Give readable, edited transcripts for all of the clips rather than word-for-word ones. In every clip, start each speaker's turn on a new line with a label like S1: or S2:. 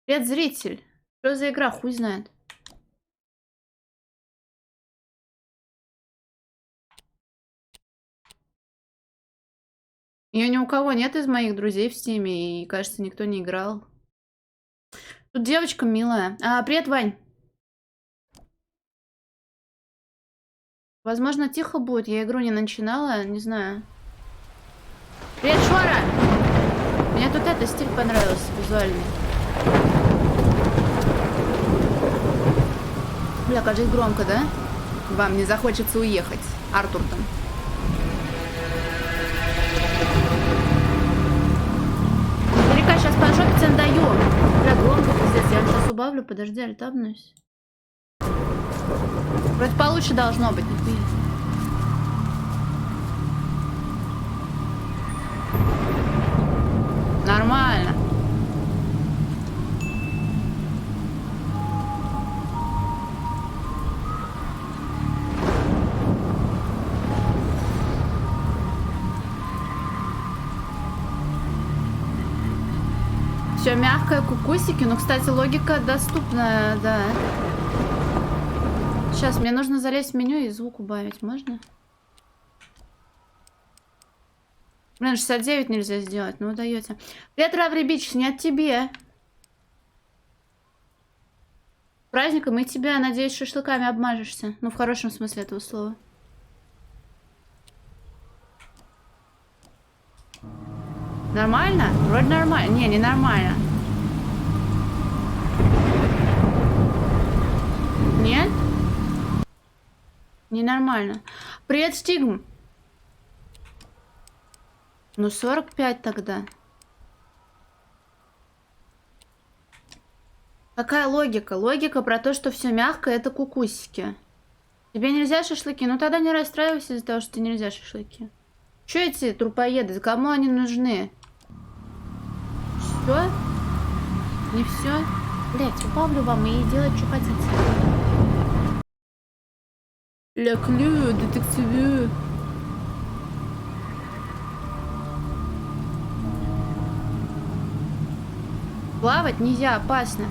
S1: Привет, зритель. Что за игра? Хуй знает. Ее ни у кого нет из моих друзей в стиме, и, кажется, никто не играл. Тут девочка милая. Привет, Вань. Возможно, тихо будет. Я игру не начинала, не знаю. Привет, Шора! Мне тут этот стиль понравился, визуальный. Бля, кажется, громко, да? Вам не захочется уехать. Артур там. Издалека сейчас по жопе надаю. Бля, громко, пиздец. Я сейчас убавлю. Подожди, альтабнусь. Вроде получше должно быть, нихуя. Нормально. Все мягкое, кукусики. Ну, кстати, логика доступная, да. Сейчас, мне нужно залезть в меню и звук убавить. Можно? Блин, 69 нельзя сделать. Ну, даете. Привет, Раври Бич, не от тебе. Праздником и тебя, надеюсь, шашлыками обмажешься. Ну, в хорошем смысле этого слова. Нормально? Вроде нормально. Не нормально. Нет? Ненормально. Привет, Стигм. Ну, 45 тогда. Какая логика? Логика про то, что все мягкое, это кукусики. Тебе нельзя шашлыки? Ну тогда не расстраивайся из-за того, что тебе нельзя шашлыки. Че эти трупоеды? Кому они нужны? Все? Не все? Блять, убавлю вам и делать, что хотите. Leclue, детективу. Плавать нельзя, опасно.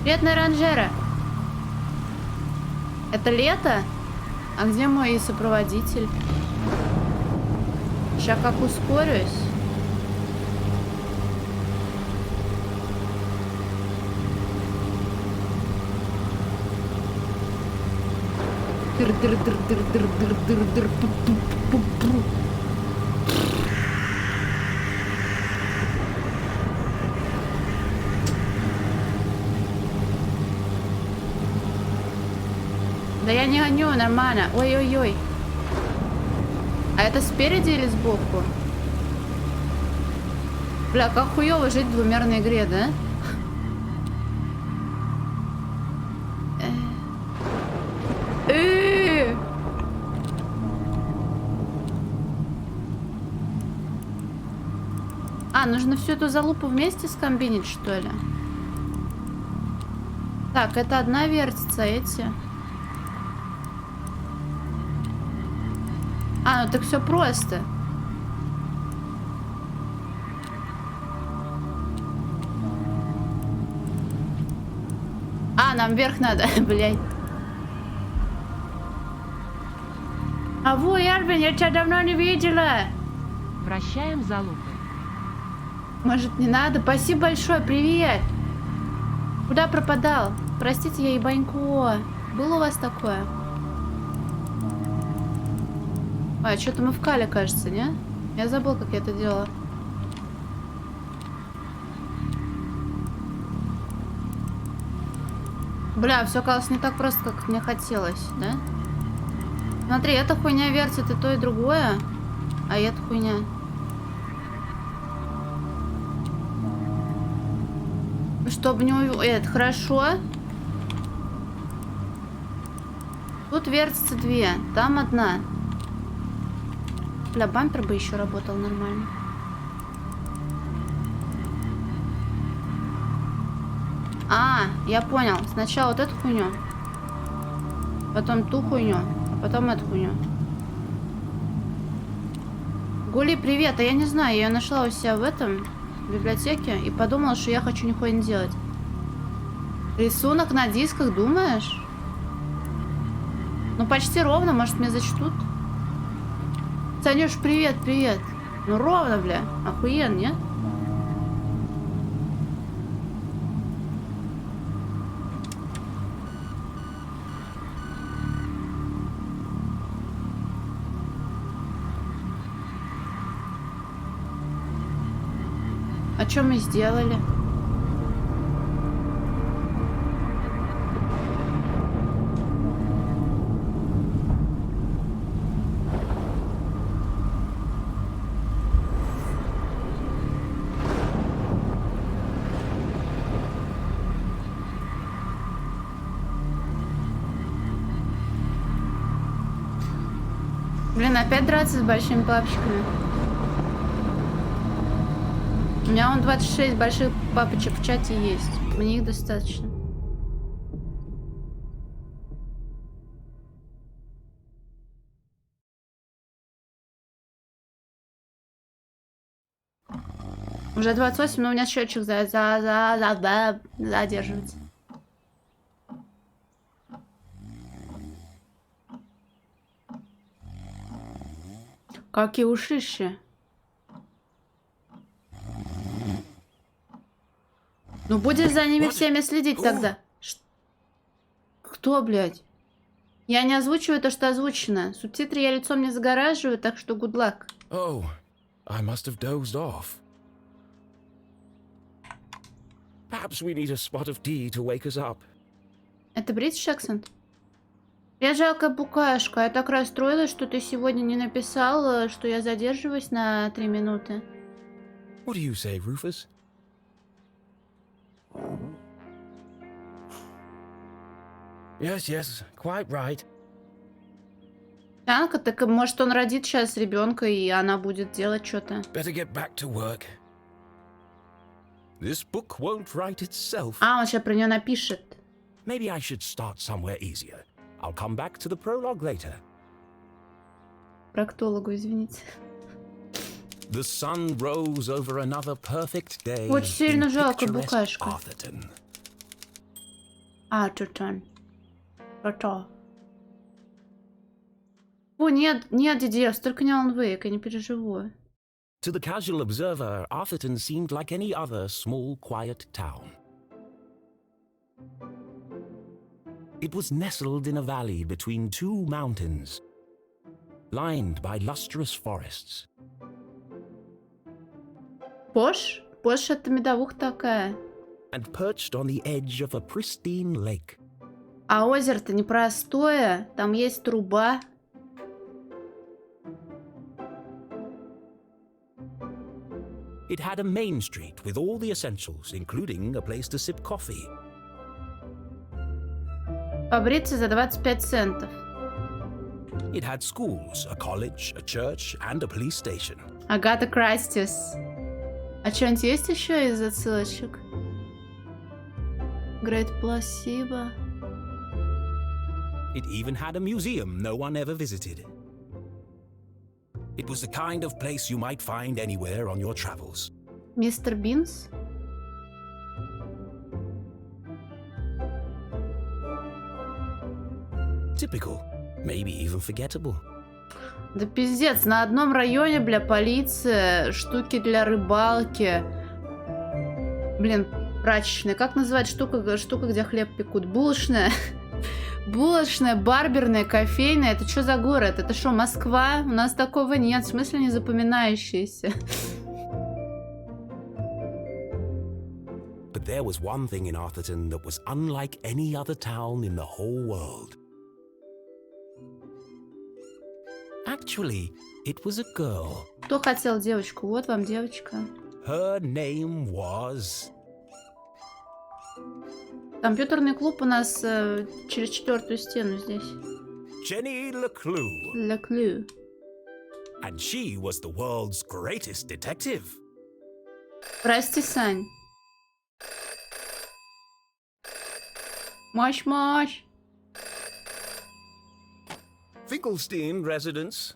S1: Привет, Наранжера. Это лето? А где мой сопроводитель? Сейчас как ускорюсь. Да я не гоню, нормально. Ой-ой-ой. А это спереди или сбоку? Бля, как хуёво жить в двумерной игре, да? Нужно всю эту залупу вместе скомбинить, что ли? Так, это одна вертится, эти. Ну так все просто. Нам вверх надо, блядь. Во, Арвин, я тебя давно не видела.
S2: Вращаем залупы.
S1: Может, не надо? Спасибо большое, привет. Куда пропадал? Простите, я ебанько. Было у вас такое? Что-то мы в кале, кажется, не? Я забыл, как я это делала. Бля, все оказалось не так просто, как мне хотелось, да? Смотри, эта хуйня вертит и то, и другое. А эта хуйня. Чтобы не это хорошо. Тут вертится две, там одна. Бля, бампер бы еще работал нормально. Я понял. Сначала вот эту хуйню. потом ту хуйню, а потом эту хуйню. Гули, привет, а я не знаю, я нашла у себя в этом, в библиотеке, и подумала, что я хочу нихуя не делать. Рисунок на дисках, думаешь? Ну, почти ровно, может, меня зачтут? Санюш, привет, привет. Ну, ровно, бля, охуенно, нет? А что мы сделали? Блин, опять драться с большими папочками. У меня вон 26 больших папочек в чате есть. Мне их достаточно. Уже 28, но у меня счетчик задерживается. Какие ушища. Ну будешь за ними всеми следить тогда. Кто, блядь? Я не озвучиваю то, что озвучено. Субтитры я лицом не загораживаю, так что good luck.
S3: Oh, I must have dozed off. Perhaps we need a spot of tea to wake us up.
S1: Это бритиш акцент? Я жалкая букашка. Я так расстроилась, что ты сегодня не написал, что я задерживаюсь на 3 минуты.
S3: What do you say, Rufus? Yes, quite right.
S1: Танка, так может он родит сейчас ребенка, и она будет делать что-то.
S3: Better get back to work. This book won't write itself.
S1: А, он сейчас про нее напишет.
S3: Maybe I should start somewhere easier. I'll come back to the prologue later.
S1: Проктологу, извините.
S3: The sun rose over another perfect day.
S1: Очень сильно
S3: in
S1: жалко
S3: picturesque
S1: букашку.
S3: Arthurton.
S1: Arthurton. Что? О, нет, дедев, только не Alan Wake, я не переживу.
S3: To the casual observer, Arthurton seemed like any other small, quiet town. It was nestled in a valley between two mountains, lined by lustrous forests.
S1: Пош? Пош это медовух такая.
S3: And perched on the edge of a pristine lake.
S1: А озеро-то непростое, там есть труба.
S3: It had a main street with all the essentials, including a place to sip coffee.
S1: Побриться за 25 центов.
S3: It had schools, a college, a church, and a police station.
S1: Агата Крастис. А что-нибудь есть еще из отсылочек? Great Placebo.
S3: It even had a museum no one ever visited. It was the kind of place you might find anywhere on your travels.
S1: Мистер Бинс?
S3: Typical, maybe even forgettable.
S1: Да пиздец, на одном районе, бля, полиция, штуки для рыбалки. Блин, прачечная. Как называть штука, где хлеб пекут? Булочная. Булочная, барберная, кофейная. Это что за город? Это что, Москва? У нас такого нет. В смысле не запоминающиеся?
S3: But there was one thing in Arthurton that was unlike any other town in the whole world. Actually, it was a girl.
S1: Кто хотел девочку? Вот вам девочка.
S3: Her name was...
S1: Компьютерный клуб у нас через 4-ю стену здесь.
S3: Jenny leclue.
S1: Leclue.
S3: And she was the world's greatest detective.
S1: Прости, Сань. Мощь.
S3: Finkelstein residence.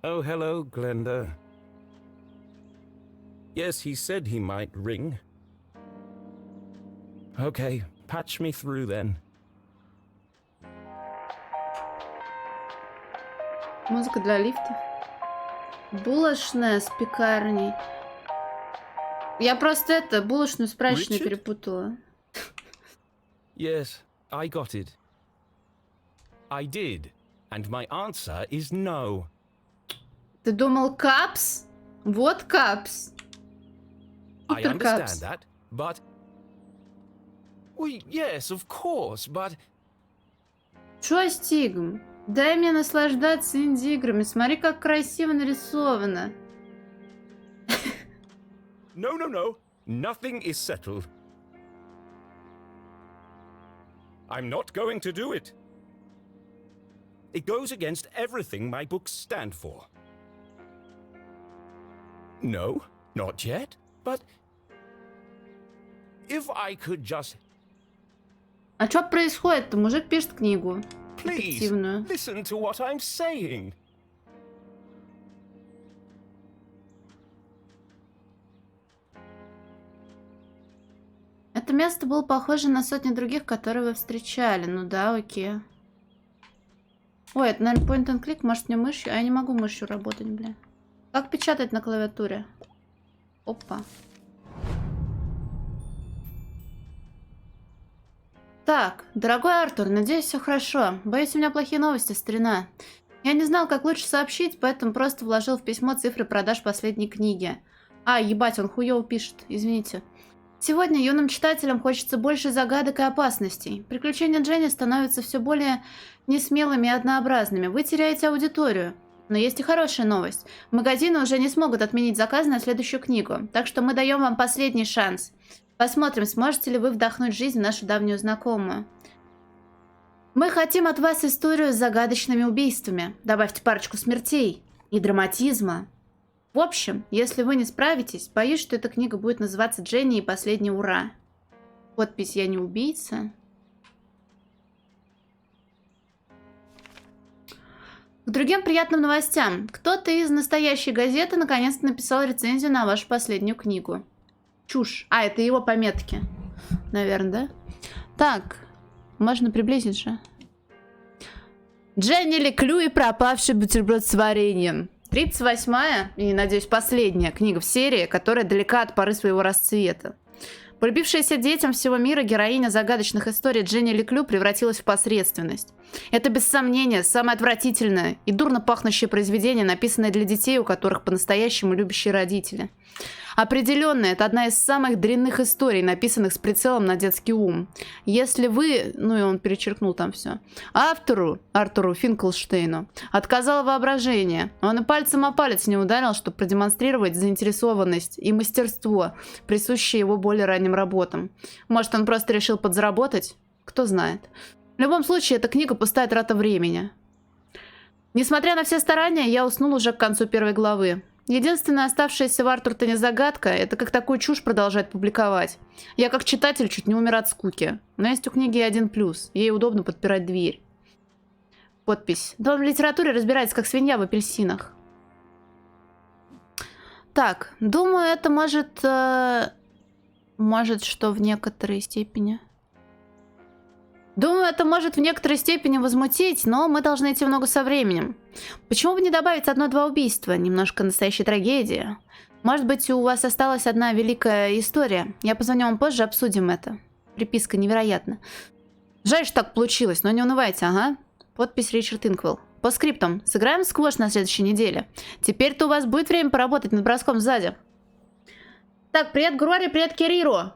S3: Oh, hello, Glenda. Yes, he said he might ring. Okay, patch me through then.
S1: Музыка для лифтов. Булочная с пекарней. Я просто булочную с прачечной
S3: Richard?
S1: перепутала.
S3: Yes, I got it. I did, and my answer is no.
S1: Ты думал капс? Вот капс.
S3: I
S1: Супер
S3: understand
S1: капс.
S3: that, but... Well, yes, of course, but...
S1: Чё, Стигм? Дай мне наслаждаться инди-играми. Смотри, как красиво нарисовано.
S3: No, no, no. Nothing is settled. I'm not going to do it. It goes against everything my books stand for. No, not yet, but... If I could just...
S1: А чё происходит-то? Мужик пишет книгу.
S3: Please,
S1: Детективную.
S3: listen to what I'm saying.
S1: Это место было похоже на сотни других, которые вы встречали. Ну да, окей. Ой, это, наверное, point and click. Может, мне мышью? А я не могу мышью работать, бля. Как печатать на клавиатуре? Опа. Так, дорогой Артур, надеюсь, все хорошо. Боюсь, у меня плохие новости, старина. Я не знал, как лучше сообщить, поэтому просто вложил в письмо цифры продаж последней книги. А, ебать, он хуёво пишет, извините. Сегодня юным читателям хочется больше загадок и опасностей. Приключения Дженни становятся все более несмелыми и однообразными. Вы теряете аудиторию. Но есть и хорошая новость. Магазины уже не смогут отменить заказ на следующую книгу. Так что мы даем вам последний шанс. Посмотрим, сможете ли вы вдохнуть жизнь в нашу давнюю знакомую. Мы хотим от вас историю с загадочными убийствами. Добавьте парочку смертей и драматизма. В общем, если вы не справитесь, боюсь, что эта книга будет называться «Дженни и последний ура». Подпись «Я не убийца». К другим приятным новостям. Кто-то из настоящей газеты наконец-то написал рецензию на вашу последнюю книгу. Чушь. А, это его пометки. Наверное, да? Так, можно приблизить же. Дженни Леклю и пропавший бутерброд с вареньем. 38-я, и, надеюсь, последняя книга в серии, которая далека от поры своего расцвета. Полюбившаяся детям всего мира героиня загадочных историй Дженни Леклю превратилась в посредственность. Это, без сомнения, самое отвратительное и дурно пахнущее произведение, написанное для детей, у которых по-настоящему любящие родители. Определенно, это одна из самых дрянных историй, написанных с прицелом на детский ум. Если вы, ну и он перечеркнул там все, автору, Артуру Финклштейну, отказало воображение. Он и пальцем о палец не ударил, чтобы продемонстрировать заинтересованность и мастерство, присущие его более ранним работам. Может, он просто решил подзаработать? Кто знает. В любом случае, эта книга пустая трата времени. Несмотря на все старания, я уснул уже к концу первой главы. Единственная оставшаяся в Артуртоне загадка – это как такую чушь продолжать публиковать. Я как читатель чуть не умер от скуки. Но есть у книги один плюс – ей удобно подпирать дверь. Подпись. Да он в литературе разбирается, как свинья в апельсинах. Так, думаю, это может… может, что в некоторой степени… Думаю, это может в некоторой степени возмутить, но мы должны идти в ногу со временем. Почему бы не добавить одно-два убийства? Немножко настоящей трагедии. Может быть, у вас осталась одна великая история. Я позвоню вам позже, обсудим это. Приписка невероятна. Жаль, что так получилось, но не унывайте, ага. Подпись Ричард Инквелл. По скриптам. Сыграем в сквош на следующей неделе. Теперь-то у вас будет время поработать над броском сзади. Так, привет, Грори, привет, Кириро.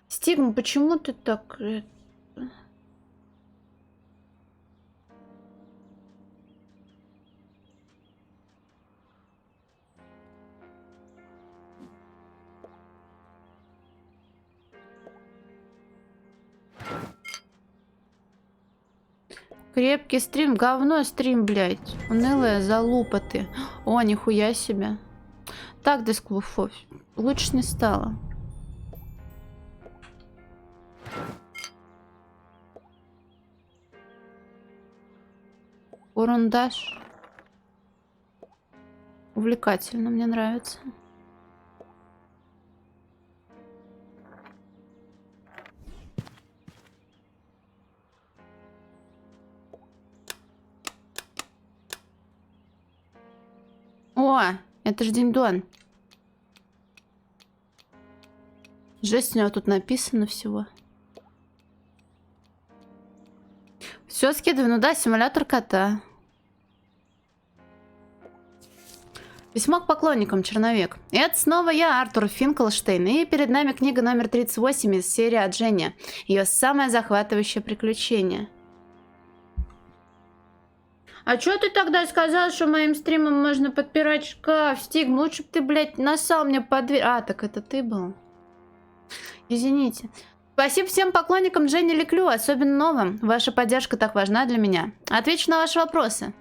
S1: Стигма, почему ты так... Крепкий стрим, говно стрим, блядь. Унылая залупа ты. О, нихуя себе. Так, дисклуфов. Лучше не стало. Урундаш. Увлекательно, мне нравится. О, это же Динь-Дон. Жесть, у него тут написано всего. Все скидываю. Ну да, симулятор кота. Письмо к поклонникам, черновик. Это снова я, Артур Финклштейн. И перед нами книга номер 38 из серии от Жени. Ее самое захватывающее приключение. А чё ты тогда сказал, что моим стримом можно подпирать шкаф? Стигм, лучше бы ты, блядь, насал мне под дверь. А, так это ты был. Извините. Спасибо всем поклонникам Дженни Леклю, особенно новым. Ваша поддержка так важна для меня. Отвечу на ваши вопросы.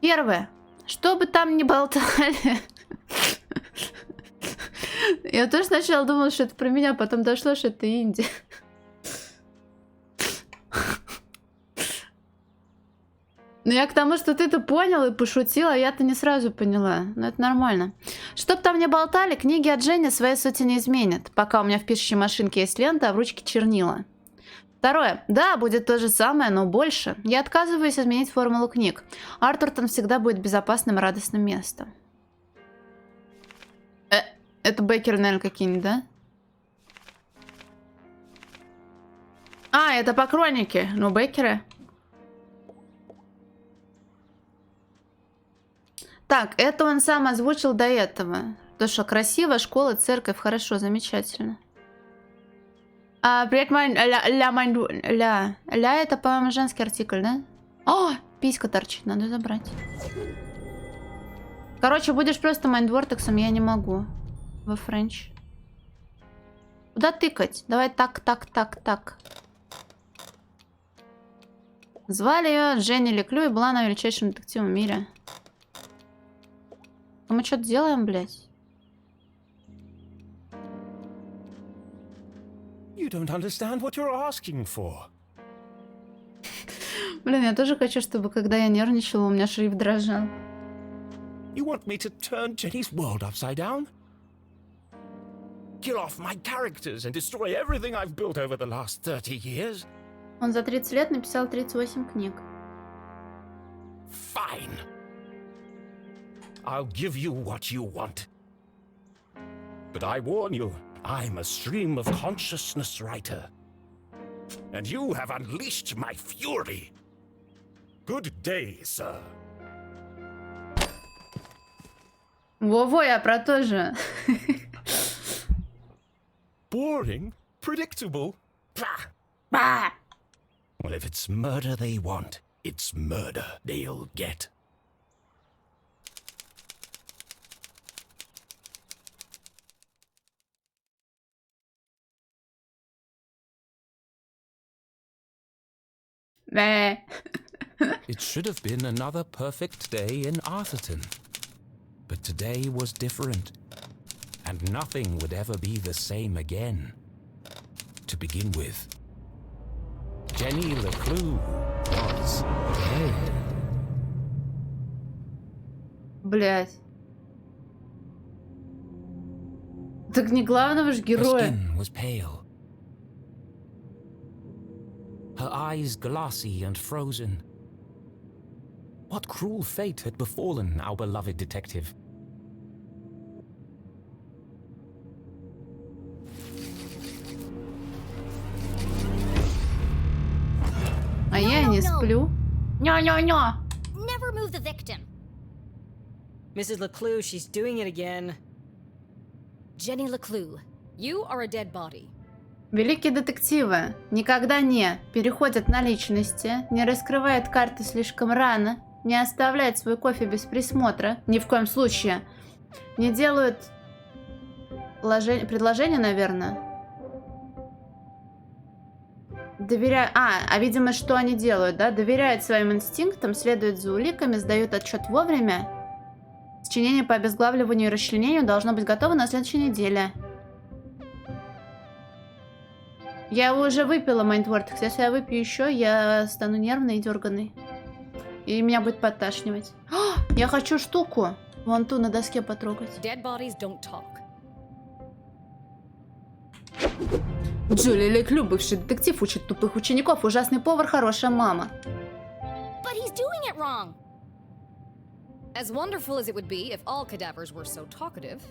S1: Первое. Что бы там ни болтали. Я тоже сначала думала, что это про меня, потом дошло, что это Инди. Ну, я к тому, что ты-то понял и пошутила, а я-то не сразу поняла. Но это нормально. Чтоб там не болтали, книги от Жени своей сути не изменят. Пока у меня в пишущей машинке есть лента, а в ручке чернила. Второе. Да, будет то же самое, но больше. Я отказываюсь изменить формулу книг. Артур там всегда будет безопасным и радостным местом. Это Беккеры, наверное, какие-нибудь, да? А, это поклонники. Ну, Беккеры. Так, это он сам озвучил до этого. То, что красиво, школа, церковь, хорошо, замечательно. Привет, ля, это, по-моему, женский артикль, да? О, писька торчит, надо забрать. Короче, будешь просто майндвортексом, я не могу. Во френч. Куда тыкать? Давай так. Звали ее Дженни Леклю и была она величайшим детективом в мире. А мы что-то делаем, блядь?
S3: You don't understand what you're asking for.
S1: Блин, я тоже хочу, чтобы когда я нервничала, у меня шрифт дрожал.
S3: You want me to turn Jenny's world upside down? Kill off my characters and destroy everything I've built over the last 30 years?
S1: Он за 30 лет написал 38 книг.
S3: Fine. I'll give you what you want. But I warn you, I'm a stream of consciousness writer. And you have unleashed my fury. Good day, sir.
S1: Во-во, я про то же.
S3: Boring? Predictable?
S1: Ба!
S3: Well, if it's murder they want, it's murder they'll get. It should have been another perfect day in Arthurton. But today was different. And nothing would ever be the same again. To begin with, Jenny leclue was dead.
S1: Блять. Так не главного же
S3: Her
S1: героя.
S3: skin was pale. Her eyes glassy and frozen. What cruel fate had befallen our beloved detective?
S1: А я не сплю. Ня-ня-ня.
S4: Never move the victim.
S5: Mrs. Leclue, she's doing it again.
S4: Jenny Leclue, you are a dead body.
S1: Великие детективы никогда не переходят на личности, не раскрывают карты слишком рано, не оставляют свой кофе без присмотра, ни в коем случае, не делают предложения, наверное. Видимо, что они делают, да? Доверяют своим инстинктам, следуют за уликами, сдают отчет вовремя. Сочинение по обезглавливанию и расчленению должно быть готово на следующей неделе. Я его уже выпила, Майндвортекс. Если я выпью еще, я стану нервной и дерганой. И меня будет подташнивать. А, я хочу штуку. Вон ту на доске потрогать.
S4: Dead bodies don't talk.
S1: Джули Леклю, бывший детектив, учит тупых учеников. Ужасный повар, хорошая мама.
S4: But he's doing it wrong! As wonderful as it would be if all cadavers were so talkative,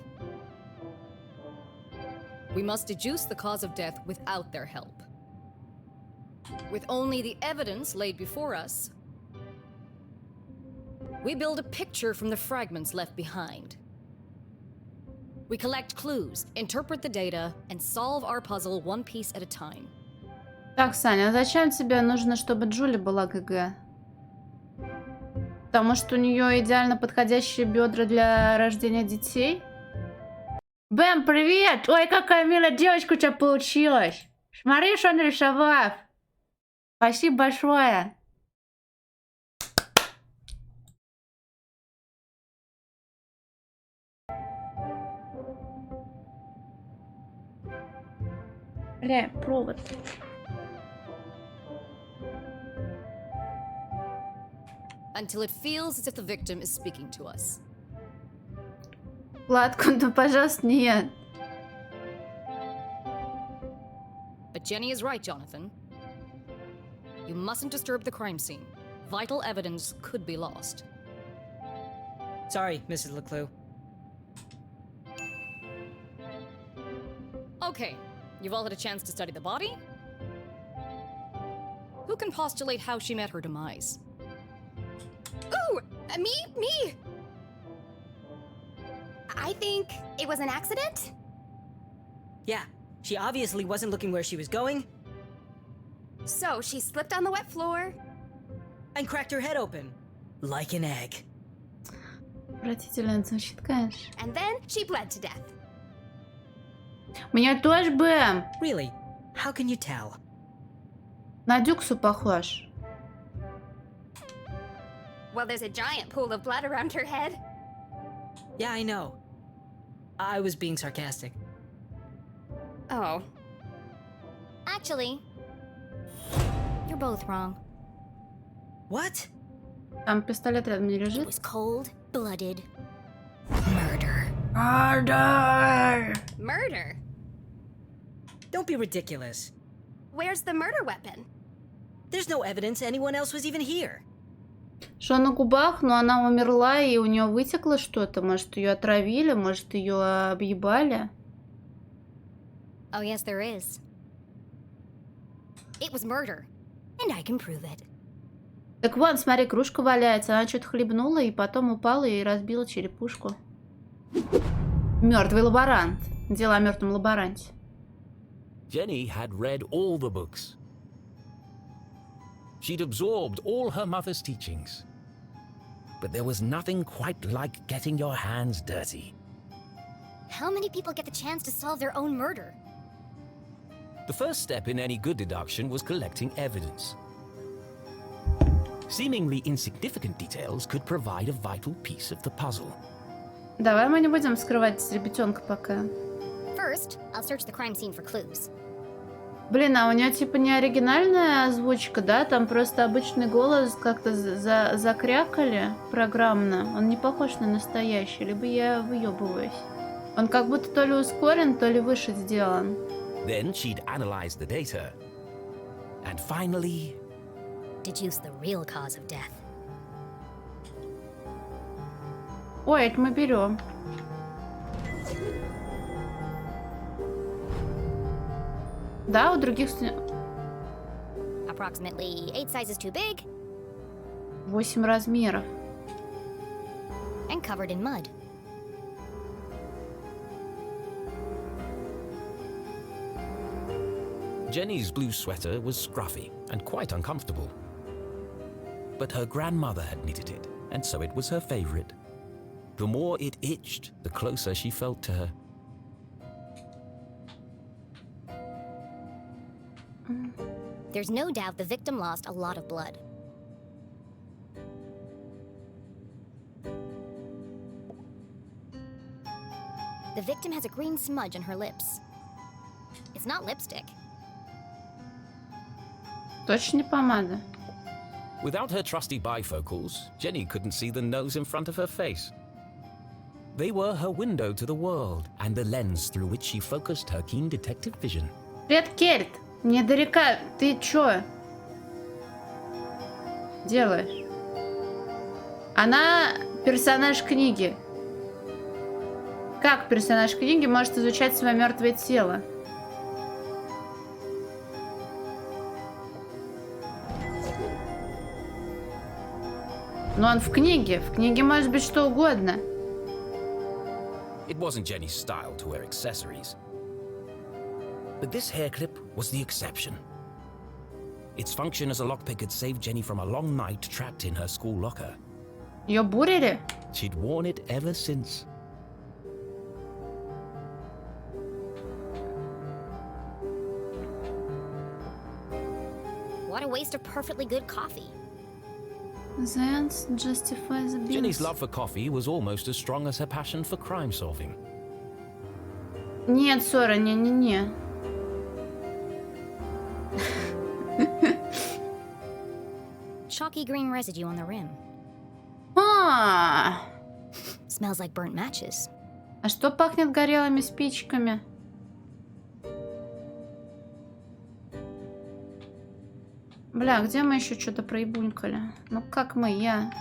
S4: we must deduce the cause of death without their help. With only the evidence laid before us, we build a picture from the fragments left behind. We collect clues, interpret the data, and solve our puzzle one piece at a time.
S1: Так, Саня, а зачем тебе нужно, чтобы Джули была ГГ? Потому что у нее идеально подходящие бедра для рождения детей? Бэм, привет! Ой, какая милая девочка у тебя получилась! Смотри, что он нарисовал! Спасибо большое! Бля, провод.
S4: Until it feels as if the victim is speaking to us.
S1: Ладку, ну, пожалуйста, нет.
S4: But Jenny is right, Jonathan. You mustn't disturb the crime scene. Vital evidence could be lost.
S5: Sorry, Mrs. Leclue.
S4: Okay, you've all had a chance to study the body? Who can postulate how she met her demise?
S6: Ooh, me! I think it was an accident?
S5: Yeah, she obviously wasn't looking where she was going
S6: So she slipped on the wet floor.
S5: and cracked her head open. Like an egg.
S1: Отвратительно звучит, конечно.
S6: And then she bled to death.
S1: Меня тоже Бэм.
S5: Really? How can you tell?
S1: На Дюксу похож.
S6: Well, there's a giant pool of blood around her head.
S5: Yeah, I know. I was being sarcastic.
S6: Oh. Actually, you're both wrong.
S5: What?
S1: Там пистолет рядом не
S6: It
S1: лежит.
S6: was cold-blooded murder.
S1: Мордор!
S6: Murder?
S5: Don't be ridiculous.
S6: Where's the murder weapon?
S5: There's no evidence anyone else was even here.
S1: Что на губах, но она умерла, и у нее вытекло что-то. Может, ее отравили, может, ее объебали.
S6: Oh, yes, there is. It was murder, and I can prove it.
S1: Так вон, смотри, кружка валяется. Она что-то хлебнула, и потом упала и разбила черепушку. Мертвый лаборант. Дело о мертвом лаборанте.
S3: Jenny had read all the books. She'd absorbed all her mother's teachings. But there was nothing quite like getting your hands dirty.
S6: How many people get the chance to solve their own murder?
S3: The first step in any good deduction was collecting evidence. Seemingly insignificant details could provide a vital piece of the puzzle.
S1: Давай мы не будем скрывать ребятенка пока.
S6: First, I'll search the crime scene for clues.
S1: Блин, а у нее типа не оригинальная озвучка, да? Там просто обычный голос как-то закрякали программно. Он не похож на настоящий, либо я выебываюсь. Он как будто то ли ускорен, то ли выше сделан.
S3: Then she'd analyze the data. And finally...
S6: Deduce the real cause of death.
S1: Ой, это мы берем. Да, у других
S6: Approximately 8 sizes too big
S1: 8 размеров.
S6: and covered in mud.
S3: Jenny's blue sweater was scruffy and quite uncomfortable. But her grandmother had knitted it, and so it was her favorite. The more it itched, the closer she felt to her.
S6: There's no doubt the victim lost a lot of blood. The victim has a green smudge on her lips. It's not lipstick.
S1: Точно не помада.
S3: Without her trusty bifocals, Jenny couldn't see the nose in front of her face. They were her window to the world and the lens through which she focused her keen detective vision.
S1: Привет, Кельт. Недалека. Ты чё делаешь? Она персонаж книги. Как персонаж книги может изучать свое мертвое тело? Но он в книге. В книге может быть что угодно.
S3: It wasn't Jenny's style to wear accessories. But this hair clip was the exception. Its function as a lockpick had saved Jenny from a long night trapped in her school locker.
S1: Ее бурили?
S3: She'd worn it ever since.
S6: What a waste of perfectly good coffee.
S1: The ends justify the means.
S3: Jenny's love for coffee was almost as strong as her passion for crime solving.
S1: Нет, Сора, не-не-не.
S6: Chalky green residue on the rim.
S1: А,
S6: Smells like burnt matches.
S1: а что пахнет горелыми спичками? Бля, где мы еще что-то проебунькали? Ну как мы, я?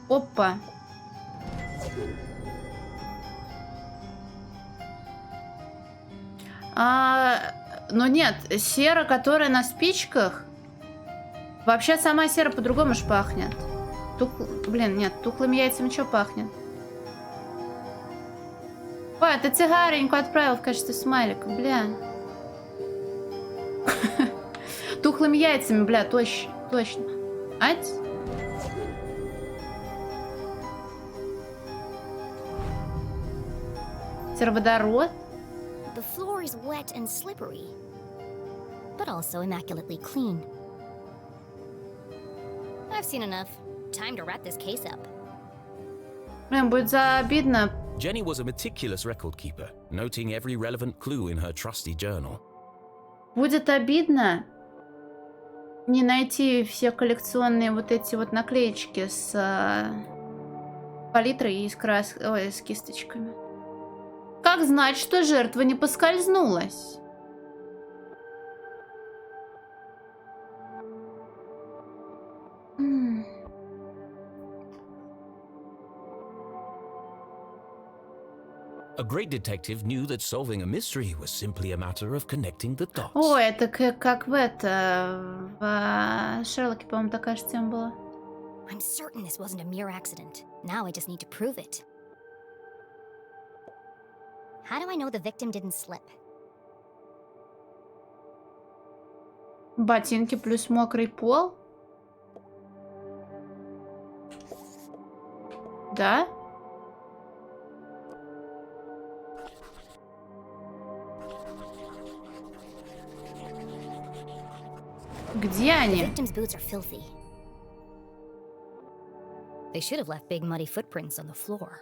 S1: Опа. Ну нет, сера, которая на спичках. Вообще сама сера по-другому ж пахнет. Блин, нет, тухлыми яйцами что пахнет? Ой, ты цигареньку отправил в качестве смайлика, бля. Тухлыми яйцами, бля, точно. Ать? Сероводород?
S6: The floor is wet and slippery, but also immaculately clean. I've seen enough. Time to wrap this case up.
S1: Блин, будет обидно.
S3: Jenny was a meticulous record keeper, noting every relevant clue in her trusty journal.
S1: Будет обидно не найти все коллекционные вот эти вот наклеечки с палитрой и с кисточками. Как знать, что жертва не поскользнулась?
S3: A great detective knew that solving a mystery was simply a matter of connecting the dots.
S1: О, это как в Шерлоке, по-моему, такая же тема была.
S6: I'm certain this wasn't a mere accident. Now I just need to prove it. How do I know the victim didn't slip?
S1: Ботинки плюс мокрый пол? Да? Где
S6: The
S1: они?
S6: victim's boots are filthy. They should have left big muddy footprints on the floor.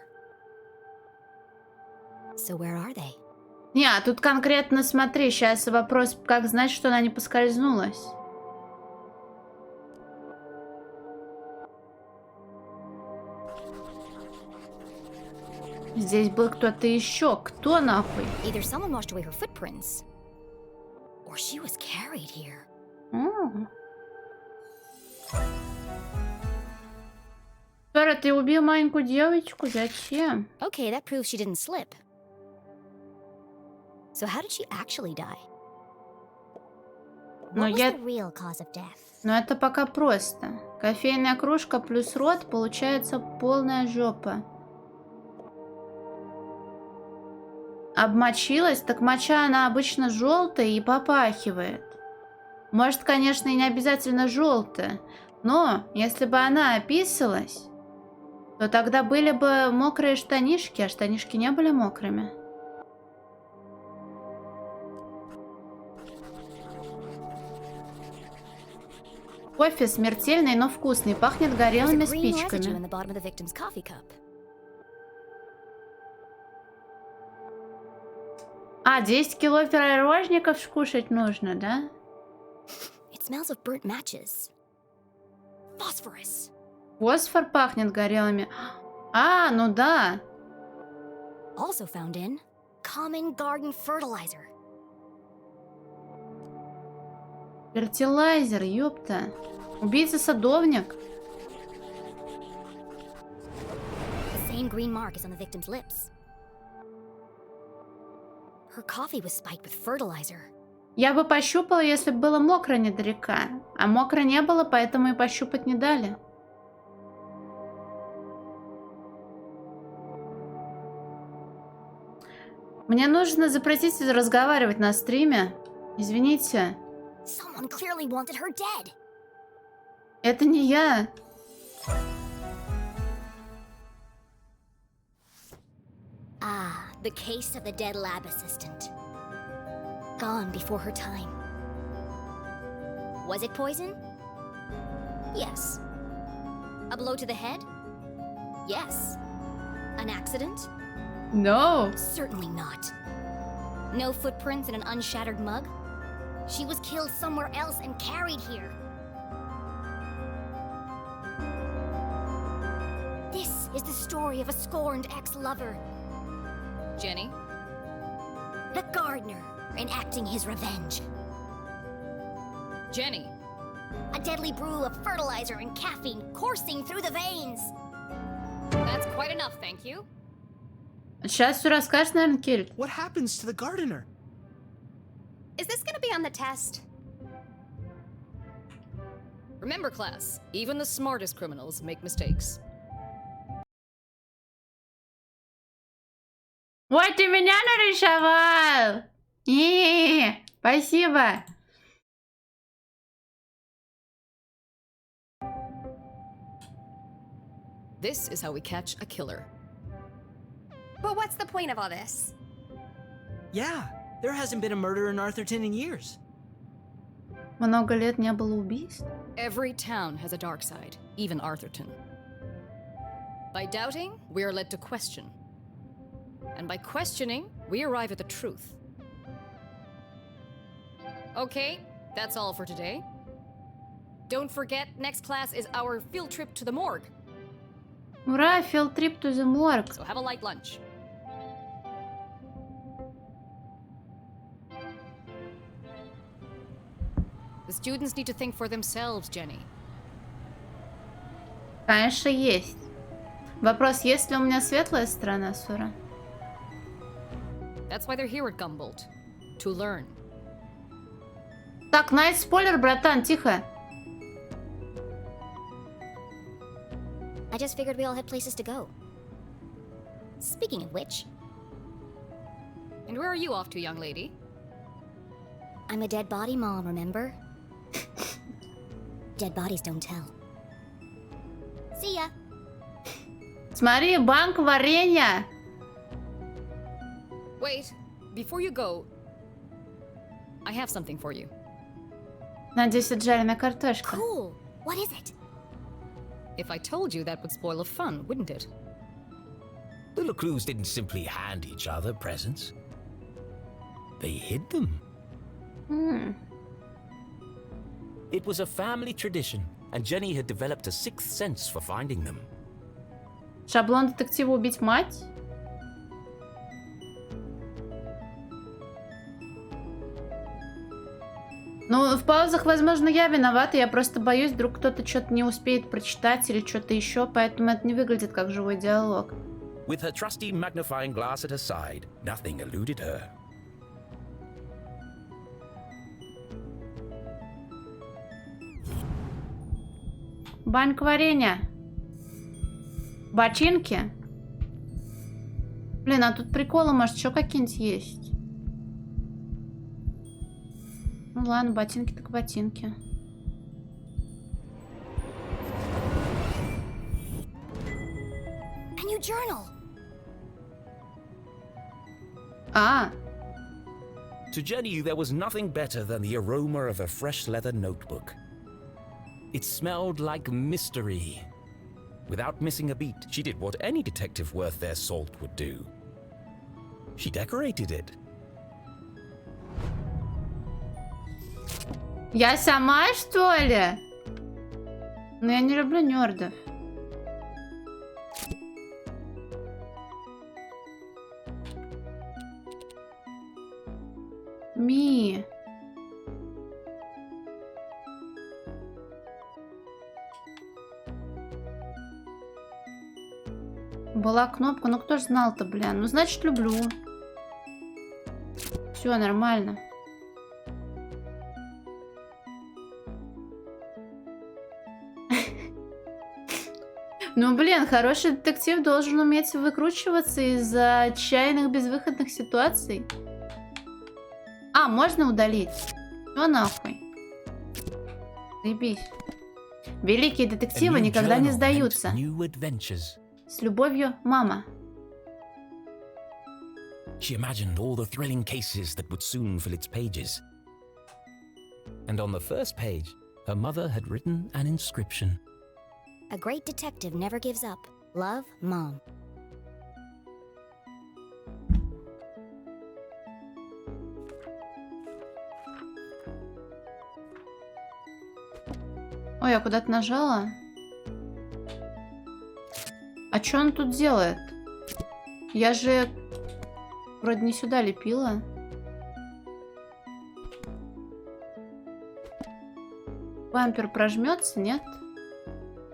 S6: So where are they?
S1: Не, а тут конкретно смотри, сейчас вопрос, как знать, что она не поскользнулась. Здесь был кто-то еще. Кто нахуй?
S6: Either someone washed away her footprints, or she was carried here.
S1: Сара, ты убил маленькую девочку? Зачем?
S6: Okay, that proves she didn't slip. So how did she actually die?
S1: Но
S6: What was
S1: я...
S6: the real cause of death?
S1: Но это пока просто. Кофейная кружка плюс рот, получается полная жопа. Обмочилась? Так моча, она обычно желтая и попахивает. Может, конечно, и не обязательно желтая. Но, если бы она описалась, то тогда были бы мокрые штанишки, а штанишки не были мокрыми. Кофе смертельный, но вкусный. Пахнет
S6: There's
S1: горелыми
S6: a green residue in
S1: спичками.
S6: the bottom of the victim's coffee cup.
S1: А, 10 кило пирожников кушать нужно, да?
S6: It smells of burnt matches. Phosphorus.
S1: Фосфор пахнет горелыми. А, ну да.
S6: Also found in common garden fertilizer.
S1: Фертилайзер, ёпта. Убийца-садовник.
S6: The same green mark is on the victim's lips. Her coffee was spiked with fertilizer.
S1: Я бы пощупала, если бы было мокро недалеко. А мокро не было, поэтому и пощупать не дали. Мне нужно запретить разговаривать на стриме. Извините.
S6: Someone clearly wanted her dead.
S1: Это не я.
S6: Ah, the case of the dead lab assistant. Gone before her time. Was it poison? Yes. A blow to the head? Yes. An accident?
S1: No.
S6: Certainly not. No footprints in an unshattered mug? She was killed somewhere else and carried here. This is the story of a scorned ex-lover,
S4: Jenny?
S6: the gardener, enacting his revenge.
S4: Jenny!
S6: A deadly brew of fertilizer and caffeine coursing through the veins.
S4: That's quite enough, thank you.
S1: Сейчас все расскажешь, наверное, Кельт.
S7: What happens to the gardener?
S6: Is this gonna be on the test?
S4: Remember, class, even the smartest criminals make mistakes.
S1: Ой, ты меня нарисовал! Спасибо.
S4: This is how we catch a killer.
S6: But what's the point of all this?
S5: Yeah, there hasn't been a murder in Arthurton in years.
S1: Много лет не было убийств.
S4: Every town has a dark side, even Arthurton. By doubting, we are led to question. And by questioning, we arrive at the truth. Okay, that's all for today. Don't forget, next class is our field trip to the morgue.
S1: Ура, field trip to the morgue.
S4: So have a light lunch. The students need to think for themselves, Jenny.
S1: Конечно, есть. Вопрос, есть ли у меня светлая сторона, Сура?
S4: That's why they're here at Gumboldt. To learn.
S1: Так, найс спойлер, братан, тихо.
S6: I just figured we all had places to go. Speaking of which,
S4: And where are you off to, young lady?
S6: I'm a dead body mom, remember? Dead bodies don't tell. See ya.
S1: Смотри, банк варенья.
S4: Wait, before you go, I have something for you.
S1: Надеюсь, это жареная картошка.
S6: Cool. What is it?
S4: If I told you, that would spoil the fun, wouldn't it?
S3: The leclues didn't simply hand each other presents. They hid them. It was a family tradition, and Jenny had developed a sixth sense for finding them.
S1: Шаблон детектива убить мать? Ну, в паузах, возможно, я виновата. Я просто боюсь, вдруг кто-то что-то не успеет прочитать или что-то еще, поэтому это не выглядит как живой диалог.
S3: With her trusty magnifying glass at her side, nothing eluded her.
S1: Банька варенья. Ботинки. Блин, а тут приколы, может, еще какие-нибудь есть? Ну ладно, ботинки так ботинки.
S6: A new journal.
S1: А,
S3: To Jenny, there was nothing better than the aroma of a fresh leather notebook. It smelled like mystery. Without missing a beat, she did what any detective worth their salt would do. She decorated it.
S1: Я сама, что ли? Но я не люблю нердов. Ми. Была кнопка, ну кто ж знал-то, блин. Ну, значит, люблю. Все нормально. Ну, блин, хороший детектив должен уметь выкручиваться из отчаянных безвыходных ситуаций. А, можно удалить? Ну нахуй. Заебись. Великие детективы никогда не сдаются. С любовью, мама.
S3: She imagined all the thrilling cases that would soon fill its pages. And on the first page, her mother had written an inscription.
S6: A great detective never gives up. Love, Mom.
S1: Ой, я куда-то нажала. А что он тут делает? Я же вроде не сюда лепила. Бампер прожмется, нет?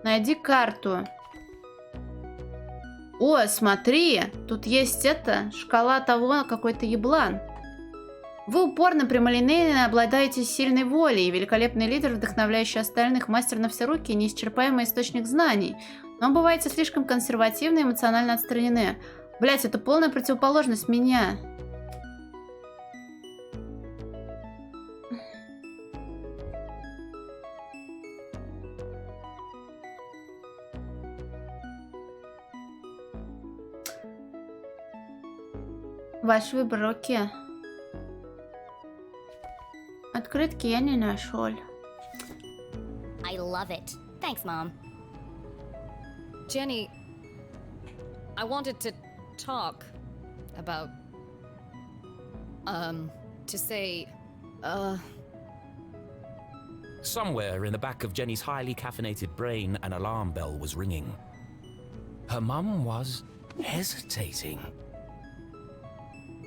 S1: Найди карту. О, смотри, тут есть это, шкала того, какой-то еблан. Вы упорно, прямолинейно обладаете сильной волей, великолепный лидер, вдохновляющий остальных, мастер на все руки и неисчерпаемый источник знаний. Но бываете слишком консервативны и эмоционально отстранены. Блять, это полная противоположность меня. Ваш выбор, окей. Открытки я не нашел.
S6: I love it. Thanks, Mom.
S4: Jenny, I wanted to talk about, to say,
S3: Somewhere in the back of Jenny's highly caffeinated brain, an alarm bell was ringing. Her mum was hesitating.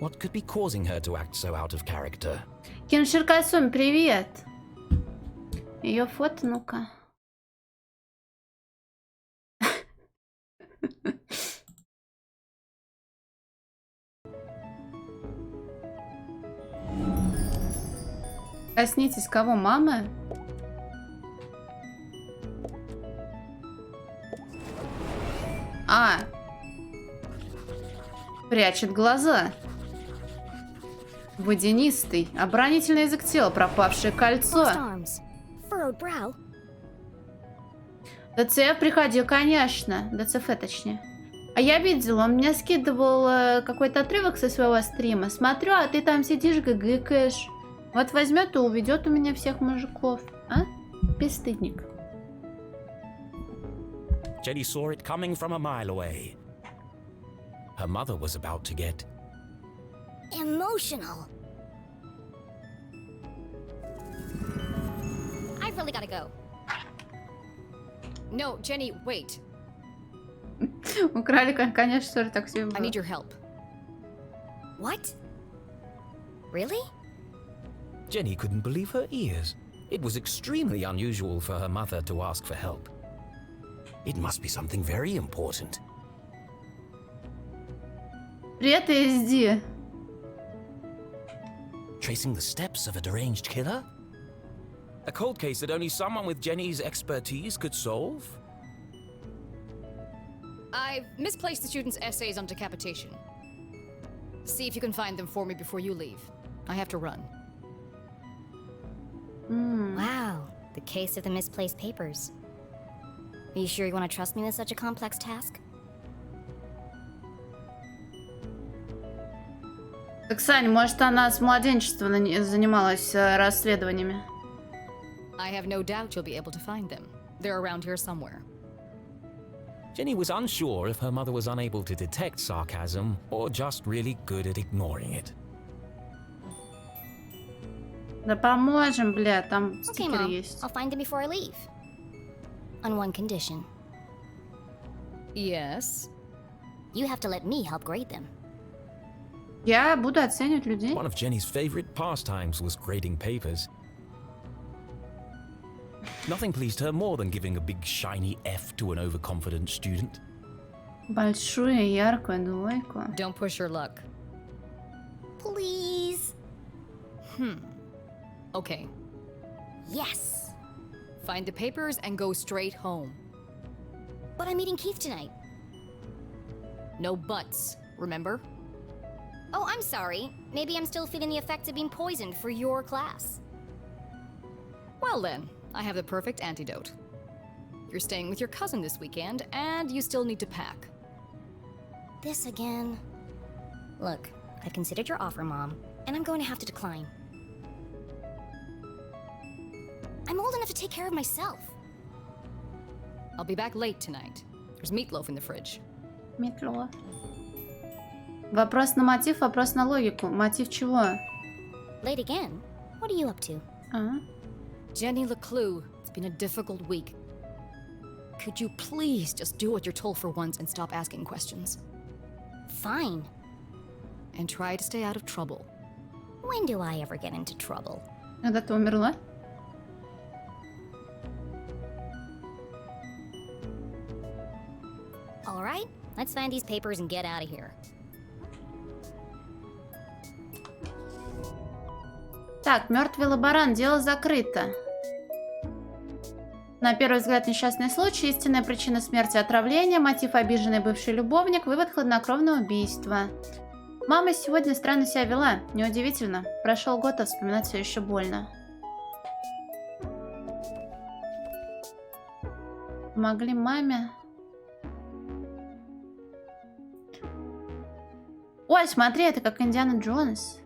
S3: What could be causing her to act so out of character?
S1: Киншир Касуми, привет. Ее фото, ну-ка. Коснитесь кого? Мамы? А. Прячет глаза. Водянистый. Оборонительный язык тела. Пропавшее кольцо.
S6: Lost arms. Furrowed brow.
S1: ДЦФ приходил, конечно. ДЦФ точнее. А я видела, он мне скидывал какой-то отрывок со своего стрима. Смотрю, а ты там сидишь, гыгыкаешь. Вот возьмет и уведет у меня всех мужиков. А? Бесстыдник.
S3: Jenny saw it coming from a mile away. Her mother was about to get
S6: Emotional. I really gotta go.
S4: no, Jenny, wait.
S1: Украли, конечно, что ли, так все
S4: I need your help.
S6: What? Really?
S3: Jenny couldn't believe her ears. It was extremely unusual for her mother to ask for help. It must be something very important.
S1: Привет, ESD.
S3: Tracing the steps of a deranged killer? A cold case that only someone with Jenny's expertise could solve?
S4: I've misplaced the students' essays on decapitation. See if you can find them for me before you leave. I have to run.
S6: Wow. The case of the misplaced papers. Are you sure you want to trust me with such a complex task?
S1: Так, Сань, может, она с младенчества занималась расследованиями?
S4: I have no doubt you'll be able to find them. They're around here somewhere.
S3: Jenny was unsure if her mother was unable to detect sarcasm or just really good at ignoring it.
S1: Да поможем, бля, там
S6: Okay,
S1: стикеры
S6: Mom.
S1: есть.
S6: I'll find them before I leave. On one condition.
S4: Yes?
S6: You have to let me help grade them.
S1: Я буду оценивать людей.
S3: One of Jenny's favorite pastimes was grading papers. Nothing pleased her more than giving a big shiny F to an overconfident student.
S1: Большую яркую двойку.
S4: Don't push your luck.
S6: Please.
S4: Okay.
S6: Yes.
S4: Find the papers and go straight home.
S6: But I'm meeting Keith tonight.
S4: No buts, remember?
S6: Oh, I'm sorry. Maybe I'm still feeling the effects of being poisoned for your class.
S4: Well then, I have the perfect antidote. You're staying with your cousin this weekend, and you still need to pack.
S6: This again. Look, I've considered your offer, Mom, and I'm going to have to decline. I'm old enough to take care of myself.
S4: I'll be back late tonight. There's meatloaf in the fridge.
S1: Метло. Вопрос на мотив, вопрос на логику. Мотив чего?
S6: Late again? What are you up to?
S1: А?
S4: Jenny leclue, it's been a difficult week. Could you please just do what you're told for once and stop asking questions?
S6: Fine.
S4: And try to stay out of trouble.
S6: When do I ever get into trouble?
S1: Когда ты умерла?
S6: All right, let's find these papers and get out of here.
S1: Так, мертвый лаборант, дело закрыто. На первый взгляд несчастный случай, истинная причина смерти отравление, мотив обиженный бывший любовник, вывод хладнокровное убийство. Мама сегодня странно себя вела, неудивительно. Прошел год, а вспоминать все еще больно. Помогли маме. Ой, смотри, это как Индиана Джонс.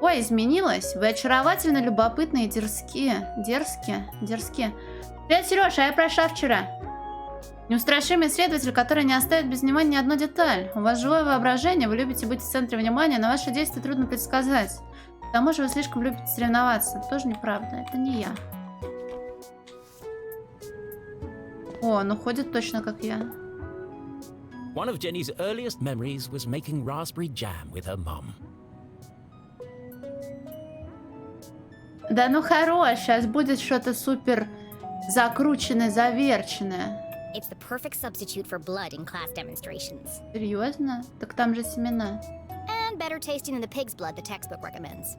S1: Ой, изменилась. Вы очаровательно любопытные, дерзкие. Дерзкие. Привет, Сережа, я прошла вчера. Неустрашимый следователь, который не оставит без внимания ни одну деталь. У вас живое воображение, вы любите быть в центре внимания, но ваши действия трудно предсказать. К тому же вы слишком любите соревноваться. Тоже неправда, это не я. О, ну ходит точно как я.
S3: One of Jenny's earliest memories was making raspberry jam with her mum.
S1: Да ну хорош, сейчас будет что-то супер закрученное, заверченное.
S6: It's the perfect substitute for blood in class demonstrations.
S1: Серьезно? Так там же семена.
S6: And better tasting than the pig's blood the textbook recommends.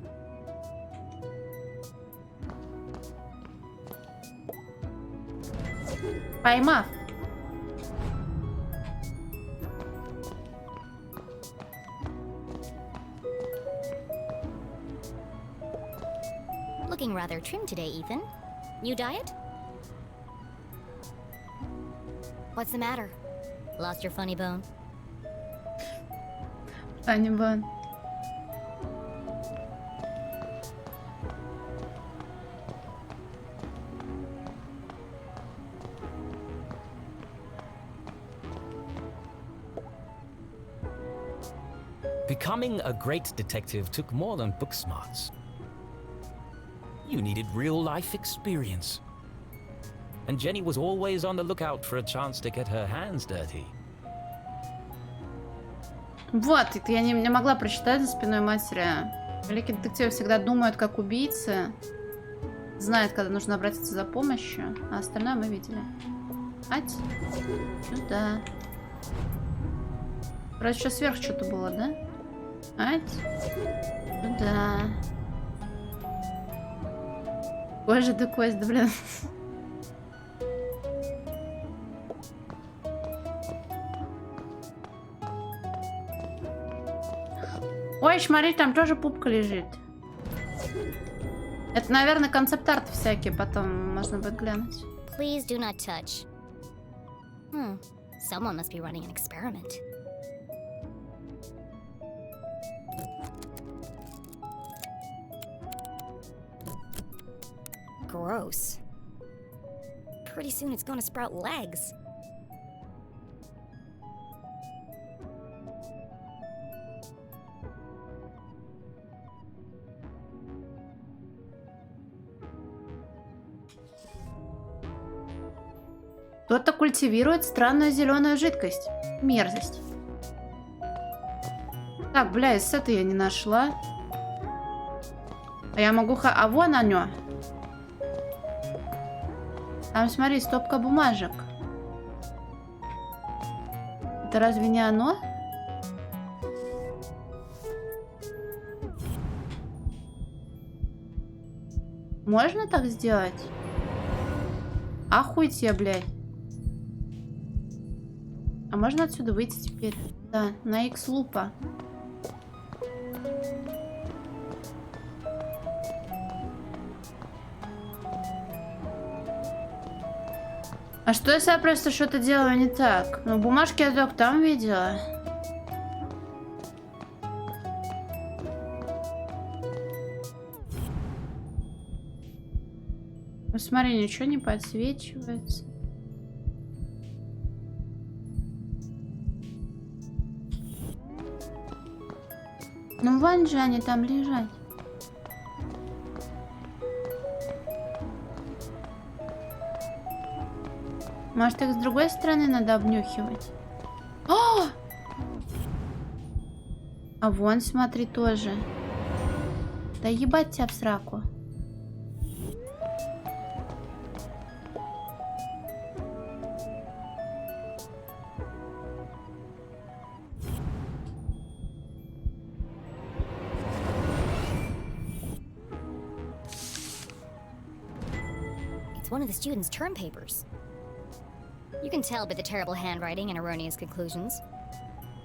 S1: Поймав.
S6: Looking rather trim today, Ethan. New diet? What's the matter? Lost your funny bone?
S1: Funny bone.
S3: Becoming a great detective took more than book smarts. You needed real-life experience. And Jenny was always on the lookout for a chance to get her hands dirty.
S1: Вот, это я не могла прочитать за спиной матери. Великие детективы всегда думают как убийцы. Знают, когда нужно обратиться за помощью. А остальное мы видели. Ать. Сюда. Вроде еще сверху что-то было, да? Ать. Сюда. Кожа да кость, да блин. Ой, смотри, там тоже пупка лежит. Это, наверное, концепт-арты всякие, потом можно будет глянуть.
S6: Please do not touch. Someone must be running an experiment. Gross. Pretty soon it's gonna sprout legs.
S1: Кто-то культивирует странную зеленую жидкость. Мерзость. Так, бля, из этой я не нашла. А я могу... А вон оно. Там, смотри, стопка бумажек. Это разве не оно? Можно так сделать? Охуйте, блядь. А можно отсюда выйти теперь? Да, на X лупа. А что если я просто что-то делаю не так? Ну, бумажки я только там видела. Ну, смотри, ничего не подсвечивается. Ну, вон же они там лежат. Может, их с другой стороны надо обнюхивать? О! А вон, смотри, тоже. Да ебать тебя в сраку.
S6: It's one of the students' term papers. You can tell by the terrible handwriting and erroneous conclusions.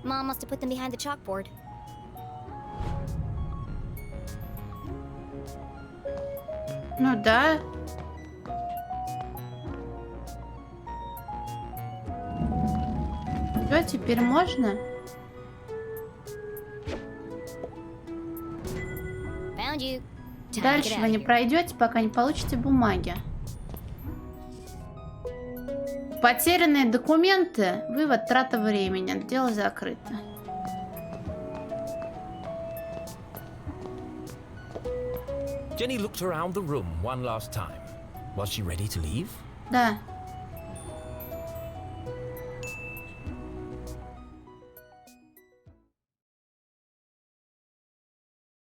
S6: Mom must have put them behind the chalkboard.
S1: Ну да. Что, теперь можно?
S6: Found you. Time to get
S1: Дальше
S6: out
S1: вы
S6: of
S1: не
S6: here.
S1: пройдете, пока не получите бумаги. Потерянные документы. Вывод, трата времени. Дело закрыто.
S3: Jenny looked around the room one last time. Was she ready to leave?
S1: Да.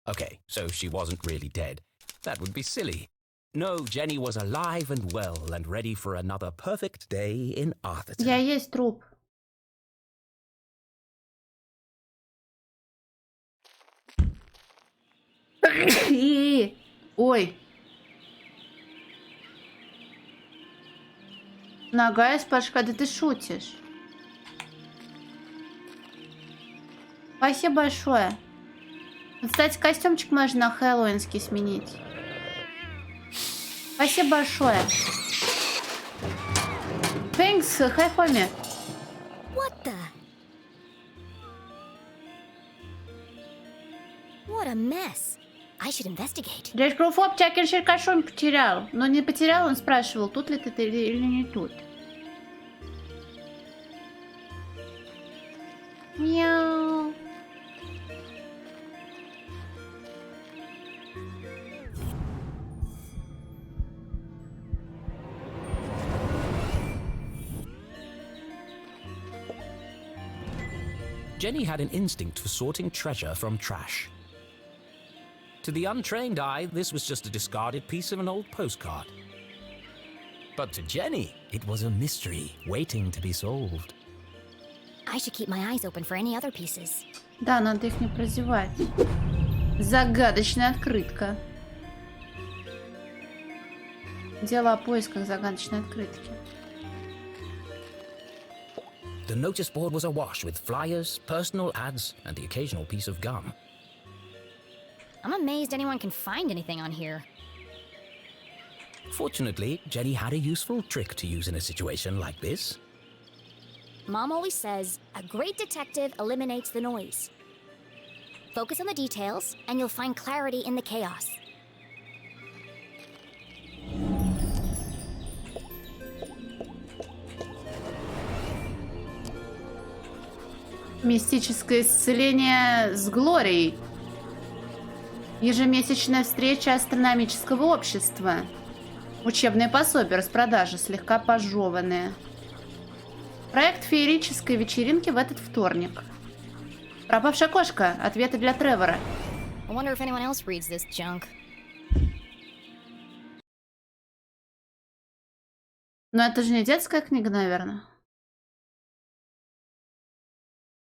S3: Okay, so she wasn't really dead. That would be silly. No, Jenny was alive and well and ready for another perfect day in Arthurton.
S1: Я есть труп. Ой. Нога из пашка, да ты шутишь. Спасибо большое. Кстати, костюмчик можно на хэллоуинский сменить. Спасибо большое. Thanks, hi, homie.
S6: What the? What a mess. I should investigate.
S1: Дядь Круфоп чакершир кашон потерял. Но не потерял, он спрашивал, тут ли ты или не тут. Мяу.
S3: Jenny had an instinct for sorting treasure from trash. To the untrained eye, this was just a discarded piece of an old postcard. But to Jenny, it was a mystery waiting to be solved.
S6: I should keep my eyes open for any other pieces.
S1: Да, надо их не прозевать. Загадочная открытка. Дело о поисках загадочной открытки.
S3: The notice board was awash with flyers, personal ads, and the occasional piece of gum.
S6: I'm amazed anyone can find anything on here.
S3: Fortunately, Jenny had a useful trick to use in a situation like this.
S6: Mom always says, a great detective eliminates the noise. Focus on the details, and you'll find clarity in the chaos.
S1: Мистическое исцеление с Глорией. Ежемесячная встреча астрономического общества. Учебные пособия распродажи, слегка пожеванные. Проект феерической вечеринки в этот вторник. Пропавшая кошка. Ответы для Тревора.
S6: I wonder if anyone else reads this junk.
S1: Но это же не детская книга, наверное.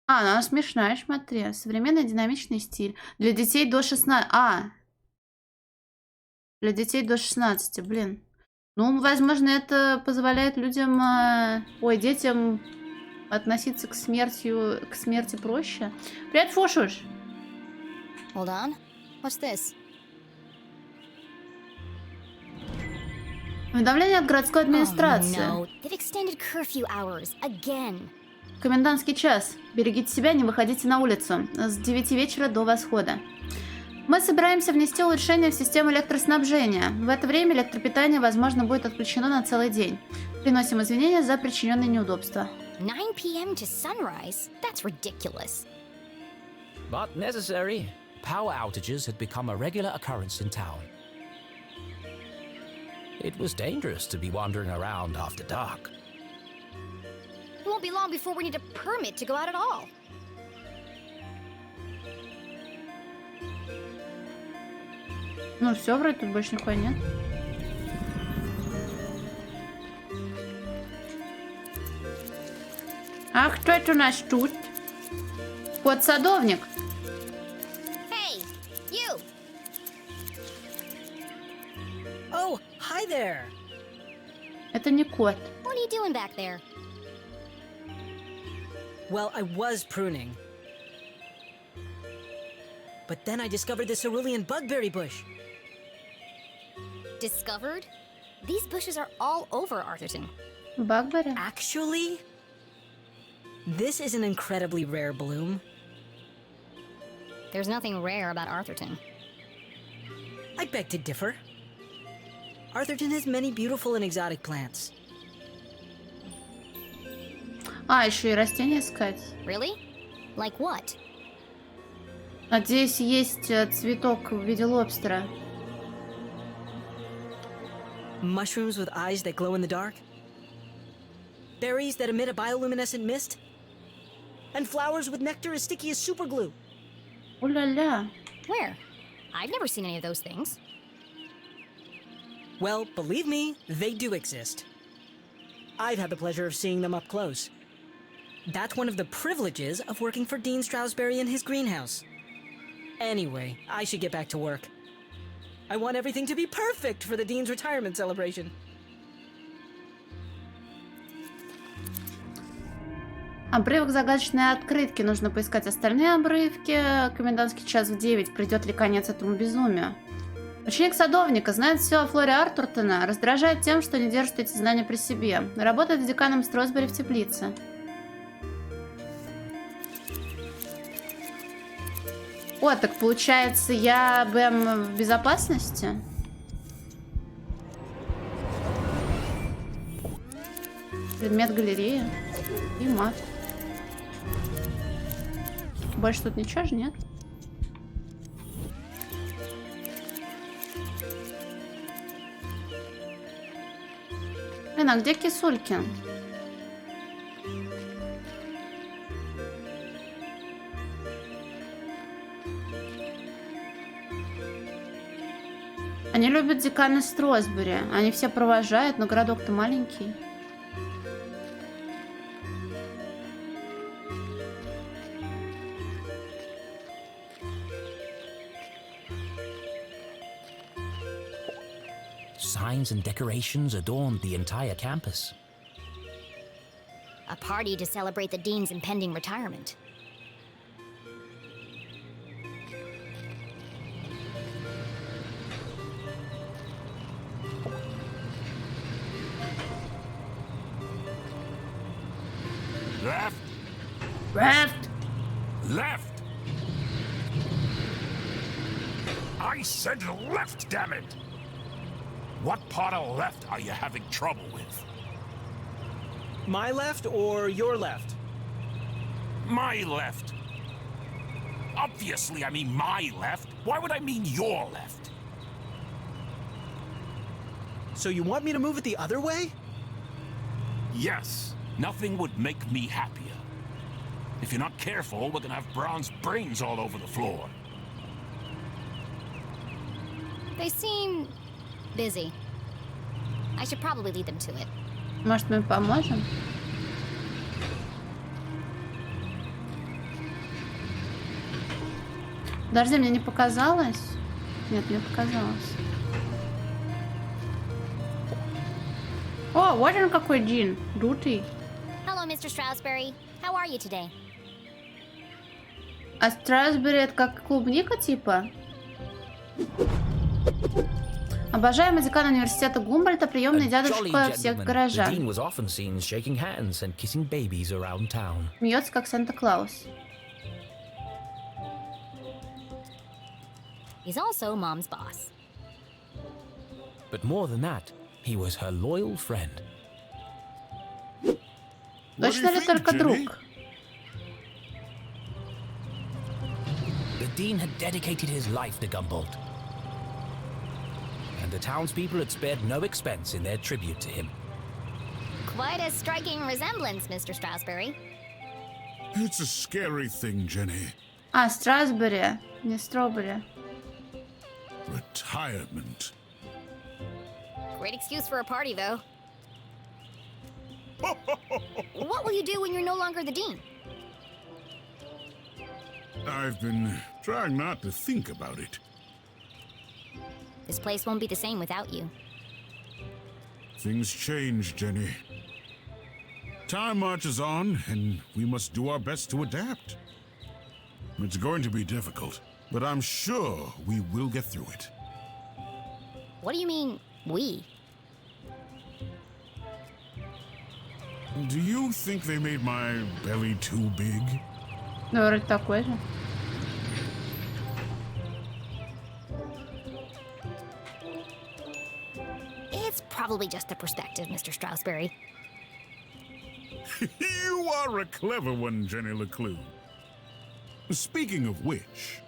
S1: А, ну она смешная, смотри. Современный динамичный стиль. Для детей до 16. Для детей до 16, блин. Ну, возможно, это позволяет людям, детям относиться к смерти проще. Привет, Фушуш.
S6: Hold on. What's this?
S1: Уведомление от городской администрации.
S6: Oh, no. They've extended curfew hours again.
S1: Комендантский час. Берегите себя, не выходите на улицу. С 9 вечера до восхода. Мы собираемся внести улучшения в систему электроснабжения. В это время электропитание, возможно, будет отключено на целый день. Приносим извинения за причиненные неудобства.
S6: 9 p.m. to sunrise? That's ridiculous.
S3: But necessary. Power outages had become a regular occurrence in town. It was dangerous to be wandering around after dark.
S6: It won't be long before we need a permit to go out at all.
S1: Ну все, вроде тут больше нихуя нет. А кто это у нас тут? Кот-садовник.
S6: Hey, you!
S5: Oh, hi there.
S1: Это не кот.
S6: What are you doing back there?
S5: Well, I was pruning. But then I discovered the cerulean bugberry bush.
S6: Discovered? These bushes are all over Arthurton.
S1: Багбери.
S5: Actually, this is an incredibly rare bloom.
S6: There's nothing rare about Arthurton.
S5: I beg to differ. Arthurton has many beautiful and exotic plants.
S1: А, еще и растения искать.
S6: Really? Like what?
S1: Надеюсь, есть цветок в виде лобстера.
S5: Mushrooms with eyes that glow in the dark. Berries that emit a bioluminescent mist. And flowers with nectar as sticky as superglue.
S1: О-ля-ля.
S6: Where? I've never seen any of those things.
S5: Well, believe me, they do exist. I've had the pleasure of seeing them up close. That's one of the privileges of working for Dean Stroudsbury in his greenhouse. Anyway, I should get back to work. I want everything to be perfect for the Dean's retirement celebration.
S1: Обрывок загадочной открытки. Нужно поискать остальные обрывки. Комендантский час в 9. Придет ли конец этому безумию? Ученик садовника знает все о флоре Артуртона. Раздражает тем, что не держит эти знания при себе. Работает с деканом Стросбери в теплице. О, так получается, я Бэм в безопасности? Предмет галереи. И мат. Больше тут ничего же нет? Блин, а где Кисулькин? Они любят декана Стросбери. Они все провожают, но городок-то маленький.
S3: Signs and decorations adorned the entire campus.
S6: A party to celebrate the Dean's impending retirement.
S7: Left!
S1: Left!
S7: Left! I said left, damn it! What part of left are you having trouble with?
S5: My left or your left?
S7: My left. Obviously, I mean my left. Why would I mean your left?
S5: So you want me to move it the other way?
S7: Yes. Nothing would make me happier. If you're not careful, we're gonna have Braun's brains all over the floor.
S6: They seem busy. I should probably lead them to it.
S1: Может, мы им поможем? Подожди, мне не показалось? Нет, мне показалось. О, вот он какой Дин. Лютый.
S6: Hello, Mr. Stroudsbury. How are you today?
S1: А Страсбери это как клубника типа? Обожаемый декан университета Гумбольдта, приемный дядушка всех горожан. Смеется как Санта-Клаус.
S6: He's also Mom's boss.
S3: But more than that, he was her loyal friend.
S1: Точно ли только друг?
S3: The dean had dedicated his life to Gumboldt, and the townspeople had spared no expense in their tribute to him.
S6: Quite a striking resemblance, Mr. Stroudsbury.
S7: It's a scary thing, Jenny.
S1: А, Страсбери, не Стробери.
S7: Retirement.
S6: Great excuse for a party, though. What will you do when you're no longer the dean?
S7: I've been trying not to think about it.
S6: This place won't be the same without you.
S7: Things change, Jenny. Time marches on, and we must do our best to adapt. It's going to be difficult, but I'm sure we will get through it.
S6: What do you mean, we?
S7: Do you think they made my belly too big?
S1: Ну, вроде такой же.
S6: It's probably just a perspective, Mr. Stroudsbury.
S7: You are a clever one, Jenny leclue. Speaking of which,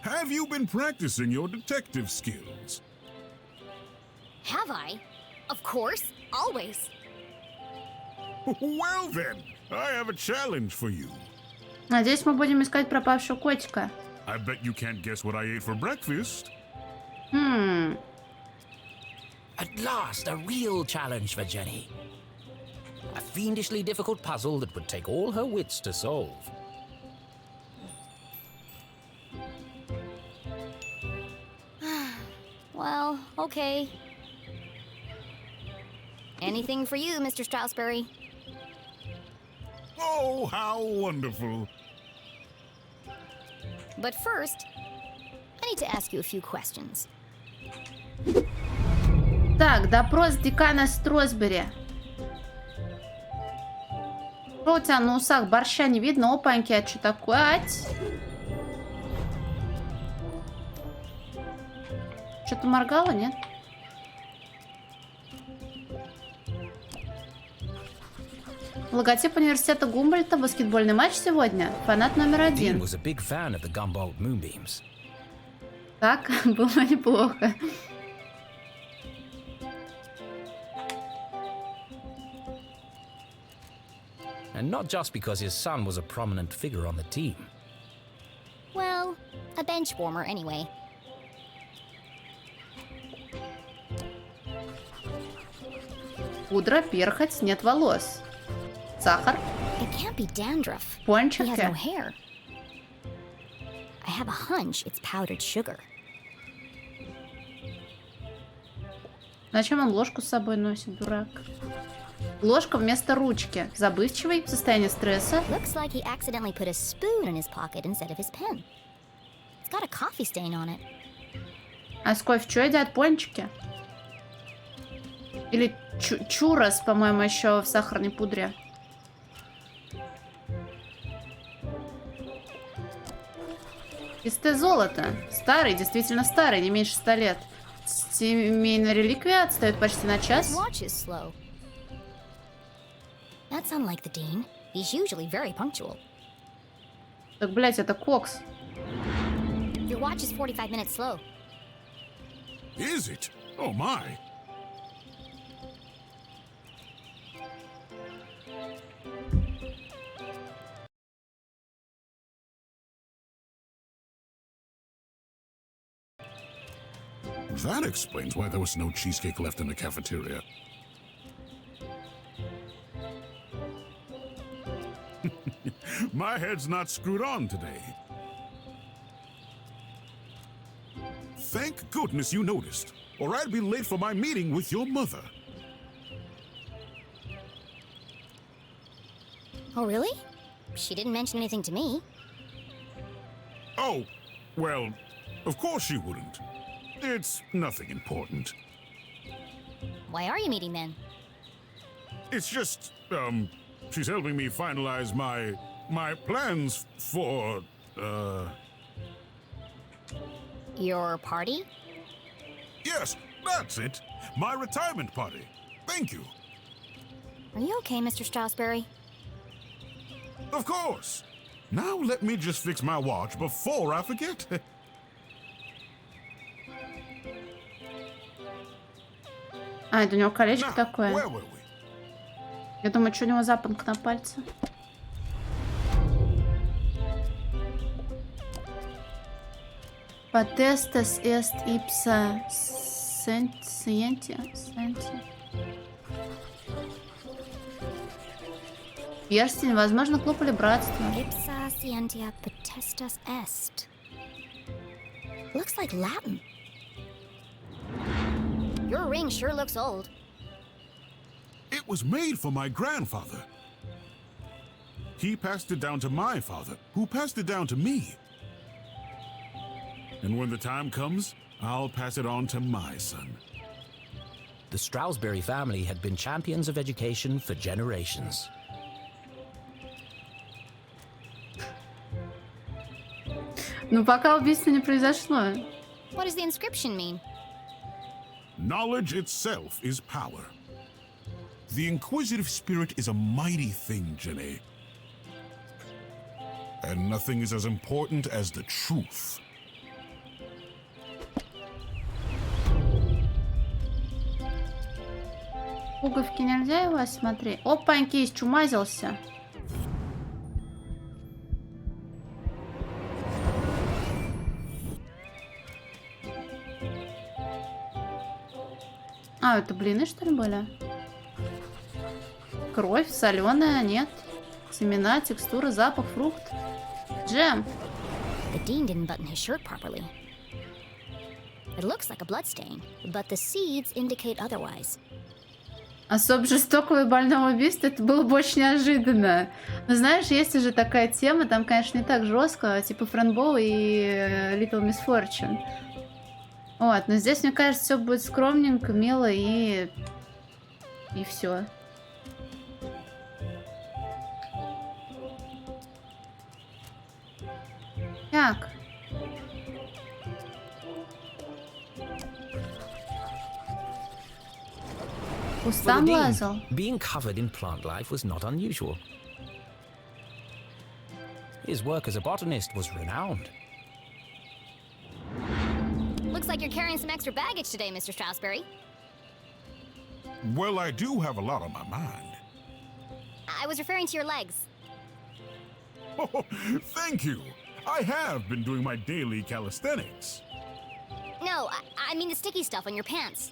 S7: have you been practicing your detective skills?
S6: Have I? Of course, always.
S7: Well then, I have a challenge for you.
S1: Надеюсь, мы будем искать пропавшего котика.
S7: I bet you can't guess what I ate for breakfast.
S3: At last, a real challenge for Jenny. A fiendishly difficult puzzle that would take all her wits to solve.
S6: Well, okay. Anything for you, Mr. Stroudsbury.
S7: Oh, how wonderful.
S6: But first, I need to ask you a few questions.
S1: Так, допрос декана Страсбери. Что у тебя на усах? Борща не видно. Опаньки, а что такое? Ать! Что-то моргало, нет? Логотип университета Гумбольдта. Баскетбольный матч сегодня. Фанат номер
S3: Dean
S1: 1.
S3: was a big fan of the Gumboldt moonbeams.
S1: Так, было неплохо.
S3: And not just because his son was a prominent figure on the team.
S6: Well, a bench warmer anyway.
S1: Пудра, перхоть, нет волос. Сахар,
S6: It can't be dandruff. He has
S1: пончики.
S6: no hair. I have a hunch it's powdered sugar.
S1: Зачем он ложку с собой носит, дурак? Ложка вместо ручки. Забывчивый, в состоянии стресса.
S6: Looks like he accidentally put a spoon in his pocket instead of his pen. It's got a coffee stain on it.
S1: А с кофе что едят? Пончики? Или чурос, по-моему, еще в сахарной пудре. Чистое золото. Старый, действительно старый, не меньше 100 лет. Семейная реликвия отстает почти на час.
S6: Watch is slow. That's unlike the Dean. He's usually very punctual.
S1: Так, блять, это кокс.
S6: Your watch is 45 minutes slow.
S7: Is it? Oh my. That explains why there was no cheesecake left in the cafeteria. My head's not screwed on today. Thank goodness you noticed, or I'd be late for my meeting with your mother.
S6: Oh, really? She didn't mention anything to me.
S7: Oh, well, of course she wouldn't. It's nothing important.
S6: Why are you meeting then?
S7: It's just, she's helping me finalize my plans for,
S6: Your party?
S7: yes, that's it. My retirement party. Thank you.
S6: Are you okay, Mr. Strasberry?
S7: Of course. Now let me just fix my watch before I forget.
S1: А, это у него колечко
S7: Now,
S1: такое.
S7: where were we?
S1: Я думаю, что у него запонка на пальце. Potestas est ipsa scientia. Перстень, возможно, клуб или братство.
S6: Ipsa scientia potestas est. Looks like Latin. Your ring sure looks old.
S7: It was made for my grandfather. He passed it down to my father, who passed it down to me. And when the time comes, I'll pass it on to my son.
S3: The Stroudsbury family had been champions of education for generations.
S1: Ну, пока убийство не произошло.
S6: What does the inscription mean?
S7: Knowledge itself is power. The inquisitive spirit is a mighty thing, Jenny. And nothing is as important as the truth.
S1: Пуговки нельзя его осмотреть. Опаньки, исчумазился. А, это блины, что ли, были? Кровь, соленая, нет. Семена, текстура, запах, фрукт. Джем.
S6: The dean didn't button his shirt properly. It looks like a bloodstain, but the seeds indicate otherwise.
S1: Особо жестокого и больного убийства, это было бы очень неожиданно. Но знаешь, есть уже такая тема, там, конечно, не так жестко, типа Фрэнбоу и Little Miss Fortune. Вот, но здесь, мне кажется, все будет скромненько, мило и все. Так.
S3: For the
S1: Кустам
S3: Dean,
S1: лазал.
S3: being covered in plant life was not unusual. His work as a botanist was renowned.
S6: Looks like you're carrying some extra baggage today, Mr. Strasberry.
S7: Well, I do have a lot on my mind.
S6: I was referring to your legs.
S7: Oh, thank you. I have been doing my daily calisthenics.
S6: No, I mean the sticky stuff on your pants.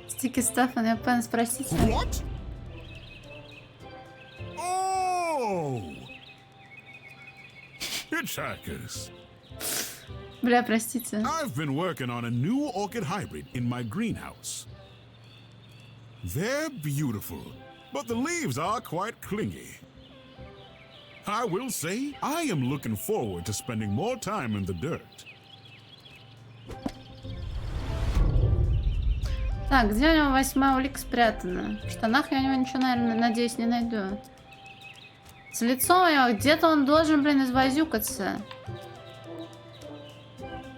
S1: Стики Стаффан, я пан спросить.
S7: What? Oh! Hitchhikers.
S1: Бля, простите.
S7: I've been working on a new orchid hybrid in my greenhouse. They're beautiful, but the leaves are quite clingy. I will say, I am looking forward to spending more time in the dirt.
S1: Так, где у него 8-я улика спрятана? В штанах я у него ничего, наверное, надеюсь, не найду. С лицом у него где-то он должен, блин, извозюкаться.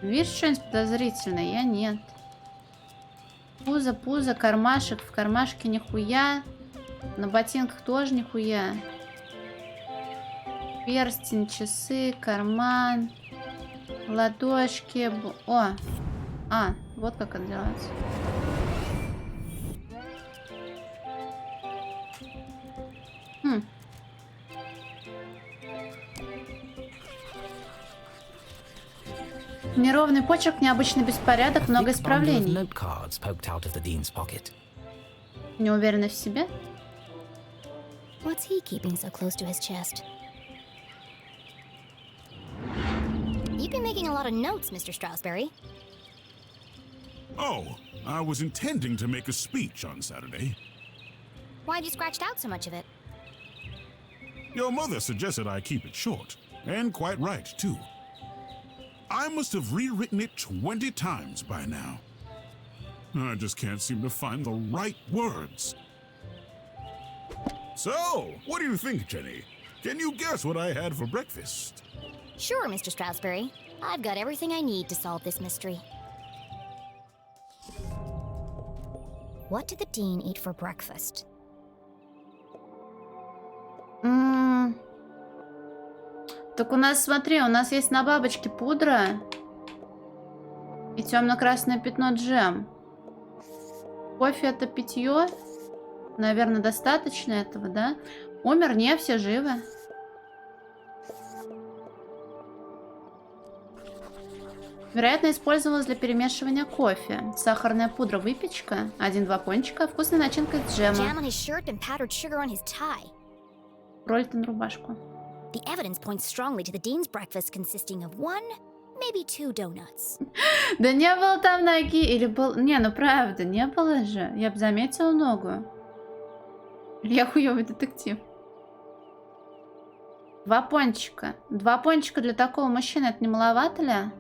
S1: Видишь что-нибудь подозрительное? Я нет. Пузо, кармашек. В кармашке нихуя. На ботинках тоже нихуя. Перстень, часы, карман. Ладошки. О! А, вот как это делается. Неровный почерк, необычный беспорядок,
S3: A
S1: много
S3: thick bundle of
S1: исправлений.
S3: note cards poked out of the dean's pocket.
S1: Неуверенность в себе.
S6: What's he keeping so close to his chest? You've been making a lot of notes, Mr. Strasberry.
S7: Oh, I was intending to make a speech on Saturday.
S6: Why'd you scratched out so much of it?
S7: Your mother suggested I keep it short, and quite right, too. I must have rewritten it 20 times by now. I just can't seem to find the right words. So, what do you think, Jenny? Can you guess what I had for breakfast?
S6: Sure, Mr. Strasberry. I've got everything I need to solve this mystery. What did the dean eat for breakfast?
S1: Так у нас, смотри, у нас есть на бабочке пудра и темно-красное пятно джем. Кофе это питье. Наверное, достаточно этого, да? Умер? Не, все живы. Вероятно, использовалась для перемешивания кофе. Сахарная пудра, выпечка. 1-2 пончика. Вкусная начинка из джема.
S6: Jam on his shirt and powdered sugar on his tie.
S1: Роллтон рубашку.
S6: The evidence points strongly to the dean's breakfast consisting of 1, maybe 2 donuts.
S1: Да не было там ноги. Или был... Не, ну правда, не было же. Я бы заметила ногу. Я хуёвый детектив. 2 пончика. 2 пончика для такого мужчины. Это не маловато ли?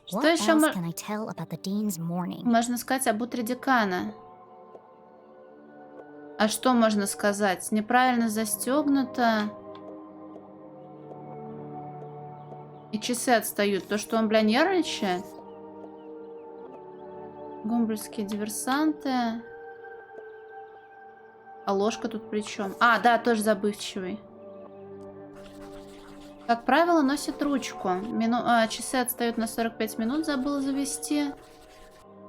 S1: Что
S6: What
S1: еще
S6: else can I tell about the dean's morning?
S1: можно сказать об утре декана? А что можно сказать? Неправильно застегнуто. И часы отстают. То, что он, бля, нервничает. Гумбольские диверсанты. А ложка тут при чем? А, да, тоже забывчивый. Как правило, носит ручку. Часы отстают на 45 минут, забыла завести.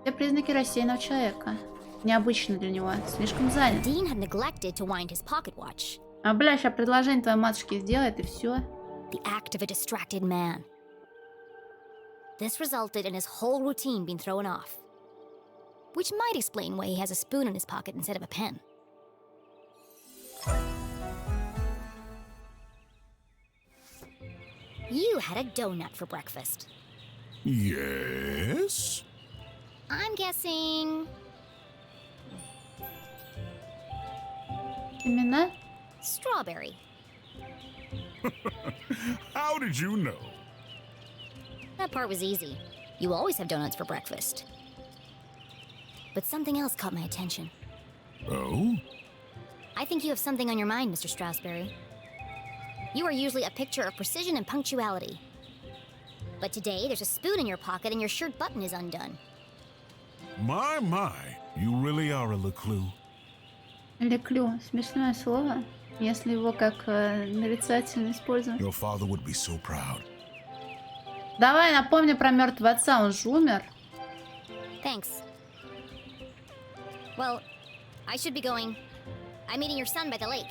S1: Все признаки рассеянного человека. Необычно для него. Слишком занят.
S6: Dean had neglected to wind his pocket watch.
S1: А, бля, сейчас предложение твоей матушке сделает, и все.
S6: The act of a distracted man. This resulted in his whole routine being thrown off. Which might explain why he has a spoon in his pocket instead of a pen. You had a donut for breakfast.
S7: Yes?
S6: I'm guessing
S1: Имена?
S6: strawberry.
S7: How did you know?
S6: That part was easy. You always have donuts for breakfast. But something else caught my attention.
S7: Oh?
S6: I think you have something on your mind, Mr. Strasberry. You are usually a picture of precision and punctuality. But today, there's a spoon in your pocket and your shirt button is undone.
S7: My, you really are a leclue.
S1: Leclue. Смешное слово. Если его как нарицательно использовать.
S7: Your father would be so proud.
S1: Давай напомни про мертвого отца, он же умер.
S6: Thanks. Well, I should be going. I'm meeting your son by the lake.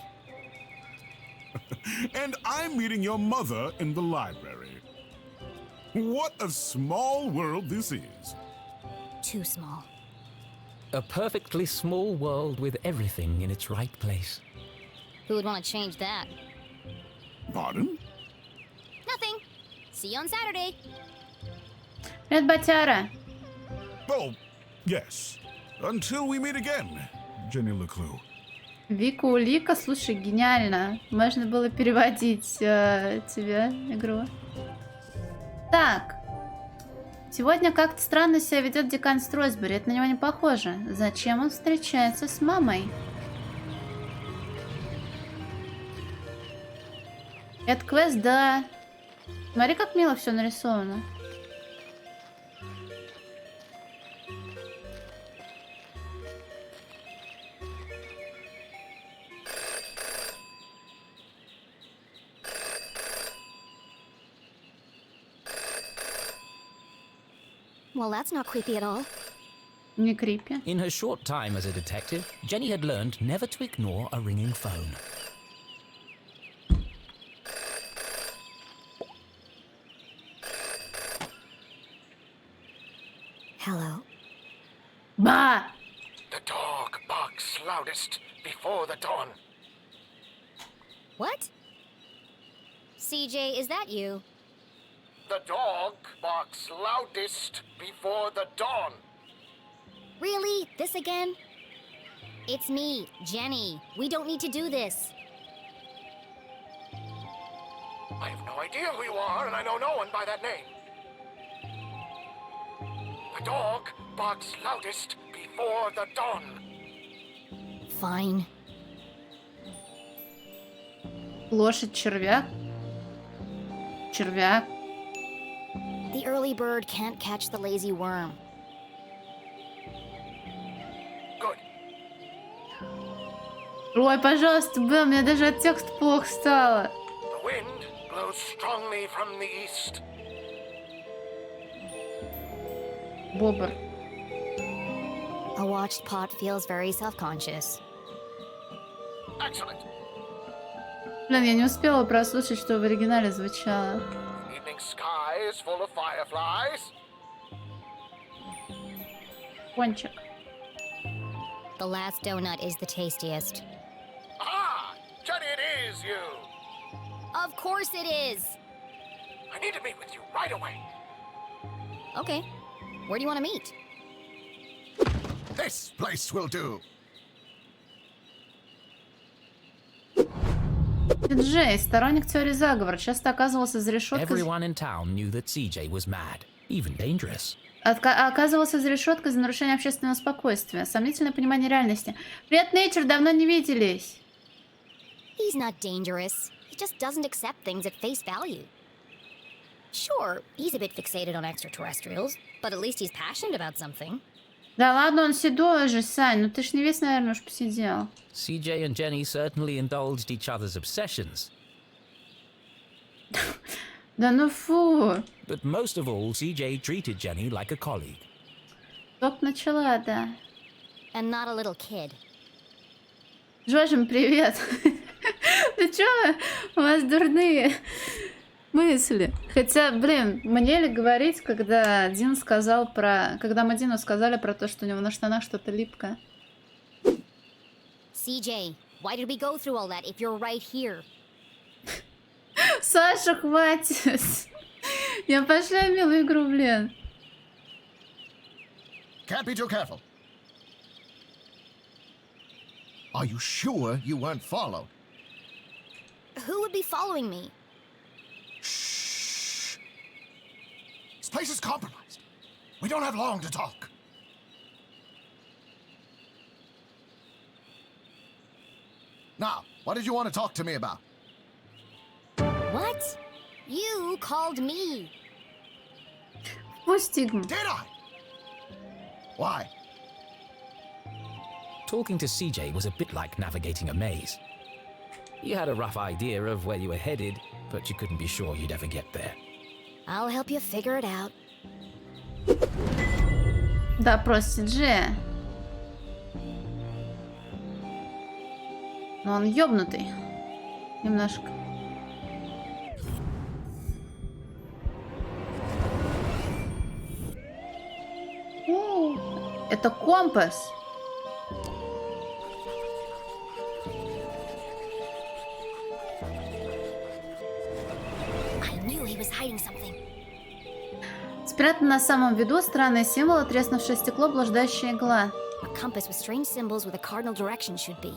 S7: And I'm meeting your mother in the library. What a small world this is.
S6: Too small.
S3: A perfectly small world with everything in its right place.
S6: Who would want to change that?
S7: Pardon?
S6: Nothing. See you on Saturday.
S1: Привет, Батяра.
S7: Oh, yes. Until we meet again, Jenny Leclue.
S1: Вика Улика, слушай, гениально. Можно было переводить тебе игру. Так. Сегодня как-то странно себя ведет декан Стройсбери. Это на него не похоже. Зачем он встречается с мамой? Это квест, да. Смотри, как мило все нарисовано.
S6: Well, that's not creepy at all.
S1: Не крипи.
S3: In her short time as a detective, Jenny had learned never to ignore a ringing phone.
S6: Hello.
S1: Ба!
S8: The dog barks loudest before the dawn.
S6: What? CJ, is that you?
S8: The dog barks loudest before the dawn.
S6: Really? This again? It's me, Jenny. We don't need to do this.
S8: I have no idea who you are, and I know no one by that name. The dog barks loudest before the dawn.
S6: Fine.
S1: Лошадь, червяк. Червяк.
S6: The early bird can't catch the lazy worm.
S8: Good.
S1: Ой, пожалуйста, Белл, мне даже от текста плохо стало.
S8: The wind blows strongly from the east.
S1: Бобр.
S6: A watched pot feels very self-conscious.
S8: Excellent.
S1: Блин, я не успела прослушать, что в оригинале звучало.
S8: The evening sky is full of fireflies.
S1: Пончик.
S6: The last donut is the tastiest.
S8: Ah! Jenny, it is you!
S6: Of course it is!
S8: I need to meet with you right away.
S6: Okay. Where do you want to meet?
S8: This place will do.
S1: Джей, сторонник теории заговора, часто оказывался за решеткой...
S3: Everyone in town knew that CJ was mad, even dangerous.
S1: Оказывался за решеткой за нарушение общественного спокойствия. Сомнительное понимание реальности. Привет, Нейчер, давно не виделись.
S6: He's not dangerous. He just doesn't accept things at face value. Sure, he's a bit fixated on extraterrestrials, but at least he's passionate about something.
S1: Да ладно, он седой же, Сань, ну ты ж не весь, наверное, уж посидел.
S3: CJ and Jenny certainly indulged each other's obsessions.
S1: Да ну фу.
S3: But most of all, CJ treated Jenny like a colleague.
S1: Топ начала, да.
S6: And not a little kid.
S1: Жожим, привет. Ты чё? У вас дурные мысли. Хотя, блин, мне ли говорить, когда Дин сказал про... Когда мы Дину сказали про то, что у него на штанах что-то липкое.
S6: CJ, why did we go through all that if you're right here?
S1: Саша, хватит. Я пошла в милую игру, блин.
S8: Can't be too careful. Are you sure you weren't followed?
S6: Who would be following me?
S8: Shh. This place is compromised. We don't have long to talk. Now, what did you want to talk to me about?
S6: What? You called me.
S1: Пустигм.
S8: Did I? Why?
S3: Talking to CJ was a bit like navigating a maze. You had a rough idea of where you were headed, but you couldn't be sure you'd ever get there.
S6: I'll help you figure it out.
S1: Да, просто Дже. Но он ёбнутый. Немножко. О, это компас.
S6: I knew he was hiding something.
S1: Спрятан на самом виду странный символ, треснувшее стекло, блуждающая игла.
S6: A compass with strange symbols where the cardinal direction should be.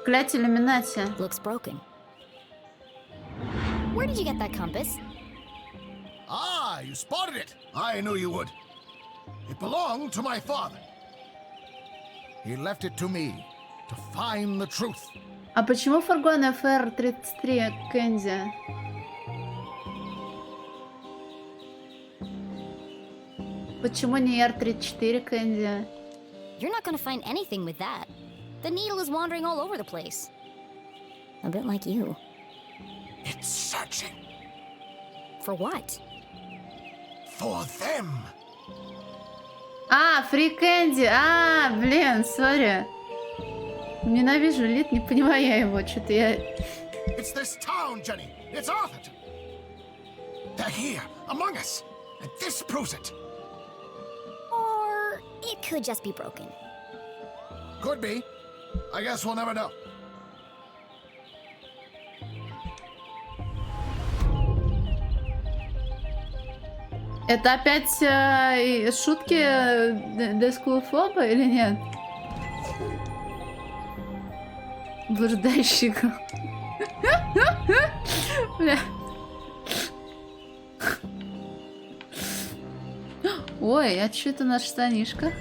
S1: Клять иллюминати.
S6: Looks broken. Where did you get that compass?
S8: Ah, you spotted it. I knew you would. It belonged to my father. He left it to me to find the truth.
S1: А почему фургон FR-33 Кэнди? Почему не R-34 Кэнди?
S6: You're not gonna find anything with that. The needle is wandering all over the place. A bit like you.
S8: It's searching
S6: For what?
S8: for them.
S1: А, Free Candy. А, блин, сори. Ненавижу Лид, не понимаю я его. Что-то я...
S8: It's this town, Jenny. It's Arthurton. They're here, among us. And this proves it.
S6: Or it could just be broken.
S8: Could be. I guess we'll never know.
S1: Это опять шутки дескулофоба или нет? Блуждающий гол. Бля. Ой, а что это у нас в штанишках?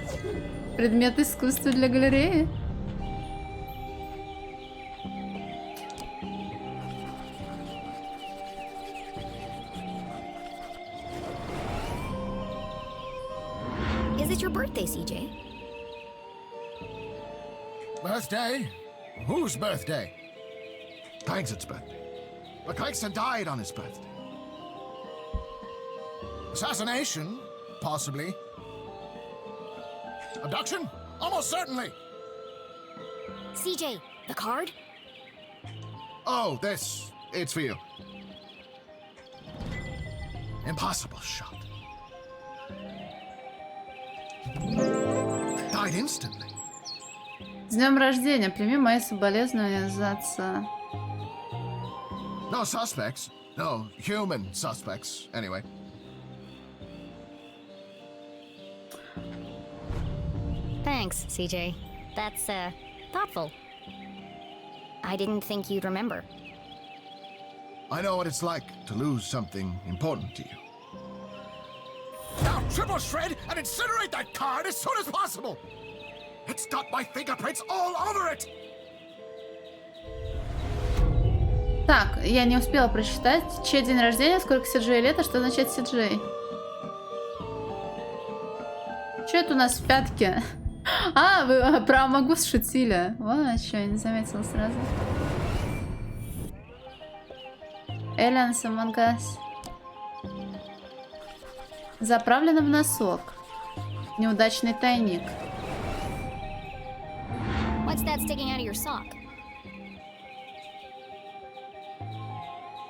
S1: Предмет искусства для галереи?
S6: Is it your birthday, CJ?
S8: Birthday? Whose birthday? Clangston's birthday. But Clangston died on his birthday. Assassination? Possibly. Abduction? Almost certainly.
S6: CJ, the card?
S8: Oh, this. It's for you. Impossible shot. Died instantly.
S1: С днем рождения. Прими мои соболезнования за отца.
S8: No suspects. No human suspects, anyway.
S6: Thanks, CJ. That's, thoughtful. I didn't think you'd remember.
S8: I know what it's like to lose something important to you. Now triple shred and incinerate that card as soon as possible! It's got my fingerprints all over it!
S1: Так, я не успела прочитать. Чей день рождения, сколько Сиджей лет, а что означает Сиджей? Что это у нас в пятке? А, вы про Амагус шутили. Вон, что, я не заметила сразу. Элианс Амангас. Заправлено в носок. Неудачный тайник.
S6: What's that sticking out of your sock?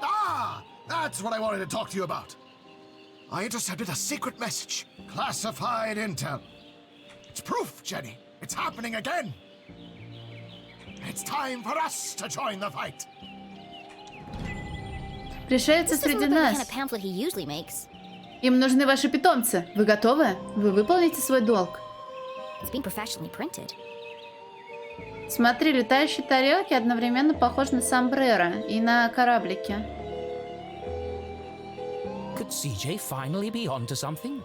S8: Ah! That's what I wanted to talk to you about. I intercepted a secret message. Classified intel. It's proof, Jenny. It's happening again. It's time for us to join the fight.
S1: Пришельцы
S6: This doesn't
S1: среди
S6: look like the kind
S1: нас.
S6: of pamphlet he usually makes.
S1: Им нужны ваши питомцы. Вы готовы? Вы выполните свой долг.
S6: It's being professionally printed.
S1: Смотри, летающие тарелки одновременно похожи на сомбреро и на кораблики.
S3: Could CJ finally be onto something?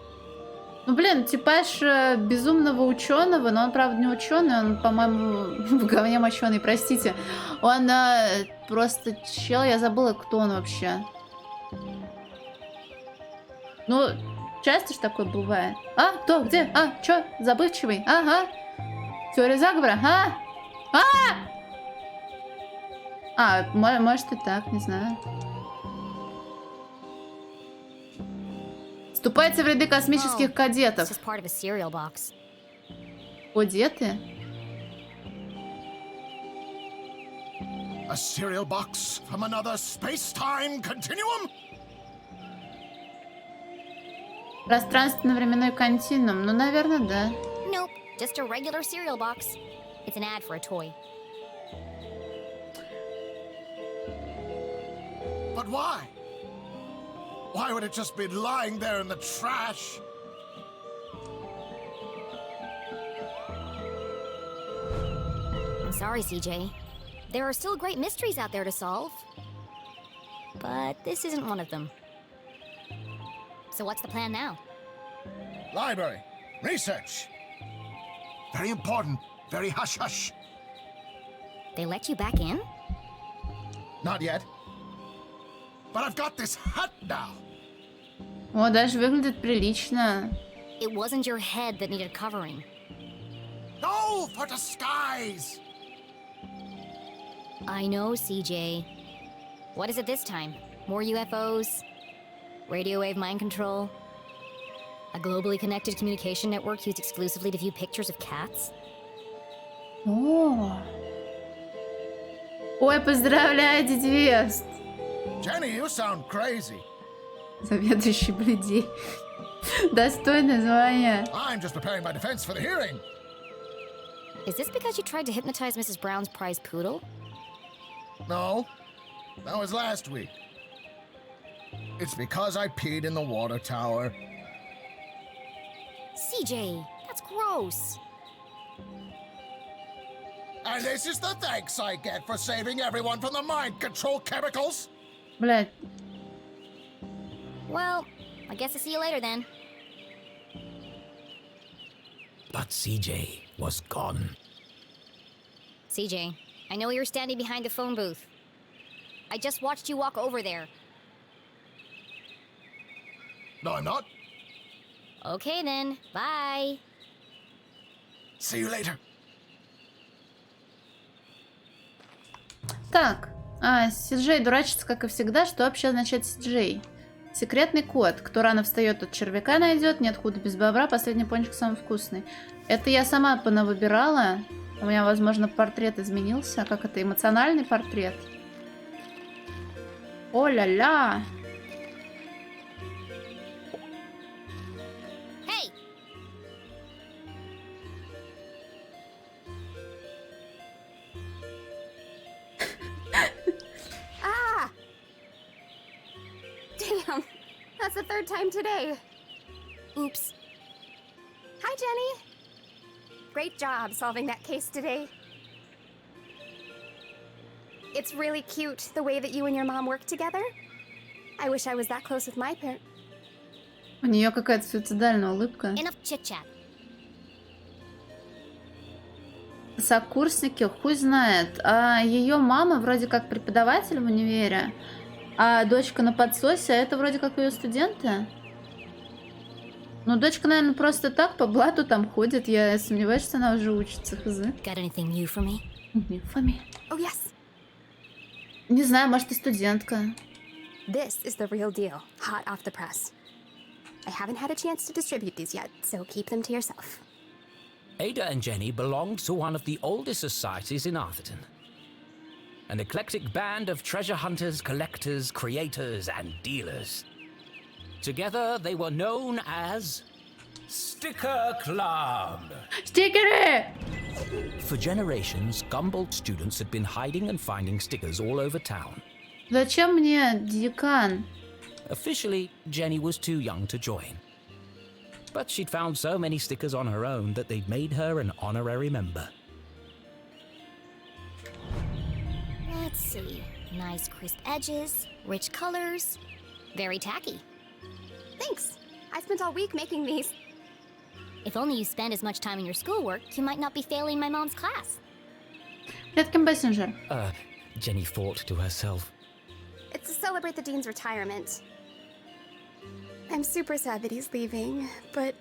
S1: Ну, блин, типаж безумного ученого, но он, правда, не ученый, он, по-моему, в говне моченый, простите. Он просто чел, я забыла, кто он вообще. Ну, часто ж такое бывает. А, кто, где? А, чё, забывчивый? Ага. Теория заговора? Может и так, не знаю. Вступайте в ряды космических кадетов.
S6: It's just part of a cereal box.
S1: Кадеты?
S8: A cereal box from another space-time continuum?
S1: Пространственно-временной континуум. Ну, наверное, да.
S6: Nope, just a regular cereal box. It's an ad for a toy.
S8: But why? Why would it just be lying there in the trash?
S6: I'm sorry, CJ. There are still great mysteries out there to solve. But this isn't one of them. So what's the plan now?
S8: Library. Research. Very important. Very hush-hush.
S6: They let you back in?
S8: Not yet. But I've got this hat now.
S1: О, даже выглядит прилично.
S6: It wasn't your head that needed covering.
S8: No, for disguise.
S6: I know, CJ. What is it this time? More UFOs? Radio wave mind control?
S4: A globally connected communication network used exclusively to view pictures of cats?
S1: О. Ой, поздравляю, Дидвест.
S8: Jenny, you sound crazy.
S1: Заведующий бледей. Достойное звание.
S8: I'm just preparing my defense for the hearing.
S4: Is this because you tried to hypnotize Mrs. Brown's prize poodle?
S8: No, that was last week. It's because I peed in the water tower.
S4: CJ, that's gross.
S8: And this is the thanks I get for saving everyone from the mind control chemicals?
S1: Блядь.
S6: Well, I guess I'll see you later then.
S3: But CJ was gone.
S6: CJ, I know you're standing behind the phone booth. I just watched you walk over there.
S8: No, I'm not.
S6: Okay then, bye.
S8: See you later.
S1: Так, Сиджей дурачится, как и всегда. Что вообще означает Сиджей? Секретный код. Кто рано встает, тот червяка найдет. Нет худа без бобра. Последний пончик самый вкусный. Это я сама понавыбирала. У меня, возможно, портрет изменился. Как это? Эмоциональный портрет? О-ля-ля!
S6: Hey! Ah! Damn, that's the third time today. Oops. Hi, Jenny. Great job solving that case today. It's really cute the way that you and your mom work together. I wish I was that close with my parents.
S1: У нее какая-то суицидальная улыбка.
S6: Enough chit-chat.
S1: Сокурсники, хуй знает. А ее мама вроде как преподаватель в универе, а дочка на подсосе, а это вроде как ее студенты. Ну, дочка, наверное, просто так по блату там ходит. Я сомневаюсь, что она уже учится. Хз.
S4: Got anything new for me?
S1: Фами.
S6: Oh, yes.
S1: Не знаю, может, и студентка.
S9: This is the real deal, hot off the press. I haven't had a chance to distribute these yet, so keep them to yourself.
S3: Ada and Jenny belonged to one of the oldest societies in Arthurton. An eclectic band of treasure hunters, collectors, creators, and dealers. Together, they were known as Sticker Club.
S1: Стикеры!
S3: For generations, Gumboldt students had been hiding and finding stickers all over town.
S1: Зачем мне декан?
S3: Officially, Jenny was too young to join. But she'd found so many stickers on her own that they'd made her an honorary member.
S6: Let's see. Nice crisp edges, rich colors. Very tacky.
S9: Thanks. I spent all week making these.
S6: If only you spend as much time in your schoolwork, you might not be failing my mom's class.
S1: Привет, Ким Бессинджер.
S3: Jenny thought to herself.
S9: It's to celebrate the dean's retirement. I'm super sad that he's leaving, but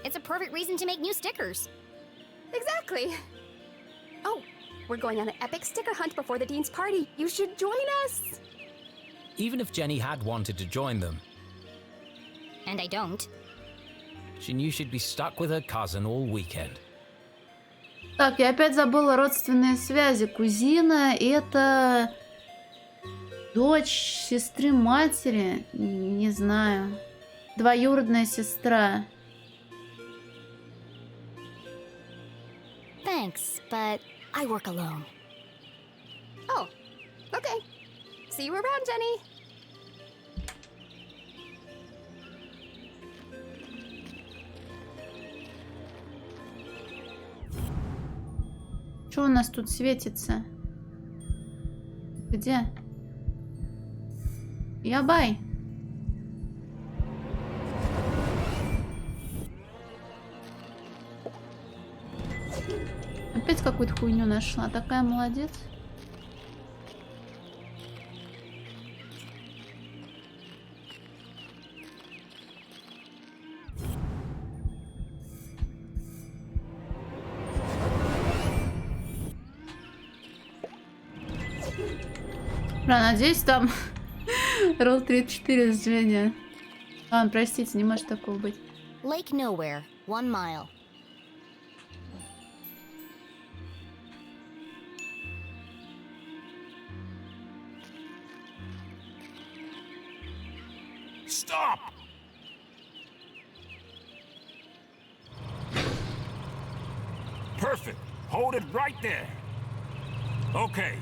S6: It's a perfect reason to make new stickers.
S9: exactly. Oh, we're going on an epic sticker hunt before the dean's party. You should join us.
S3: Even if Jenny had wanted to join them,
S6: And I don't.
S3: she knew she'd be stuck with her cousin all weekend.
S1: Так, я опять забыла родственные связи. Кузина — это дочь сестры матери. Не знаю. Двоюродная сестра.
S6: Thanks, but I work alone.
S9: Oh, okay. See you around, Jenny.
S1: Что у нас тут светится? Где? Ябай. Опять какую-то хуйню нашла. Такая молодец. Бля, надеюсь, там Ролл 34 с Дженни. Ладно, простите, не может такого быть.
S6: Lake Nowhere, 1 mile.
S3: Stop! Perfect. Hold it right there. Okay,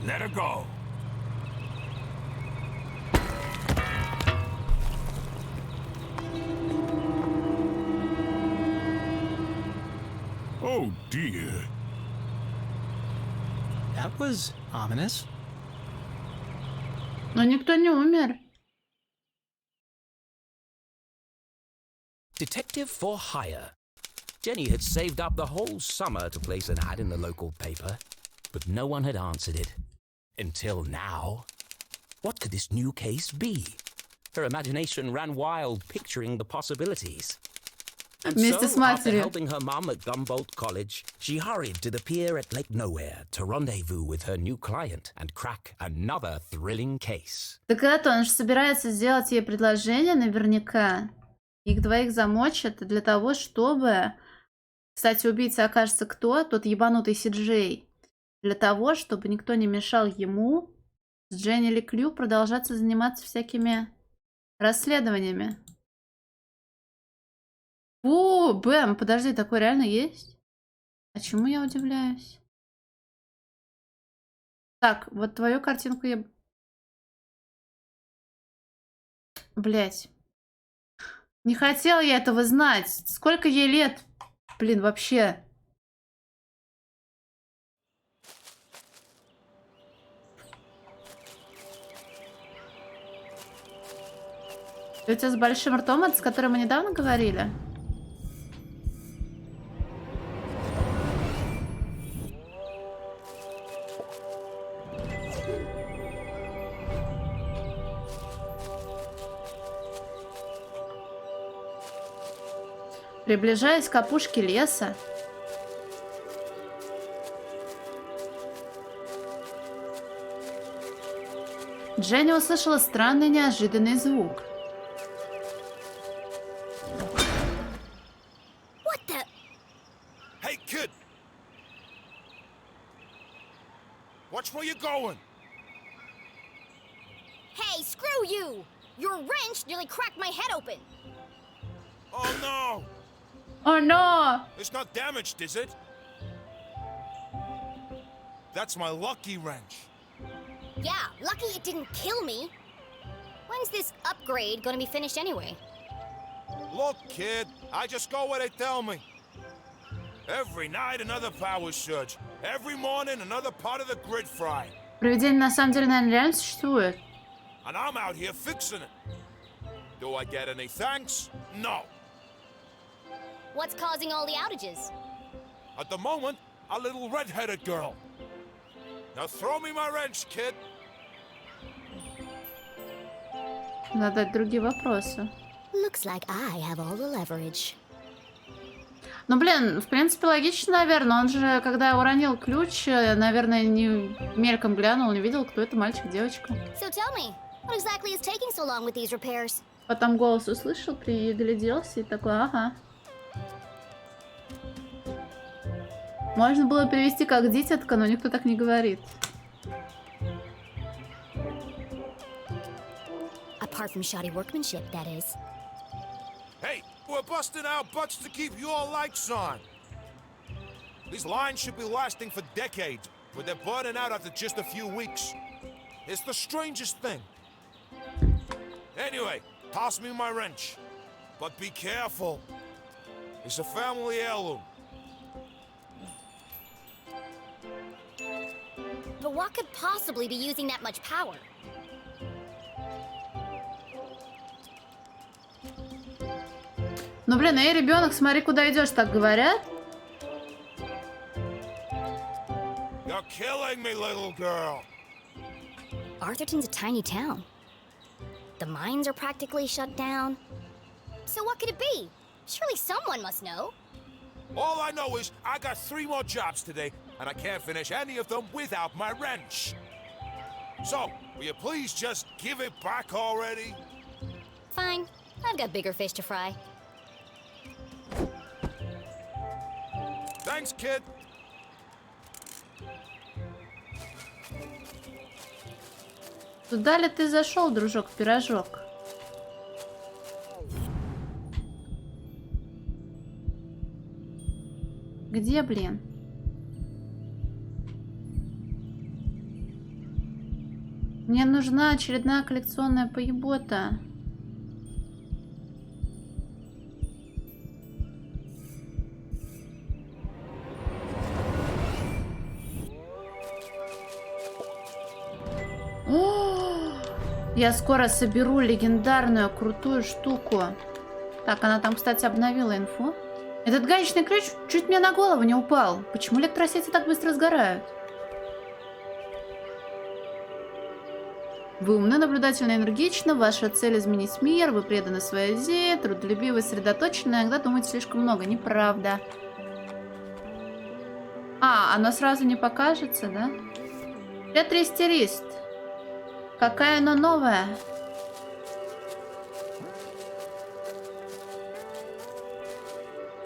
S3: let her go.
S7: Oh dear.
S10: That was ominous.
S1: Но никто не умер.
S3: Detective for hire. Jenny had saved up the whole summer to place an ad in the local paper, but no one had answered it. Until now. What could this new case be? Her imagination ran wild, picturing the possibilities. And
S1: Вместе с
S3: so, after
S1: матерью.
S3: helping her mum at Gumboldt College, she hurried to the pier at Lake Nowhere to rendezvous with her new client and crack another thrilling case.
S1: Так это, он же собирается сделать ей предложение наверняка. Их двоих замочат для того, чтобы... Кстати, убийца окажется кто? Тот ебанутый Си-Джей. Для того, чтобы никто не мешал ему с Дженни Леклю продолжаться заниматься всякими расследованиями. О, Бэм, подожди, такое реально есть? А чему я удивляюсь? Так, вот твою картинку я... Блять. Не хотела я этого знать. Сколько ей лет? Блин, вообще. Тетя с большим ртом, это с которой мы недавно говорили? Приближаясь к опушке леса, Дженни услышала странный неожиданный звук.
S6: What the?
S8: Hey, kid! Watch where you're going!
S6: Hey, screw you! Your wrench nearly cracked my head open.
S8: Oh no!
S1: О, но!
S8: It's not damaged, is it? That's my lucky wrench.
S6: Yeah, lucky it didn't kill me. When's this upgrade gonna be finished anyway?
S8: Look, kid, I just go where they tell me. Every night another power surge. Every morning another part of the grid fry.
S1: Привидение на самом деле, наверное, реально существует.
S8: And I'm out here fixing it. Do I get any thanks? No.
S6: What's causing all the outages?
S8: At the moment, a little red-headed girl. Now throw me my wrench, kid.
S1: Надо дать другие вопросы.
S6: Looks like I have all the leverage.
S1: Ну, блин, в принципе, логично, наверное. Он же, когда уронил ключ, наверное, не мельком глянул, не видел, кто это, мальчик, девочка.
S6: So tell me, what exactly is taking so long with these repairs?
S1: Потом голос услышал, пригляделся и такой, ага. Можно было перевести как дитятка, но никто так не говорит.
S6: Apart from shoddy workmanship, that is.
S8: Hey, we're busting our butts to keep your lights on. These lines should be lasting for decades, but they're burning out after just a few weeks. It's the strangest thing. Anyway, toss me my wrench. But be careful. It's a family heirloom.
S6: But what could possibly be using that much power?
S1: Ну, блин, эй, ребенок, смотри, куда идешь, так говорят?
S8: You're killing me, little girl.
S6: Arthurton's a tiny town. The mines are practically shut down. So what could it be? Surely someone must know.
S8: All I know is I got 3 more jobs today, and I can't finish any of them without my wrench. So, will you please just give it back already?
S6: Fine. I've got bigger fish to fry.
S3: Thanks, kid.
S1: Туда ли ты зашел, дружок, в пирожок? Где, блин? Мне нужна очередная коллекционная поебота. О! Я скоро соберу легендарную крутую штуку. Так, она там, кстати, обновила инфу. Этот гаечный ключ чуть мне на голову не упал. Почему электросети так быстро сгорают? Вы умны, наблюдательны, энергичны. Ваша цель — изменить мир. Вы преданы своей идее, трудолюбивы, сосредоточены. Иногда думаете слишком много. Неправда. А, оно сразу не покажется, да? Ретристерист. Какая оно новая?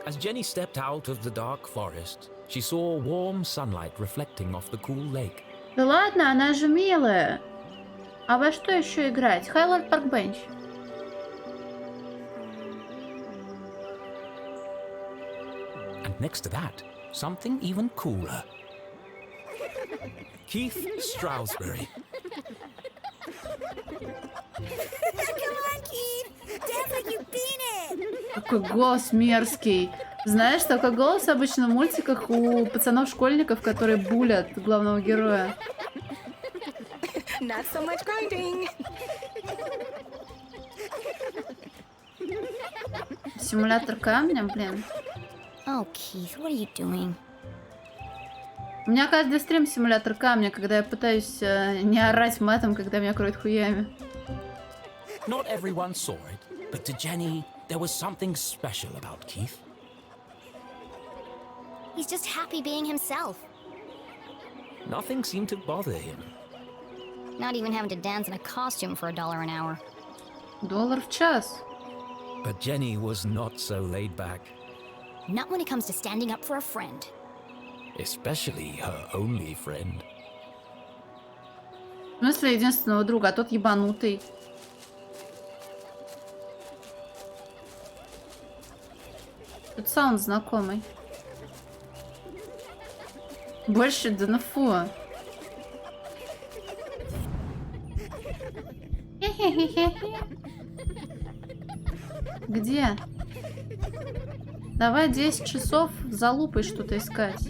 S3: As Jenny stepped out of the dark forest, she saw warm sunlight reflecting off the cool lake.
S1: Да ладно, она же милая. А во что еще играть? Хайлорд Паркбенч.
S3: And next to that, something even cooler. Keith Stroudsbury.
S1: Какой голос мерзкий. Знаешь, такой голос обычно в мультиках у пацанов-школьников, которые булят главного героя.
S9: Not so much grinding.
S1: Симулятор камня, блин.
S6: Oh, Keith, what are you doing?
S1: У меня каждый стрим симулятор камня, когда я пытаюсь не орать матом, когда меня кроют хуями.
S3: Not everyone saw it, but to Jenny, there was something special about Keith.
S6: He's just happy being himself.
S3: Nothing seemed to bother him.
S6: Not even having to dance in a costume for $1 an hour.
S1: $1 в час.
S3: But Jenny was not so laid back,
S6: Not when it comes to standing up for a friend.
S3: especially her only friend.
S1: В смысле единственного друга, а тот ебанутый. Тут саунд знакомый. Больше, да ну фу. Где? Давай 10 часов за лупой что-то искать.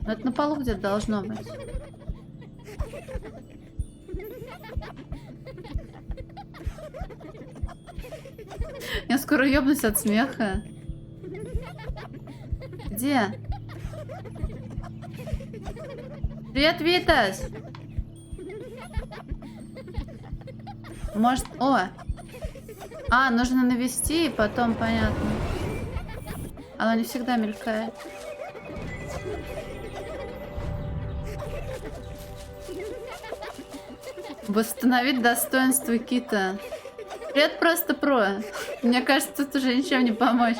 S1: Но это на полу где-то должно быть. Я скоро ёбнусь от смеха. Где? Привет, Витас! Может... О! А, нужно навести, и потом понятно. Оно не всегда мелькает. Восстановить достоинство кита. Привет, просто про. Мне кажется, тут уже ничем не помочь.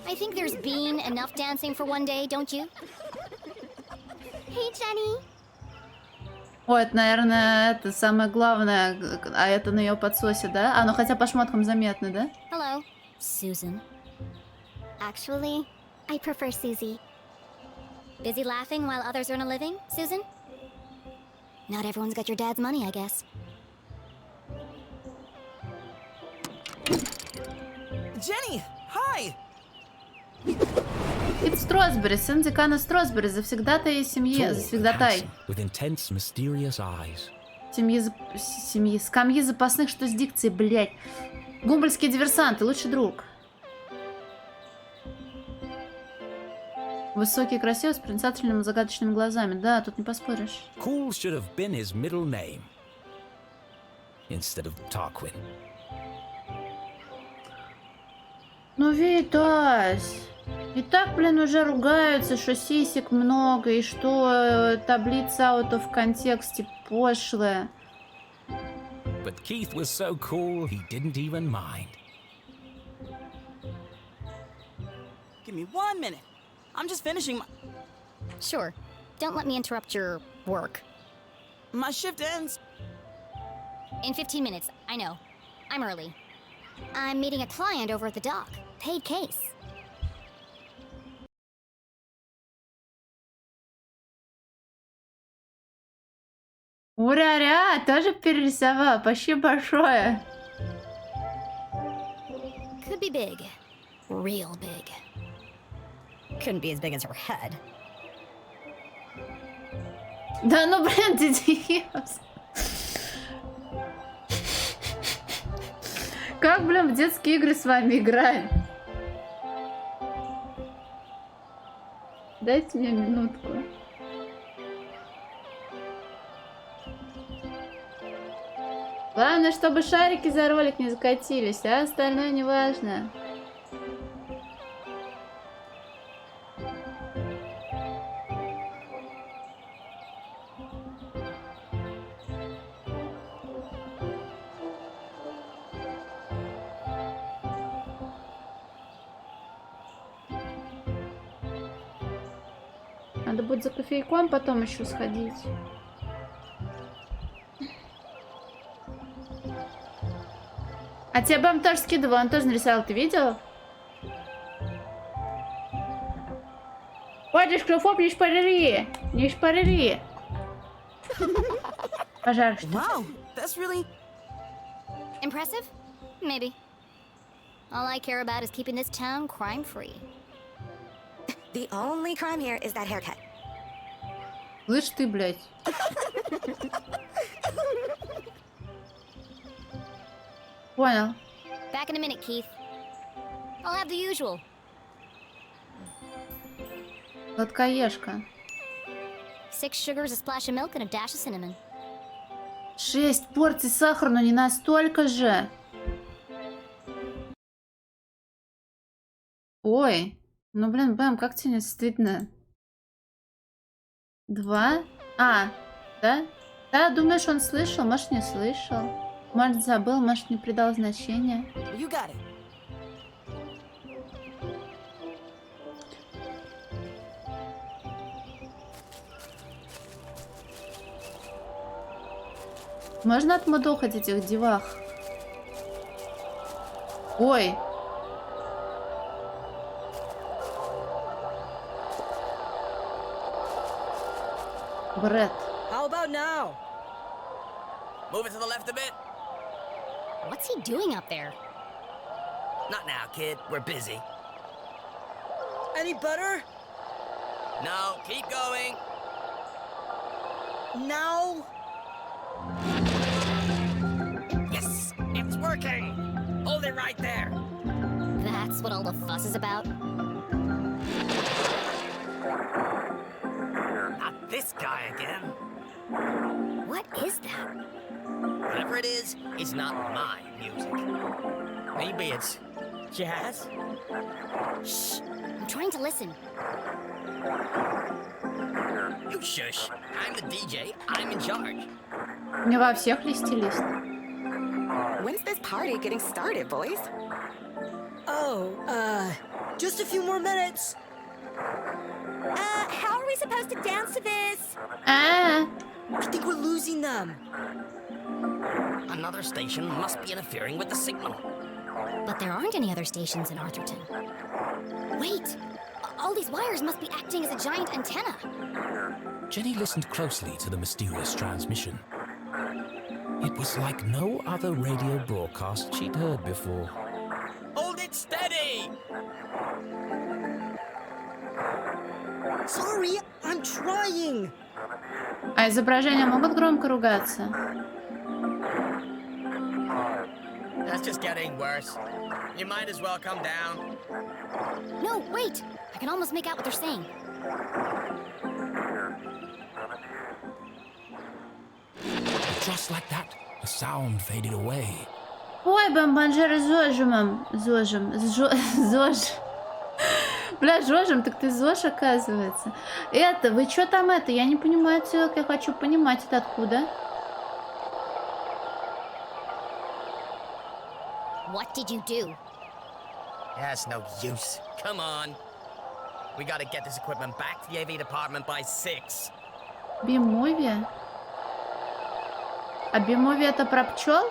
S6: I think there's been enough dancing for one day, don't you? Hey, Jenny.
S1: О, это, наверное, это самое главное. А это на ее подсосе, да? А, ну хотя по шмоткам заметно, да?
S6: Hello, Susan.
S9: Actually, I prefer Susie.
S6: Busy laughing while others earn a living, Susan? Not everyone's got your dad's money, I guess.
S5: Jenny, hi!
S1: Кит Стросбери, сын декана Стросбери, завсегдатай семьи,
S3: Tall,
S1: завсегдатай.
S3: handsome, with intense, mysterious eyes.
S1: Семьи, скамьи запасных, что с дикцией, блядь. Гумбольские диверсанты, лучший друг. Высокий, красивый, с проницательными, загадочными глазами. Да, тут не поспоришь.
S3: Cool should have been his middle name instead of Tarquin.
S1: Ну, Витас, И так, блин, уже ругаются, что сисек много, и что таблица out of контексте пошлая.
S3: But Keith was so cool, he didn't even mind.
S11: Give me 1 minute. I'm just finishing
S6: Sure. Don't let me interrupt your work.
S11: my shift ends.
S6: In 15 minutes, I know. I'm early. I'm meeting a client over at the dock. Paid case.
S1: Ураря, тоже перерисовала. Спасибо большое.
S6: Could be big. Real big. Couldn't be as big as her head.
S1: Да ну, блин, детектив. Как, блин, в детские игры с вами играем? Дайте мне минутку. Главное, чтобы шарики за ролик не закатились, а остальное не важно. Надо будет за кофейком потом еще сходить. А тебе бы он тоже скидывал, он тоже нарисовал, ты видел? Ходишь, клюфоп, не шпарери! Не шпарери! Пожалуйста.
S11: Wow, that's really...
S6: Impressive? Maybe. All I care about is keeping this town crime-free.
S9: The only crime here is that haircut.
S1: Слышь ты, блядь. Понял.
S6: Back in a minute, Keith. I'll have the usual.
S1: Сладкоежка.
S6: 6 sugars, a splash of milk, and a dash of cinnamon.
S1: 6 порций сахара, но не настолько же. Ой. Ну, блин, Бэм, как тебе не стыдно? 2? А, да? Да, думаешь, он слышал? Может, не слышал? Может, забыл, может, не придал значения.
S11: You got it.
S1: Можно отмудохать этих девах? Ой. Брэд.
S5: How about now?
S11: Move it to the left a bit.
S6: What's he doing up there?
S11: Not now, kid. We're busy.
S5: Any butter?
S11: No, keep going.
S5: Now?
S11: Yes, it's working. Hold it right there.
S6: That's what all the fuss is about?
S11: Not this guy again.
S6: What is that?
S11: Whatever it is, it's not my music. Maybe it's jazz?
S6: Shh. I'm trying to listen.
S11: You shush. I'm the DJ. I'm in charge.
S1: Не во всех ли стилист?
S9: When's this party getting started, boys?
S5: Oh, just a few more minutes.
S9: How are we supposed to dance to this?
S1: А,
S5: I think we're losing them.
S11: Another station must be interfering with the signal.
S6: But there aren't any other stations in Arthurton. Wait! All these wires must be acting as a giant antenna.
S3: Jenny listened closely to the mysterious transmission. It was like no other radio broadcast she'd heard before.
S11: Hold it steady!
S5: Sorry, I'm trying.
S1: а изображения могут громко ругаться?
S11: That's just getting worse. You might as well come down.
S6: No, wait! I can almost make out what they're saying.
S3: Just like that, the sound faded away.
S1: Ой, бомбанжеры зожимом. Зож. Бля, Жожем, так ты ЗОЖ, оказывается. Это, вы что там это? Я не понимаю отсылок, я хочу понимать, это откуда?
S6: What did you do?
S11: That's no use. Come on. We gotta get this equipment back to the AV department by 6.
S1: Бимови? А Бимови это про пчел?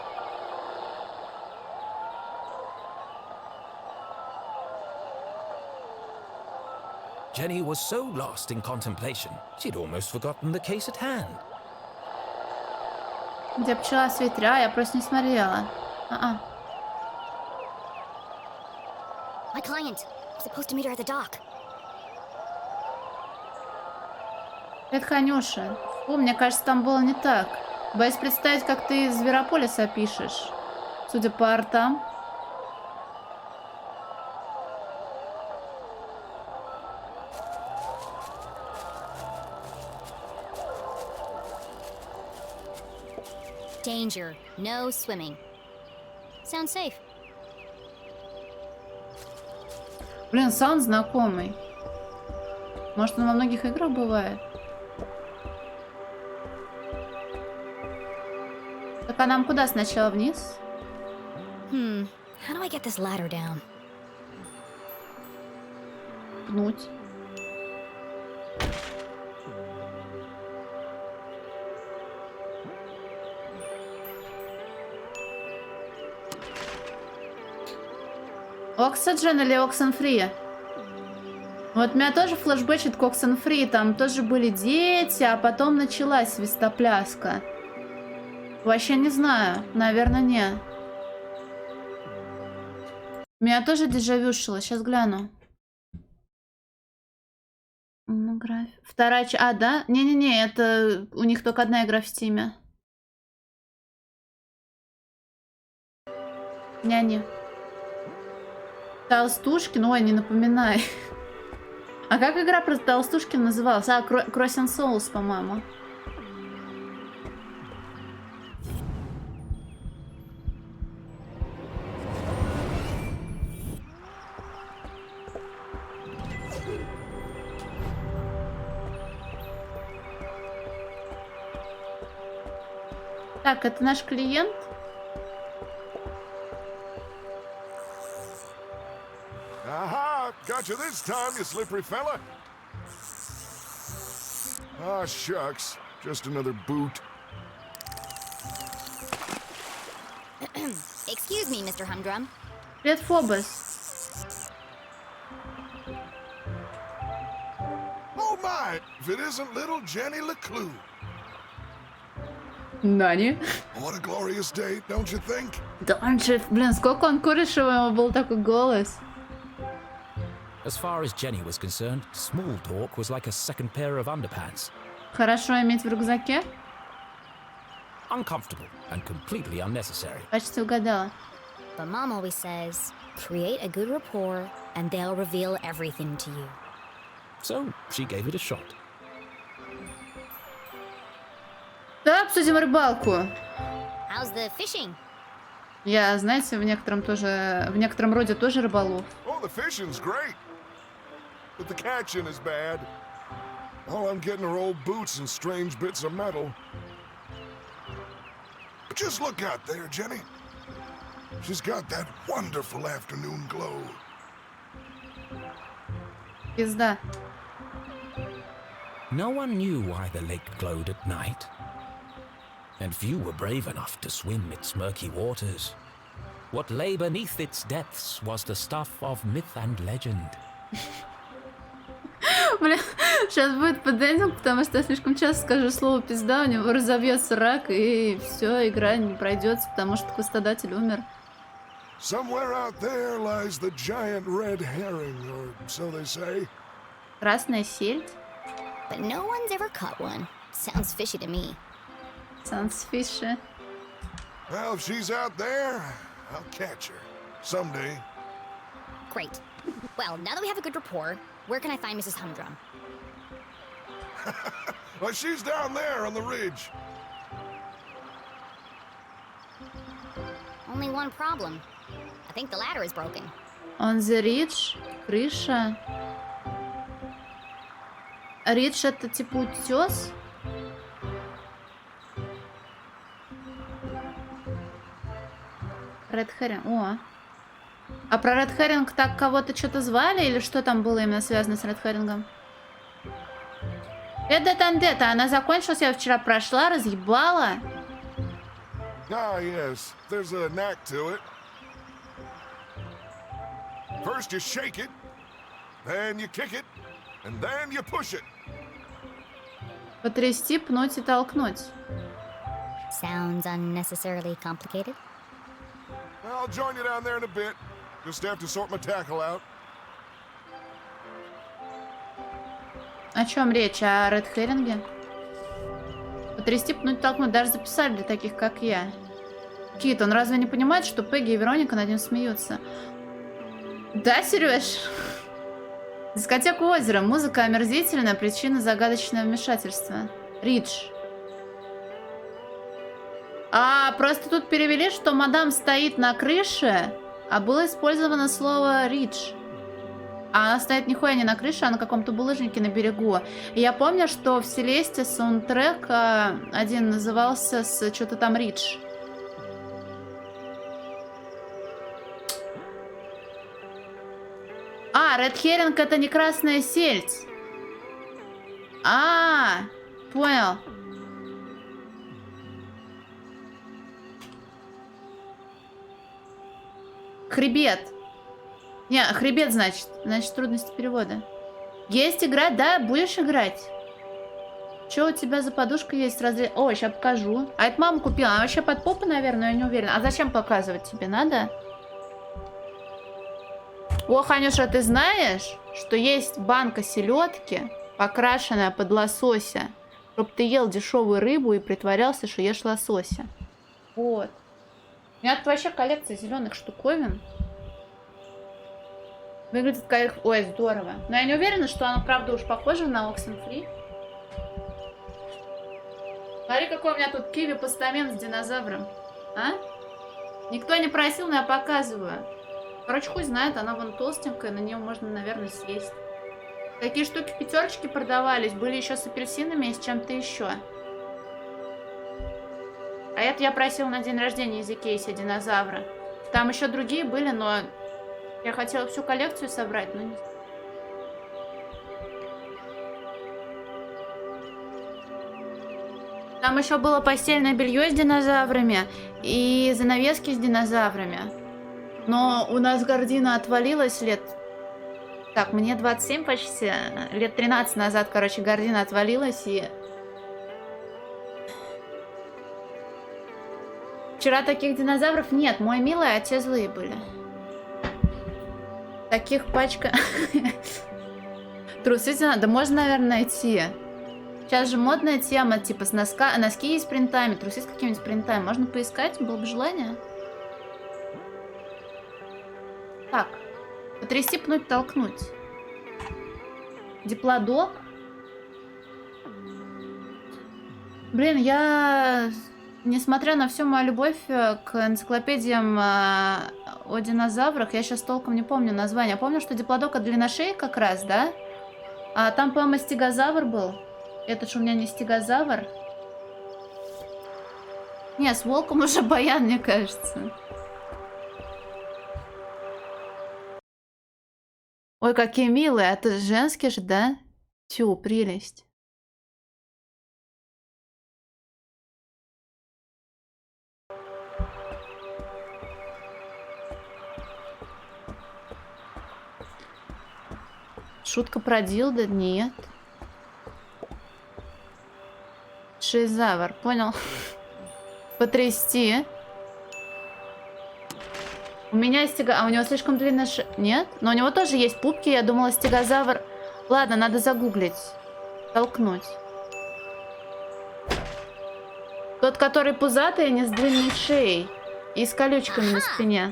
S3: Jenny was so lost in contemplation, she'd almost forgotten the case at hand.
S1: Где пчела с ветря? Я просто не смотрела.
S6: My client. I'm supposed to meet her at the dock.
S1: Это Ханюша. Фу, мне кажется, там было не так. Боюсь представить, как ты Зверополиса пишешь. Судя по артам.
S6: Danger. No swimming. Sounds safe.
S1: Блин, саунд знакомый. Может, он во многих играх бывает? Так, а нам куда сначала? Вниз?
S6: How do I get this ladder down?
S1: Пнуть. Oxygen или Oxenfree? Вот меня тоже флешбэчит к Oxenfree. Там тоже были дети, а потом началась свистопляска. Вообще не знаю. Наверное, не. Меня тоже дежавюшило. Сейчас гляну. Вторая часть. А, да? Не-не-не, это у них только одна игра в Стиме. Не-не. Толстушкин? Ой, не напоминай. А как игра про Толстушкин называлась? А, Crossing Souls, по-моему. Так, это наш клиент.
S8: Aha! Got you this time, you slippery fella. Ah, shucks. Just another boot.
S6: Excuse me, Mr. Humdrum.
S1: Привет, Фобос.
S8: Oh my! If it isn't little Jenny leclue.
S1: Нани.
S8: What a glorious day, don't you think?
S1: Да он же, блин, сколько он курит, у него был такой голос.
S3: As far as Jenny was concerned, small talk was like a second pair of underpants.
S1: Хорошо иметь в рюкзаке.
S3: Uncomfortable and completely unnecessary.
S1: Почти угадала.
S6: But Mom always says, create a good rapport and they'll reveal everything to you.
S3: So she gave it a shot.
S1: Да, обсудим рыбалку.
S6: How's the fishing?
S1: Я, знаете, в некотором роде тоже рыболов.
S8: Oh, the fishing's great. But the catching is bad. All I'm getting are old boots and strange bits of metal. But just look out there, Jenny. She's got that wonderful afternoon glow.
S1: Пизда.
S3: No one knew why the lake glowed at night. And few were brave enough to swim its murky waters. What lay beneath its depths was the stuff of myth and legend.
S1: Бля, сейчас будет поддендинг, потому что я слишком часто скажу слово пизда, у него разовьется рак, и все, игра не пройдется, потому что хвостодатель умер.
S8: Somewhere out there lies the giant red herring, or so they say.
S1: Красная сельдь?
S6: But no one's ever caught one. Sounds fishy to me.
S1: Sounds fishy.
S8: Well, if she's out there, I'll catch her. Someday.
S6: Great. Well, now that we have a good rapport, where can I find Mrs. Humdrum?
S8: Well, she's down there on the ridge.
S6: Only one problem. I think the ladder is broken.
S1: On the ridge? Крыша? Ридж это типа утес? Ред Herring. О. А про Ред Herring так кого-то что-то звали? Или что там было именно связано с Ред Herringом? Это Тандета, она закончилась, я вчера прошла, разъебала.
S12: Ah, yes. There's a knack to it. First you shake it, then you kick it, and then you push it.
S1: Потрясти, пнуть и толкнуть.
S6: Sounds unnecessarily complicated.
S12: I'll join you down there in a bit. Just have to sort my tackle out.
S1: О чем речь? О Ред Херинге? Потрясти, пнуть, толкнуть. Даже записали для таких, как я. Кит, он разве не понимает, что Пегги и Вероника над ним смеются? Да, Сереж? Дискотека озера. Музыка омерзительная, причина загадочного вмешательства. Ридж. А, просто тут перевели, что мадам стоит на крыше, а было использовано слово Ридж. А она стоит нихуя не на крыше, а на каком-то булыжнике на берегу. И я помню, что в Селесте саундтрек один назывался с что-то там Ридж. А, Ред Херинг это не красная сельдь. А, понял. Хребет. Не, хребет значит. Значит, трудности перевода. Есть играть? Да, будешь играть. Что у тебя за подушка есть? О, сейчас покажу. А это мама купила. Она вообще под попу, наверное, я не уверена. А зачем показывать тебе? Надо? Ох, Анюша, ты знаешь, что есть банка селедки, покрашенная под лосося, чтоб ты ел дешевую рыбу и притворялся, что ешь лосося. Вот. У меня тут вообще коллекция зеленых штуковин. Выглядит как... Ой, здорово. Но я не уверена, что оно, правда, уж похоже на Oxenfree. Смотри, какой у меня тут киви-постамент с динозавром. А? Никто не просил, но я показываю. Короче, хуй знает, она вон толстенькая, на нее можно, наверное, съесть. Такие штуки в пятерочке продавались, были еще с апельсинами и с чем-то еще. А это я просила на день рождения из Икейси динозавра. Там еще другие были, но я хотела всю коллекцию собрать, но не... Там еще было постельное белье с динозаврами и занавески с динозаврами. Но у нас гардина отвалилась лет... Так, мне 27 почти. Лет 13 назад, короче, гардина отвалилась и... Вчера таких динозавров нет. Мой милый, а те злые были. Таких пачка... Трусы надо, можно, наверное, найти. Сейчас же модная тема, типа с носки есть с принтами, трусы с какими-нибудь принтами. Можно поискать, было бы желание. Так. Потрясти, пнуть, толкнуть. Диплодок. Блин, я... Несмотря на всю мою любовь к энциклопедиям о динозаврах, я сейчас толком не помню название. Я помню, что диплодок от длинношеи как раз, да? А там, по-моему, стегозавр был. Это же у меня не стегозавр. Не, с волком уже баян, мне кажется. Ой, какие милые. А это женские же, да? Тю, прелесть. Шутка про дилдо? Нет. Шизавр, понял. Потрясти. У меня стега... А у него слишком длинная Нет? Но у него тоже есть пупки, я думала стегозавр. Ладно, надо загуглить. Толкнуть. Тот, который пузатый, не с длинной шеей. И с колючками на спине.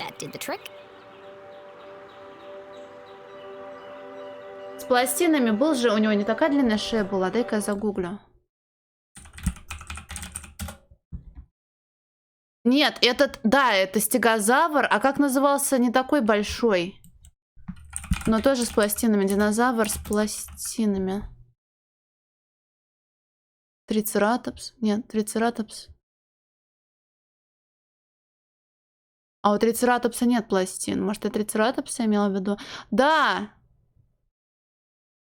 S1: С пластинами был же... У него не такая длинная шея была. Дай-ка я загуглю. Нет, этот... Да, это стегозавр. А как назывался? Не такой большой. Но тоже с пластинами. Динозавр с пластинами. Трицератопс? Нет, трицератопс. А у трицератопса нет пластин. Может, я трицератопса имела в виду? Да!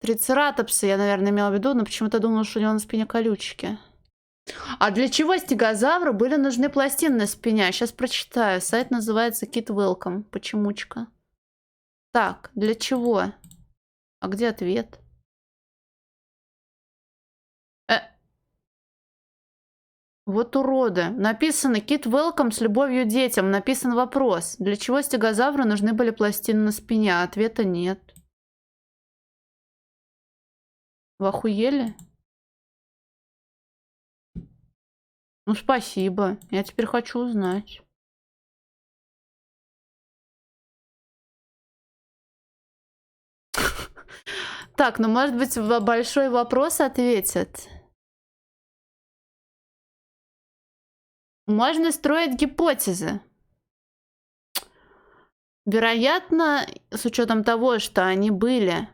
S1: Трицератопса я, наверное, имела в виду, но почему-то думала, что у него на спине колючки. А для чего стегозавру были нужны пластины на спине? Сейчас прочитаю. Сайт называется Kit Welcome. Почемучка. Так, для чего? А где ответ? Вот уроды. Написано Kit Welcome с любовью детям. Написан вопрос. Для чего стегозавру нужны были пластины на спине? А ответа нет. Вы охуели? Ну, спасибо. Я теперь хочу узнать. Так, ну, может быть, большой вопрос ответит. Можно строить гипотезы. Вероятно, с учетом того, что они были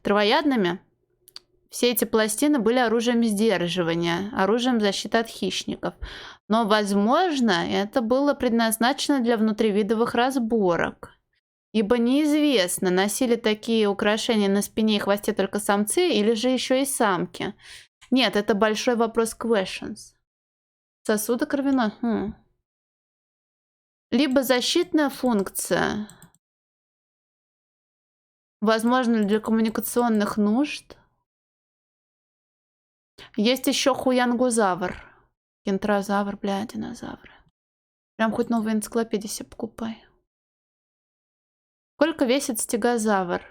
S1: травоядными, все эти пластины были оружием сдерживания, оружием защиты от хищников. Но, возможно, это было предназначено для внутривидовых разборок. Ибо неизвестно, носили такие украшения на спине и хвосте только самцы или же еще и самки. Нет, это большой вопрос questions. Сосуды кровяной. Либо защитная функция. Возможно, для коммуникационных нужд. Есть еще хуянгузавр. Кентрозавр, бля, динозавры. Прям хоть новую энциклопедию себе покупай. Сколько весит стегозавр?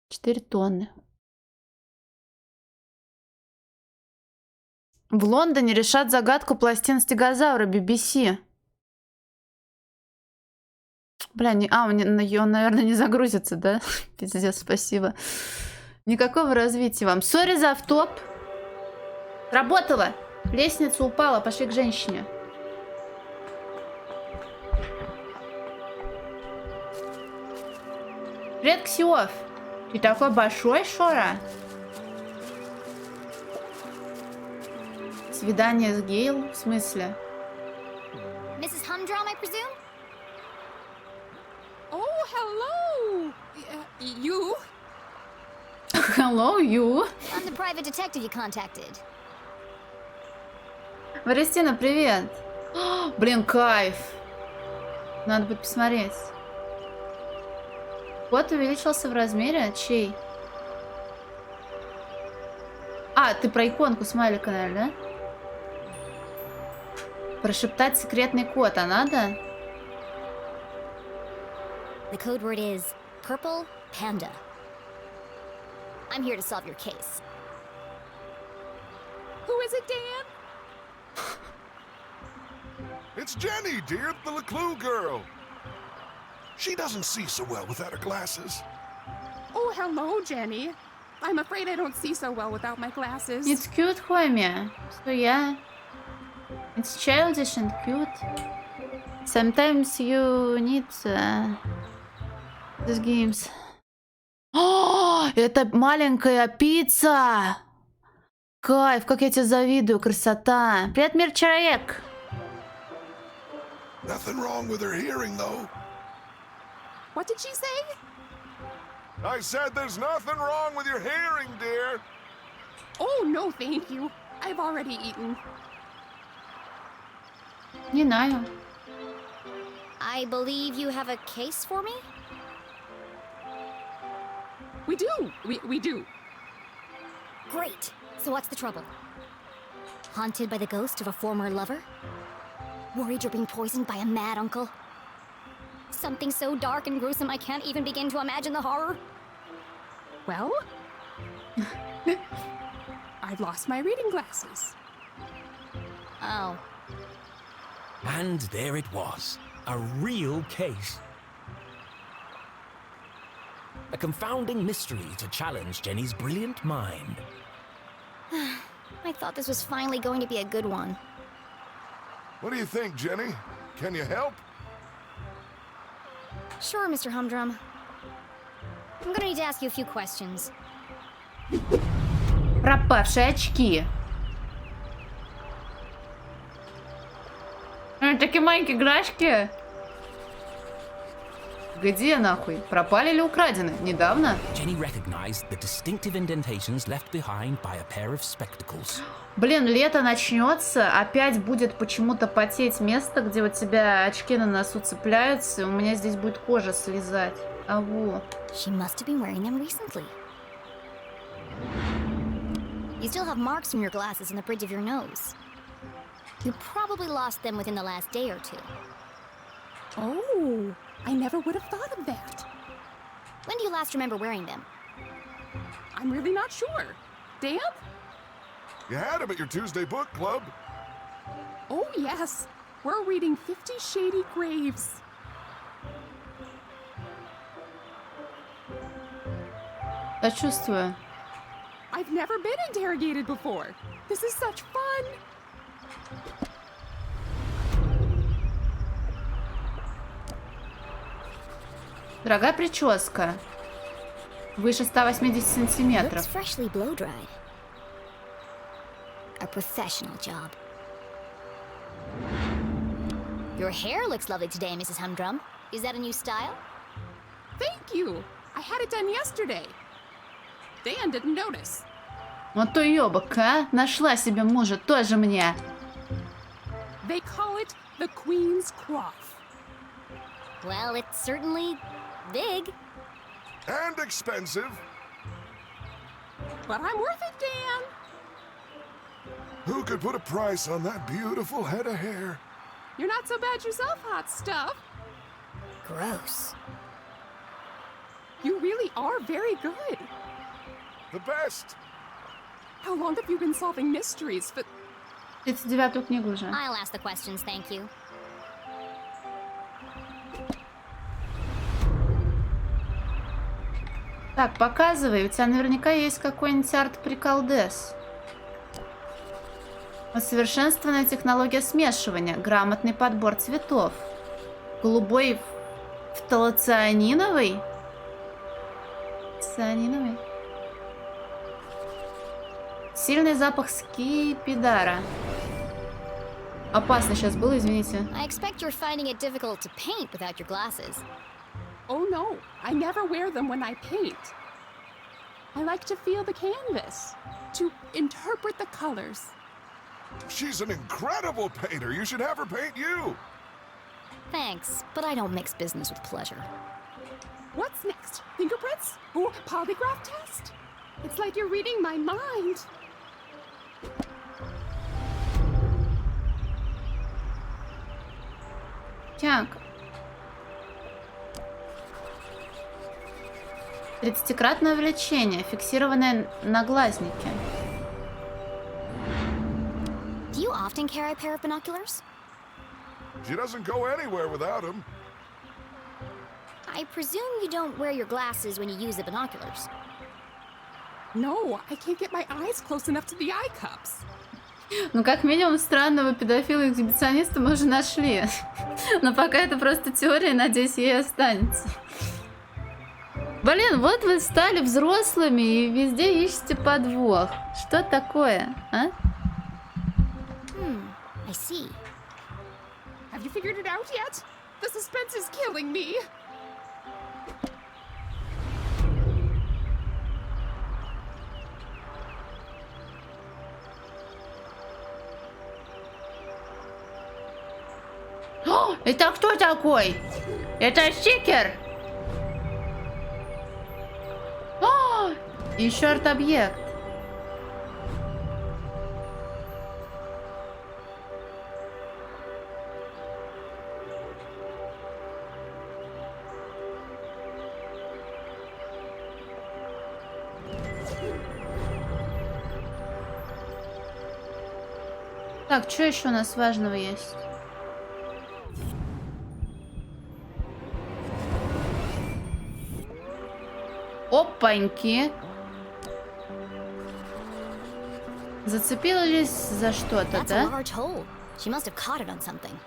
S1: 4 тонны. В Лондоне решат загадку пластин стегозавра BBC. Бля, он, наверное, не загрузится, да? Пиздец, спасибо. Никакого развития вам. Сори за автоп. Работала. Лестница упала. Пошли к женщине. Привет, Ксиоф. Ты такой большой, Шора? Свидание с Гейл? В смысле?
S6: Mrs. Humdrum, I presume?
S9: Oh, hello! You?
S1: Hello, you.
S6: I'm the private detective you contacted.
S1: Валентина, привет. Блин, кайф. Надо будет посмотреть. Кот увеличился в размере. Чей? А, ты про иконку смайлика, наверное, да? Прошептать секретный код, а надо?
S6: The code word is Purple Panda. I'm here to solve your case.
S9: Who is it, Dan?
S12: It's Jenny, dear, the leclue girl. She doesn't see so well without her glasses.
S9: Oh, hello, Jenny. I'm afraid I don't see so well without my glasses.
S1: It's cute, homie. So yeah. It's childish and cute. Sometimes you need these games. О, это маленькая пицца! Кайф, как я тебе завидую, красота. Привет, мир человек.
S12: Nothing wrong with her hearing, though.
S9: What did she say?
S12: I said there's nothing wrong with your hearing, dear.
S9: Oh, no, thank you. I've already eaten.
S1: Не знаю.
S6: I believe you have a case for me?
S9: We do. We do.
S6: Great. So what's the trouble? Haunted by the ghost of a former lover? Worried you're being poisoned by a mad uncle? Something so dark and gruesome I can't even begin to imagine the horror?
S9: Well, I've lost my reading glasses.
S6: Oh.
S3: And there it was, a real case. A confounding mystery to challenge Jenny's brilliant mind.
S6: I thought this was finally going to be a good one.
S12: What do you think, Jenny? Can you help?
S6: Sure, Mr. Humdrum. I'm gonna need to ask you a few questions.
S1: Пропавшие очки. Такие маленькие играшки. Где нахуй? Пропали или украдены? Недавно?
S3: Jenny recognized the distinctive indentations left behind by a pair of spectacles.
S1: Блин, лето начнется, опять будет почему-то потеть место, где у тебя очки на носу цепляются, и у меня здесь будет кожа слезать. А вот.
S6: She must have been wearing them recently. You still have marks from your glasses on the bridge of your nose. You probably lost them within the last day or two.
S13: Oh, I never would have thought of that.
S6: When do you last remember wearing them?
S13: I'm really not sure. Damp?
S12: You had him at your Tuesday book club.
S13: Oh, yes. We're reading 50 Shady Graves.
S1: Сочувствую.
S13: I've never been interrogated before. This is such fun.
S1: Дорогая прическа. Выше 180 сантиметров.
S6: Looks freshly blow-dried. A professional job. Your hair looks lovely today, Mrs. Humdrum. Is that a new style?
S13: Thank you. I had it done yesterday. Dan didn't notice.
S1: Вот то ёбок, а? Нашла себе мужа, тоже мне.
S13: They call it the Queen's Coif.
S6: Well, it's certainly big.
S12: And expensive.
S13: But I'm worth it, Dan.
S12: Who could put a price on that beautiful head of hair?
S13: You're not so bad yourself, hot stuff.
S6: Gross.
S13: You really are very good.
S12: The best.
S13: How long have you been solving mysteries for...
S1: 39-ю книгу уже.
S6: I'll ask the questions, thank you.
S1: Так, показывай, у тебя наверняка есть какой-нибудь арт-приколдес. Усовершенствованная технология смешивания, грамотный подбор цветов. Голубой фталоцианиновый? Цианиновый? Сильный запах скипидара. Опасно сейчас было, извините.
S6: I expect you're finding it difficult to paint without your glasses.
S13: Oh no, I never wear them when I paint. I like to feel the canvas, to interpret the colors.
S12: She's an incredible painter. You should have her paint you.
S6: Thanks, but I don't mix business with pleasure.
S13: What's next? Fingerprints? Or polygraph test? It's like you're reading my mind.
S1: Так. 30-кратное увеличение, фиксированное на глазнике.
S6: Do you often carry a pair of binoculars?
S12: She doesn't go anywhere without them.
S6: I presume you don't wear your glasses when you use the binoculars.
S13: No, I can't get my eyes close enough to the eye cups.
S1: Ну, как минимум, странного педофила-экзибициониста мы уже нашли. Но пока это просто теория, надеюсь, ей останется. Блин, вот вы стали взрослыми и везде ищете подвох. Что такое, а?
S6: I see.
S13: Have you figured it out yet? The suspense is killing me.
S1: О, это кто такой? Это стикер. О, еще арт-объект. Так, что еще у нас важного есть? Опаньки. Зацепились за что-то,
S6: That's a
S1: да?
S6: large hole. She must have caught it on something.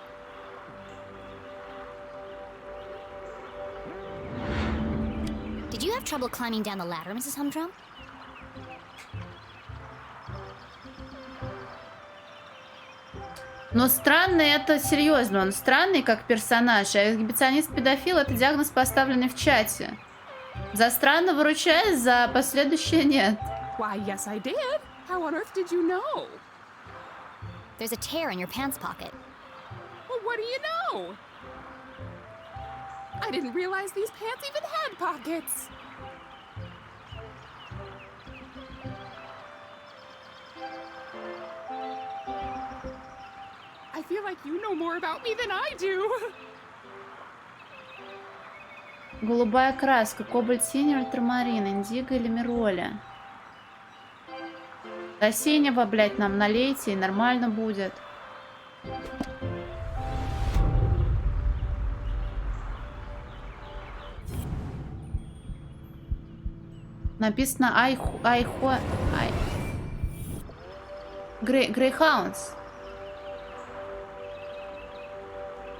S6: Did you have trouble climbing down the ladder, Mrs. Humdrum?
S1: Но странный это серьезно, он странный как персонаж, а эксгибиционист-педофил это диагноз, поставленный в чате. За странно выручает, за последующее нет.
S13: Why, yes, I did. How on earth did you know?
S6: There's a tear in your pants pocket.
S13: Well, what do you know? I didn't realize these pants even had pockets. I feel like you know more about me than I do.
S1: Голубая краска, кобальт синий, ультрамарин, индиго или мироля. До синего, блядь, нам налейте, и нормально будет. Написано Грейхаундс.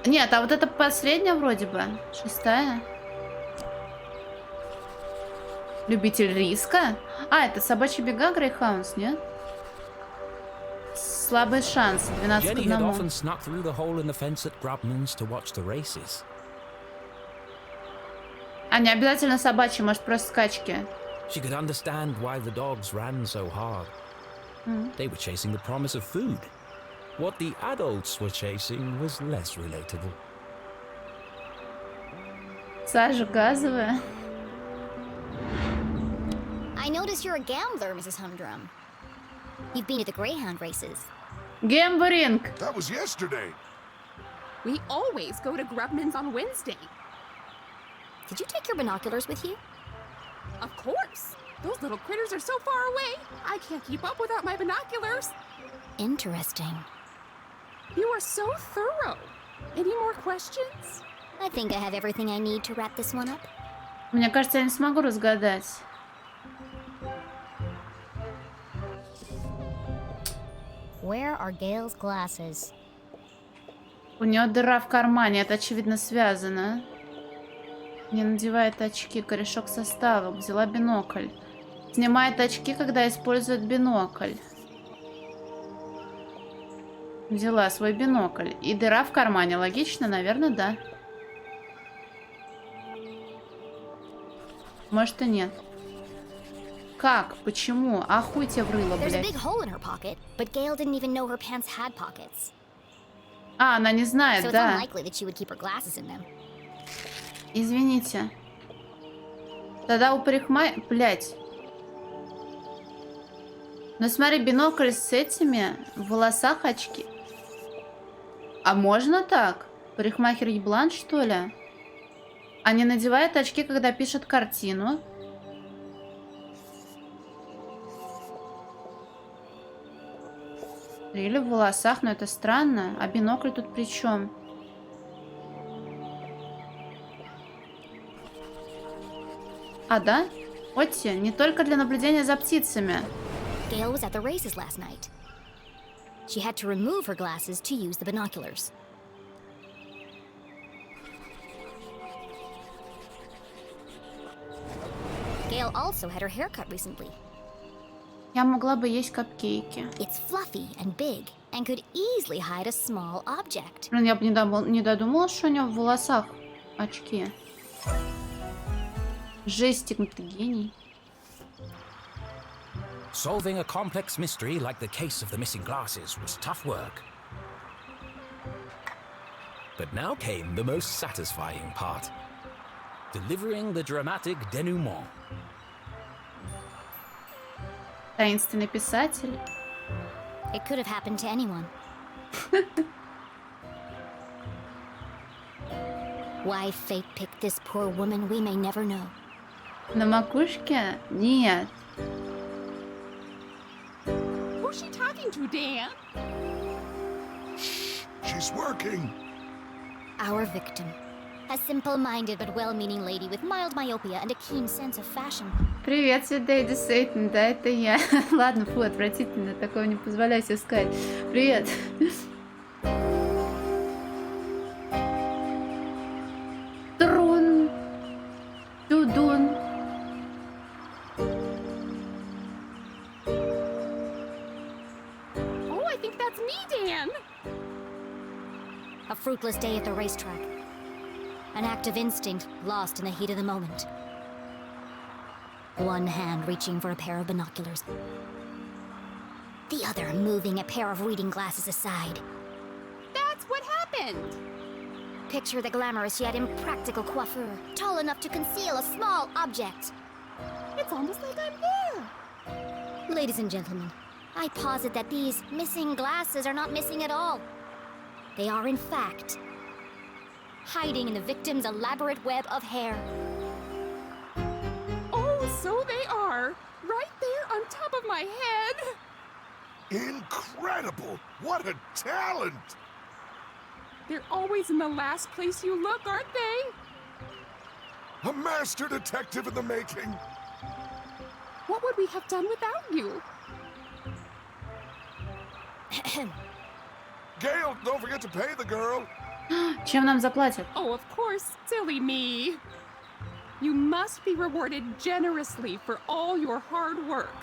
S1: Нет, а вот это последняя вроде бы. 6-я. Любитель риска? А, это собачьи бега Грейхаундс, нет? Слабый шанс. 12 к
S3: Jenny had
S1: 1.
S3: often snuck through the hole in the fence at Grubman's to watch the races.
S1: А не обязательно собачьи, может просто скачки.
S3: She could understand why the dogs ran so hard. They were chasing the promise of food. What the adults were chasing was less relatable.
S1: Сажа газовая.
S6: I notice you're a gambler, Mrs. Humdrum. You've been to the Greyhound races.
S1: Гембуринг.
S12: That was yesterday.
S13: We always go to Grubman's on Wednesday.
S6: Did you take your binoculars with you?
S13: Of course. Those little critters are so far away. I can't keep up without my binoculars.
S6: Interesting.
S13: You are so thorough. Any more questions?
S6: I think I have everything I need to wrap this one up.
S1: Мне кажется, я не смогу разгадать.
S6: Where are Gail's glasses?
S1: У нее дыра в кармане, это очевидно связано. Не надевает очки, корешок состава, взяла бинокль. Снимает очки, когда использует бинокль. Взяла свой бинокль. И дыра в кармане, логично? Наверное, да. Может и нет. Как? Почему? А хуй тебе врыло,
S6: There's a
S1: блядь.
S6: big hole in her pocket, but Gail didn't even know her pants had pockets.
S1: А, она не
S6: So
S1: знает,
S6: it's
S1: да.
S6: unlikely that she would keep her glasses in them.
S1: Извините. Тогда у парикмахера... Блядь. Ну смотри, бинокль с этими, в волосах очки. А можно так? Парикмахер еблан, что ли? А не надевает очки, когда пишет картину? Или в волосах, но это странно. А бинокль тут при чем? А, да? Отти, не только для наблюдения за птицами.
S6: Gail was at the races last night. She had to remove her glasses to use the binoculars. Gail also had her hair cut recently.
S1: Я могла бы есть капкейки.
S6: It's fluffy and big and could easily hide a small object.
S1: Блин, я бы не додумала, что у него в волосах очки. Жестик, ты гений.
S3: Solving a complex mystery like the case of the missing glasses was tough work. But now came the most satisfying part. Delivering the dramatic denouement.
S1: Таинственный писатель.
S6: It could have happened to anyone. Why fate picked this poor woman, we may never know.
S1: На макушке? Нет.
S13: Who's she talking to, Dan?
S12: She's working.
S6: Our victim. A simple-minded but well-meaning lady with mild myopia and a keen sense of fashion.
S1: Привет, Дэйди Сейтон, да, это я. Ладно, фу, отвратительно, такого не позволяю себе сказать. Привет. Трун. Тудун.
S13: Oh, I think that's me, Dan.
S6: A fruitless day at the racetrack. An act of instinct lost in the heat of the moment. One hand reaching for a pair of binoculars. The other moving a pair of reading glasses aside.
S13: That's what happened!
S6: Picture the glamorous yet impractical coiffure, tall enough to conceal a small object.
S13: It's almost like I'm there!
S6: Ladies and gentlemen, I posit that these missing glasses are not missing at all. They are, in fact, hiding in the victim's elaborate web of hair.
S13: Oh, so they are! Right there on top of my head!
S12: Incredible! What a talent!
S13: They're always in the last place you look, aren't they?
S12: A master detective in the making.
S13: What would we have done without you?
S12: Gail, don't forget to pay the girl.
S1: Чем нам заплатят?
S13: Oh, of course, silly me. You must be rewarded generously for all your hard work.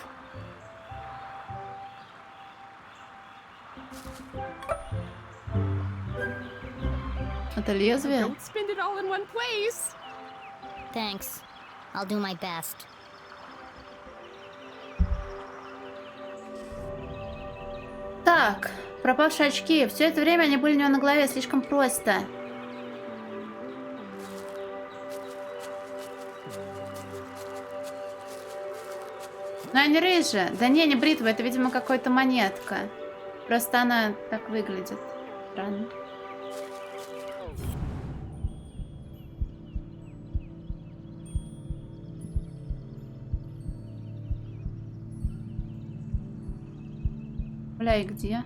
S1: Это лезвие?
S13: Don't spend it all in one place.
S6: Thanks. I'll do my best.
S1: Так, пропавшие очки. Все это время они были у него на голове, слишком просто. Но они рыжие. Да не бритва, это, видимо, какая-то монетка. Просто она так выглядит. Странно. Бля, и где?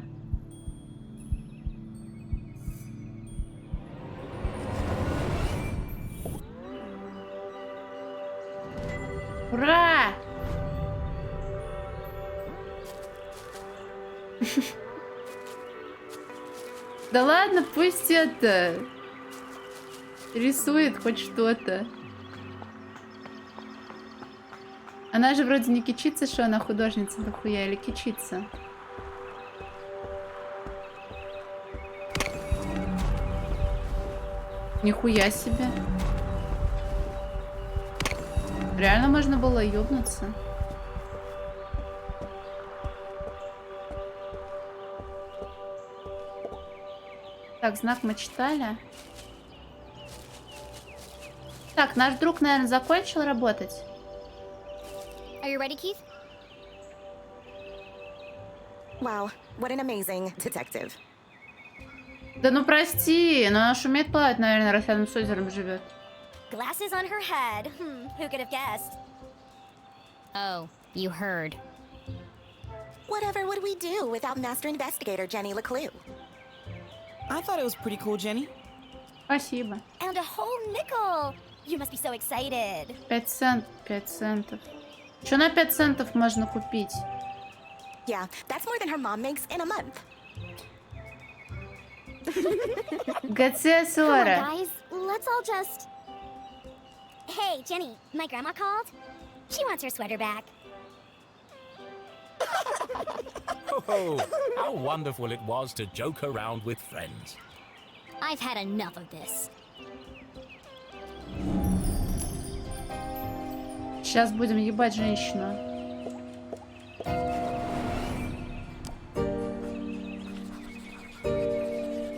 S1: Ура! Да ладно, пусть это рисует хоть что-то. Она же вроде не кичится, что она художница дохуя, или кичится? Нихуя себе. Реально можно было ёбнуться. Так, знак мы читали. Так, наш друг, наверное, закончил работать.
S6: Are you ready, Keith?
S14: Wow, what an amazing detective.
S1: Да ну прости, но она умеет плавать, наверное, раз рядом с озером живет.
S6: Glasses on her head. Who could have guessed? Oh, you heard.
S14: Whatever would we do without Master Investigator Jenny leclue?
S15: I thought it was pretty cool, Jenny.
S1: Спасибо.
S6: And a whole nickel! You must be so excited.
S1: 5 центов. Что на 5 центов можно купить?
S14: Yeah, that's more than her mom makes in a month.
S1: ГЦ 40.
S6: Come on, guys. Let's all just... Hey, Jenny, my grandma called. She wants her sweater back.
S3: Oh, how wonderful it was to joke around with friends.
S6: I've had enough of this.
S1: Сейчас будем ебать женщину.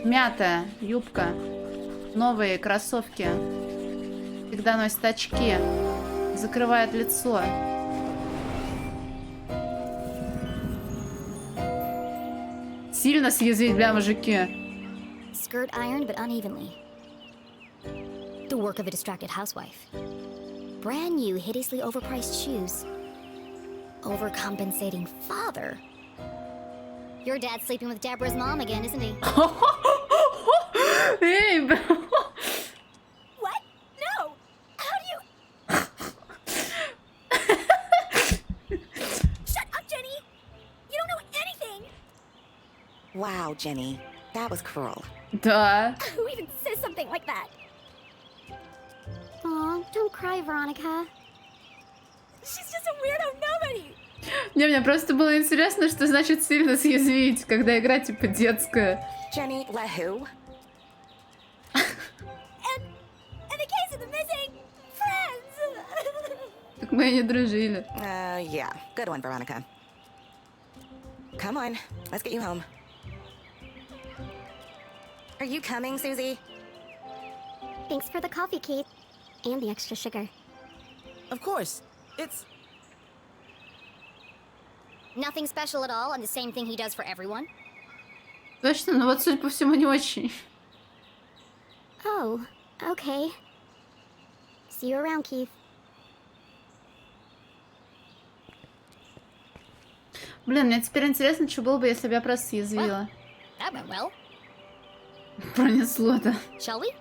S1: Мятая юбка. Новые кроссовки. Всегда носит очки. Закрывает лицо. Сильно съязвить, бля, мужики.
S6: Skirt ironed but unevenly. The work of a distracted housewife. Brand new, hideously overpriced shoes. Overcompensating father. Your dad's sleeping with Deborah's mom again, isn't he?
S1: Эй, бля.
S6: What? No! How do you... Shut up, Jenny! You don't know anything!
S14: Wow, Jenny, that was cruel.
S1: Да.
S6: Who even says something like that? Aw, don't cry, Veronica. She's just a weirdo nobody!
S1: Мне просто было интересно, что значит сильно съязвить, когда игра типа детская.
S14: Jenny leclue?
S1: Мы не дружили.
S14: Yeah. Good one, Veronica. Come on, let's get you home. Are you coming, Susie?
S6: Thanks for the coffee, Keith. And the extra sugar.
S15: Of course. It's...
S6: Nothing special at all, and the same thing he does for everyone?
S1: Точно, но вот, судя по всему, не очень.
S6: Oh, okay. See you around, Keith.
S1: Блин, мне теперь интересно, что было бы, если бы я просто съязвила.
S6: That went well.
S1: Пронесло-то.
S6: Shall we?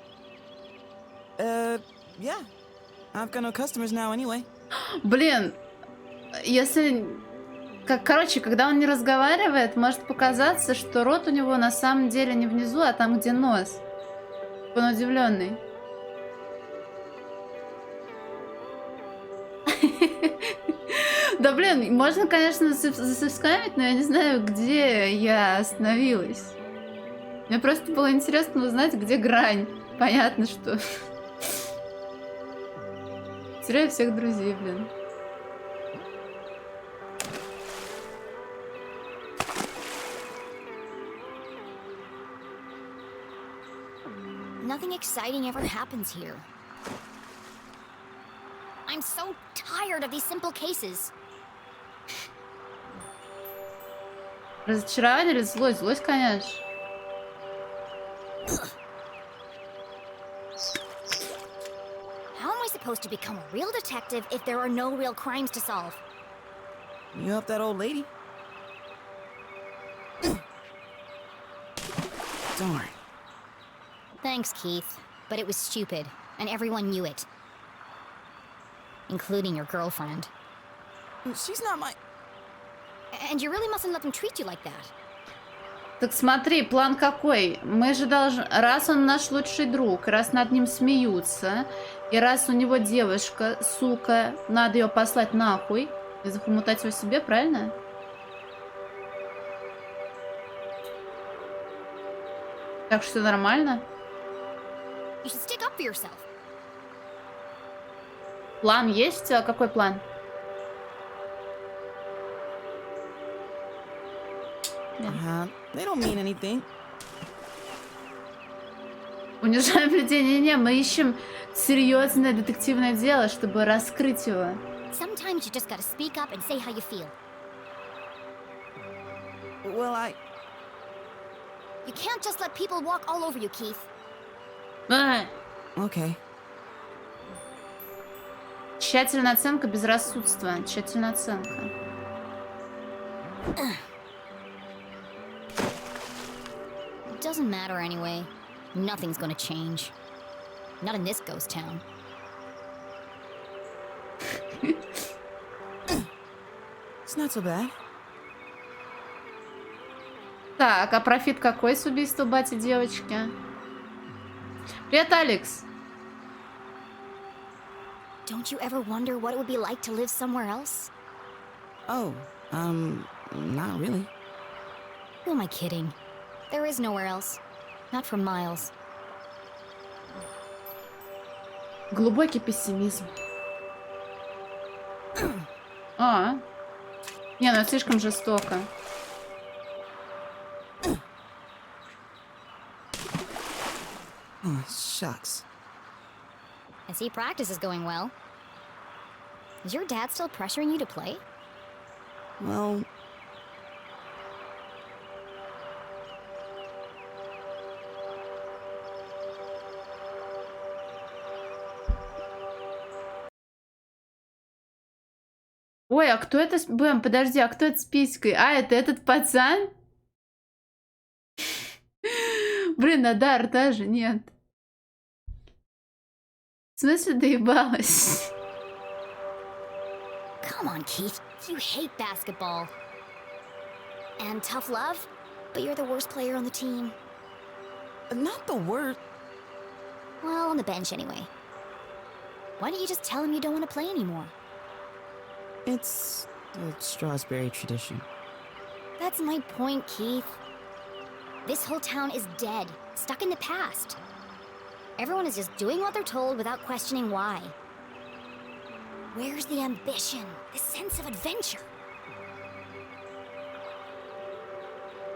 S15: Yeah. I've got no customers now anyway.
S1: Блин, если... Короче, когда он не разговаривает, может показаться, что рот у него на самом деле не внизу, а там, где нос. Он удивленный. Да блин, можно, конечно, засыскамить, но я не знаю, где я остановилась. Мне просто было интересно узнать, где грань. Понятно, что... Теряю всех друзей, блин.
S6: Nothing exciting ever happens here. I'm so tired of these simple cases.
S1: Разочарование или злость? Злость, конечно.
S6: How am I supposed to become a real detective if there are no real crimes to solve?
S15: You help that old lady? Darn.
S6: Thanks, Keith. But it was stupid, and everyone knew it. Including your girlfriend.
S15: She's not my...
S6: And you really mustn't let them treat you like that.
S1: Так смотри, план какой? Мы же должны... Раз он наш лучший друг, раз над ним смеются, и раз у него девушка, сука, надо ее послать нахуй и захомутать его себе, правильно? Так что нормально?
S6: You should stick up for yourself.
S1: План есть? А какой план?
S15: They don't mean anything.
S1: Унижаем людей? Не-не, мы ищем серьезное детективное дело, чтобы раскрыть его.
S6: Sometimes you just gotta speak up and say how you feel.
S15: Well,
S6: You can't just let people walk all over you, Keith.
S15: Okay.
S1: Тщательная оценка безрассудства. Тщательная оценка.
S6: It doesn't matter anyway. Nothing's gonna change. Not in this ghost town.
S15: It's not so bad.
S1: Так, а профит какой с убийства бати девочки? Привет, Алекс.
S6: Don't you ever wonder what it would be like to live somewhere else?
S15: Oh, not really.
S6: Who am I kidding? There is nowhere else. Not for miles.
S1: Глубокий пессимизм. А. Не, ну это слишком жестоко.
S15: Oh, shucks.
S6: I see practice is going well. Is your dad still pressuring you to play?
S15: Well...
S1: Ой, а кто это? Бэм, подожди, а кто это с писькой? А, это этот пацан? Блин, Адар тоже нет. В смысле доебалась?
S6: Come on, Keith. You hate basketball. And tough love, but you're the worst player on the team.
S15: Not the worst.
S6: Well, on the bench anyway. Why don't you just tell him you don't want to play anymore?
S15: It's a Strasberry tradition.
S6: That's my point, Keith. This whole town is dead, stuck in the past. Everyone is just doing what they're told without questioning why. Where's the ambition, the sense of adventure?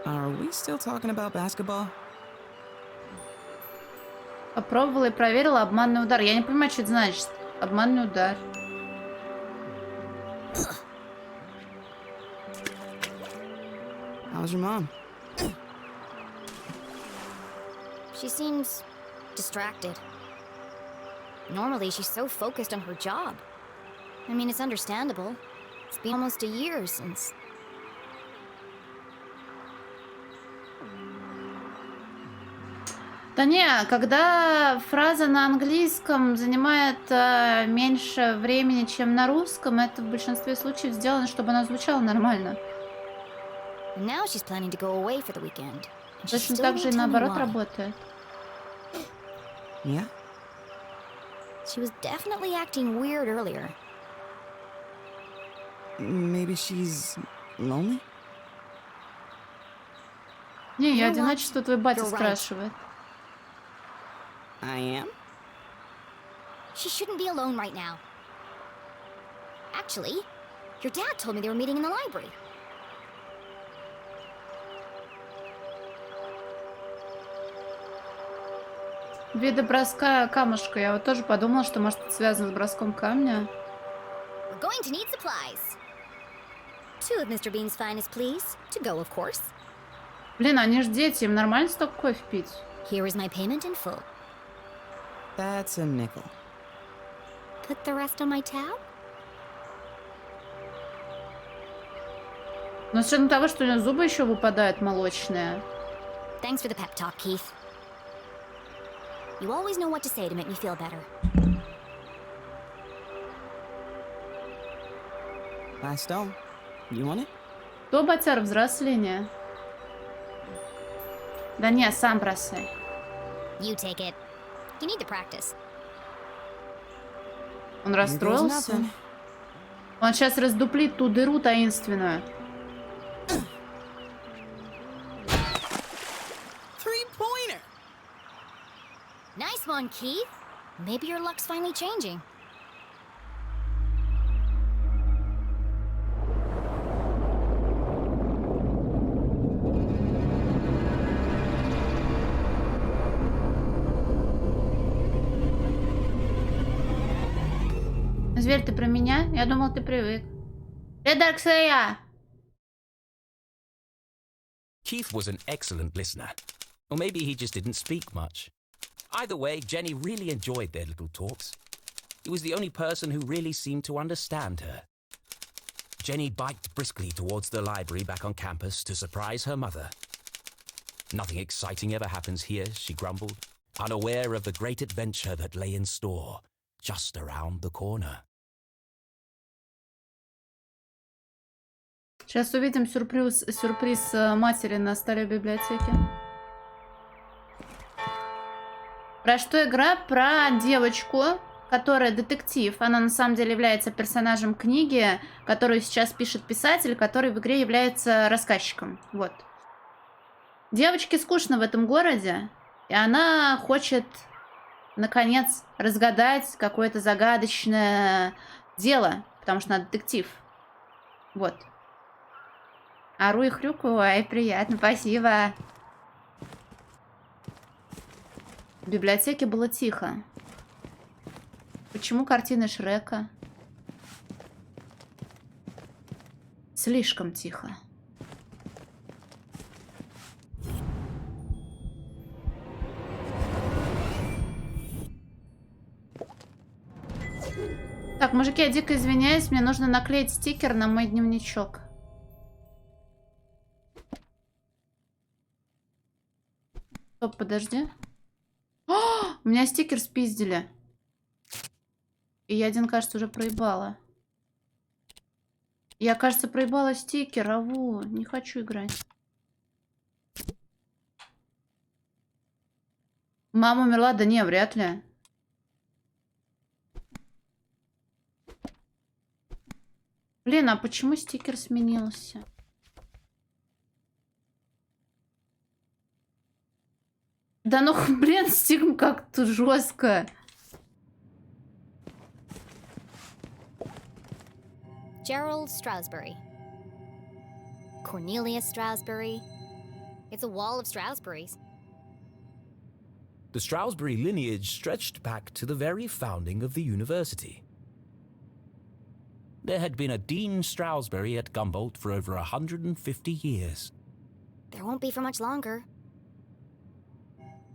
S15: Are we still talking about basketball?
S1: Попробовала и проверила обманный удар. Я не понимаю, что это значит. Обманный удар.
S15: How's your mom?
S6: She seems distracted. Normally, she's so focused on her job. I mean, it's understandable. It's been almost a year since...
S1: Да не, когда фраза на английском занимает меньше времени, чем на русском, это в большинстве случаев сделано, чтобы она звучала нормально.
S6: Now she's planning to go away for the weekend. And she
S1: Точно
S6: still
S1: так же и
S6: won't tell me
S1: наоборот
S6: why.
S1: работает.
S15: Yeah?
S6: She was definitely acting weird earlier.
S15: Maybe she's lonely?
S1: Не, я
S6: You know what?
S1: одиночество твой батя
S6: You're right.
S1: спрашивает.
S15: I am?
S6: She shouldn't be alone right now. Actually, your dad told me they were meeting in the library.
S1: Виды броска камушка. Я вот тоже подумала, что может это связано с броском камня.
S6: We're going to need supplies. 2 of Mr. Bean's finest, please. To go, of course.
S1: Блин, они же дети, им нормально столько кофе пить?
S6: Here is my payment in full.
S15: That's a nickel.
S6: Put the rest on my tab?
S1: Но с учетом того, что у нее зубы еще выпадают молочные.
S6: Thanks for the pep talk, Keith. You always know what to say to make me feel better.
S15: Last stone. You want it?
S1: Кто батяр взросления? Да не, сам бросай.
S6: You take it. You need to practice.
S1: Он
S15: Here goes
S1: расстроился?
S15: nothing.
S1: Он сейчас раздуплит ту дыру таинственную.
S15: Three-pointer!
S6: Nice one, Keith. Maybe your luck's finally changing.
S1: Зверь, ты про меня? Я думал, ты привык. Редакция!
S3: Keith was an excellent listener. Or maybe he just didn't speak much. Either way, Jenny really enjoyed their little talks. He was the only person who really seemed to understand her. Jenny biked briskly towards the library back on campus to surprise her mother. Nothing exciting ever happens here, she grumbled, unaware of the great adventure that lay in store just around the corner.
S1: Сейчас увидим сюрприз матери на столе библиотеки. Про что игра? Про девочку, которая детектив. Она на самом деле является персонажем книги, которую сейчас пишет писатель, который в игре является рассказчиком. Вот. Девочке скучно в этом городе, и она хочет, наконец, разгадать какое-то загадочное дело, потому что она детектив. Вот. Ору и хрюкаю, ай, приятно, спасибо. В библиотеке было тихо. Почему картины Шрека? Слишком тихо. Так, мужики, я дико извиняюсь, мне нужно наклеить стикер на мой дневничок. Стоп, подожди. О, у меня стикер спиздили. И я один, кажется, уже проебала. Я, кажется, проебала стикер. Аву, не хочу играть. Мама умерла? Да не, вряд ли. Блин, а почему стикер сменился? Да ну, блин, стиком как-то жестко.
S6: Gerald Stroudsbury. Cornelius Stroudsbury. It's a wall of Stroudsburys.
S3: The Stroudsbury lineage stretched back to the very founding of the university. There had been a Dean Stroudsbury at Gumboldt for over 150 years.
S6: There won't be for much longer.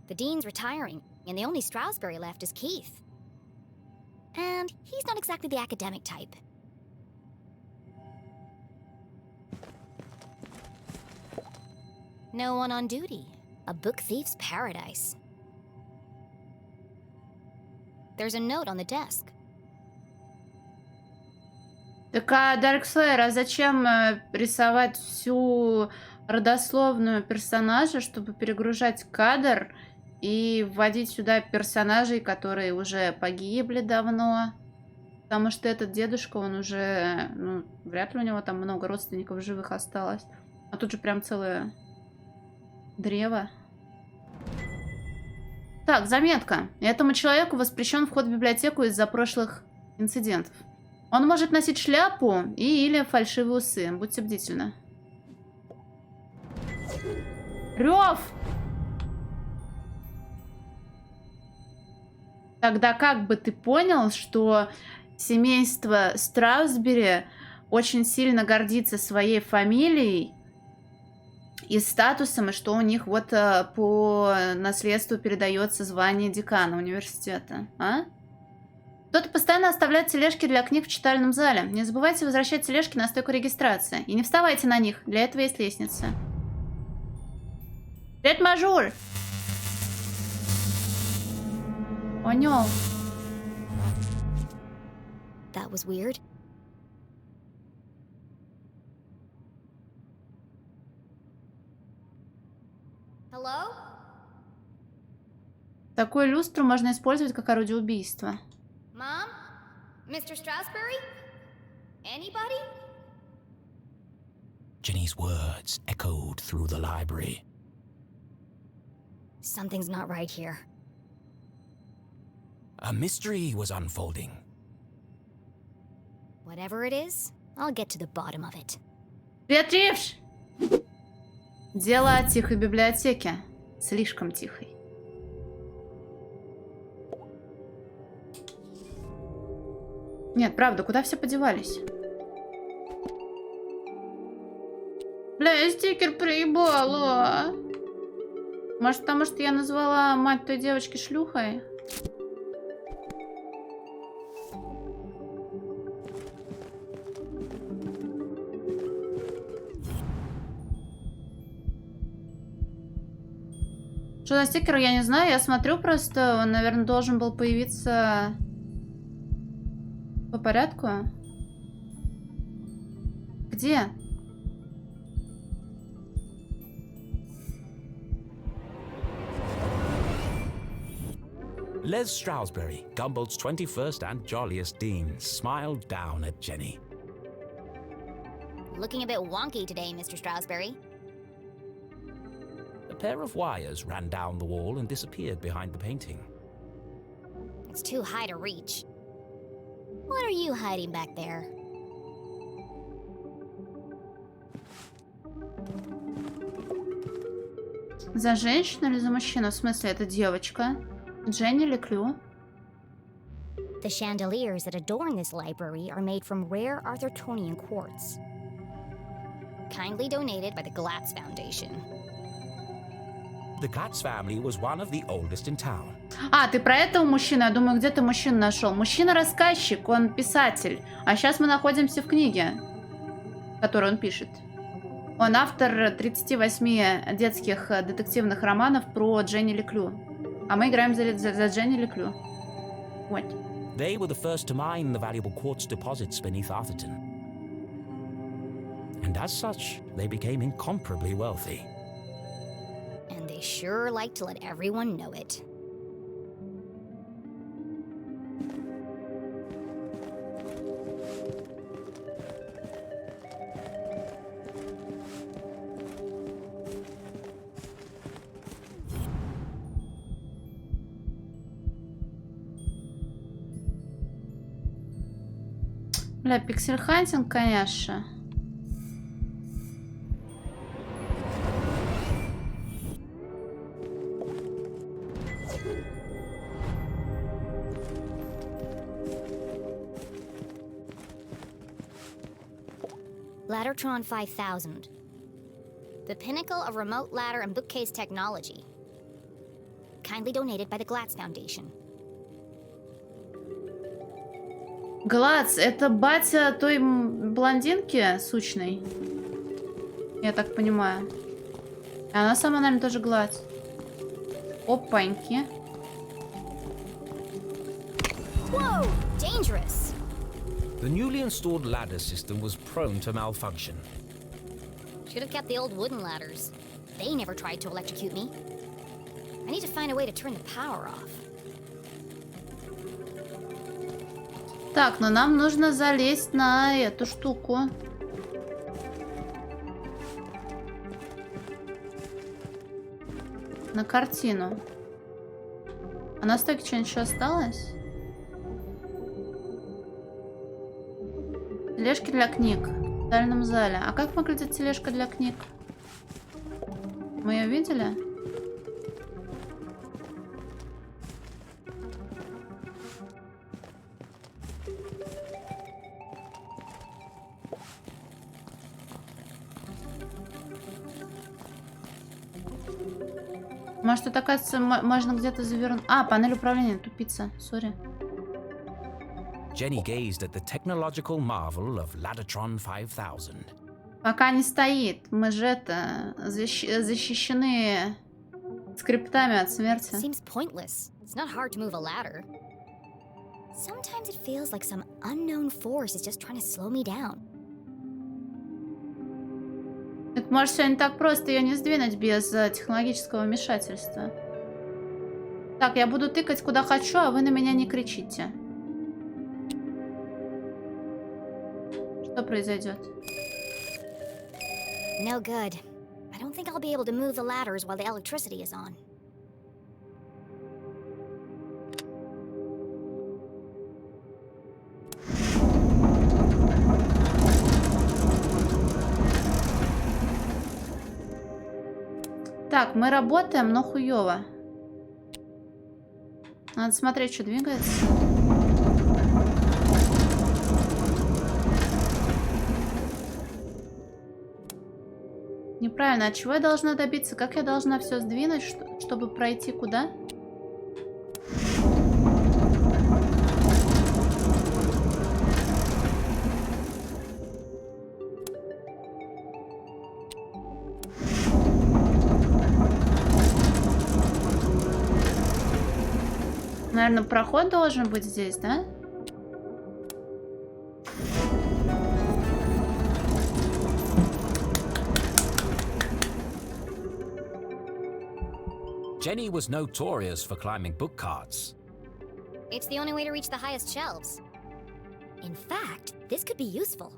S6: The dean's retiring, and the only Stroudsbury left is Keith. And he's not exactly the academic type. No one on duty. A book thief's paradise. There's a note on the desk.
S1: Так, а Даркслеер, а зачем рисовать всю родословную персонажа, чтобы перегружать кадр и вводить сюда персонажей, которые уже погибли давно? Потому что этот дедушка, он уже, ну, вряд ли у него там много родственников живых осталось. А тут же прям целое древо. Так, заметка. Этому человеку воспрещен вход в библиотеку из-за прошлых инцидентов. Он может носить шляпу или фальшивые усы. Будьте бдительны. Рёв! Тогда как бы ты понял, что семейство Страусбери очень сильно гордится своей фамилией и статусом, и что у них вот по наследству передается звание декана университета, а? Кто-то постоянно оставляет тележки для книг в читальном зале. Не забывайте возвращать тележки на стойку регистрации. И не вставайте на них. Для этого есть лестница. Привет, мажор! О, no.
S6: That was weird. Hello?
S1: Такую люстру можно использовать как орудие убийства.
S6: Mom? Mr. Stroudsbury? Anybody?
S3: Jenny's words echoed through the library.
S6: Something's not right here.
S3: A mystery was unfolding.
S6: Whatever it is, I'll get to the bottom of it.
S1: Беатриш! Дело о тихой библиотеке. Слишком тихой. Нет, правда, куда все подевались? Бля, я стикер проебала. Может, потому что я назвала мать той девочки шлюхой? Что за стикер, я не знаю. Я смотрю просто. Он, наверное, должен был появиться по порядку. Где?
S3: Les Stroudsbury, Gumboldt's 21st and jolliest dean, smiled down at Jenny.
S6: Looking a bit wonky today, Mr. Stroudsbury.
S3: A pair of wires ran down the wall and disappeared behind the painting.
S6: It's too high to reach. What are you hiding back there?
S1: За женщину или за мужчину? В смысле, это девочка? Дженни leclue?
S6: The chandeliers that adorn this library are made from rare Arthurtonian quartz. Kindly donated by the Glatz Foundation.
S3: The Glatz family was one of the oldest in town.
S1: А, ты про этого мужчину? Я думаю, где ты мужчину нашел? Мужчина-рассказчик, он писатель. А сейчас мы находимся в книге, которую он пишет. Он автор 38 детских детективных романов про Дженни leclue. А мы играем за Дженни leclue. Вот.
S3: They were the first to mine the valuable quartz deposits beneath Arthurton. And as such, they became incomparably wealthy.
S6: And they sure like to let everyone know it.
S1: Бля, пиксель-хантинг, конечно.
S6: Laddertron 5000. The pinnacle of remote ladder and bookcase technology. Kindly donated by the Glatz Foundation.
S1: Глац, это батя той блондинки сучной. Я так понимаю. И она сама, наверное, тоже Глац. Опаньки.
S6: Whoa! Dangerous!
S3: The newly installed ladder system was prone to malfunction.
S6: Should have kept the old wooden ladders. They never tried to electrocute me. I need to find a way to turn the power off.
S1: Так, но нам нужно залезть на эту штуку. На картину. А на стойке что-нибудь еще осталось? Тележки для книг в дальнем зале. А как выглядит тележка для книг? Мы ее видели? Может, это, оказывается, можно где-то завернуть. А, панель управления, тупица. Сори.
S3: Jenny gazed at the technological marvel of Laddertron 5000.
S1: Пока не стоит. Мы же это защищены скриптами от смерти.
S6: Seems pointless. It's not hard to move a ladder. Sometimes it feels like some unknown force is just trying to slow me down.
S1: Это может все не так просто ее не сдвинуть без технологического вмешательства. Так, я буду тыкать куда хочу, а вы на меня не кричите. Что произойдет?
S6: No good. I don't think I'll be able to move the ladders while the electricity is on.
S1: Так, мы работаем, но хуёво. Надо смотреть, что двигается. Неправильно. От чего я должна добиться? Как я должна все сдвинуть, чтобы пройти куда? Наверное, проход должен быть здесь, да?
S3: Jenny was notorious for climbing book carts.
S6: It's the only way to reach the highest shelves. In fact, this could be useful.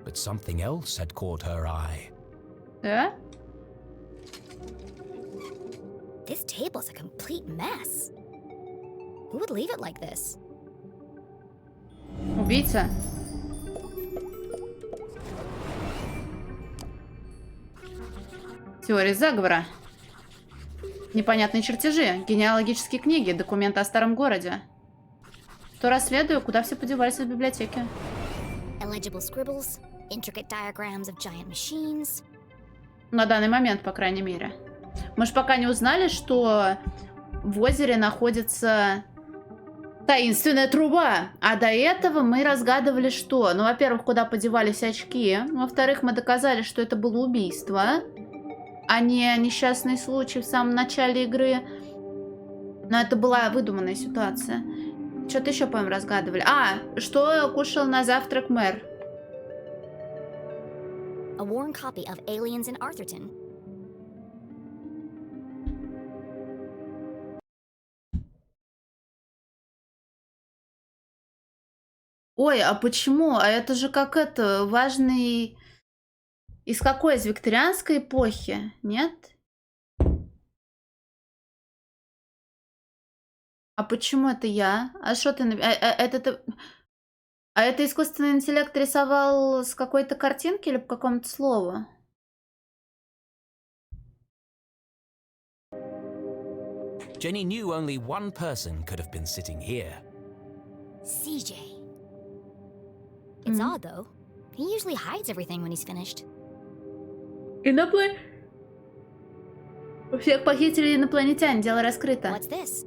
S3: But something else had caught her eye.
S1: Да?
S6: This table's a complete mess. Who would leave it like this?
S1: Убийца. Теория заговора. Непонятные чертежи, генеалогические книги, документы о старом городе. Что расследую, куда все подевались из библиотеки?
S6: Illegible scribbles, intricate diagrams of giant machines.
S1: На данный момент, по крайней мере. Мы же пока не узнали, что в озере находится таинственная труба. А до этого мы разгадывали, что... Ну, во-первых, куда подевались очки. Во-вторых, мы доказали, что это было убийство, а не несчастный случай в самом начале игры. Но это была выдуманная ситуация. Что-то еще, по-моему, разгадывали. А, что кушал на завтрак мэр?
S6: A worn copy of Aliens in Arthurton.
S1: Ой, а почему? А это же как это, важный... Из какой? Из викторианской эпохи? Нет? А почему это я? А что ты... Это ты... А это искусственный интеллект рисовал с какой-то картинки или по какому-то слову?
S3: Jenny knew only one person could have been sitting here.
S6: CJ. It's odd, though. He usually hides everything when he's finished.
S1: Всех похитили инопланетяне, дело раскрыто.
S6: What's this?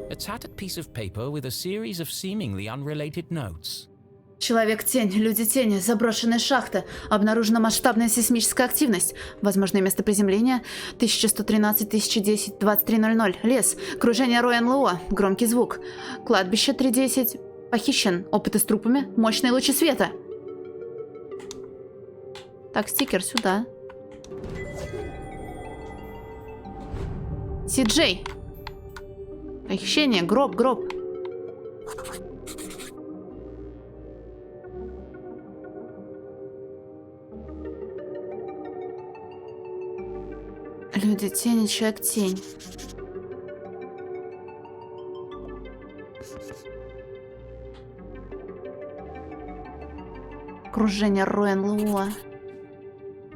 S3: A tattered piece of paper with a series of seemingly unrelated notes.
S1: Человек-тень, люди-тени, заброшенная шахта. Обнаружена масштабная сейсмическая активность. Возможное место приземления 1113, 1010, 2300. Лес. Кружение НЛО. Громкий звук. Кладбище 310. Похищен. Опыты с трупами. Мощные лучи света. Так, стикер сюда. Си-Джей. Похищение. Гроб. Люди, тени, человек, тень. Кружение НЛО.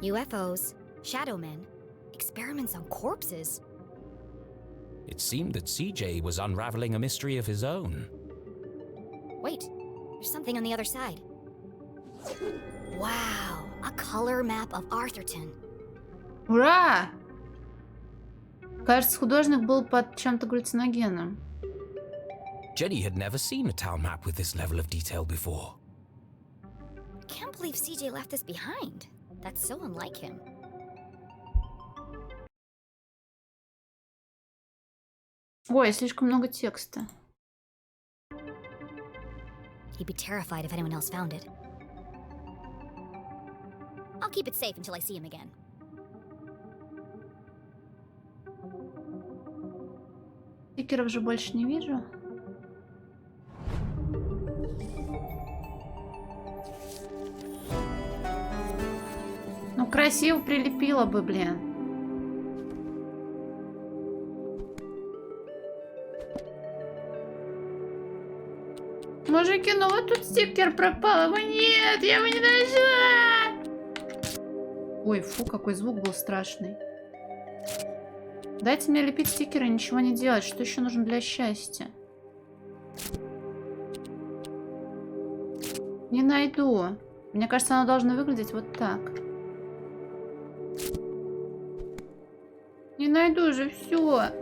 S6: UFOs, shadow men, experiments on corpses.
S3: It seemed that CJ was unraveling a mystery of his own.
S6: Wait, there's something on the other side. Wow, a color map of Arthurton.
S1: Ура! Кажется, художник был под чем-то галлюциногенным.
S3: Jenny had never seen a town map with this level of detail before.
S6: I can't believe CJ left this behind. That's so unlike him.
S1: Ой, слишком много текста.
S6: He'd be terrified if anyone else found it. I'll keep it safe until I see him again.
S1: Стикеров же больше не вижу. Ну, красиво прилепила бы, блин. Мужики, ну вот тут стикер пропал. Нет, я его не нашла. Ой, фу, какой звук был страшный. Дайте мне лепить стикеры и ничего не делать. Что еще нужно для счастья? Не найду. Мне кажется, оно должно выглядеть вот так. Не найду же все.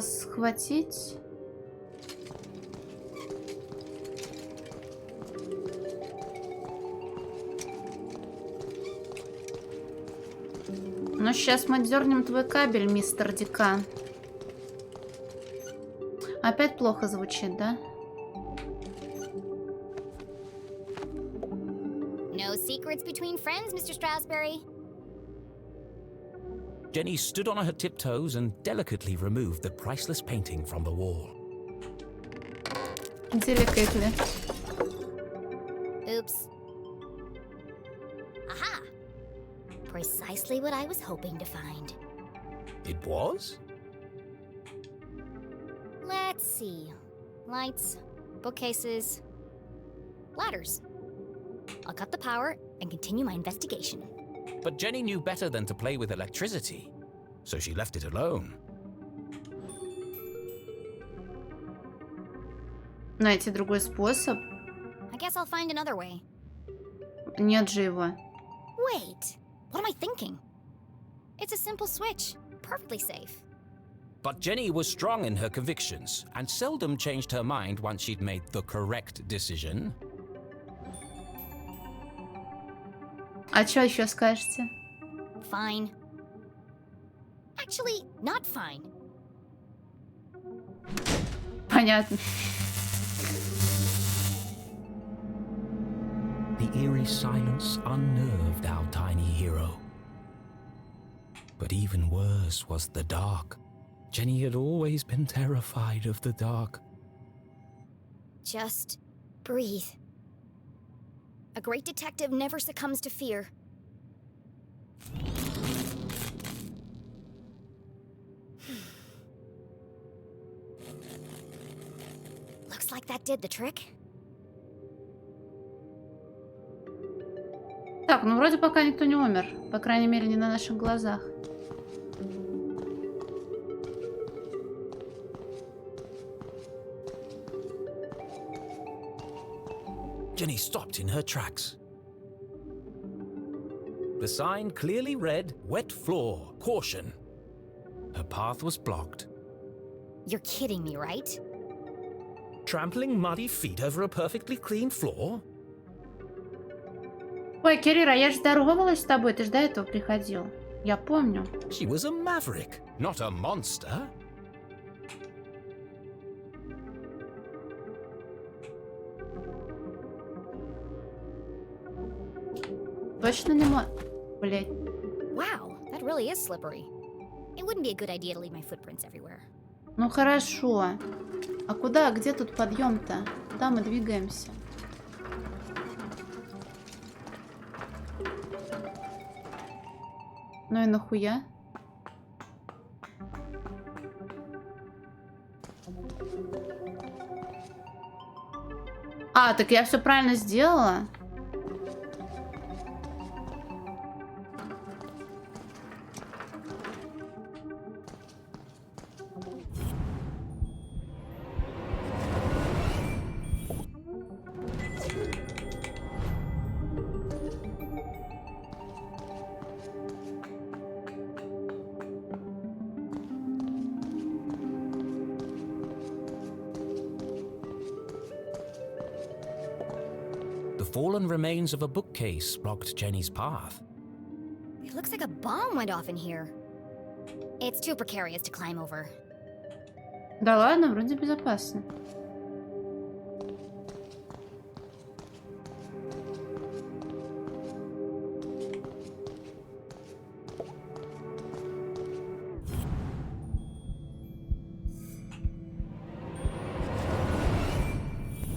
S1: Схватить. Ну, сейчас мы дернем твой кабель, мистер Декан. Опять плохо звучит, да?
S6: No secrets between friends, Mr. Strasberry.
S3: Jenny stood on her tiptoes and delicately removed the priceless painting from the wall.
S1: Delicately.
S6: Oops. Aha! Precisely what I was hoping to find.
S3: It was?
S6: Let's see. Lights, bookcases, ladders. I'll cut the power and continue my investigation.
S3: But Jenny knew better than to play with electricity, so she left it alone.
S1: Найти другой способ.
S6: I guess I'll find another way.
S1: Нет же его.
S6: Wait, what am I thinking? It's a simple switch, perfectly safe.
S3: But Jenny was strong in her convictions and seldom changed her mind once she'd made the correct decision.
S1: А что еще скажете?
S6: Fine. Actually, not fine.
S1: Понятно.
S3: The eerie silence unnerved our tiny hero. But even worse was the dark. Jenny had always been terrified of the dark.
S6: Just breathe. A great detective never succumbs to fear. Looks like that did the trick.
S1: Так, ну вроде пока никто не умер. По крайней мере, не на наших глазах.
S3: Jenny stopped in her tracks. The sign clearly read, "Wet floor, caution." Her path was blocked.
S6: You're kidding me, right?
S3: Trampling muddy feet over a perfectly clean floor?
S1: Ой, Кирира, я же здоровалась с тобой, ты же до этого приходил. Я помню.
S3: She was a maverick, not a monster.
S1: Точно не мо... Блять.
S6: Wow, that really is slippery. It wouldn't be a good idea to leave my footprints everywhere.
S1: Ну хорошо. А куда? Где тут подъем-то? Куда мы двигаемся? Ну и нахуя? А, так я все правильно сделала?
S3: The fallen remains of a bookcase blocked Jenny's path.
S6: It looks like a bomb went off in here. It's too precarious to climb over.
S1: Да ладно, вроде безопасно.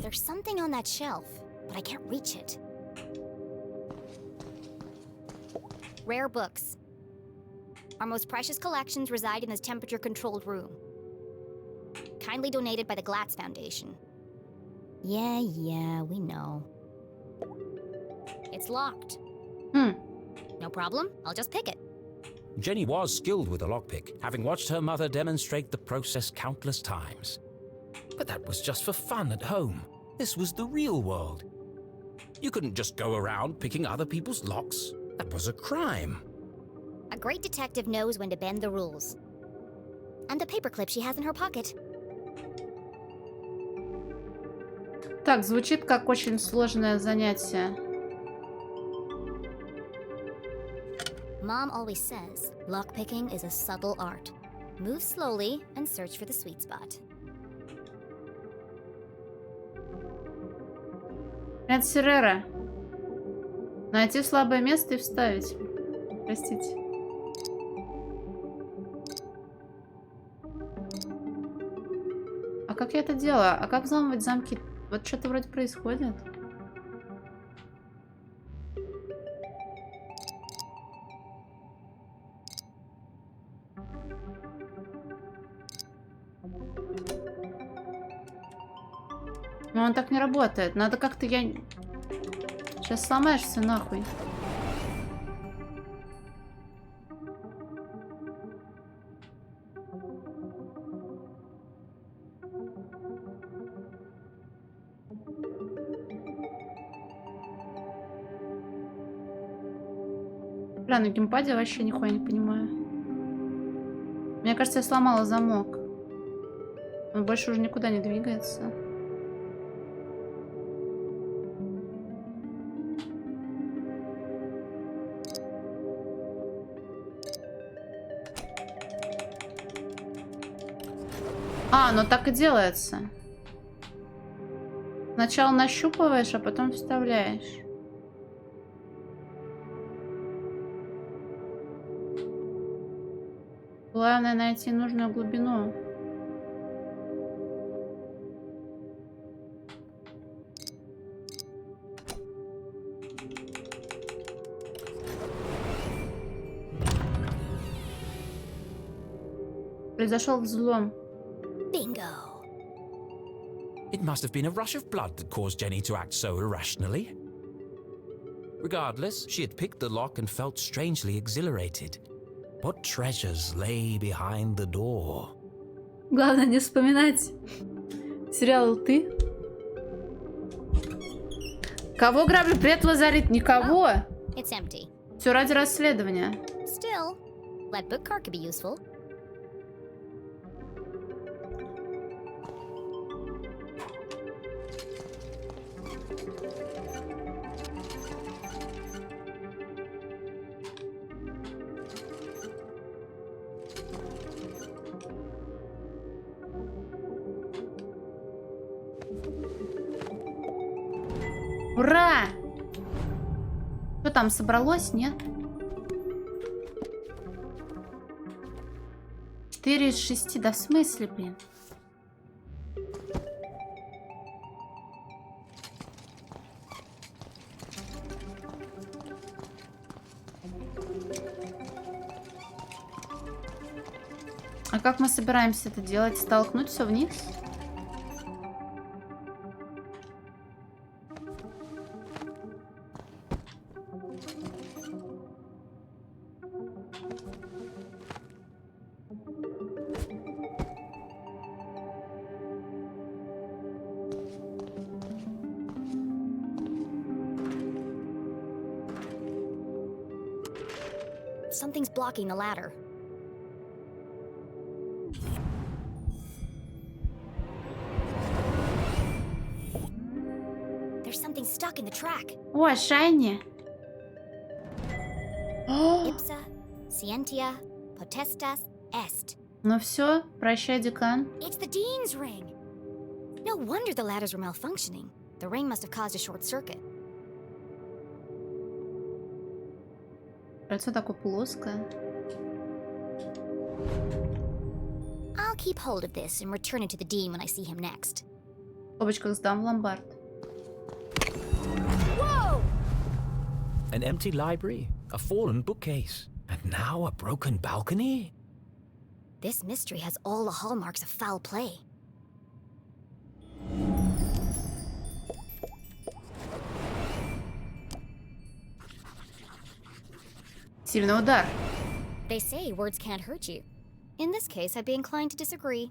S6: There's something on that shelf, but I can't reach it. Rare books. Our most precious collections reside in this temperature-controlled room. Kindly donated by the Glatz Foundation. Yeah, we know. It's locked. No problem, I'll just pick it.
S3: Jenny was skilled with a lockpick, having watched her mother demonstrate the process countless times. But that was just for fun at home. This was the real world. You couldn't just go around picking other people's locks. That was a crime.
S6: A great detective knows when to bend the rules. And the paperclip she has in her pocket.
S1: Так, звучит как очень сложное занятие.
S6: Mom always says, lockpicking is a subtle art. Move slowly and search for the sweet spot.
S1: Это Серера. Найти слабое место и вставить. Простите. А как я это делаю? А как взламывать замки? Вот что-то вроде происходит. Но он так не работает. Надо как-то я... Сейчас сломаешься нахуй. Бля, на геймпаде вообще нихуя не понимаю. Мне кажется, я сломала замок. Он больше уже никуда не двигается. А, ну так и делается. Сначала нащупываешь, а потом вставляешь. Главное найти нужную глубину. Произошел взлом.
S6: Bingo.
S3: It must have been a rush of blood that caused Jenny to act so irrationally. Regardless, she had picked the lock and felt strangely exhilarated. What treasures lay behind the door?
S1: Главное не вспоминать сериал «Ты». Кого граблю? Привет, Лазарит. Никого.
S6: It's empty.
S1: Все ради расследования.
S6: Still, that bookcard could be useful.
S1: Ура! Что там, собралось? Нет? 4 из 6. Да в смысле, блин? А как мы собираемся это делать? Столкнуть все вниз?
S6: Something's blocking the ladder. There's something stuck in the track.
S1: О, Шайни.
S6: Ipsa, scientia, potestas, est.
S1: Ну все, прощай, декан.
S6: It's the Dean's ring. No wonder the ladders were malfunctioning. The ring must have caused a short circuit.
S1: Кольцо такое плоское.
S6: I'll keep hold of this and return it to the Dean when I see him next.
S1: В скобочках сдам в ломбард.
S6: Whoa!
S3: An empty library, a fallen bookcase, and now a broken balcony?
S6: This mystery has all the hallmarks of foul play.
S1: Сильный удар.
S6: They say words can't hurt you. In this case, I'd be inclined to disagree.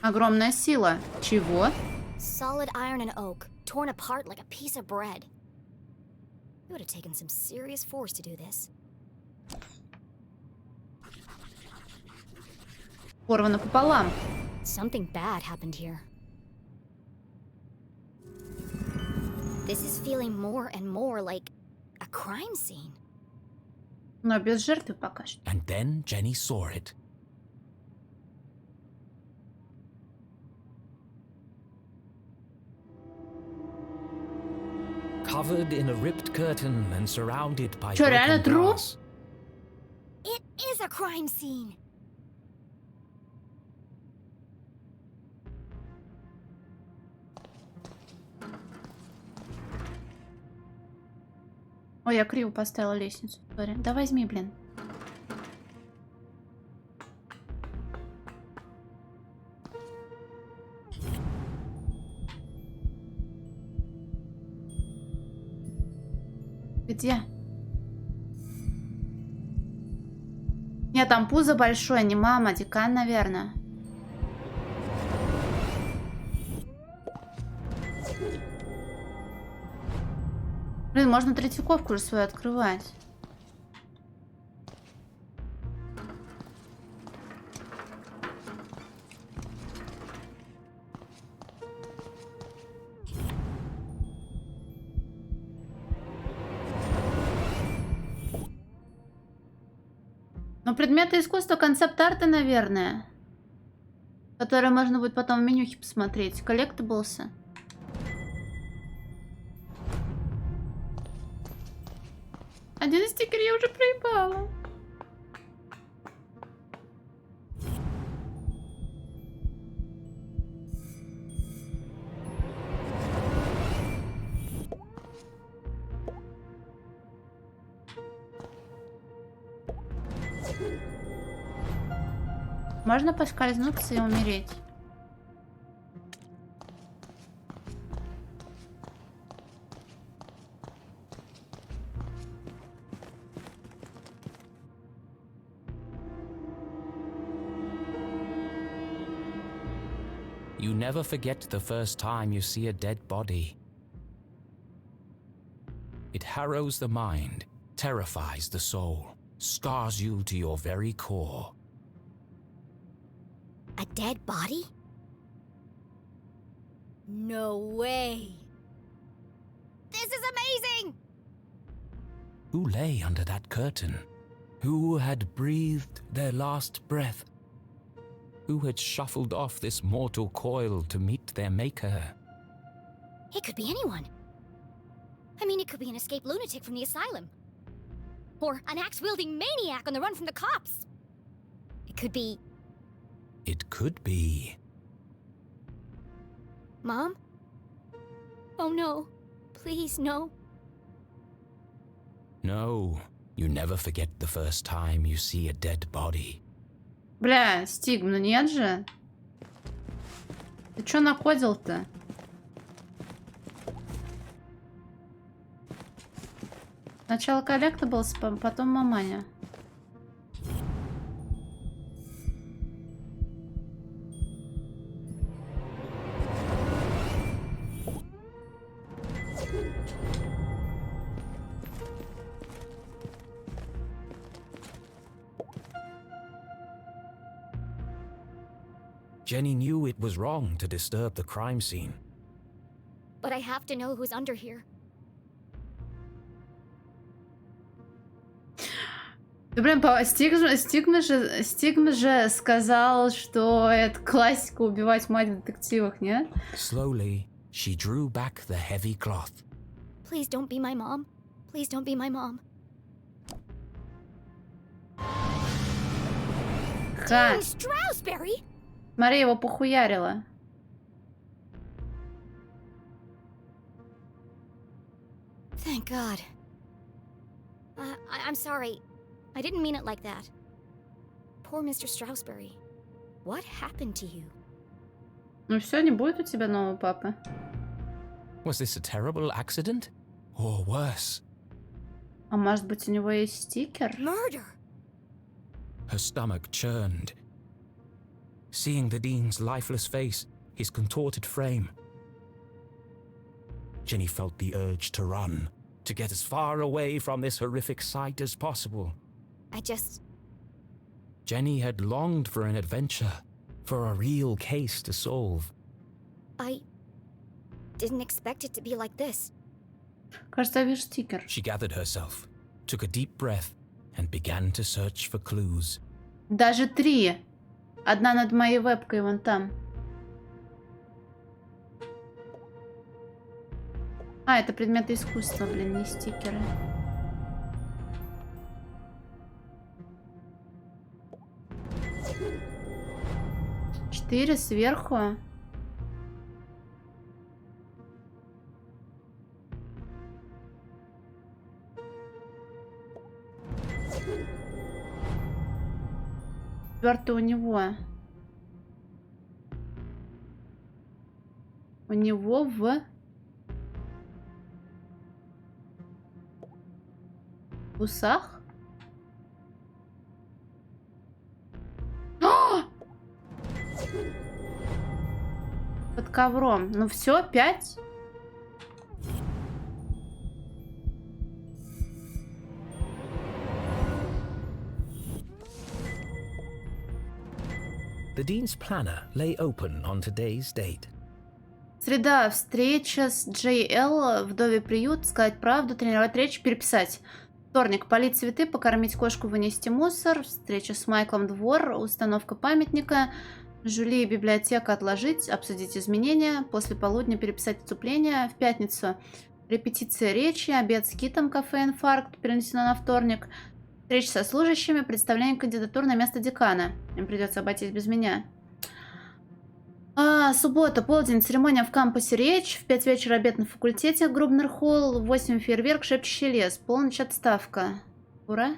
S1: Огромная сила. Чего?
S6: Solid iron and oak, torn apart like a piece of bread. It would have taken some serious force to do this.
S1: Порвано пополам.
S6: Something bad happened here. This is feeling more and more like a crime scene.
S1: Но без жертвы пока что.
S3: And then Jenny saw it. Covered in a ripped curtain and surrounded by
S1: Чё, реально
S3: broken
S1: труп?
S3: glass.
S6: It is a crime scene.
S1: Ой, я криво поставила лестницу. Сори. Да возьми, блин. Где? Нет, там пузо большое, не мама, декан, наверное. Блин, можно третьяковку уже свою открывать. Но предметы искусства концепт-арта, наверное. Которые можно будет потом в менюхе посмотреть. Коллектаблсы. Один стикер я уже проебала. Можно поскользнуться и умереть.
S3: You never forget the first time you see a dead body. It harrows the mind, terrifies the soul, scars you to your very core.
S6: A dead body? No way. This is amazing!
S3: Who lay under that curtain? Who had breathed their last breath? Who had shuffled off this mortal coil to meet their maker?
S6: It could be anyone. I mean, it could be an escaped lunatic from the asylum. Or an axe-wielding maniac on the run from the cops. It could be...
S3: It could be.
S6: Mom? Oh no. Please, no.
S3: No, you never forget the first time you see a dead body.
S1: Бля, Стиг, ну нет же. Ты чё накодил-то? Сначала коллектаблс, потом маманя.
S3: Jenny knew it was wrong to disturb the crime scene.
S6: But I have to know who's under here.
S1: Да блин, Стигма же сказал, что это классика убивать мать в детективах, нет?
S3: Slowly, she drew back the heavy cloth.
S6: Please don't be my mom. Please don't be my mom.
S1: Ха!
S6: Stroudsbury?
S1: Смотри, его похуярила.
S6: Thank God. I'm sorry. I didn't mean it like that. Poor Mr. Stroudsbury. What happened to you?
S1: Ну все, не будет у тебя нового папы.
S3: Was this a terrible accident? Or worse?
S1: А может быть, у него есть стикер?
S6: Murder!
S3: Her stomach churned. Seeing the Dean's lifeless face, his contorted frame, Jenny felt the urge to run, to get as far away from this horrific sight as possible. Jenny had longed for an adventure, for a real case to solve.
S6: I didn't expect it to be like this.
S1: Кажется, я вижу стикер.
S3: She gathered herself, took a deep breath, and began to search for clues.
S1: Даже 3. Одна над моей вебкой вон там. А, это предметы искусства, блин, не стикеры. Четыре сверху. Четвертый у него. У него в усах? Под ковром. Ну все, 5.
S3: The Dean's planner lay open on today's date.
S1: Среда. Встреча с Джей.Л. вдове приют. Сказать правду, тренировать речь, переписать. Вторник. Полить цветы, покормить кошку, вынести мусор. Встреча с Майклом двор. Установка памятника. Жюли и библиотека отложить. Обсудить изменения. После полудня переписать вступление. В пятницу. Репетиция речи. Обед с Китом. Кафе «Инфаркт» перенесено на вторник. Встреча со служащими. Представление кандидатур на место декана. Им придется обойтись без меня. Суббота, полдень, церемония в кампусе речь. В 5 вечера обед на факультете, Грубнер-холл. В 8 фейерверк, шепчущий лес. Полночь отставка. Ура.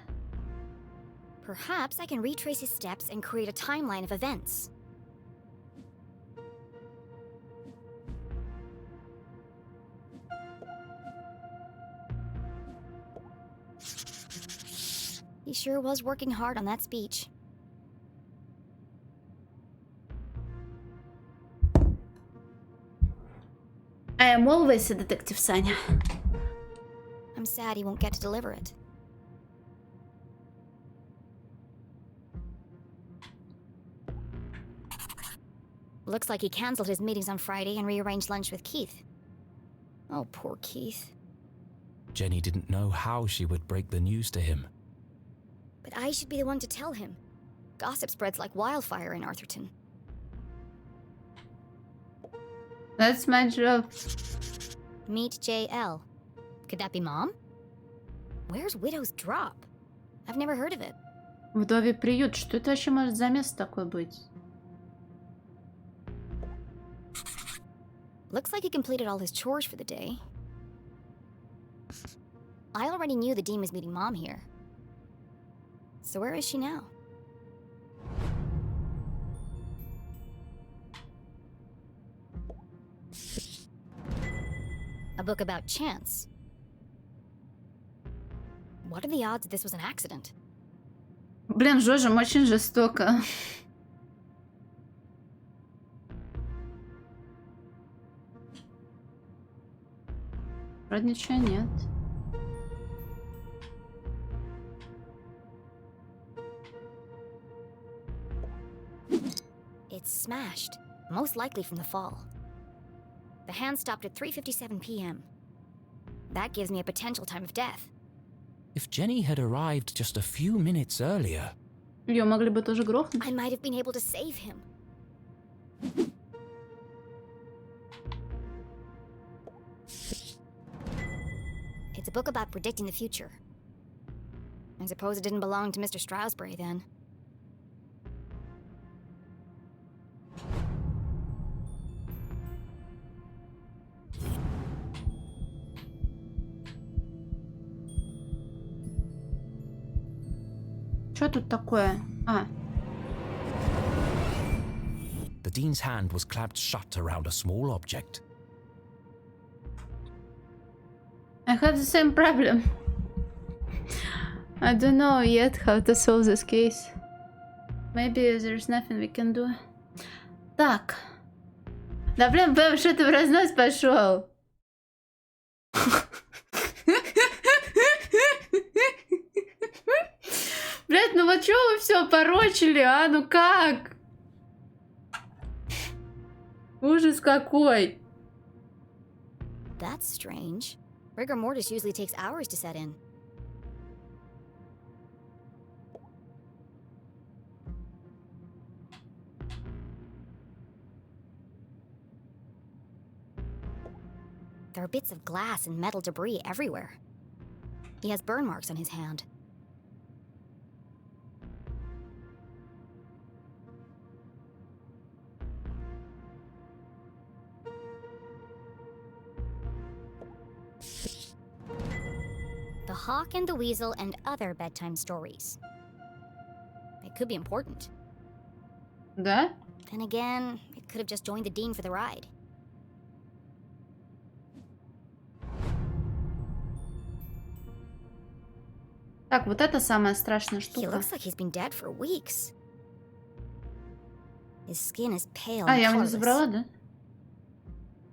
S6: Perhaps I can retrace his steps and create a timeline of events. He sure was working hard on that speech.
S1: I am always a detective, Sanya.
S6: I'm sad he won't get to deliver it. Looks like he cancelled his meetings on Friday and rearranged lunch with Keith. Oh, poor Keith.
S3: Jenny didn't know how she would break the news to him.
S6: But I should be the one to tell him. Gossip spreads like wildfire in Arthurton.
S1: That's my job.
S6: Meet JL. Could that be Mom? Where's Widow's Drop? I've never heard of it.
S1: Вдовий приют. Что это вообще может за место такое быть?
S6: Looks like he completed all his chores for the day. I already knew the Dean was meeting Mom here. So where is she now? A book about chance. What are the odds that this was an accident?
S1: Блин, Жожем очень жестоко. Вроде ничего нет.
S6: It's smashed, most likely from the fall. The hand stopped at 3:57 p.m. That gives me a potential time of death.
S3: If Jenny had arrived just a few minutes earlier...
S1: Её могли бы тоже грохнуть.
S6: I might have been able to save him. It's a book about predicting the future. I suppose it didn't belong to Mr. Stroudsbury then.
S1: Что тут такое? А.
S3: The Dean's hand was clamped shut around a small object.
S1: I have the same problem. I don't know yet how to solve this case. Maybe there's nothing we can do. Так. Да блин, Бэм, что ты в разнос пошел? Блять, ну вот чё вы все порочили, а? Ну как? Ужас какой.
S6: That's strange. Rigor mortis usually takes hours to set in. There are bits of glass and metal debris everywhere. He has burn marks on his hand. The Hawk and the Weasel and other bedtime stories. It could be important.
S1: Да?
S6: Then again, it could have just joined the Dean for the ride.
S1: Так, вот это самая страшная
S6: He
S1: штука.
S6: looks like he's been dead for weeks. His skin is pale
S1: А,
S6: and
S1: я его не
S6: colorless.
S1: забрала, да?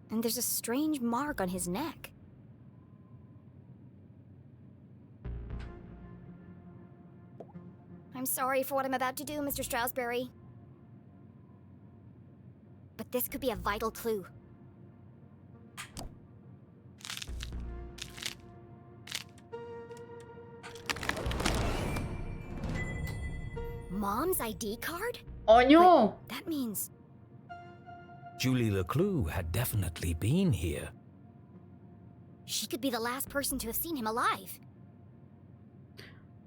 S6: And there's a strange mark on his neck. I'm sorry for what I'm about to do, Mr. Stroudsbury. But this could be a vital clue. Mom's ID card?
S1: Oh no!
S6: But that means...
S3: Julie Leclue had definitely been here.
S6: She could be the last person to have seen him alive.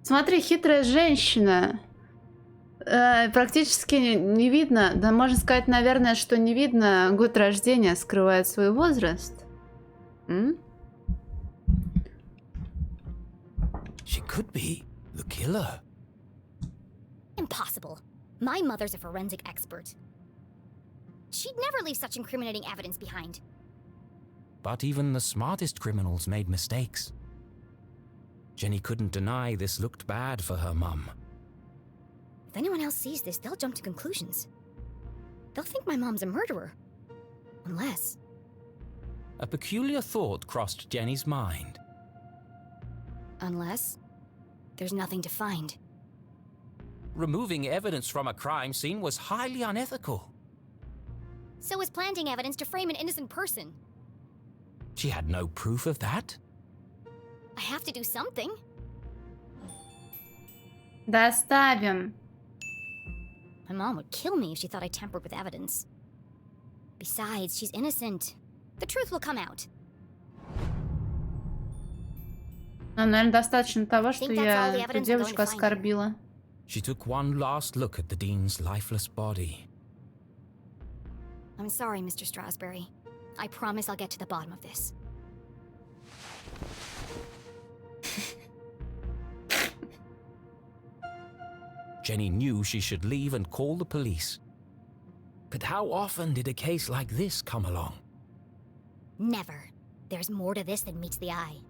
S1: Смотри, хитрая женщина. Практически не видно, да можно сказать, наверное, что не видно, год рождения скрывает свой возраст.
S3: She could be the killer.
S6: Impossible. My mother's a forensic expert. She'd never leave such incriminating evidence behind.
S3: But even the smartest criminals made mistakes. Jenny couldn't deny this looked bad for her mum.
S6: If anyone else sees this, they'll jump to conclusions. They'll think my mom's a murderer. Unless...
S3: A peculiar thought crossed Jenny's mind.
S6: Unless... there's nothing to find.
S3: Removing evidence from a crime scene was highly unethical.
S6: So is planting evidence to frame an innocent person.
S3: She had no proof of that.
S6: I have to do something.
S1: Доставим.
S6: My mom would kill me if she thought I tampered with evidence. Besides, she's innocent. The truth will come out.
S1: Нам, наверное, достаточно того, что я эту девочку оскорбила.
S3: She took one last look at the dean's lifeless body.
S6: I'm sorry, Mr. Strasberry. I promise I'll get to the bottom of this.
S3: Jenny knew she should leave and call the police. But how often did a case like this come along?
S6: Never. There's more to this than meets the eye.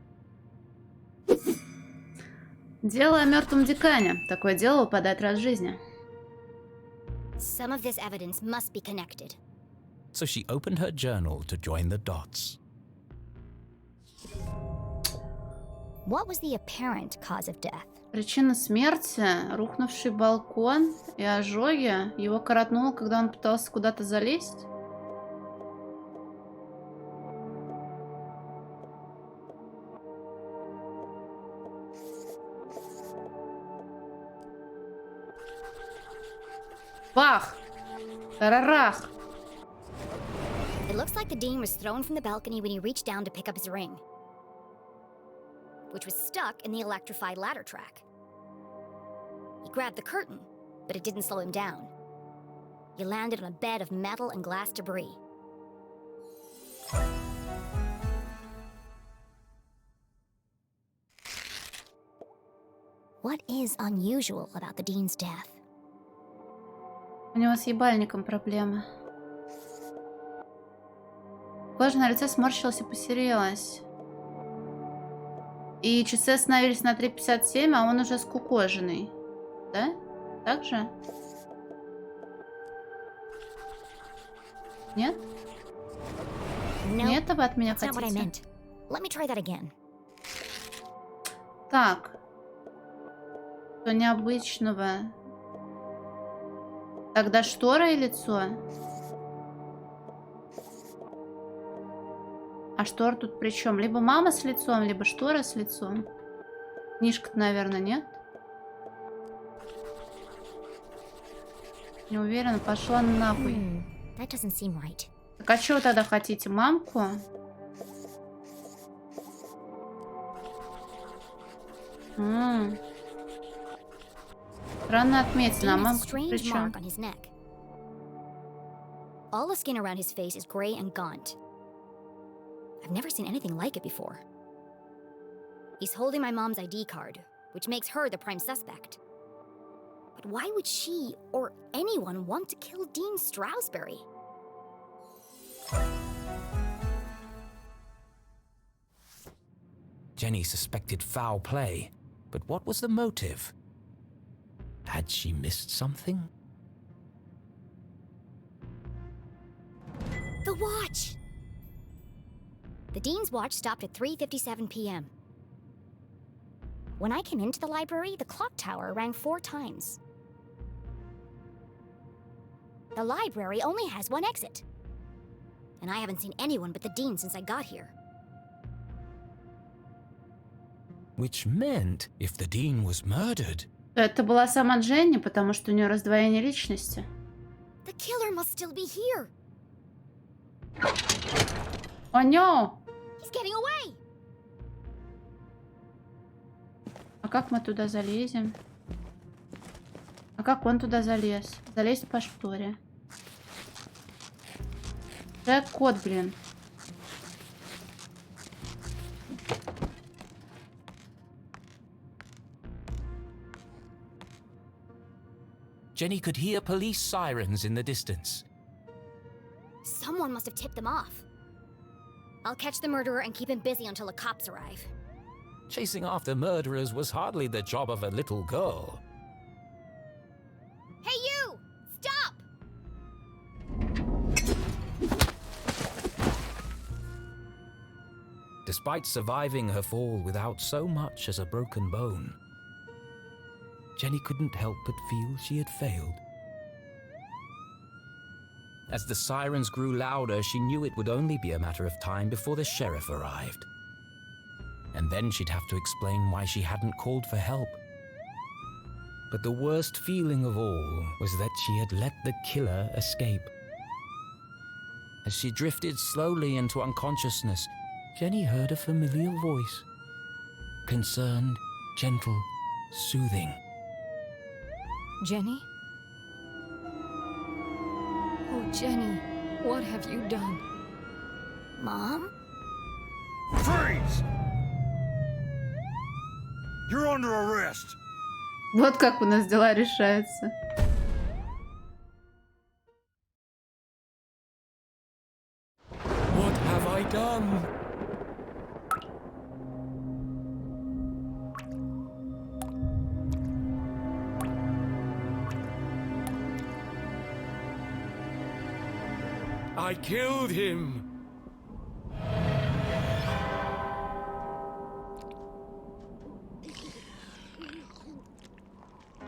S1: Дело о мертвом декане. Такое дело выпадает раз в жизни.
S6: Some of this evidence must be connected.
S3: So she opened her journal to join the dots.
S6: What was the apparent cause of death?
S1: Причина смерти — рухнувший балкон и ожоги. Его коротнуло, когда он пытался куда-то залезть. Бах! Тарарах!
S6: It looks like the dean was thrown from the balcony when he reached down to pick up his ring, which was stuck in the electrified ladder track. He grabbed the curtain, but it didn't slow him down. He landed on a bed of metal and glass debris. What is unusual about the dean's death?
S1: У него с ебальником проблемы. Кожа на лице сморщилась и посерелась. И часы остановились на 3:57, а он уже скукоженный. Да? Так же? Нет? Не это вы от меня хотите? Так. Что необычного? Тогда штора и лицо? А штора тут при чем? Либо мама с лицом, либо штора с лицом. Книжка-то, наверное, нет? Не уверена, пошла нахуй. Так а что вы тогда хотите? Мамку? Странно отметина, а мамка при чем?
S6: All the skin around his face is gray and gaunt. I've never seen anything like it before. He's holding my mom's ID card, which makes her the prime suspect. But why would she or anyone want to kill Dean Strasberry?
S3: Jenny suspected foul play, but what was the motive? Had she missed something?
S6: The watch! The Dean's watch stopped at 3:57 p.m. When I came into the library, the clock tower rang 4 times. The library only has one exit. And I haven't seen anyone but the Dean since I got here.
S3: Which meant, if the Dean was murdered...
S1: Это была сама Дженни, потому что у нее раздвоение личности.
S6: The killer must still be here.
S1: О, no!
S6: He's getting away.
S1: А как мы туда залезем? А как он туда залез? Залезть по шторе. Код, блин.
S3: Jenny could hear police sirens in the distance.
S6: Someone must have tipped them off. I'll catch the murderer and keep him busy until the cops arrive.
S3: Chasing after murderers was hardly the job of a little girl.
S6: Hey, you! Stop!
S3: Despite surviving her fall without so much as a broken bone, Jenny couldn't help but feel she had failed. As the sirens grew louder, she knew it would only be a matter of time before the sheriff arrived. And then she'd have to explain why she hadn't called for help. But the worst feeling of all was that she had let the killer escape. As she drifted slowly into unconsciousness, Jenny heard a familiar voice. Concerned, gentle, soothing.
S4: Jenny? Oh, Jenny, what have you done?
S6: Mom?
S12: Freeze! You're under arrest.
S1: Вот как у нас дела решаются.
S3: What have I done? I killed him.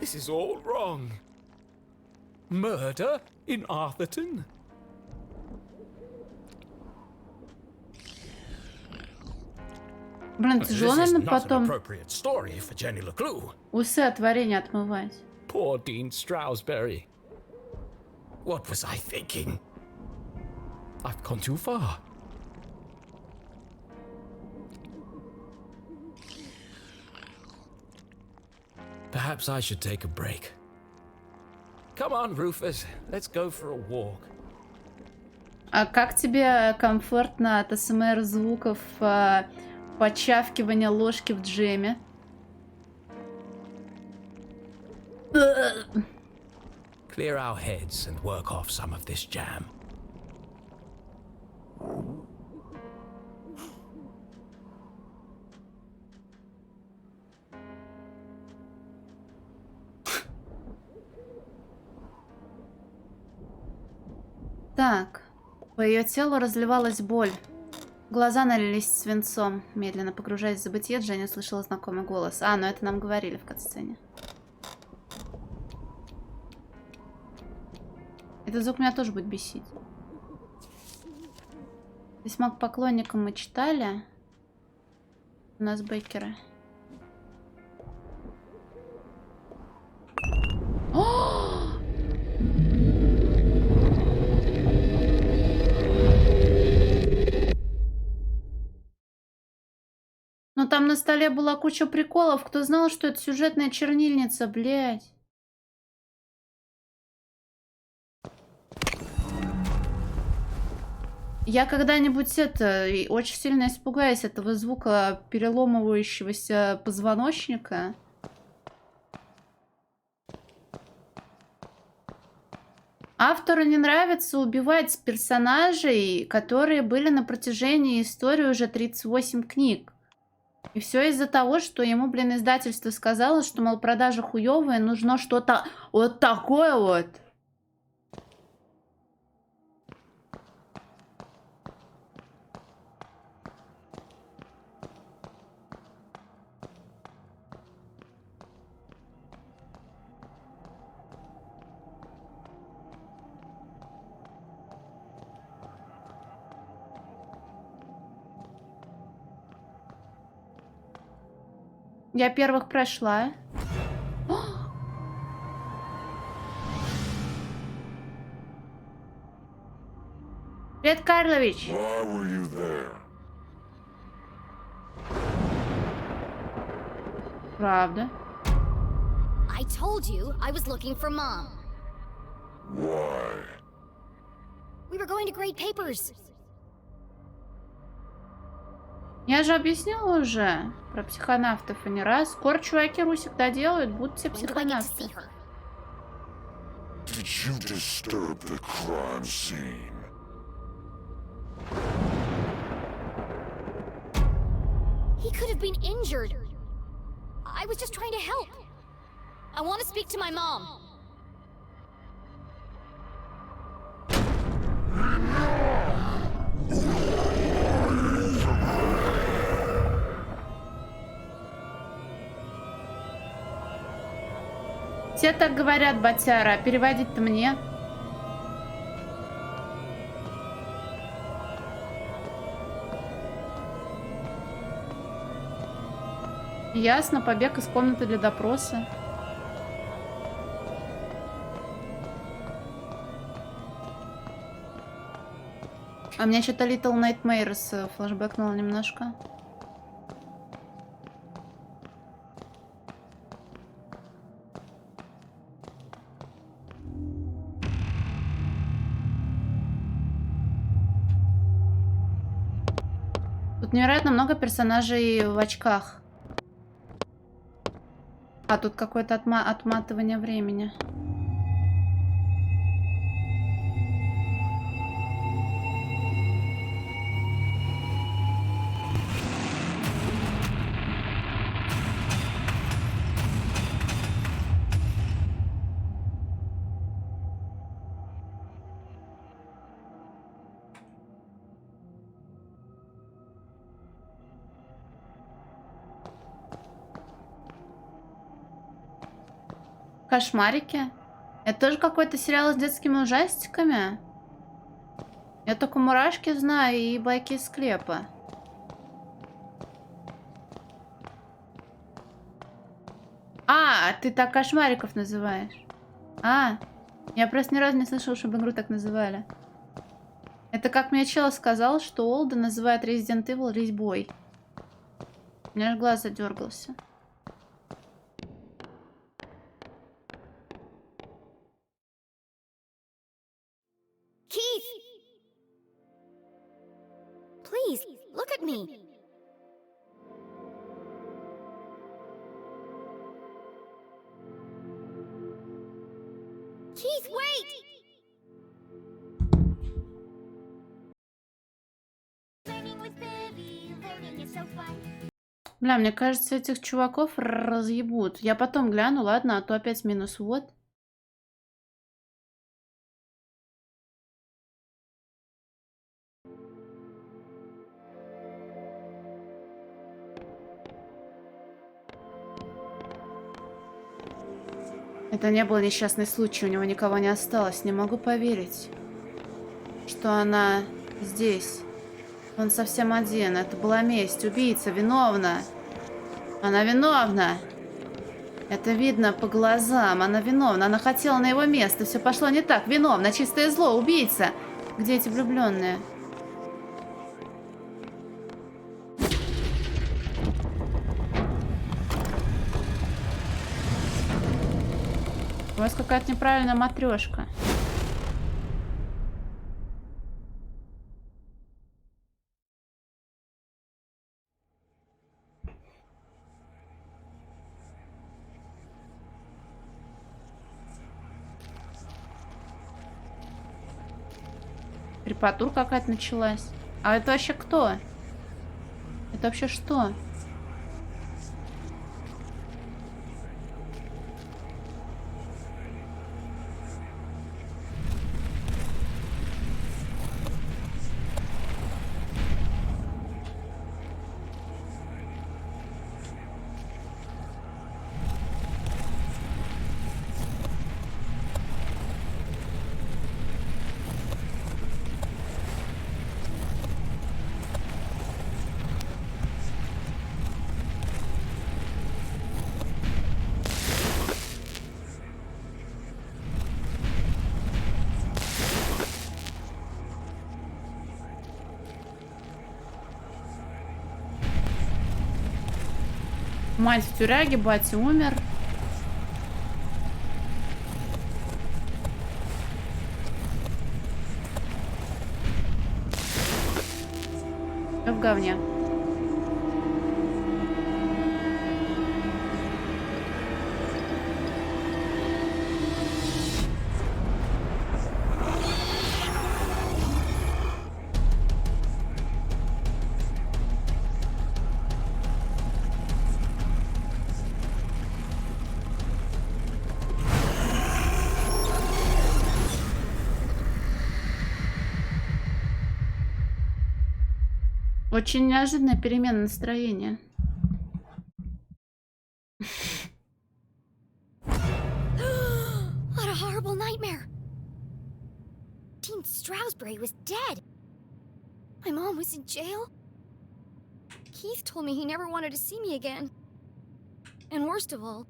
S3: This is all wrong. Murder in Arthurton?
S1: Блин, тяжело, наверное, потом
S3: Appropriate story for Jenny leclue.
S1: усы от варенья отмывать.
S3: Poor Dean Stroudsbury. What was I thinking? I've gone too far. Perhaps I should take a break. Come on, Rufus, let's go for a walk.
S1: А как тебе комфортно от АСМР звуков почавкивания ложки в джеме?
S3: Clear our heads and work off some of this jam.
S1: Так, по ее телу разливалась боль. Глаза налились свинцом. Медленно погружаясь в забытье, Дженни услышала знакомый голос. А, ну это нам говорили в катсцене. Этот звук меня тоже будет бесить. Письмо к поклонникам мы читали. У нас Беккеры. Но там на столе была куча приколов. Кто знал, что это сюжетная чернильница, блядь? Я когда-нибудь очень сильно испугаюсь этого звука переломывающегося позвоночника. Автору не нравится убивать персонажей, которые были на протяжении истории уже 38 книг. И все из-за того, что ему, блин, издательство сказало, что, мол, продажи хуёвые, нужно что-то вот такое вот. Я первых прошла. Привет, Карлович. Правда?
S6: I told you I was looking for Mom.
S12: Why?
S6: We were going to grade papers.
S1: Я же объяснила уже про психонавтов и не раз. Скоро чуваки Русик доделают, будут все психонавты.
S12: did you disturb the crime scene?
S6: He could have been injured. I was just trying to help. I want to speak to my mom.
S1: Все так говорят, батяра, а переводить-то мне. Ясно, побег из комнаты для допроса. А меня что-то Little Nightmares флешбэкнуло немножко. Тут невероятно много персонажей в очках. А тут какое-то отматывание времени. Кошмарики? Это тоже какой-то сериал с детскими ужастиками? Я только мурашки знаю и байки из склепа. А, ты так кошмариков называешь? А, я просто ни разу не слышала, чтобы игру так называли. Это как мне чел сказал, что Олда называет Resident Evil резьбой. У меня аж глаз задергался.
S6: Please, look at me. Keith, wait!
S1: Бля, мне кажется, этих чуваков разъебут. Я потом гляну, ладно, а то опять минус вот. Это не был несчастный случай, у него никого не осталось. Не могу поверить, что она здесь. Он совсем один. Это была месть. Убийца виновна. Она виновна. Это видно по глазам. Она виновна. Она хотела на его место. Все пошло не так. Виновна. Чистое зло. Убийца. Где эти влюбленные? У вас какая-то неправильная матрешка. Репатура какая-то началась. А это вообще кто? Это вообще что? Мать в тюряге, батя умер. Всё в говне. Очень неожиданная перемена настроения.
S6: What a horrible nightmare. Dean Stroudsbury was dead. My mom was in jail. Keith told me he never wanted to see me again. And worst of all,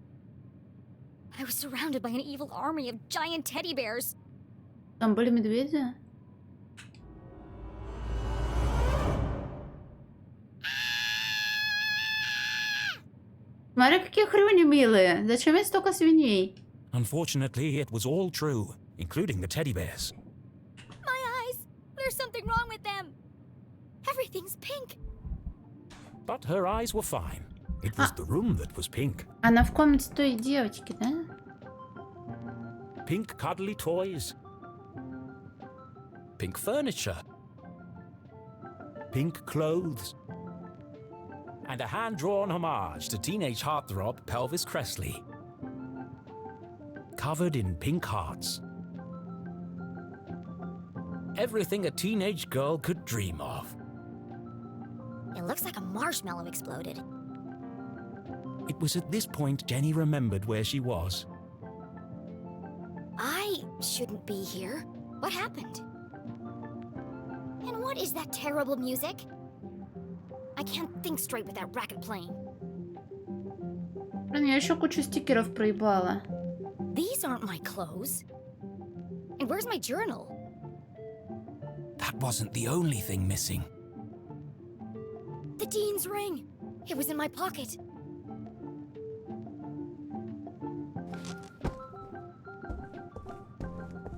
S6: I was surrounded by an evil army of giant teddy bears.
S1: Там были медведи? Смотри, какие хрюни милые. Зачем есть столько свиней?
S3: Unfortunately, it was all true, including the teddy bears.
S6: My eyes! There's something wrong with them. Everything's pink.
S3: But her eyes were fine. It was the room that was pink.
S1: Она в комнате той девочки, да?
S3: Pink cuddly toys. Pink furniture. Pink clothes. And a hand-drawn homage to teenage heartthrob Pelvis Cressley. Covered in pink hearts. Everything a teenage girl could dream of.
S6: It looks like a marshmallow exploded.
S3: It was at this point Jenny remembered where she was.
S6: I shouldn't be here. What happened? And what is that terrible music? I can't think straight with that racket playing.
S1: Блин, я еще кучу стикеров проебала.
S6: These aren't my clothes. And where's my journal?
S3: That wasn't the only thing missing.
S6: The Dean's ring. It was in my pocket.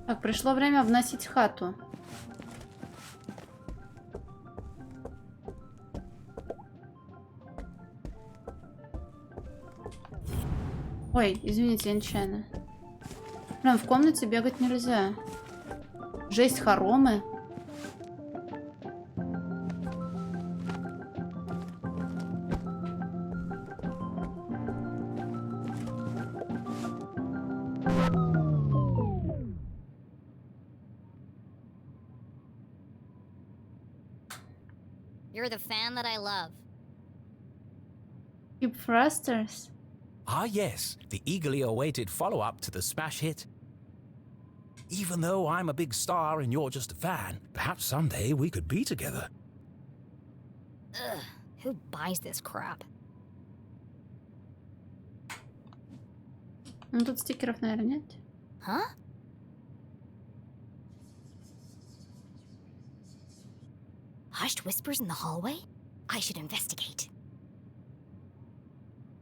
S1: Так, пришло время обносить хату. Ой, извините, я нечаянно. Блин, в комнате бегать нельзя. Жесть, хоромы.
S6: You're the fan that I love.
S1: Keep thrusters.
S3: Ah yes, the eagerly awaited follow-up to the smash hit. Even though I'm a big star and you're just a fan, perhaps someday we could be together.
S6: Ugh, who buys this crap?
S1: Ну тут стикеров, наверное, нет.
S6: Huh? Hushed whispers in the hallway? I should investigate.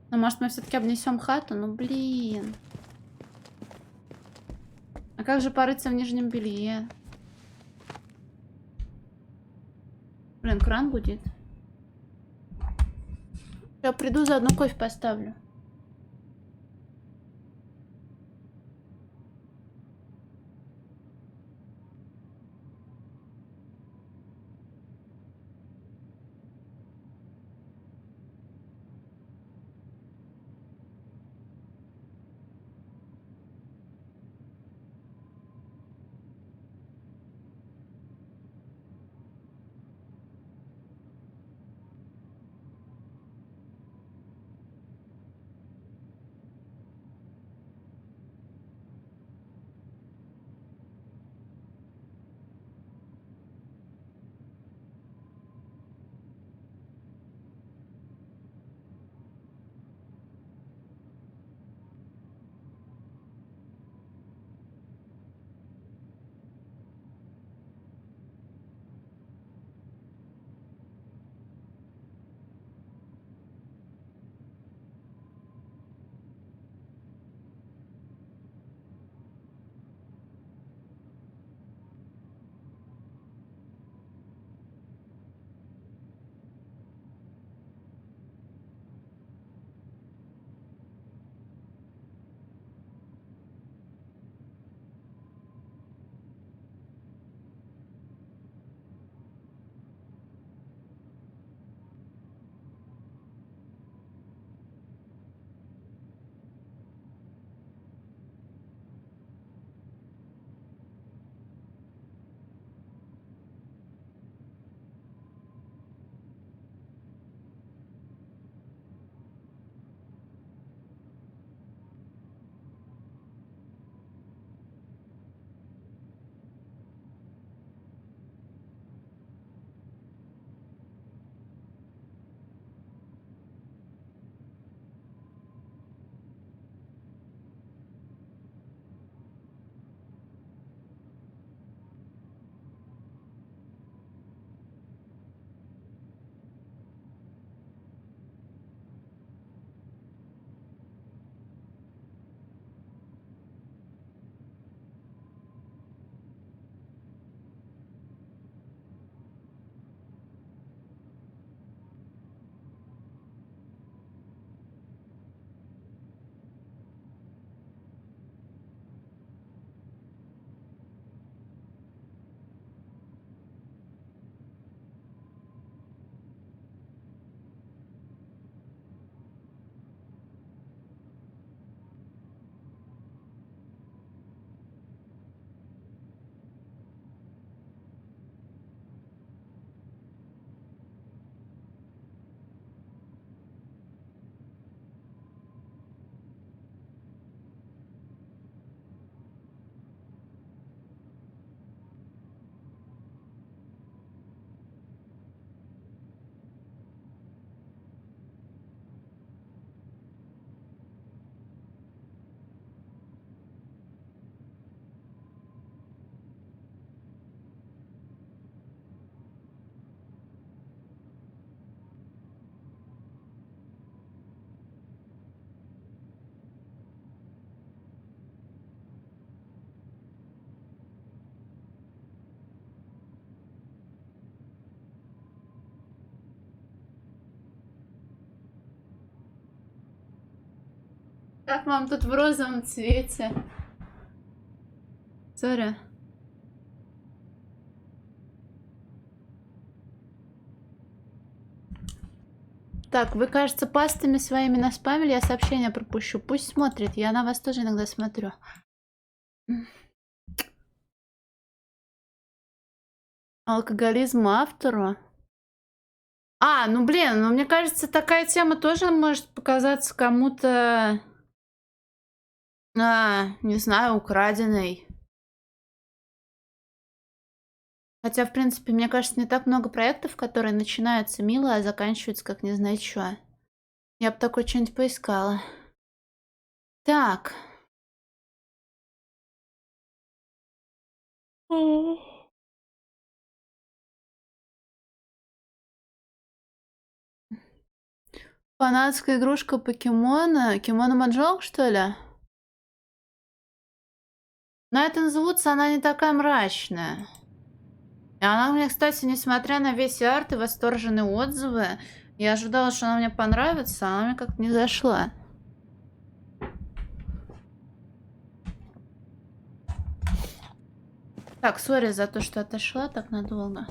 S1: Ну, может, мы все-таки обнесем хату? Ну, блин. А как же порыться в нижнем белье? Блин, кран гудит. Я приду, заодно кофе поставлю. Как вам тут в розовом цвете? Сори. Так, вы, кажется, пастами своими наспамили, я сообщения пропущу. Пусть смотрит, я на вас тоже иногда смотрю. Алкоголизм автору. Ну блин, мне кажется, такая тема тоже может показаться кому-то, не знаю, украденной. Хотя, в принципе, мне кажется, не так много проектов, которые начинаются мило, а заканчиваются как не знаю что. Я бы такое что-нибудь поискала. Так. Фанатская игрушка покемона. Кимоно Маджонг, что ли? Но это назовутся, она не такая мрачная. И она мне, кстати, несмотря на весь арт и восторженные отзывы, я ожидала, что она мне понравится, а она мне как-то не зашла. Так, сори за то, что отошла так надолго.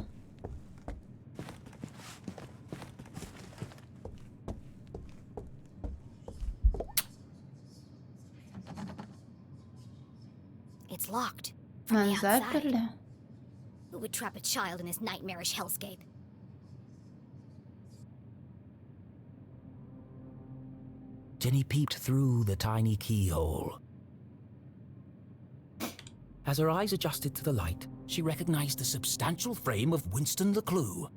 S6: It's locked from the
S1: Нас
S6: outside.
S1: заперли.
S6: Who would trap a child in this nightmarish hellscape?
S3: Jenny peeped through the tiny keyhole. As her eyes adjusted to the light, she recognized the substantial frame of Winston leclue,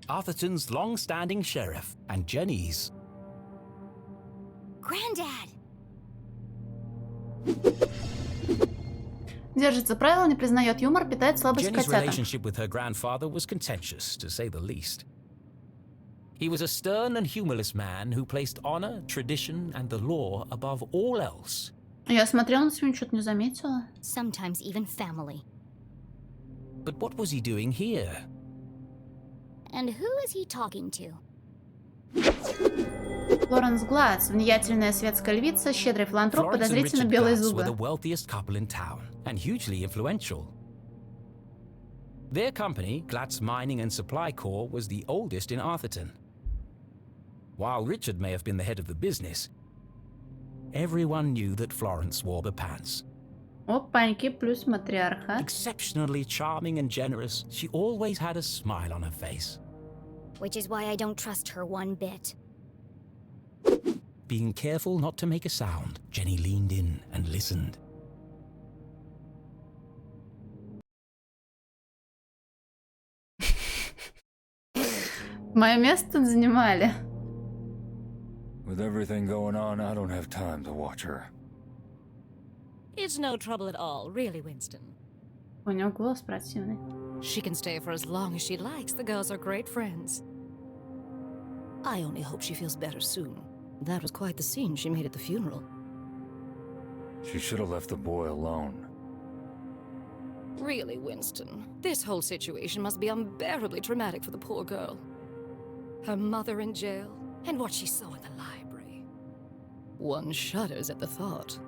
S3: Arthurton's long-standing sheriff, and Jenny's.
S6: Granddad!
S1: Держится правило, не признает юмор, питает слабость к
S3: Jenny's
S1: котятам.
S3: relationship with her grandfather was contentious, to say the least. He was a stern and humorless man who placed honor, tradition, and the law above all else.
S1: Я смотрела на сегодня, что-то не заметила.
S6: Sometimes even family.
S3: But what was he doing here?
S6: And who is he talking to?
S1: Флоренс Гладс, влиятельная светская львица, щедрый филантроп,
S3: Florence and
S1: подозрительно
S3: Richard
S1: белые
S3: Glatz were the
S1: зубы.
S3: wealthiest couple in town and hugely influential. Their company, Glatz Mining and Supply Corp, was the oldest in Arthurton. While Richard may have been the head of the business, everyone knew that Florence wore the pants.
S1: Опаньки, плюс матриархат.
S3: Exceptionally charming and generous, she always had a smile on her face.
S6: Which is why I don't trust her one bit.
S3: Being careful not to make a sound, Jenny leaned in and listened.
S1: Мое место тут занимали.
S16: With everything going on, I don't have time to watch her.
S4: It's no trouble at all, really, Winston.
S1: У него голос противный.
S4: She can stay for as long as she likes. The girls are great friends. I only hope she feels better soon. That was quite the scene she made at the funeral.
S16: She should have left the boy alone.
S4: Really, Winston, this whole situation must be unbearably traumatic for the poor girl. Her mother in jail, and what she saw in the library. One shudders at the thought.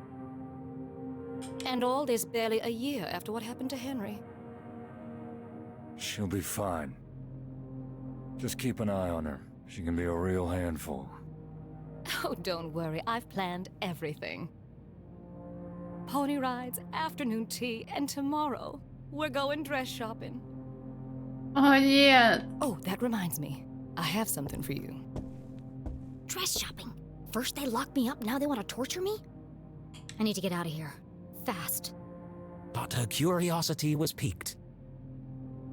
S4: And all this barely a year after what happened to Henry.
S16: She'll be fine. Just keep an eye on her. She can be a real handful.
S4: Oh, don't worry, I've planned everything. Pony rides, afternoon tea, and tomorrow, we're going dress shopping.
S1: О, нет.
S4: Oh, that reminds me. I have something for you.
S6: Dress shopping. First they locked me up, now they want to torture me? I need to get out of here. Fast.
S3: But her curiosity was piqued.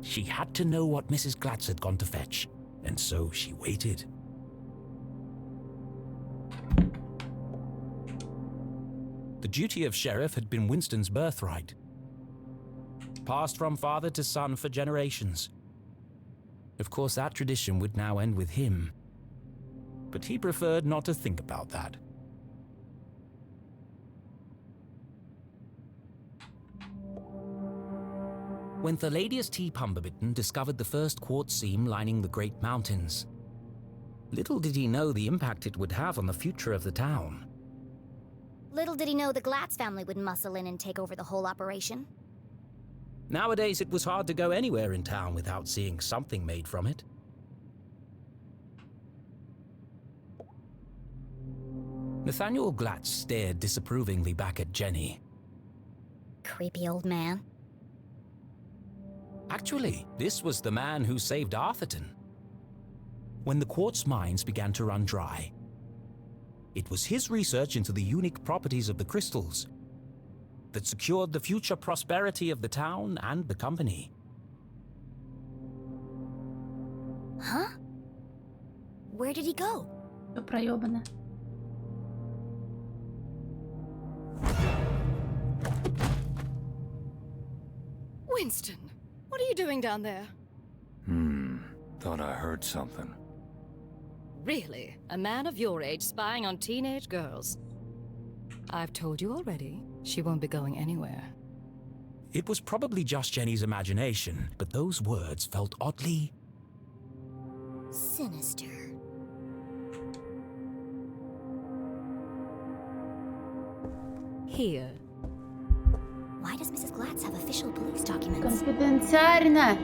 S3: She had to know what Mrs. Glatz had gone to fetch, and so she waited. The duty of sheriff had been Winston's birthright, passed from father to son for generations. Of course, that tradition would now end with him, but he preferred not to think about that. When Thaladius T. Pumberbitten discovered the first quartz seam lining the Great Mountains, little did he know the impact it would have on the future of the town.
S6: Little did he know the Glatz family would muscle in and take over the whole operation.
S3: Nowadays, it was hard to go anywhere in town without seeing something made from it. Nathaniel Glatz stared disapprovingly back at Jenny.
S6: Creepy old man.
S3: Actually, this was the man who saved Arthurton. When the quartz mines began to run dry, it was his research into the unique properties of the crystals that secured the future prosperity of the town and the company.
S6: Huh? Where did he go?
S1: Всё проёбано.
S4: Winston, what are you doing down there?
S16: Thought I heard something.
S4: Really? A man of your age spying on teenage girls? I've told you already, she won't be going anywhere.
S3: It was probably just Jenny's imagination, but those words felt oddly
S6: sinister.
S4: Here.
S6: Why does Mrs. Glatz have official police documents?
S1: Конфиденциально.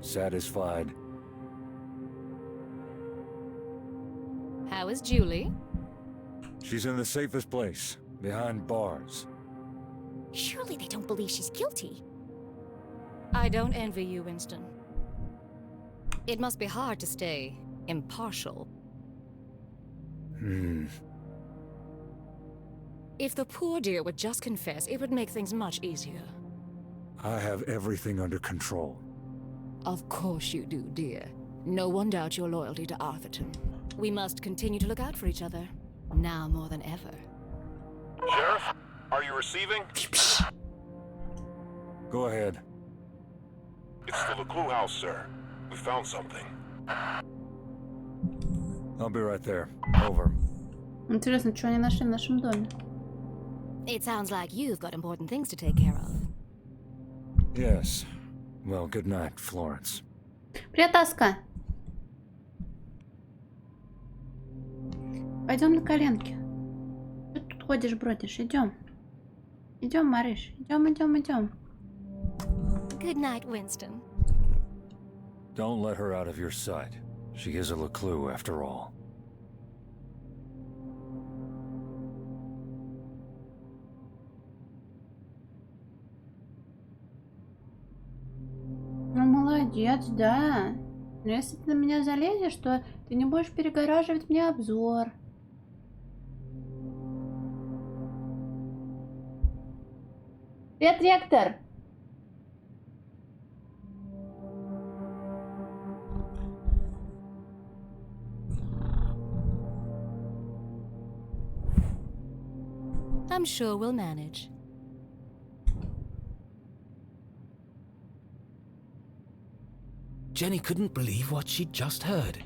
S16: Satisfied?
S4: How is Julie?
S16: She's in the safest place, behind bars.
S6: Surely they don't believe she's guilty.
S4: I don't envy you, Winston. It must be hard to stay impartial. If the poor dear would just confess, it would make things much easier.
S16: I have everything under control.
S4: Of course you do, dear. No one doubts your loyalty to Arthurton. We must continue to look out for each other, now more than ever.
S12: Sheriff, are you receiving?
S16: Go ahead.
S12: It's the leclue house, sir. We found something.
S16: I'll be right there. Over.
S1: Интересно, что они нашли в нашем доме?
S4: It sounds like you've got important things to take care of.
S16: Yes. Well, good night, Florence.
S1: Привет, Аска. Пойдем на коленки. Что ты тут ходишь, бродишь? Идем. Идем, Мариш. Идем.
S4: Good night, Winston.
S16: Don't let her out of your sight. She is a leclue after all.
S1: Ну, молодец, да. Но если ты на меня залезешь, то ты не будешь перегораживать мне обзор. Привет, ректор!
S4: I'm sure we'll manage.
S3: Jenny couldn't believe what she'd just heard.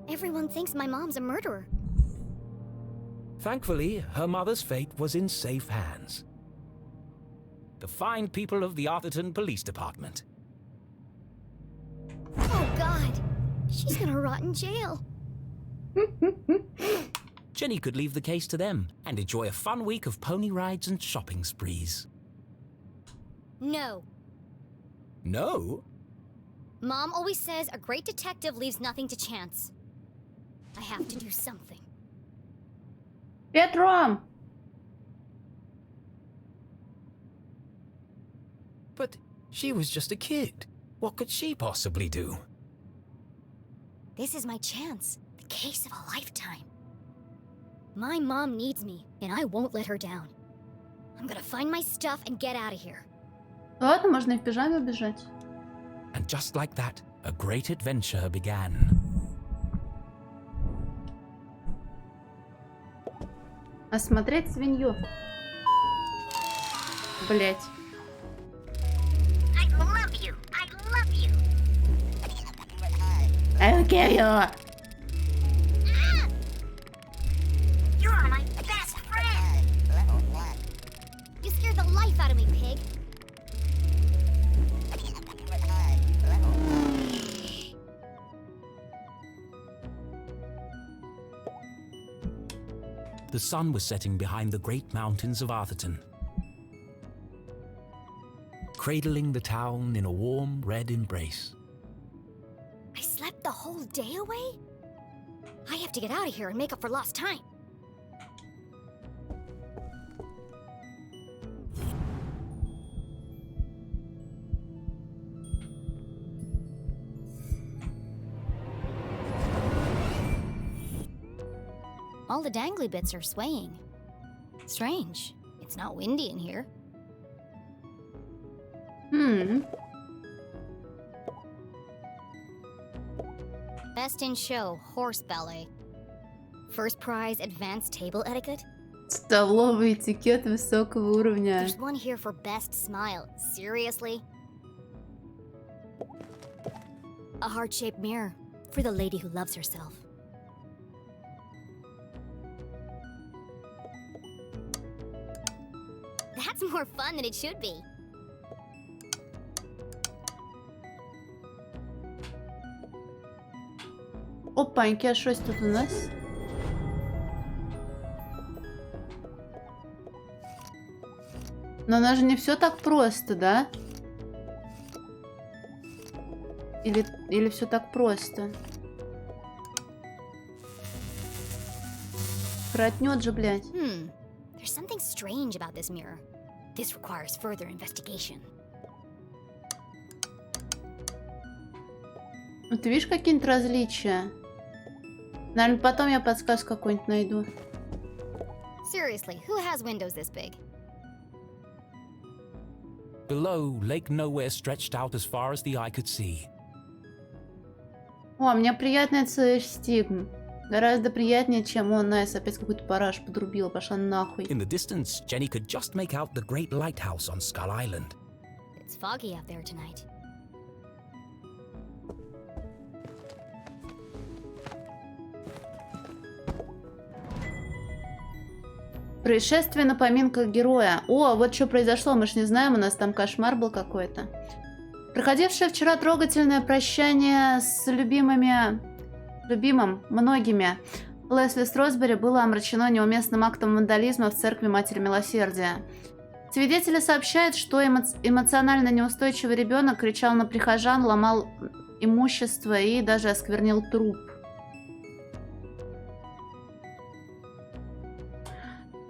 S6: Everyone thinks my mom's a murderer.
S3: Thankfully, her mother's fate was in safe hands. The fine people of the Arthurton Police Department.
S6: Oh, God. She's gonna rot in jail.
S3: Jenny could leave the case to them and enjoy a fun week of pony rides and shopping sprees.
S6: No.
S3: No?
S6: Mom always says a great detective leaves nothing to chance. I have to do something.
S1: Привет, Ром!
S3: But she was just a kid. What could she possibly do?
S6: This is my chance. The case of a lifetime. My mom needs me, and I won't let her down. I'm gonna find my stuff and get out of here.
S1: Ладно, можно и в пижаме убежать.
S3: And just like that, a great adventure began.
S1: Осмотреть свинью. Блять.
S6: I love you. I love you.
S1: I will kill you.
S6: You're my best friend. You scared the life out of me, pig.
S3: The sun was setting behind the great mountains of Arthurton, cradling the town in a warm red embrace.
S6: I slept the whole day away? I have to get out of here and make up for lost time. All the dangly bits are swaying. Strange. It's not windy in here. Best in show, horse ballet. First prize, advanced table etiquette.
S1: Столовый этикет высокого уровня.
S6: There's one here for best smile. Seriously? A heart-shaped mirror for the lady who loves herself. That's more fun than it should be.
S1: Опаньки, а щось тут у нас? Но у нас же не все так просто, да? Или все так просто? Кротнет же, блядь.
S6: There's something strange about this mirror. This requires further investigation.
S1: Ну, ты видишь какие-нибудь различия? Наверное, потом я подсказку какую-нибудь найду.
S6: Seriously, who has windows this big?
S3: Below, Lake Nowhere stretched out as far as the eye could see.
S1: О, мне приятный стигм. Гораздо приятнее, чем он, Найс, опять какой-то параш подрубила, пошла нахуй.
S3: In the distance, Jenny could just make out the great lighthouse on Skull Island.
S6: It's foggy out there tonight.
S1: Происшествие на поминках героя. О, вот что произошло, мы ж не знаем, у нас там кошмар был какой-то. Проходившее вчера трогательное прощание с любимым многими Лесли Стросбери было омрачено неуместным актом вандализма в церкви Матери Милосердия. Свидетели сообщают, что эмоционально неустойчивый ребенок кричал на прихожан, ломал имущество и даже осквернил труп.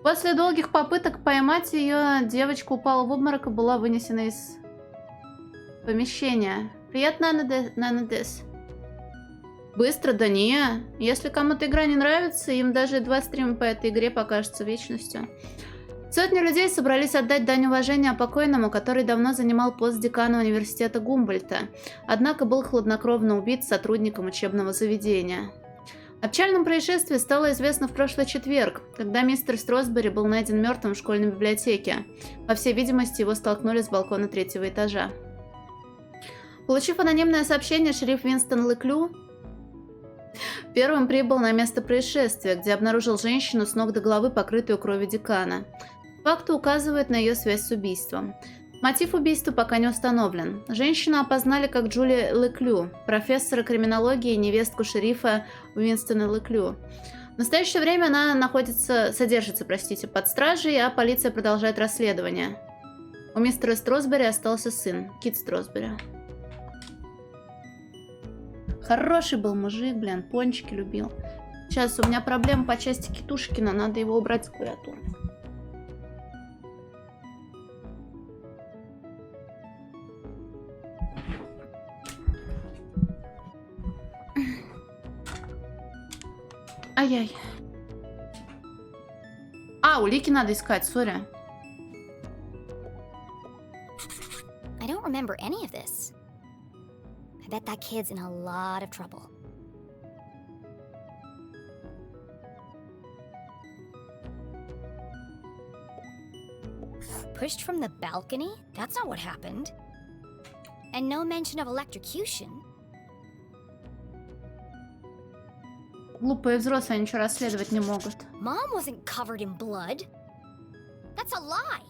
S1: После долгих попыток поймать ее, девочка упала в обморок и была вынесена из помещения. Приятно, Нанадес. Быстро, да не. Если кому-то игра не нравится, им даже 2 стрима по этой игре покажутся вечностью. Сотни людей собрались отдать дань уважения покойному, который давно занимал пост декана университета Гумбольдта, однако был хладнокровно убит сотрудником учебного заведения. О печальном происшествии стало известно в прошлый четверг, когда мистер Стросбери был найден мертвым в школьной библиотеке. По всей видимости, его столкнули с балкона 3-го этажа. Получив анонимное сообщение, шериф Винстон Леклю первым прибыл на место происшествия, где обнаружил женщину с ног до головы, покрытую кровью декана. Факты указывают на ее связь с убийством. Мотив убийства пока не установлен. Женщину опознали как Джули Леклю, профессора криминологии и невестку шерифа Уинстона Леклю. В настоящее время она содержится под стражей, а полиция продолжает расследование. У мистера Стросбери остался сын, Кит Стросбери. Хороший был мужик, блин, пончики любил. Сейчас у меня проблема по части Китушкина, надо его убрать с клавиатуры. Ай-яй. А, улики надо искать, сори.
S6: I don't remember any of this. I bet that kid's in a lot of trouble. Pushed from the balcony? That's not what happened. And no mention of electrocution.
S1: Глупые взрослые ничего расследовать не могут.
S6: Mom wasn't covered in blood. That's a lie.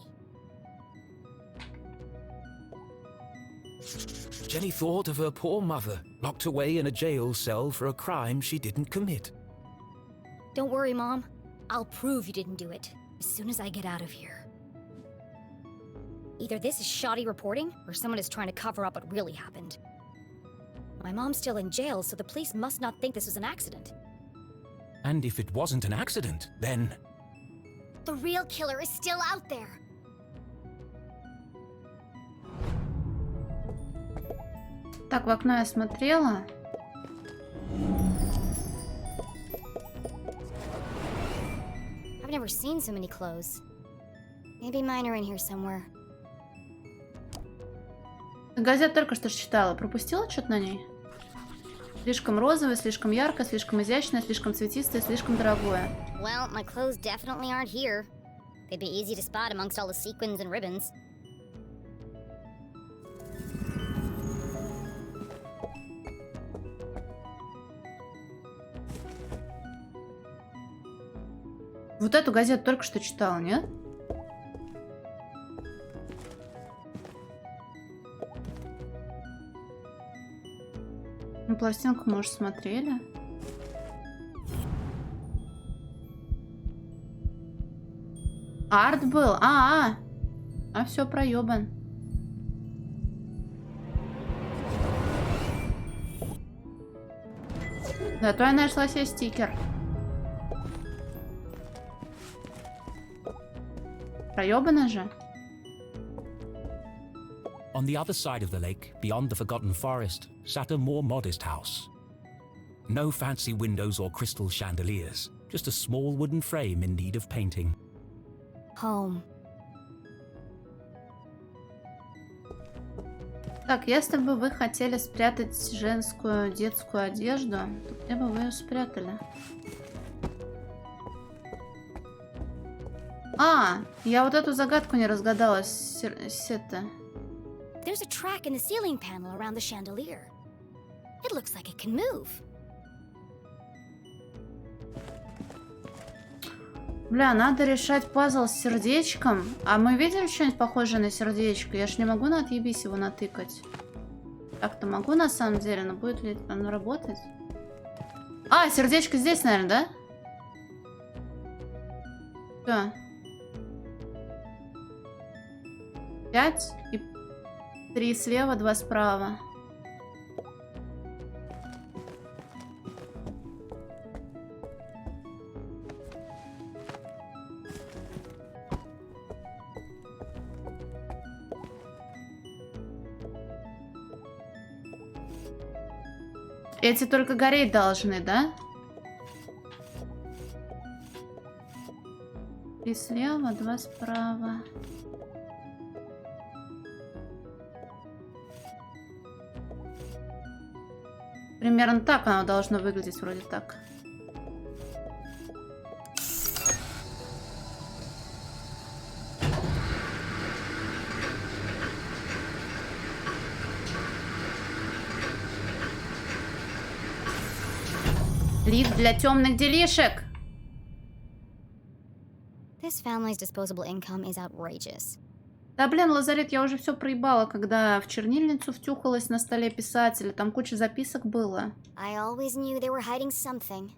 S3: Jenny thought of her poor mother, locked away in a jail cell for a crime she didn't commit.
S6: Don't worry, Mom. I'll prove you didn't do it as soon as I get out of here. Either this is shoddy reporting, or someone is trying to cover up what really happened. My mom's still in jail, so the police must not think this was an accident.
S3: And if it wasn't an accident, then...
S6: The real killer is still out there!
S1: Так, в окно я смотрела.
S6: I've never seen so many clothes. Maybe mine are in here somewhere.
S1: Газету только что читала. Пропустила что-то на ней? Слишком розовое, слишком яркое, слишком изящное, слишком цветистое, слишком дорогое.
S6: Well, my clothes definitely aren't here. They'd be easy to spot amongst all the sequins and ribbons.
S1: Вот эту газету только что читала, нет? Ну, пластинку, может, смотрели. Арт был? А все, проебан. Зато я нашла себе стикер. Проебано же.
S3: On the other side of the lake, beyond the forgotten forest, sat a more modest house. No fancy windows or crystal chandeliers, just a small wooden frame in need of painting.
S6: Home.
S1: Так, если бы вы хотели спрятать женскую детскую одежду, то где бы вы ее спрятали? Я вот эту загадку не разгадала.
S6: There's a track in the ceiling panel around the chandelier. It looks like it can move.
S1: Бля, надо решать пазл с сердечком. А мы видели что-нибудь похожее на сердечко? Я ж не могу на отъебись его натыкать. Так-то могу на самом деле, но будет ли оно работать? Сердечко здесь, наверное, да? Все. 5 и 3 слева, 2 справа. Эти только гореть должны, да? 3 слева, 2 справа. Примерно так оно должно выглядеть, вроде так. Лифт для темных делишек.
S6: This family's disposable income is outrageous.
S1: Да блин, лазарет, я уже все проебала, когда в чернильницу втюхалась на столе писателя. Там куча записок было.
S6: I always knew they were hiding something.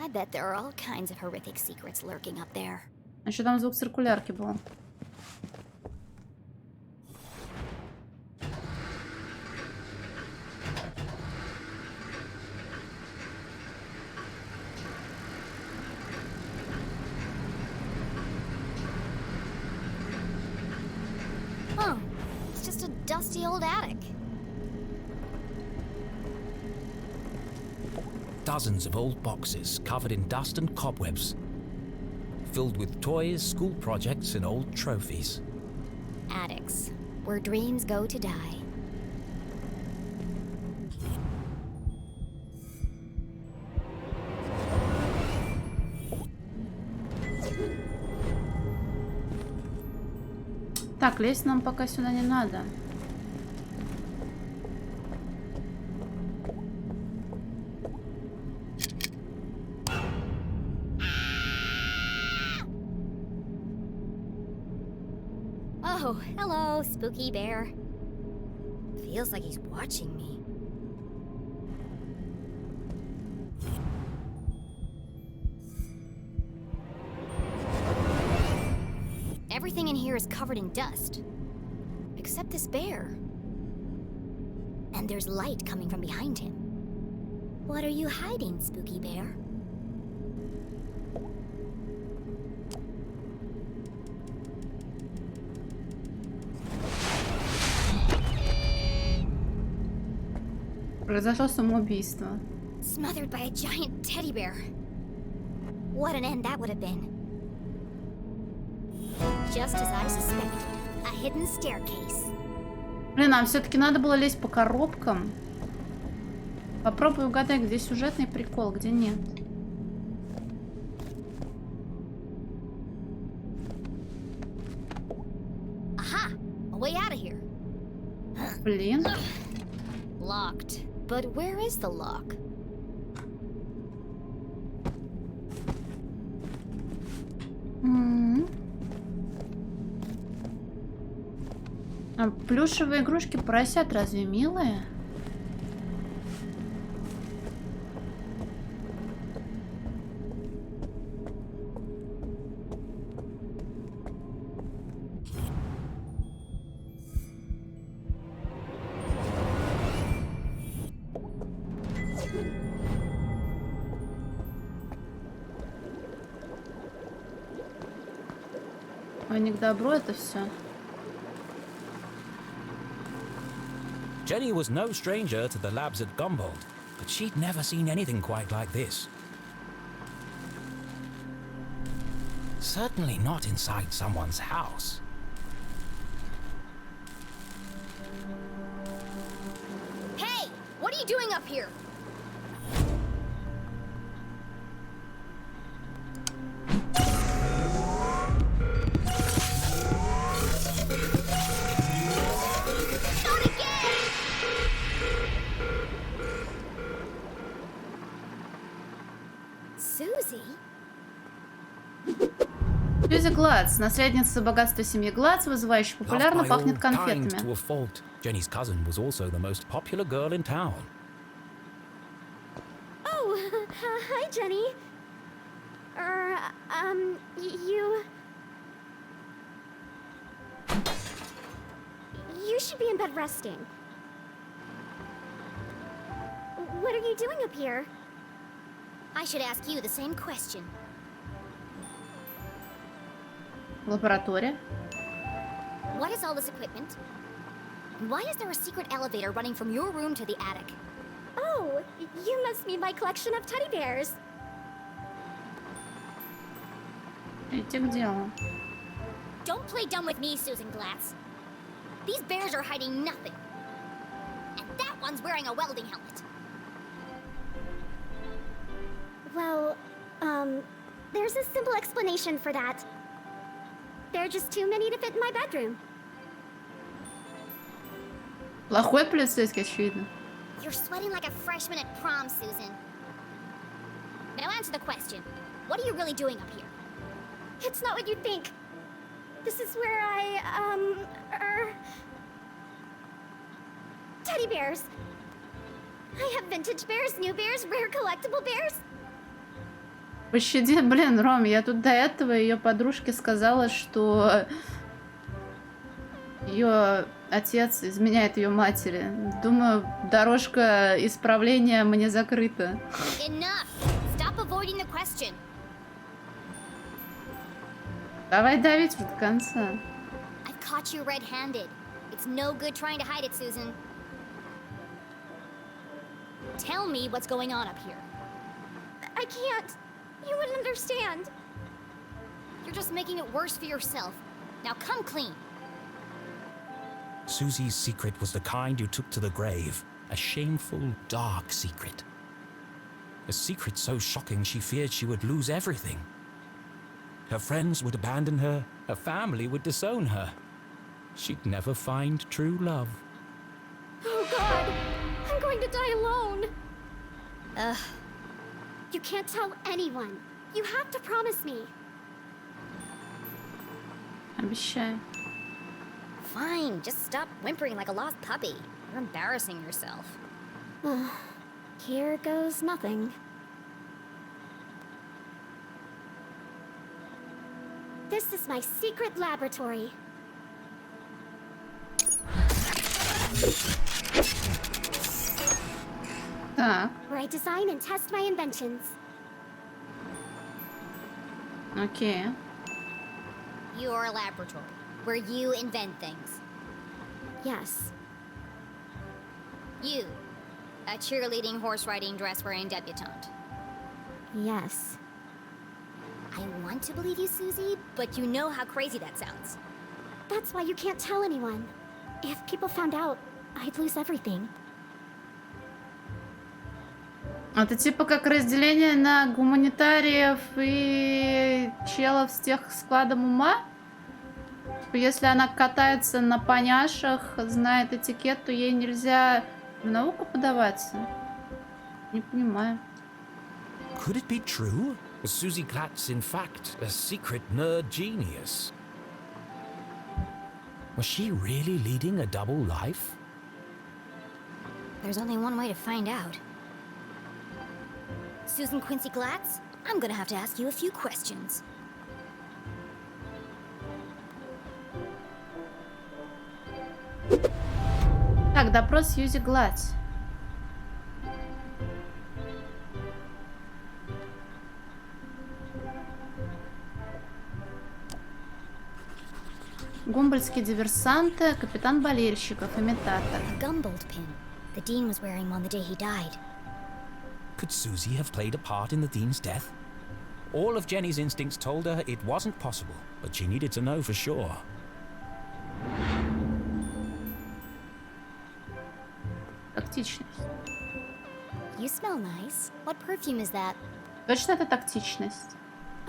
S6: I bet there are all kinds of horrific secrets lurking up there.
S1: А еще там звук циркулярки был.
S6: Oh, it's just a dusty old attic.
S3: Dozens of old boxes covered in dust and cobwebs, filled with toys, school projects, and old trophies.
S6: Attics, where dreams go to die.
S1: Так, лезть нам пока сюда не надо.
S6: Oh, hello, spooky bear. Feels like he's watching me. Everything in here is covered in dust. Except this bear. And there's light coming from behind him. What are you hiding, spooky bear?
S1: Произошло самоубийство.
S6: Smothered by a giant teddy bear. What an end that would have been. Just as I suspected. A hidden staircase.
S1: Блин, нам все-таки надо было лезть по коробкам. Попробуй угадай, где сюжетный прикол, где нет.
S6: Aha! A way out of here.
S1: Блин.
S6: Locked. But where is the lock?
S1: А плюшевые игрушки поросят разве милые? Ой, не к добру это все.
S3: Jenny was no stranger to the labs at Gumboldt, but she'd never seen anything quite like this. Certainly not inside someone's house.
S6: Hey! What are you doing up here?
S1: Сьюзи Гладс, наследница богатства семьи Гладс, вызывающе популярна, пахнет конфетами.
S3: Jenny's cousin was also the most popular girl in town.
S9: Oh, hi, Jenny. You should be in bed resting. What are you doing up here?
S6: I should ask you the same question.
S1: Лаборатория.
S6: What is all this equipment? And why is there a secret elevator running from your room to the attic?
S9: Oh, you must mean my collection of teddy bears.
S1: Идти к делу.
S6: Don't play dumb with me, Susan Glatz. These bears are hiding nothing. And that one's wearing a welding helmet.
S9: Well, there's a simple explanation for that. There are just too many to fit in my bedroom.
S1: Плохой полицейский, очевидно.
S6: You're sweating like a freshman at prom, Susan. Now answer the question. What are you really doing up here?
S9: It's not what you think. This is where teddy bears. I have vintage bears, new bears, rare collectible bears.
S1: Пощади, блин, Ром, я тут до этого ее подружке сказала, что ее отец изменяет ее матери. Думаю, дорожка исправления мне закрыта.
S6: Enough. Stop avoiding the question.
S1: Давай давить до конца.
S6: I've caught you red-handed. It's no good trying to hide it, Susan. Tell me what's going on up here.
S9: I can't. You wouldn't understand.
S6: You're just making it worse for yourself. Now come clean.
S3: Susie's secret was the kind you took to the grave. A shameful, dark secret. A secret so shocking she feared she would lose everything. Her friends would abandon her. Her family would disown her. She'd never find true love.
S9: Oh God! I'm going to die alone! You can't tell anyone. You have to promise me.
S1: Обещаю.
S6: Fine, just stop whimpering like a lost puppy. You're embarrassing yourself.
S9: Here goes nothing. This is my secret laboratory.
S1: Так,
S9: Where I design and test my inventions.
S1: окей.
S6: Your laboratory, where you invent things.
S9: Yes.
S6: You, a cheerleading, horse-riding, dress-wearing debutante.
S9: Yes.
S6: I want to believe you, Susie, but you know how crazy that sounds.
S9: That's why you can't tell anyone. If people found out, I'd lose everything.
S1: Это типа как разделение на гуманитариев и челов с тех складом ума? Если она катается на поняшах, знает этикет, то ей нельзя в науку подаваться? Не понимаю.
S3: Could it be true? Was Susie Glatz, in fact, a secret nerd genius? Was she really leading a double life?
S6: There's only one way to find out. Susan Quincy Glatz, I'm gonna have to ask you a few questions.
S1: Так, допрос Сьюзи Гладз. Гумбольдские диверсанты, капитан болельщиков, имитатор.
S6: Gumboldt pin. The dean was wearing one the day he died.
S3: Could Susie have played a part in the Dean's death? All of Jenny's instincts told her it wasn't possible, but she needed to know for sure.
S1: Тактичность.
S6: You smell nice. What perfume is that?
S1: Точно это тактичность?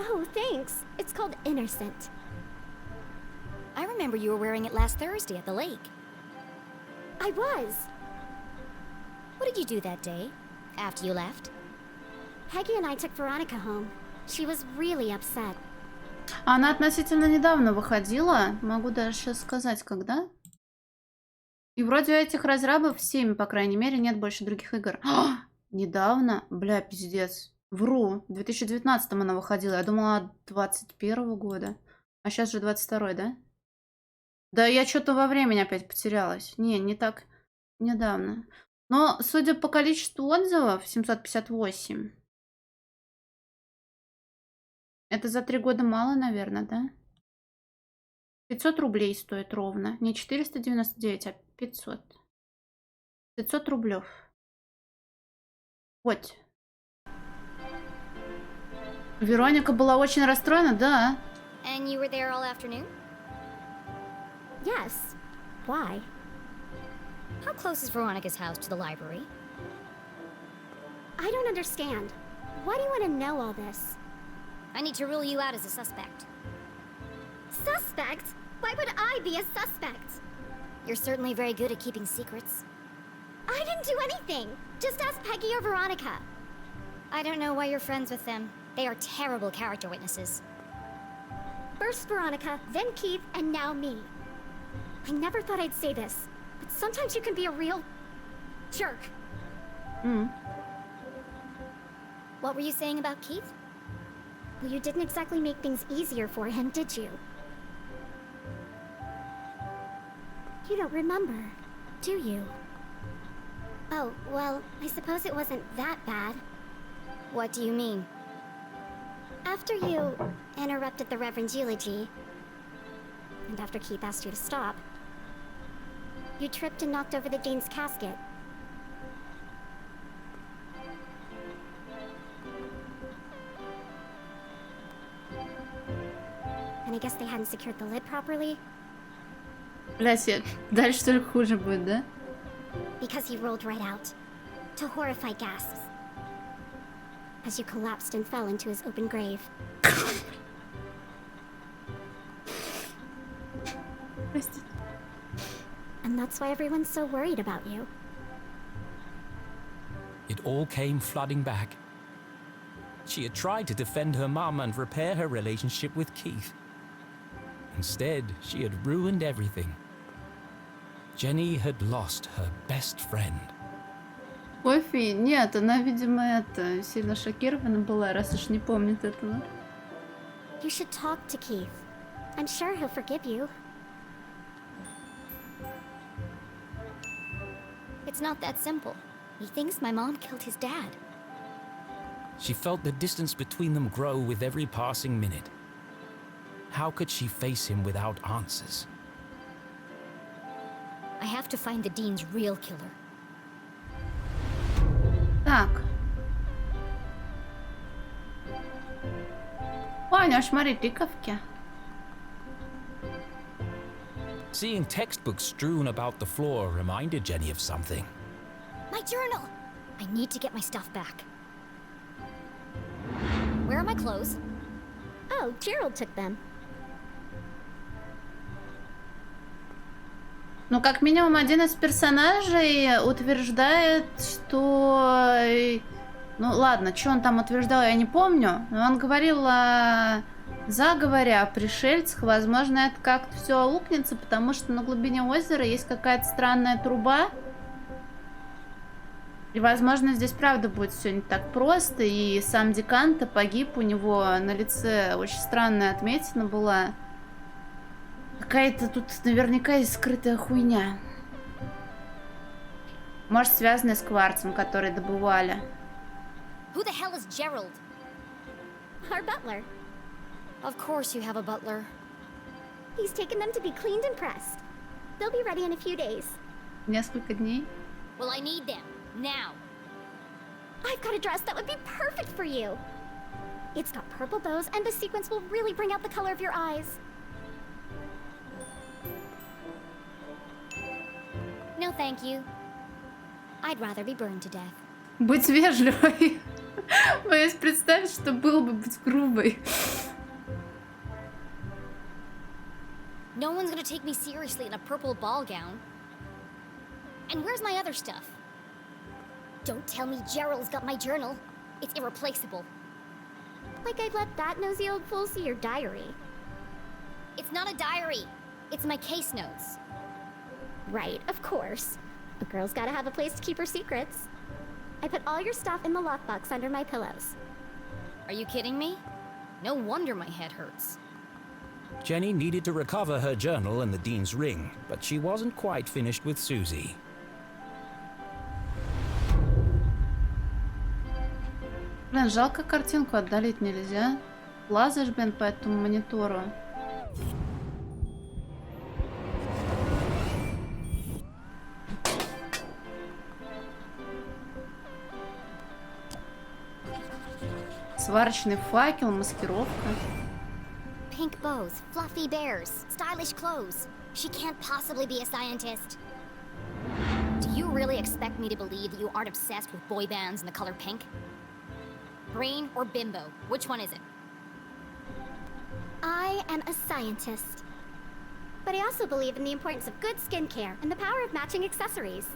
S9: Oh, thanks. It's called Innocent.
S6: I remember you were wearing it last Thursday at the lake.
S9: I was.
S6: What did you do that day, after you left?
S9: Peggy and I took Veronica home. She was really upset.
S1: Она относительно недавно выходила. Могу даже сейчас сказать, когда. И вроде у этих разрабов 7, по крайней мере, нет больше других игр. Недавно? Бля, пиздец. Вру. В 2019-м она выходила. Я думала, от 21-го года. А сейчас же 22-й, да? Да я что-то во времени опять потерялась. Не так недавно. Но, судя по количеству отзывов, 758. Это за 3 года мало, наверное, да? 500 рублей стоит ровно. Не 499, а 500. 500 рублев. Вот. Вероника была очень расстроена, да.
S6: And you were there all afternoon?
S9: Yes. Why?
S6: How close is Veronica's house to the library?
S9: I don't understand. Why do you want to know all this?
S6: I need to rule you out as a suspect.
S9: Suspect? Why would I be a suspect?
S6: You're certainly very good at keeping secrets.
S9: I didn't do anything. Just ask Peggy or Veronica.
S6: I don't know why you're friends with them. They are terrible character witnesses.
S9: First Veronica, then Keith, and now me. I never thought I'd say this, but sometimes you can be a real jerk.
S6: What were you saying about Keith?
S9: Well, you didn't exactly make things easier for him, did you? You don't remember, do you? Oh, well, I suppose it wasn't that bad.
S6: What do you mean?
S9: After you interrupted the Reverend's eulogy, and after Keith asked you to stop, you tripped and knocked over the Dean's casket. And I guess they hadn't secured the lid properly.
S1: Блядь, дальше только хуже будет, да?
S9: Because he rolled right out, to horrified gasps, as you collapsed and fell into his open grave. And that's why everyone's so worried about you.
S3: It all came flooding back. She had tried to defend her mum and repair her relationship with Keith. Instead, she had ruined everything. Jenny had lost her best friend.
S1: Кофе? Нет, она, видимо, сильно шокирована была, раз уж не помнит этого.
S9: You should talk to Keith. I'm sure he'll forgive you.
S6: It's not that simple. He thinks my mom killed his dad.
S3: She felt the distance between them grow with every passing minute. How could she face him without answers?
S6: I have to find the Dean's real killer.
S1: Так. Ой, у него, смотри, тыковки.
S3: Seeing textbooks strewn about the floor reminded Jenny of something.
S6: My journal! I need to get my stuff back. Where are my clothes?
S9: Oh, Gerald took them.
S1: Ну, как минимум, один из персонажей утверждает, что... Ну, ладно, что он там утверждал, я не помню. Но он говорил о заговоре, о пришельцах. Возможно, это как-то все аукнется, потому что на глубине озера есть какая-то странная труба. И, возможно, здесь правда будет все не так просто. И сам Деканто погиб, у него на лице очень странная отметина была. Какая-то тут наверняка есть скрытая хуйня. Может, связанная с кварцем, который добывали.
S6: Who the hell is Gerald?
S9: Our butler.
S6: Of course you have a butler.
S9: He's taken them to be cleaned and pressed. They'll be ready in a few days.
S1: Несколько дней.
S6: Well, I need them. Now.
S9: I've got a dress that would be perfect for you. It's got purple bows, and the sequins will really bring out the color of your eyes.
S6: No, thank you. I'd rather be burned to death.
S1: Будь вежливой. Боюсь представить, что было бы быть грубой.
S6: No one's gonna take me seriously in a purple ball gown. And where's my other stuff?
S9: Don't tell me Gerald's got my journal.
S6: It's irreplaceable.
S9: Like I'd let that nosy old fool see your diary.
S6: It's not a diary. It's my case notes.
S9: Right, of course. A girl's gotta have a place to keep her secrets. I put all your stuff in the lockbox under my pillows.
S6: Are you kidding me? No wonder my head hurts.
S3: Jenny needed to recover her journal and the Dean's ring, but she wasn't quite finished with Susie.
S1: Блин, жалко, картинку отдалить нельзя. Лазаешь, блин, по этому монитору. Сварочный факел, маскировка.
S6: Pink bows, fluffy bears, stylish clothes. She can't possibly be a scientist. Do you really expect me to believe that you aren't obsessed with boy bands and the color pink? Brain or bimbo? Which one is it?
S9: I am a scientist. But I also believe in the importance of good skincare and the power of matching accessories.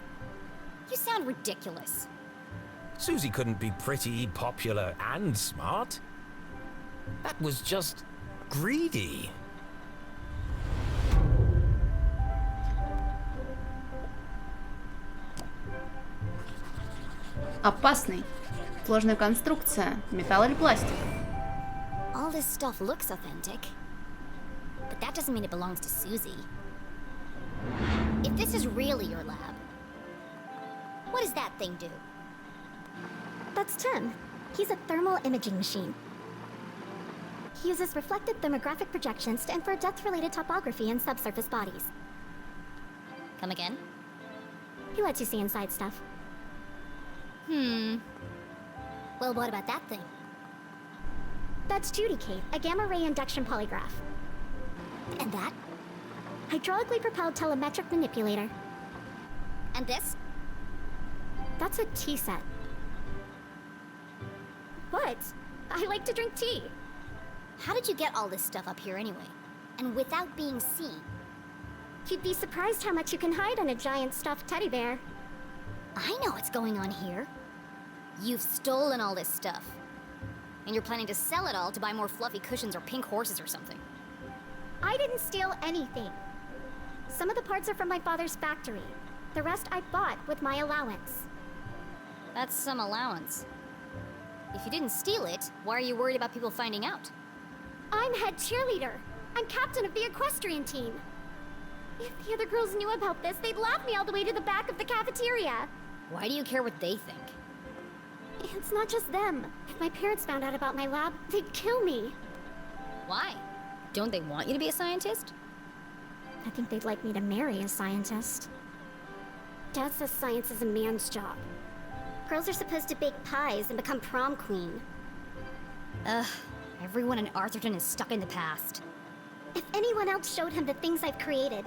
S6: You sound ridiculous.
S3: Susie couldn't be pretty, popular, and smart. That was just greedy.
S1: Опасный. Сложная конструкция. Металл или пластик?
S6: All this stuff looks authentic. But that doesn't mean it belongs to Susie. If this is really your lab, what does that thing do?
S9: That's Tim. He's a thermal imaging machine. He uses reflected thermographic projections to infer depth-related topography in subsurface bodies.
S6: Come again?
S9: He lets you see inside stuff.
S6: Well, what about that thing?
S9: That's Judy Kate, a gamma-ray induction polygraph.
S6: And that?
S9: Hydraulically propelled telemetric manipulator.
S6: And this?
S9: That's a tea set. What? I like to drink tea.
S6: How did you get all this stuff up here anyway? And without being seen?
S9: You'd be surprised how much you can hide on a giant stuffed teddy bear.
S6: I know what's going on here. You've stolen all this stuff. And you're planning to sell it all to buy more fluffy cushions or pink horses or something.
S9: I didn't steal anything. Some of the parts are from my father's factory. The rest I bought with my allowance.
S6: That's some allowance. If you didn't steal it, why are you worried about people finding out?
S9: I'm head cheerleader. I'm captain of the equestrian team. If the other girls knew about this, they'd laugh me all the way to the back of the cafeteria.
S6: Why do you care what they think?
S9: It's not just them. If my parents found out about my lab, they'd kill me.
S6: Why? Don't they want you to be a scientist?
S9: I think they'd like me to marry a scientist. Dad says science is a man's job. Girls are supposed to bake pies and become prom queen.
S6: Ugh, everyone in Arthurton is stuck in the past.
S9: If anyone else showed him the things I've created,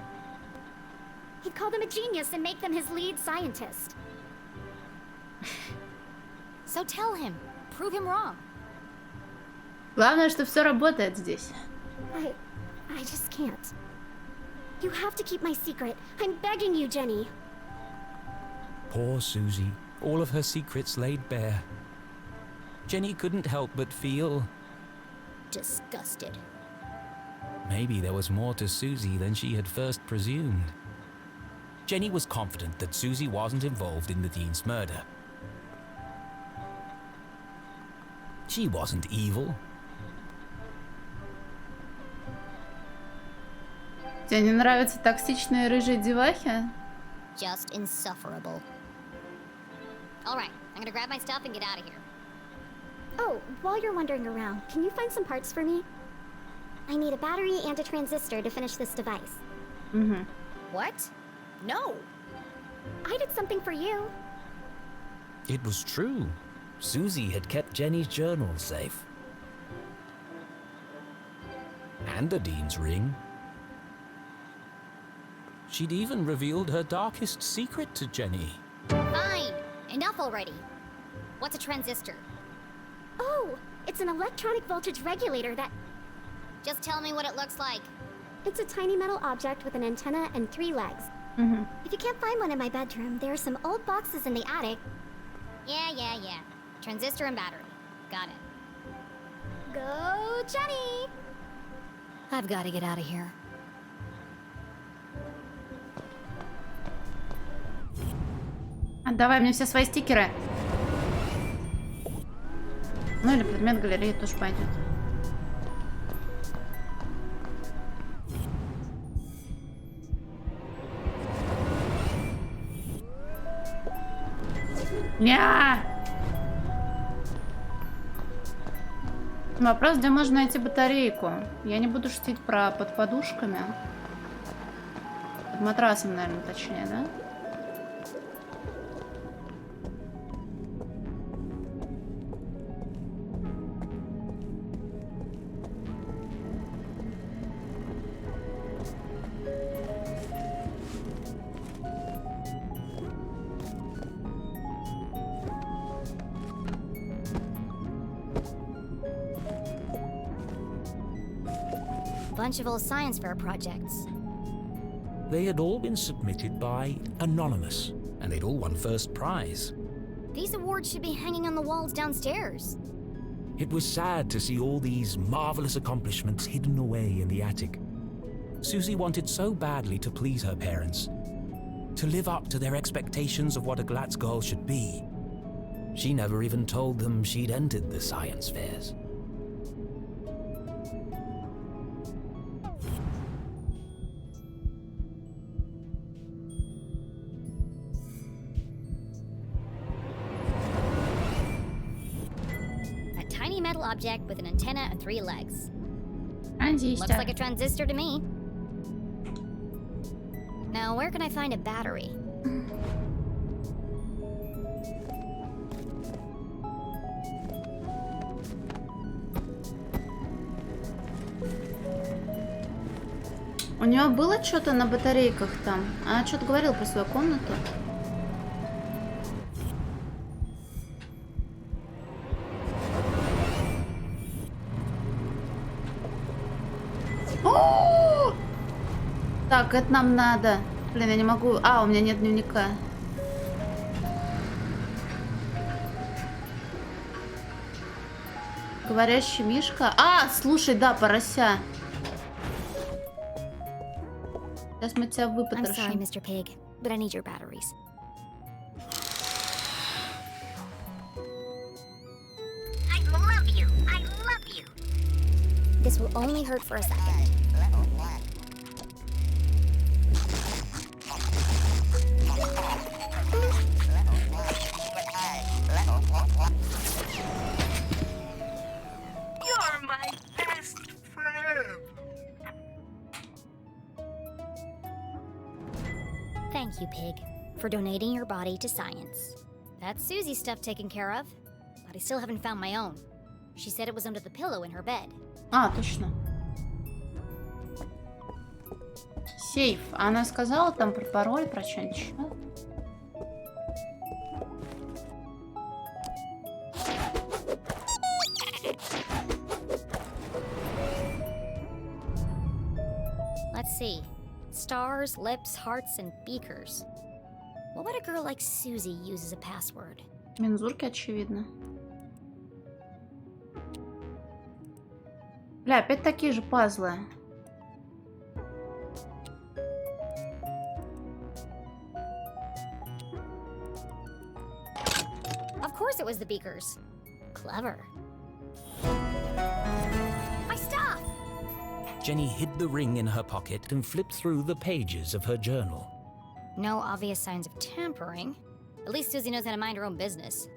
S9: he'd call them a genius and make them his lead scientist.
S6: So tell him. Prove him wrong.
S1: Главное, что все работает здесь.
S9: I just can't. You have to keep my secret. I'm begging you, Jenny.
S3: Poor Susie, all of her secrets laid bare. Jenny couldn't help but feel
S6: Disgusted.
S3: maybe there was more to Susie than she had first presumed. Jenny was confident that Susie wasn't involved in the Dean's murder. She wasn't evil.
S1: Тебе не нравятся токсичные рыжие девахи?
S6: Just insufferable. Alright, I'm gonna grab my stuff and get out of here.
S9: Oh, while you're wandering around, can you find some parts for me? I need a battery and a transistor to finish this device.
S1: Mm-hmm.
S6: What? No!
S9: I did something for you.
S3: It was true. Susie had kept Jenny's journal safe. And the Dean's ring. She'd even revealed her darkest secret to Jenny.
S6: Fine! Enough already! What's a transistor?
S9: Oh, it's an electronic voltage regulator that...
S6: Just tell me what it looks like.
S9: It's a tiny metal object with an antenna and 3 legs.
S1: Mm-hmm.
S9: If you can't find one in my bedroom, there are some old boxes in the attic.
S6: Yeah. Transistor and battery. Got it.
S9: Go, Jenny!
S6: I've got to get out of here.
S1: Отдавай мне все свои стикеры. Ну или предмет галереи тоже пойдет. Ня! Вопрос, где можно найти батарейку. Я не буду шутить про под подушками. Под матрасом, наверное, точнее, да?
S6: Bunch of old science fair projects.
S3: They had all been submitted by Anonymous, and they'd all won first prize.
S6: These awards should be hanging on the walls downstairs.
S3: It was sad to see all these marvelous accomplishments hidden away in the attic. Susie wanted so badly to please her parents, to live up to their expectations of what a Glatz girl should be. She never even told them she'd entered the science fairs.
S6: A tiny metal object with an antenna and 3 legs.
S1: Transistor.
S6: Looks like a transistor to me. Now, where can I find a battery?
S1: У него было что-то на батарейках там? Она что-то говорила про свою комнату. О! Так, это нам надо. Блин, я не могу. А, у меня нет дневника. Говорящий мишка. А, слушай, да, порося. Сейчас мы тебя
S6: I'm sorry,
S1: выпотрошим.
S6: Mr. Pig, but I need your batteries.
S9: I love you. I love you. This will only hurt for a second.
S12: You're my best friend.
S9: Thank you, Pig, for donating your body to science. That's Susie's stuff taken care of, but I still haven't found my own. She said it was under the pillow in her bed.
S1: А, точно. Сейф. Она сказала там про пароль, про что-нибудь еще?
S9: Let's see. Stars, lips, hearts, and beakers. What would a girl like Susie use as a password?
S1: Мензурки, очевидно. Бля, опять такие же пазлы.
S9: Of course it was the beakers. Clever. My stuff!
S3: Jenny hid the ring in her pocket and flipped through the pages of her journal.
S9: No obvious signs of tampering. At least Susie knows how to mind her own business.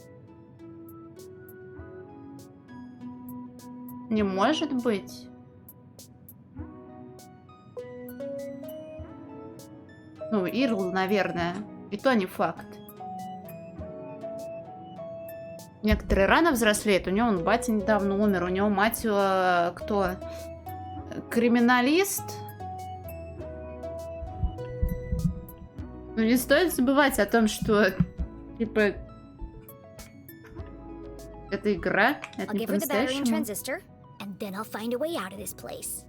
S1: Не может быть. Ну, Ирл, наверное. И то не факт. Некоторые рано взрослеют. У него он батя недавно умер. У него мать кто? Криминалист? Ну, не стоит забывать о том, что, типа, это игра, это не по-настоящему.
S9: And then I'll find a way out of this place.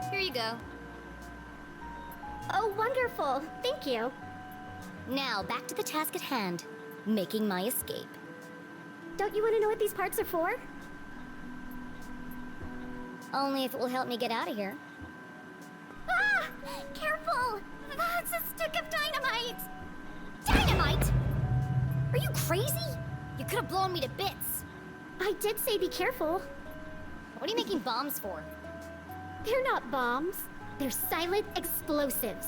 S9: Here you go.
S6: Oh, wonderful. Thank you.
S9: Now, back to the task at hand. Making my escape.
S6: Don't you want to know what these parts are for?
S9: Only if it will help me get out of here.
S6: Ah! Careful! That's a stick of dynamite! Dynamite?
S9: Are you crazy? You could have blown me to bits.
S6: I did say be careful.
S9: What are you making bombs for?
S6: They're not bombs. They're silent explosives.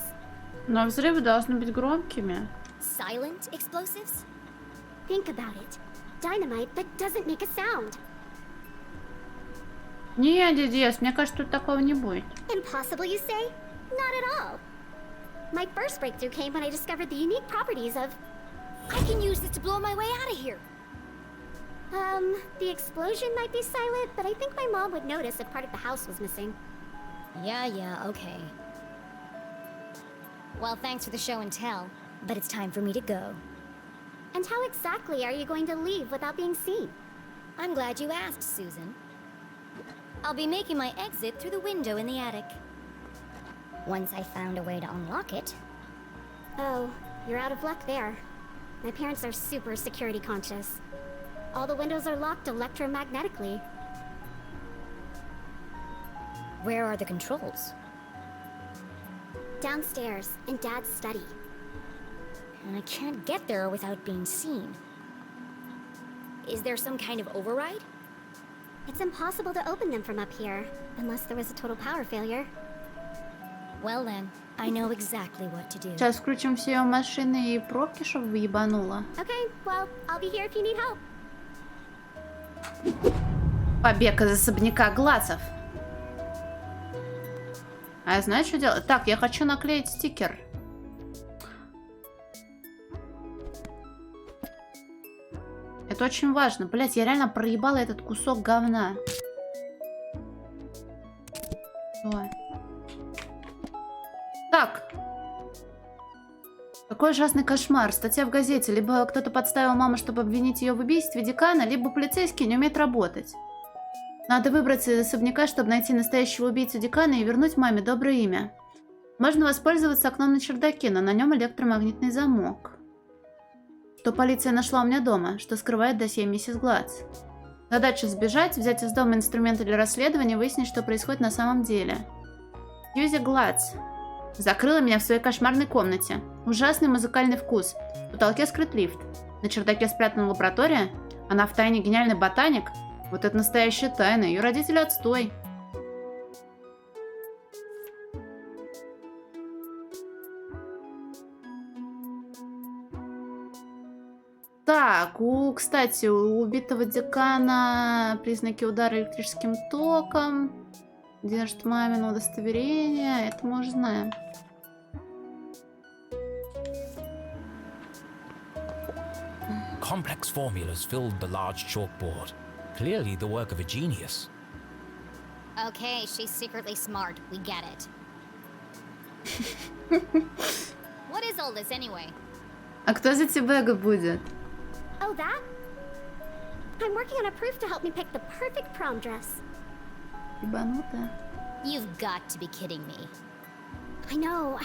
S1: Но взрывы должны быть громкими.
S9: Silent explosives?
S6: Think about it. Dynamite that doesn't make a sound.
S1: Не, дедес, мне кажется, тут такого не будет.
S6: Impossible, you say? Not at all. My first breakthrough came when I discovered the unique properties of...
S9: I can use this to blow my way out of here.
S6: The explosion might be silent, but I think my mom would notice if part of the house was missing.
S9: Yeah, okay. Well, thanks for the show and tell, but it's time for me to go.
S6: And how exactly are you going to leave without being seen?
S9: I'm glad you asked, Susan. I'll be making my exit through the window in the attic. Once I found a way to unlock it.
S6: Oh, you're out of luck there. My parents are super security conscious. All the windows are locked electromagnetically.
S9: Where are the controls?
S6: Downstairs, in Dad's study.
S9: And I can't get there without being seen. Is there some kind of override?
S6: It's impossible to open them from up here, unless there was a total power failure.
S9: Well then, I know exactly what to do.
S1: Сейчас включим все машины и пробки, чтобы выебануло.
S6: Okay, well, I'll be here if you need help.
S1: Побег из особняка Глазов. А я знаю, что делать? Так, я хочу наклеить стикер. Это очень важно. Блять, я реально проебала этот кусок говна. Что? Так. Какой ужасный кошмар. Статья в газете. Либо кто-то подставил маму, чтобы обвинить ее в убийстве декана, либо полицейские не умеют работать. Надо выбраться из особняка, чтобы найти настоящего убийцу декана и вернуть маме доброе имя. Можно воспользоваться окном на чердаке, но на нем электромагнитный замок. Что полиция нашла у меня дома, что скрывает досье миссис Гладс. Задача сбежать, взять из дома инструменты для расследования, выяснить, что происходит на самом деле. Сьюзи Гладс закрыла меня в своей кошмарной комнате. Ужасный музыкальный вкус. В потолке скрыт лифт. На чердаке спрятана лаборатория. Она втайне гениальный ботаник. Вот это настоящая тайна. Ее родители отстой. Так, кстати, у убитого декана признаки удара электрическим током. Держит мамино удостоверение. Это мы уже знаем.
S3: Complex formulas filled the large chalkboard. Clearly the work of a genius.
S6: Okay, she's secretly smart. We get it. What is all this anyway?
S1: А кто за Тибега будет?
S9: Oh, that? I'm working on a proof to help me pick the perfect prom dress.
S1: Ебанутая.
S6: You've got to be kidding me.
S9: I know.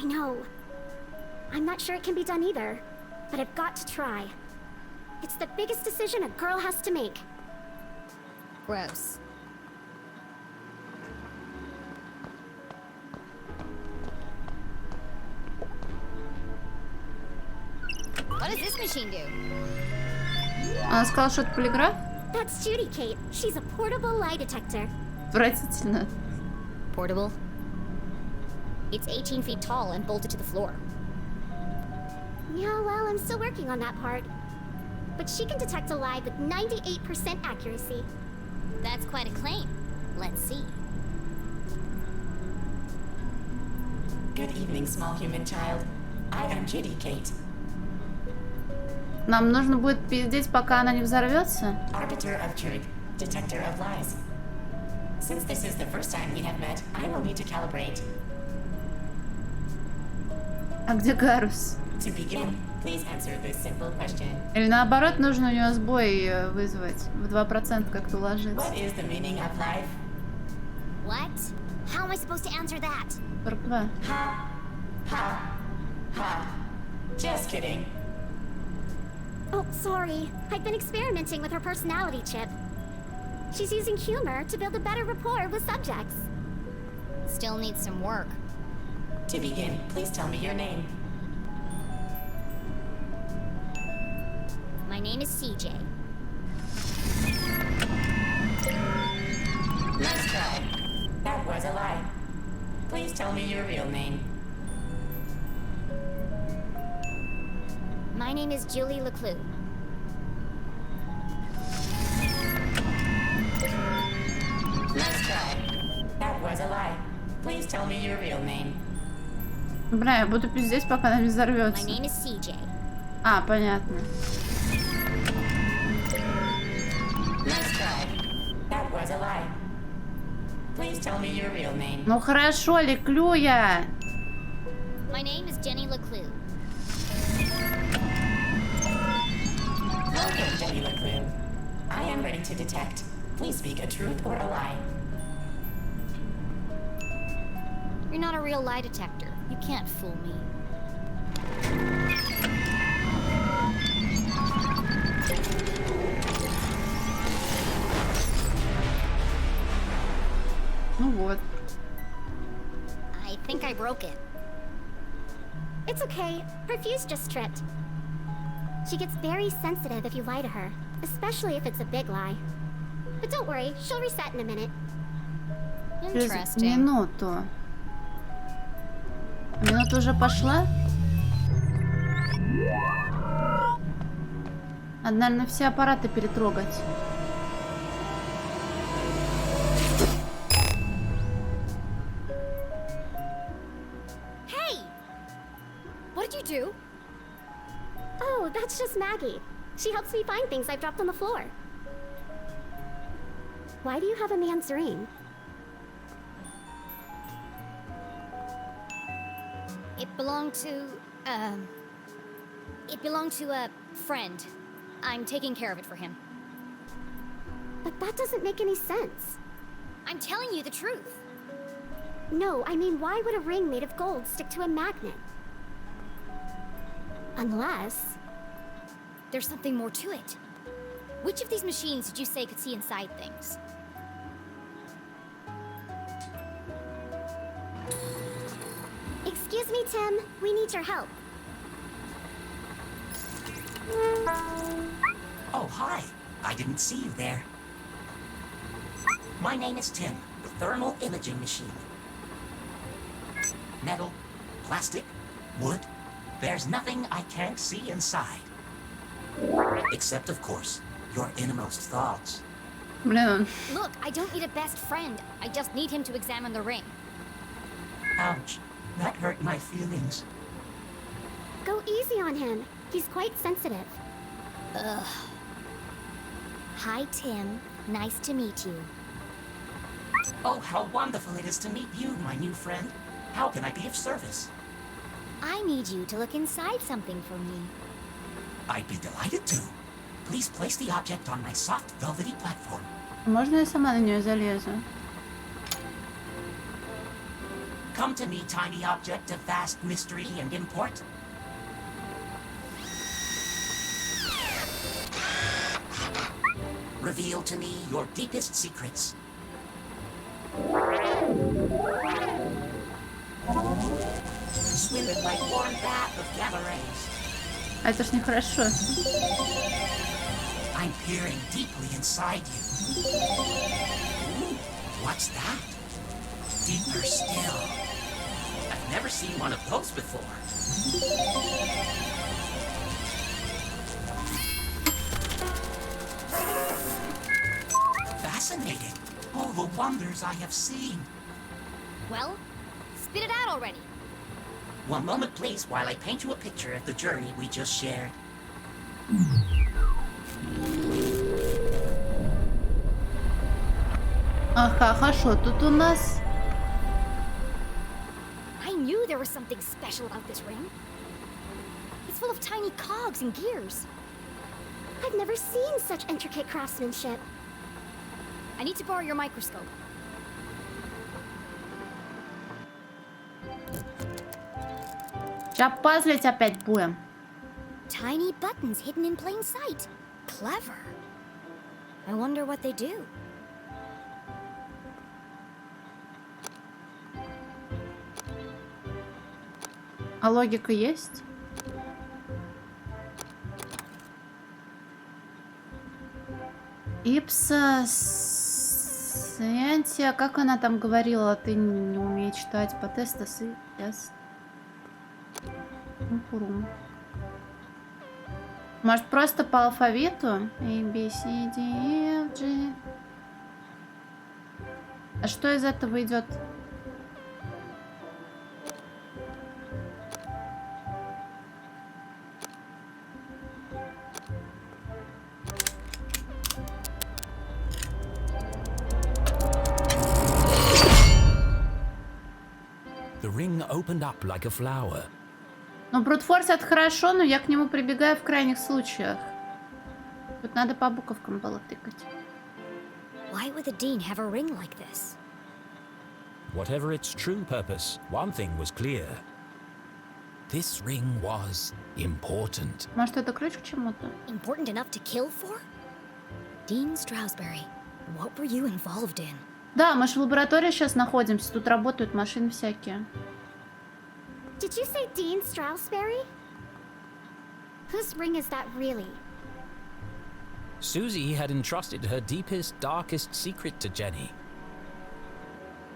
S9: I'm not sure it can be done either, but I've got to try. It's the biggest decision a girl has to make.
S6: Gross. What does this machine do?
S1: Она сказала, что это полиграф?
S9: That's Judy, Kate. She's a portable lie detector.
S1: Отвратительно.
S6: Portable? It's 18 feet tall and bolted to the floor.
S9: Yeah, well, I'm still working on that part. But she can detect a lie with 98% accuracy.
S6: That's quite a claim. Let's see.
S17: Good evening, small human child. I am Judy, Kate.
S1: Нам нужно будет пиздеть, пока она не взорвется.
S17: Arbiter of truth, detector of lies. Since this is the first time we have met, I will need to calibrate.
S1: А где Гарус?
S17: To begin, please answer this simple question.
S1: Или наоборот, нужно у нее сбой вызвать. В 2% как-то уложиться.
S17: What is the meaning of life?
S6: What? How am I supposed to answer that?
S1: 42.
S17: Ha, ha, ha. Just kidding.
S9: Oh, sorry. I've been experimenting with her personality chip. She's using humor to build a better rapport with subjects.
S6: Still needs some work.
S17: To begin, please tell me your name.
S6: My name is CJ.
S17: Nice try. That was a lie. Please tell me your real name.
S6: My name is Julie leclue.
S17: Nice try. That was a lie. Please tell me your real name.
S1: Бля, я буду пиздеть, пока она не взорвется.
S6: My name is CJ.
S1: А, понятно.
S17: Nice try. That was a lie. Please tell me your real name.
S1: Ну хорошо, Леклюя.
S6: My name is Jenny leclue.
S17: Welcome, Jenny leclue. I am ready to detect. Please speak a truth or a lie.
S6: You're not a real lie detector. You can't fool me.
S1: Ну вот.
S6: I think I broke it.
S9: It's okay. Her fuse just tripped. She gets very sensitive if you lie to her, especially if it's a big lie. But don't worry, she'll reset in a minute.
S1: Через
S6: Interesting.
S1: минуту. Минута уже пошла? Надо, наверное, все аппараты перетрогать.
S6: Hey! What did you do?
S9: Oh, that's just Maggie. She helps me find things I've dropped on the floor. Why do you have a man's ring?
S6: It belonged to a friend. I'm taking care of it for him.
S9: But that doesn't make any sense.
S6: I'm telling you the truth.
S9: No, I mean, why would a ring made of gold stick to a magnet? Unless...
S6: There's something more to it. Which of these machines did you say could see inside things?
S9: Excuse me, Tim. We need your help.
S17: Oh, hi. I didn't see you there. My name is Tim, the thermal imaging machine. Metal, plastic, wood. There's nothing I can't see inside. Except, of course, your innermost thoughts.
S1: Блин.
S6: Look, I don't need a best friend. I just need him to examine the ring.
S17: Ouch. That hurt my feelings.
S9: Go easy on him. He's quite sensitive.
S6: Ugh.
S9: Hi, Tim. Nice to meet you.
S17: Oh, how wonderful it is to meet you, my new friend. How can I be of service?
S9: I need you to look inside something for me.
S17: I'd be delighted to. Please place the object on my soft, velvety platform.
S1: Можно я сама на нее залезу?
S17: Come to me, tiny object of vast mystery and import. Reveal to me your deepest secrets. Swim in my warm bath of gamma rays.
S1: Это ж нехорошо.
S17: I'm peering deeply inside you. Ooh, what's that? Deeper still. I've never seen one of those before. Fascinating. All the wonders I have seen.
S6: Well, spit it out already.
S17: One moment, please, while I paint you a picture of the journey we just shared.
S1: Ага, хорошо. Тут у нас...
S6: I knew there was something special about this ring. It's full of tiny cogs and gears.
S9: I've never seen such intricate craftsmanship.
S6: I need to borrow your microscope.
S1: Сейчас пазлить опять будем.
S6: Tiny buttons hidden in plain sight. Clever. I wonder what they do.
S1: А логика есть? Ипса... Сентия... Как она там говорила? Ты не умеешь читать по тесту. Может, просто по алфавиту? A, B, C, D, E, F, G. А что из этого идет?
S3: The ring opened up like a flower.
S1: Ну, брутфорс это хорошо, но я к нему прибегаю в крайних случаях. Тут надо по буковкам было тыкать.
S6: Why would the Dean have a ring like this?
S3: Whatever its true purpose, one thing was clear. This ring was important.
S1: Может, это ключ к чему-то?
S6: Important enough to kill for? Dean Stroudsbury, what were you involved in?
S1: Да, мы же в лаборатории сейчас находимся. Тут работают машины всякие.
S9: Did you say Dean Stroudsbury? Whose ring is that really?
S3: Susie had entrusted her deepest, darkest secret to Jenny.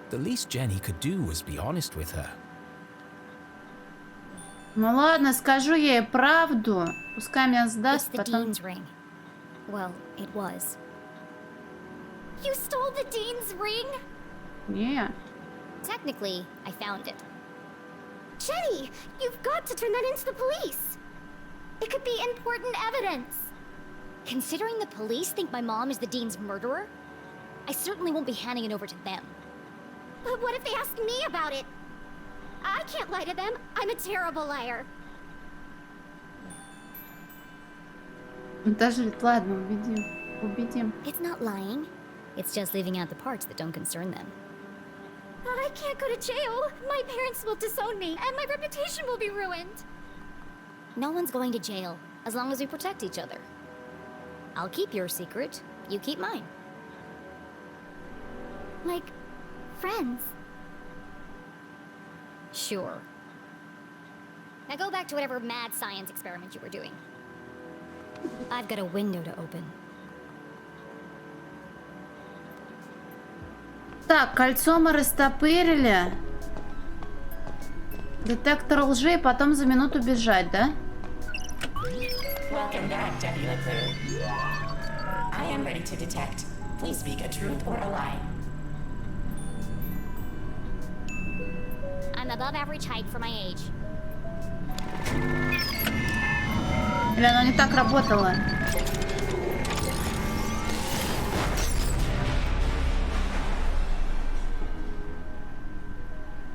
S3: The least Jenny could do was be honest with her.
S1: Ну ладно, скажу ей правду. Пускай меня
S6: It's
S1: сдаст,
S6: the
S1: потом...
S6: Dean's ring. Well, it was.
S9: You stole the Dean's ring?
S1: Не.
S6: Technically, I found it.
S9: Jenny, you've got to turn that into the police. It could be important evidence.
S6: Considering the police think my mom is the Dean's murderer, I certainly won't be handing it over to them.
S9: But what if they ask me about it? I can't lie to them. I'm a terrible liar.
S1: Даже ладно, убедим. Убедим.
S6: It's not lying. It's just leaving out the parts that don't concern them.
S9: I can't go to jail. My parents will disown me, and my reputation will be ruined.
S6: No one's going to jail, as long as we protect each other. I'll keep your secret, you keep mine.
S9: Like, friends.
S6: Sure. Now go back to whatever mad science experiment you were doing. I've got a window to open.
S1: Так, кольцо мы растопырили. Детектор лжи, и потом за минуту бежать, да?
S17: Welcome back, Deputy leclue. I am ready to detect. Please speak a truth or a lie.
S6: I'm above average height for my age.
S1: Или оно не так работало?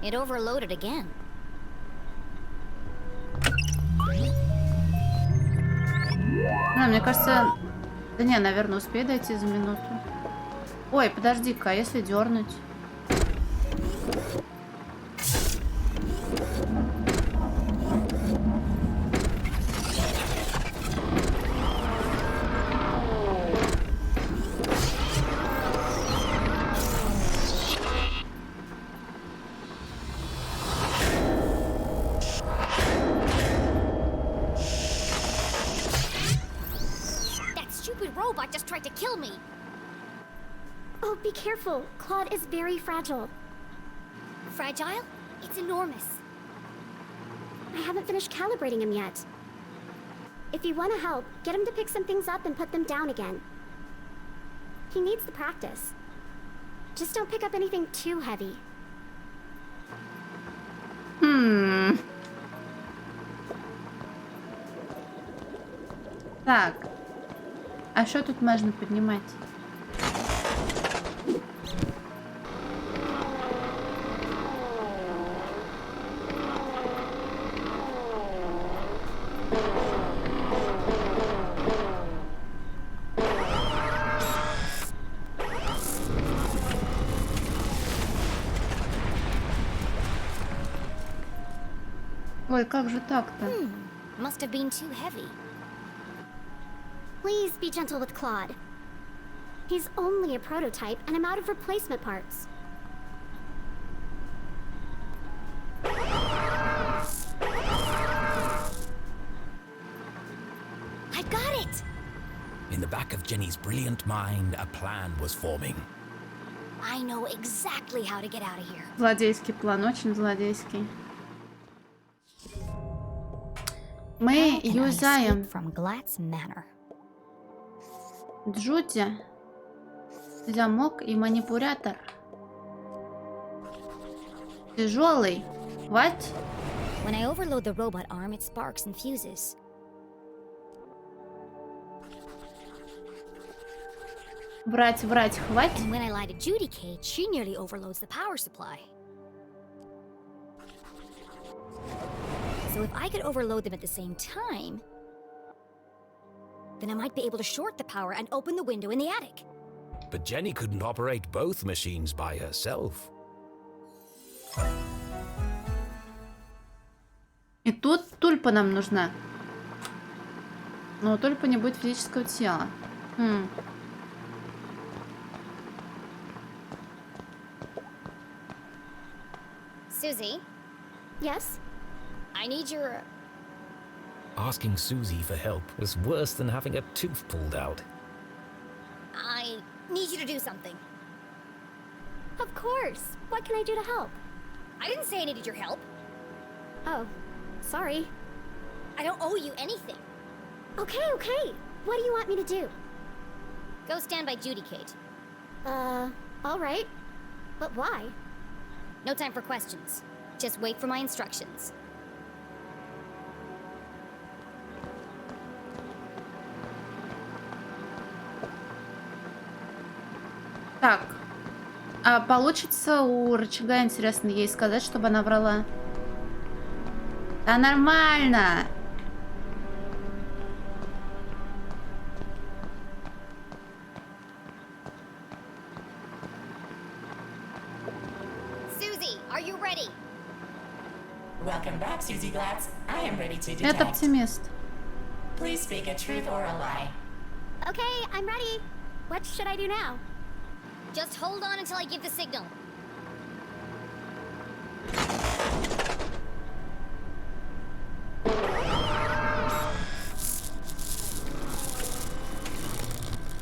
S6: It overloaded again.
S1: Мне кажется... Да не, наверное, успею дойти за минуту. Ой, подожди-ка, а если дернуть?
S6: Robot just tried to kill me.
S9: Oh, be careful. Claude is very fragile.
S6: Fragile? It's enormous.
S9: I haven't finished calibrating him yet. If you want to help, get him to pick some things up and put them down again. He needs the practice. Just don't pick up anything too heavy.
S1: Так. А что тут можно поднимать? Ой, как же так-то?
S6: Must have been too heavy.
S9: Please be gentle with Claude. He's only a prototype, and I'm out of replacement parts.
S6: I got it!
S3: In the back of Jenny's brilliant mind, a plan was forming.
S6: I know exactly how to get out of here.
S1: Злодейский план, очень злодейский. Мы юзаем Джуди, замок и манипулятор. Тяжелый. What?
S6: When I overload the robot arm, it sparks and fuses.
S1: Врать, хватит.
S6: And when I lie to Judy Kate, she nearly overloads the power supply. So if I could overload them at the same time, then I might be able to short the power and open the window in the attic.
S3: But Jenny couldn't operate both machines by herself.
S1: И тут тульпа нам нужна. Но у тульпы не будет физического тела.
S6: Susie?
S9: Yes?
S6: I need your...
S3: Asking Susie for help was worse than having a tooth pulled out.
S6: I need you to do something.
S9: Of course. What can I do to help?
S6: I didn't say I needed your help.
S9: Oh, sorry.
S6: I don't owe you anything.
S9: Okay, okay. What do you want me to do?
S6: Go stand by Judy Kate.
S9: All right. But why?
S6: No time for questions. Just wait for my instructions.
S1: Так. А получится у рычага, интересно, ей сказать, чтобы она врала? Да нормально.
S6: Susie, are you ready?
S17: Welcome back, Susie Glatz. I am ready to
S1: Это
S17: detect.
S1: оптимист.
S17: Please speak a truth or a lie.
S9: Okay, I'm ready. What should I do now?
S6: Just hold on until I give the signal.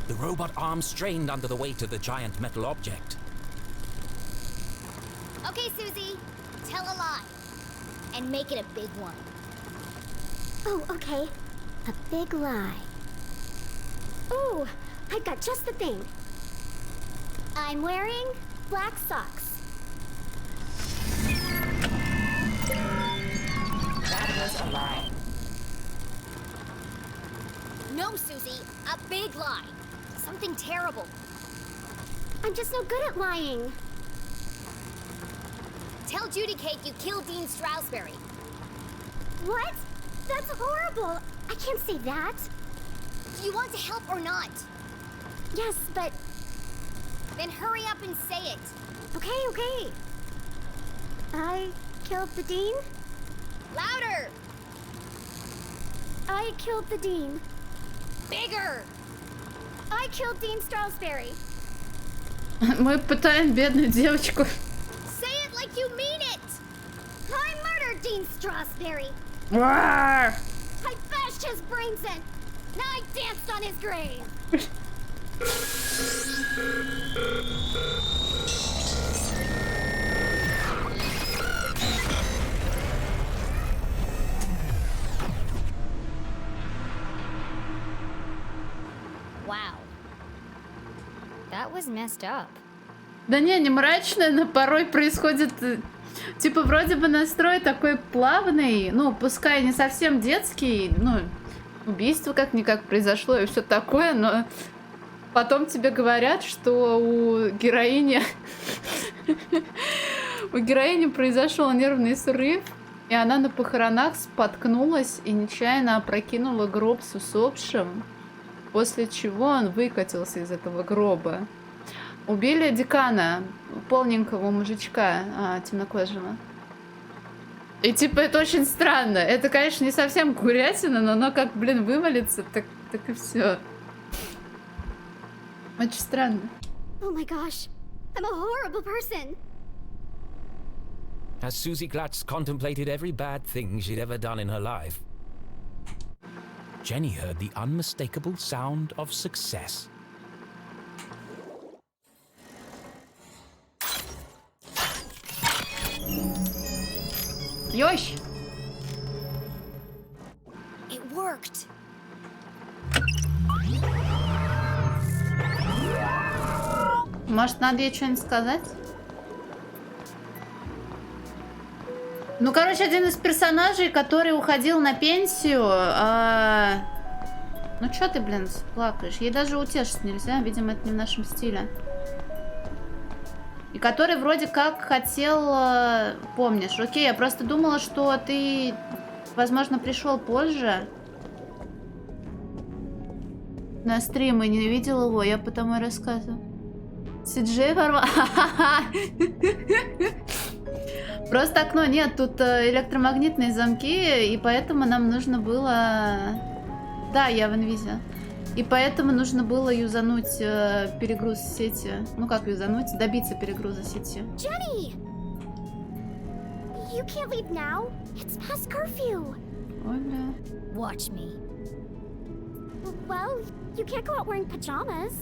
S3: The robot arm strained under the weight of the giant metal object.
S6: Okay, Susie, tell a lie. And make it a big one.
S9: Oh, okay. A big lie. Ooh, I've got just the thing. I'm wearing black socks.
S17: That was a lie.
S6: No, Susie, a big lie. Something terrible.
S9: I'm just no good at lying.
S6: Tell Judy Kate you killed Dean Stroudsbury.
S9: What? That's horrible. I can't say that.
S6: Do you want to help or not?
S9: Yes, but...
S6: Then hurry up and say it.
S9: Okay, okay. I killed the Dean?
S6: Louder!
S9: I killed the Dean.
S6: Bigger!
S9: I killed Dean Stroudsbury.
S1: Мы пытаем бедную девочку.
S6: Say it like you mean it!
S9: I murdered Dean Stroudsbury.
S1: Rawr!
S9: I bashed his brains in. Now I danced on his grave.
S6: Wow. That was messed up.
S1: Да не мрачно, но порой происходит... Типа, вроде бы настрой такой плавный, ну, пускай не совсем детский, ну, убийство как-никак произошло и все такое, но потом тебе говорят, что у героини... У героини произошел нервный срыв, и она на похоронах споткнулась и нечаянно опрокинула гроб с усопшим, после чего он выкатился из этого гроба. Убили декана, полненького мужичка, темнокожего. И типа это очень странно. Это, конечно, не совсем курятина, но оно как, блин, вывалится, так и все. Очень странно.
S9: Oh my gosh, I'm a horrible person.
S3: As Susie Glatz contemplated every bad thing she'd ever done in her life, Jenny heard the unmistakable sound of success.
S1: Ёщ!
S6: It worked.
S1: Может, надо ей что-нибудь сказать? Ну, короче, один из персонажей, который уходил на пенсию... Ну, чё ты, блин, плакаешь? Ей даже утешить нельзя. Видимо, это не в нашем стиле. И который вроде как хотел... Помнишь? Окей, я просто думала, что ты, возможно, пришел позже. На стрим и не видел его, я потому и рассказываю. Сиджей ворвал. Просто окно нет, тут электромагнитные замки, и поэтому нам нужно было... Да, я в инвизе. И поэтому нужно было юзануть перегруз сети. Ну как юзануть? Добиться перегруза сети.
S9: Jenny! You can't leave now. It's past curfew.
S1: Ой, бля.
S6: Watch me.
S9: Well, you can't go out wearing pajamas.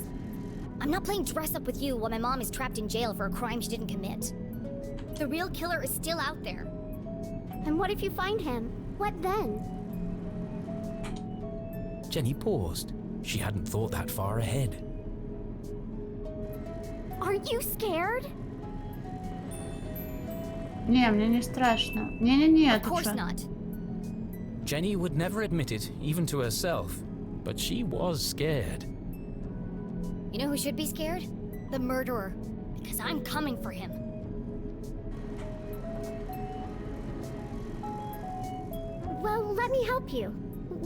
S6: I'm not playing dress up with you while my mom is trapped in jail for a crime she didn't commit. The real killer is still out there.
S9: And what if you find him? What then?
S3: Jenny paused. She hadn't thought that far ahead.
S9: Are you scared?
S1: Не, мне не страшно. Не-не-не,
S6: Of course not.
S3: Jenny would never admit it, even to herself, but she was scared.
S6: You know who should be scared? The murderer. Because I'm coming for him.
S9: Let me help you.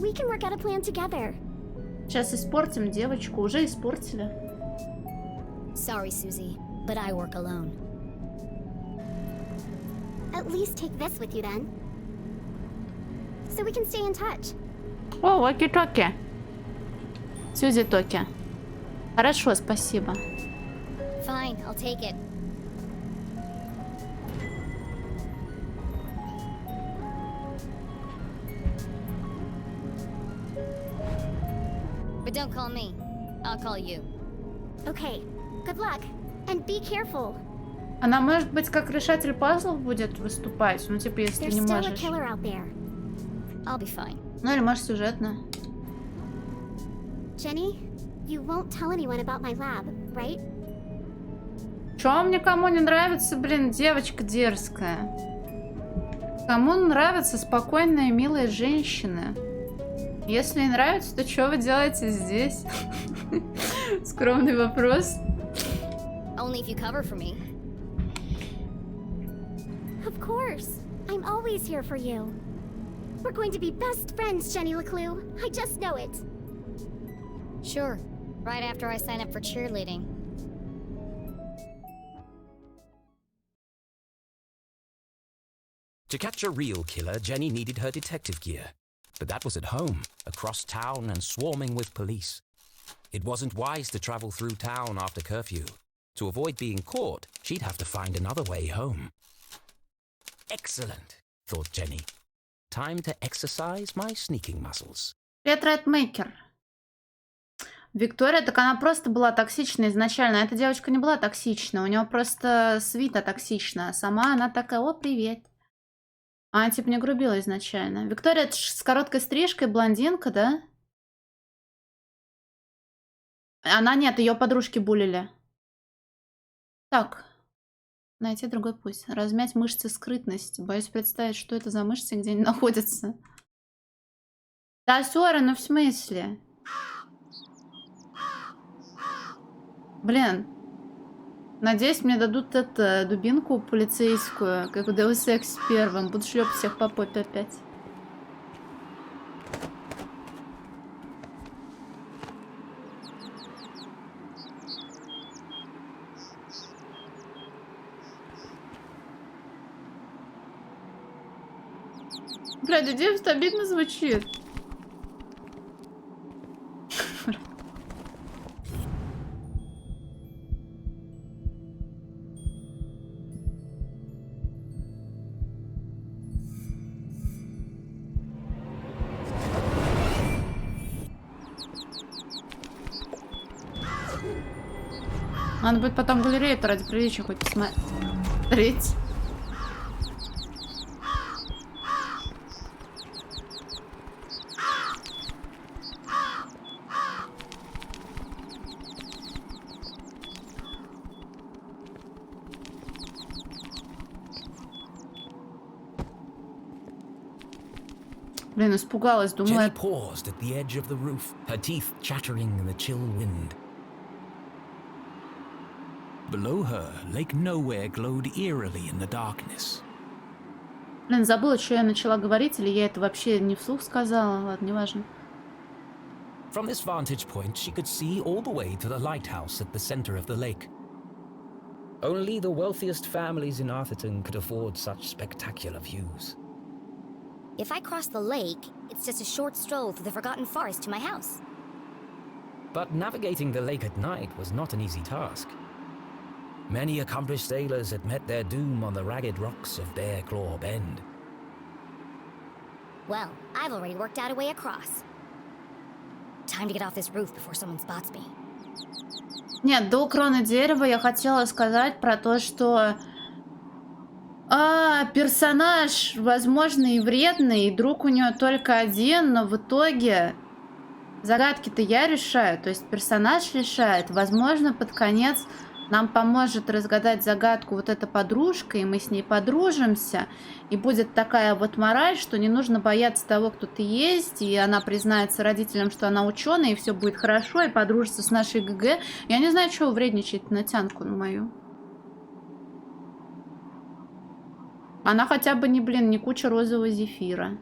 S9: We can work out a plan together.
S1: Сейчас испортим девочку. Уже испортили.
S6: Sorry, Susie, but I work alone.
S9: At least take this with you then. So we can stay in touch.
S1: О, оки-токи. Сюзи-токи. Хорошо, спасибо.
S6: Fine, I'll take it. But don't call me. I'll call you.
S9: Okay, good luck. And be careful.
S1: Она, может быть, как решатель пазлов будет выступать? Ну, типа, если
S9: There's
S1: не
S9: still a
S1: можешь.
S9: killer out there.
S6: I'll be fine.
S1: Ну, или, может, сюжетно.
S9: Jenny, you won't tell anyone about my lab, right?
S1: Чё никому не нравится, блин, девочка дерзкая? Кому нравятся спокойные, милые женщины? Если не нравится, то что вы делаете здесь? Скромный вопрос.
S6: Only if you cover for me.
S9: Of course. I'm always here for you. We're going to be best friends, Jenny leclue. I just know it.
S6: Sure. Right after I sign up for cheerleading.
S3: To catch a real killer, Jenny needed her detective gear. But that was at home, across town and swarming with police. It wasn't wise to travel through town after curfew. To avoid being caught, she'd have to find another way home. Excellent, thought Jenny. Time to exercise my sneaking muscles.
S1: Привет, Райтмейкер. Виктория, так она просто была токсична изначально. Эта девочка не была токсична. У нее просто свита токсичная. Сама она такая: о, привет. Она типа не грубила изначально. Виктория, это ж с короткой стрижкой, блондинка, да? Она нет, ее подружки булили. Так. Найти другой путь. Размять мышцы скрытности. Боюсь представить, что это за мышцы, где они находятся. Да, Сора, ну в смысле? Блин. Надеюсь, мне дадут дубинку полицейскую, как в Deus Ex первом. Буду шлепать всех по попе опять. Блядь, идея обидно звучит. Надо будет потом галерею-то ради приличия хоть посмотреть. Блин, испугалась, думала...
S3: Jenny paused at the edge of the roof, her teeth chattering in the chill wind. Below her, Lake Nowhere glowed eerily in the darkness.
S1: Блин, забыла, что я начала говорить, или я это вообще не вслух сказала. Ладно, неважно.
S3: From this vantage point, she could see all the way to the lighthouse at the center of the lake. Only the wealthiest families in Arthurton could afford such spectacular views.
S6: If I cross the lake, it's just a short stroll through the Forgotten Forest to my house.
S3: But navigating the lake at night was not an easy task. Many accomplished sailors had met their doom on the ragged rocks of Bear Claw Bend.
S6: Well, I've already worked out a way across. Time to get off this roof before someone spots me.
S1: Нет, до кроны дерева я хотела сказать про то, что... персонаж, возможно, и вредный, и друг у нее только один, но в итоге загадки-то я решаю, то есть персонаж решает. Возможно, под конец нам поможет разгадать загадку вот эта подружка, и мы с ней подружимся, и будет такая вот мораль, что не нужно бояться того, кто ты есть, и она признается родителям, что она ученая, и все будет хорошо, и подружится с нашей ГГ. Я не знаю, чего вредничать на тянку на мою. Она хотя бы не, блин, не куча розового зефира.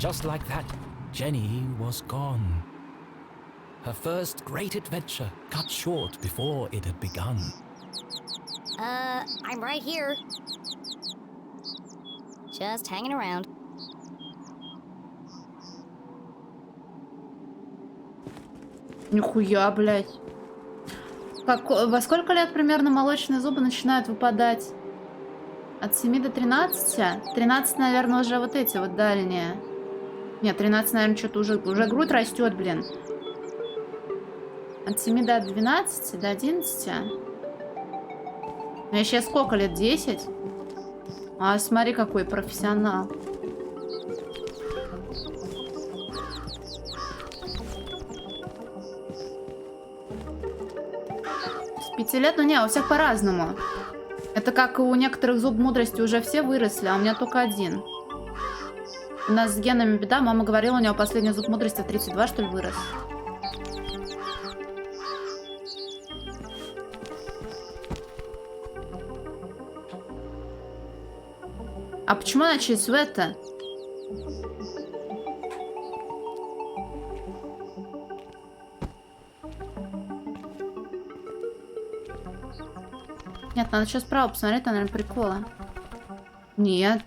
S3: just like that, Jenny was gone. Her first great adventure cut short before it had begun.
S6: I'm right here. Just hanging around.
S1: Нихуя, блядь. Во сколько лет примерно молочные зубы начинают выпадать? От 7 до 13? 13, наверное, уже вот эти вот дальние. Нет, 13, наверное, что-то уже грудь растет, блин. От 7 до 12, до 11. Мне сейчас сколько лет? 10? А, смотри, какой профессионал. С 5 лет? Ну не, у всех по-разному. Это как у некоторых зуб мудрости уже все выросли, а у меня только один. У нас с генами беда. Мама говорила, у него последний зуб мудрости в 32, что ли, вырос. А почему начались в это? Нет, надо сейчас справа посмотреть, там, наверное, прикола. Нет.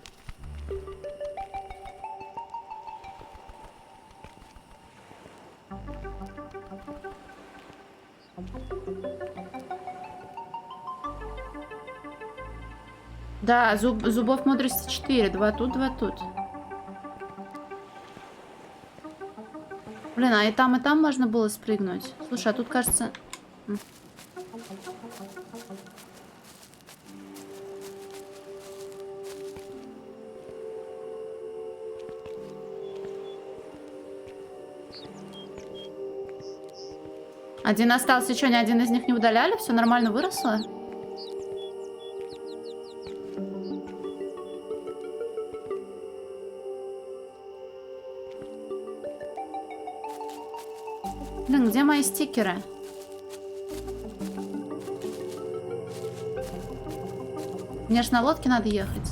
S1: Да, зубов мудрости 4. 2 тут, 2 тут. Блин, а и там можно было спрыгнуть. Слушай, а тут, кажется... Один остался, что, ни один из них не удаляли? Все нормально выросло? Блин, где мои стикеры? Мне ж на лодке надо ехать.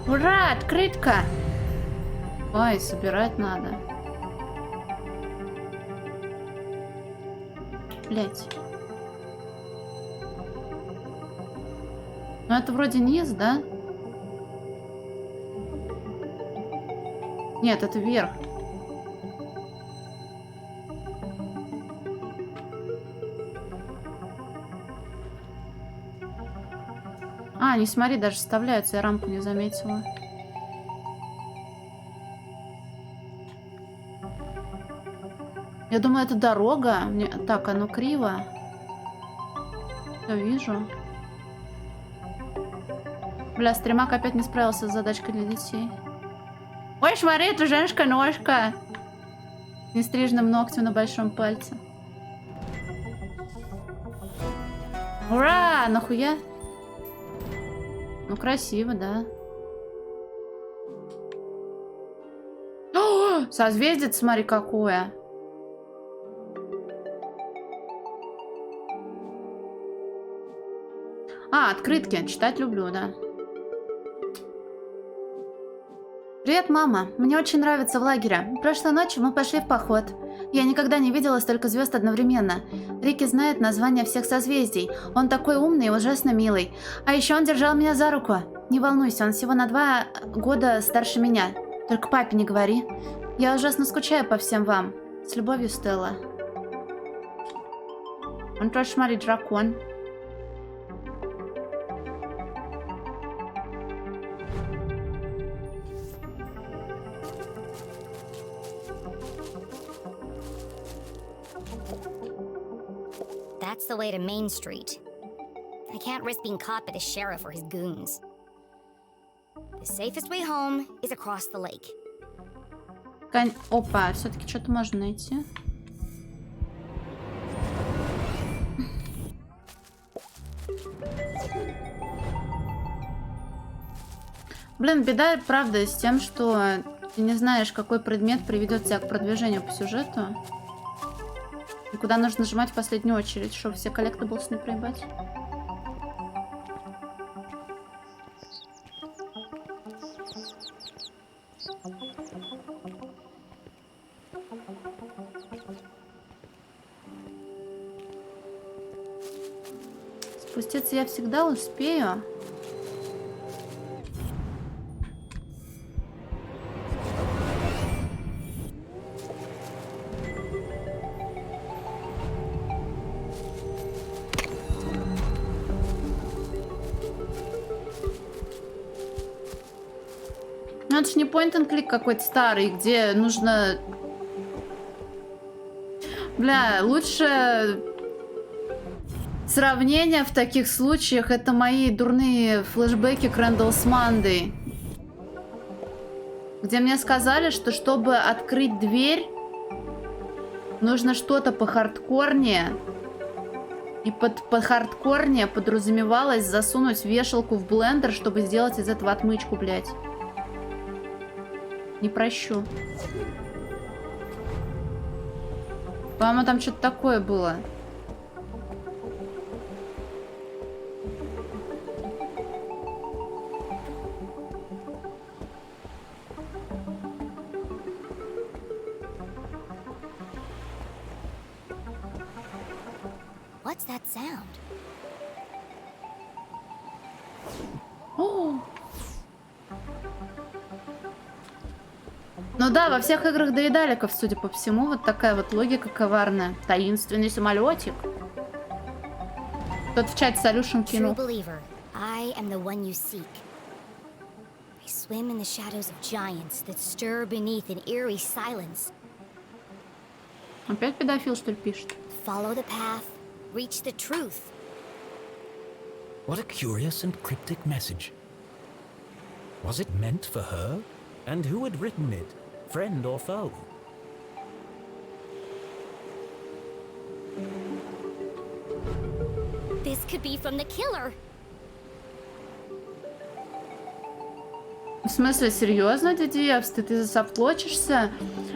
S1: Ура, открытка! Ой, собирать надо. Блять. Ну это вроде низ, да? Нет, это вверх. А, не смотри, даже вставляются, я рамку не заметила. Я думаю, это дорога. Так, оно криво. Я вижу. Бля, стримак опять не справился с задачкой для детей. Ой, смотри, это женская ножка. Нестриженным ногтем на большом пальце. Ура! Нахуя? Ну, красиво, да. О, созвездие, смотри, какое. А, открытки. Читать люблю, да. Привет, мама. Мне очень нравится в лагере. Прошлой ночью мы пошли в поход. Я никогда не видела столько звезд одновременно. Рики знает название всех созвездий. Он такой умный и ужасно милый. А еще он держал меня за руку. Не волнуйся, он всего на 2 года старше меня. Только папе не говори. Я ужасно скучаю по всем вам. С любовью, Стелла. Он тоже, смотри, дракон.
S6: That's the way to Main Street. I can't risk being caught by the sheriff or his goons. The safest way home is across the lake.
S1: Опа, все-таки что-то можно найти. Блин, беда, правда, с тем, что ты не знаешь, какой предмет приведет тебя к продвижению по сюжету. И куда нужно нажимать в последнюю очередь, чтобы все коллектаблс не проебать. Спуститься я всегда успею. Ну, это ж не point-and-click какой-то старый, где нужно... Бля, лучше... Сравнение в таких случаях — это мои дурные флешбеки к Рэндаллс Мандей. Где мне сказали, что чтобы открыть дверь, нужно что-то похардкорнее. И под хардкорнее подразумевалось засунуть вешалку в блендер, чтобы сделать из этого отмычку, блядь. Не прощу. По-моему, там что-то такое было.
S6: What's that sound?
S1: О! Ну да, во всех играх доедаликов, судя по всему, вот такая вот логика коварная. Таинственный самолетик. Тот в чате Solution кинул.
S6: True believer, I am the one you seek. I swim in the shadows of giants that stir beneath an eerie silence.
S1: Опять педофил, что ли, пишет?
S6: Follow the path, reach the truth.
S3: What a curious and cryptic message. Was it meant for her? And who had written it? Friend or foe?
S6: This could be from the killer.
S1: В смысле, серьезно, Дидиевс, ты софтлочишься?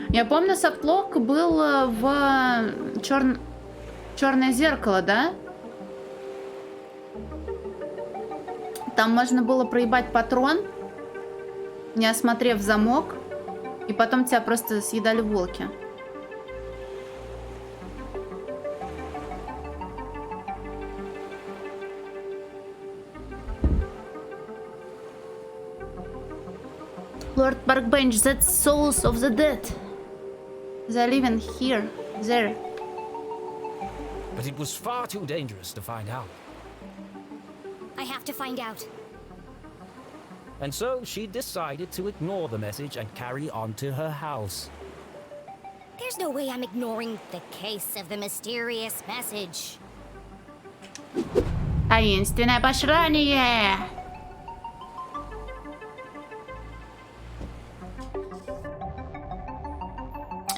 S1: Я помню, софтлок был в Черное зеркало, да? Там можно было проебать патрон, не осмотрев замок, и потом тебя просто съедали волки. Lord Parkbench, that's souls of the dead. They're living here, there.
S3: But it was far too dangerous to find out.
S6: I have to find out.
S3: And so she decided to ignore the message and carry on to her house.
S6: There's no way I'm ignoring the case of the mysterious message.
S1: Таинственное послание.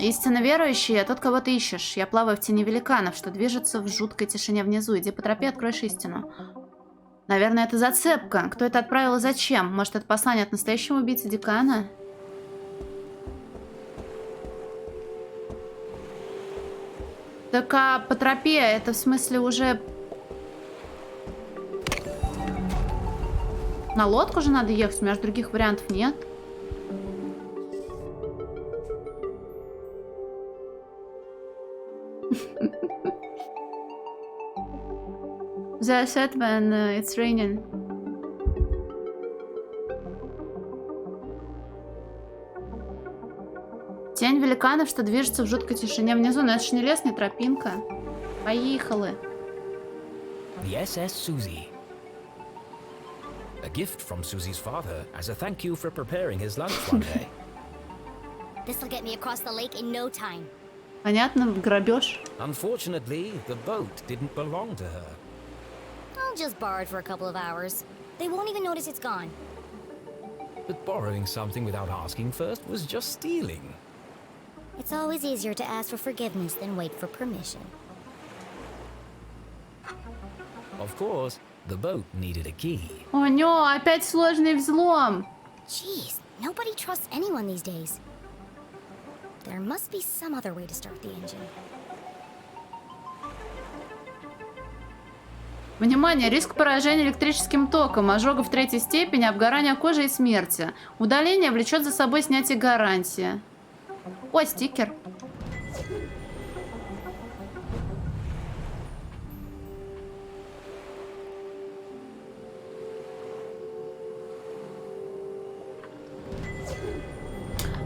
S1: Истинно верующий, тот, кого ты ищешь. Я плаваю в тени великанов, что движется в жуткой тишине внизу. Иди по тропе, откроешь истину. Наверное, это зацепка. Кто это отправил и зачем? Может, это послание от настоящего убийцы декана? Так, а по тропе это в смысле уже... На лодку же надо ехать, у меня же других вариантов нет. The set when it's raining. Тень великанов, что движется в жуткой тишине внизу. Но это ж не лес, не тропинка. Поехали.
S3: The SS Susie. A gift from Susie's father as a thank you for preparing his lunch one day.
S6: This'll get me across the lake in no time.
S1: Понятно, грабеж.
S3: Unfortunately, the boat didn't belong to her.
S6: I'll just borrow it for a couple of hours. They won't even notice it's gone.
S3: But borrowing something without asking first was just stealing.
S6: It's always easier to ask for forgiveness than wait for permission.
S3: Of course, the boat needed a key.
S1: О, не, опять сложный взлом.
S6: Jeez, nobody trusts anyone these days. There must be some other way to start the engine.
S1: Внимание! Риск поражения электрическим током, ожогов третьей степени, обгорания кожи и смерти. Удаление влечет за собой снятие гарантии. О, стикер.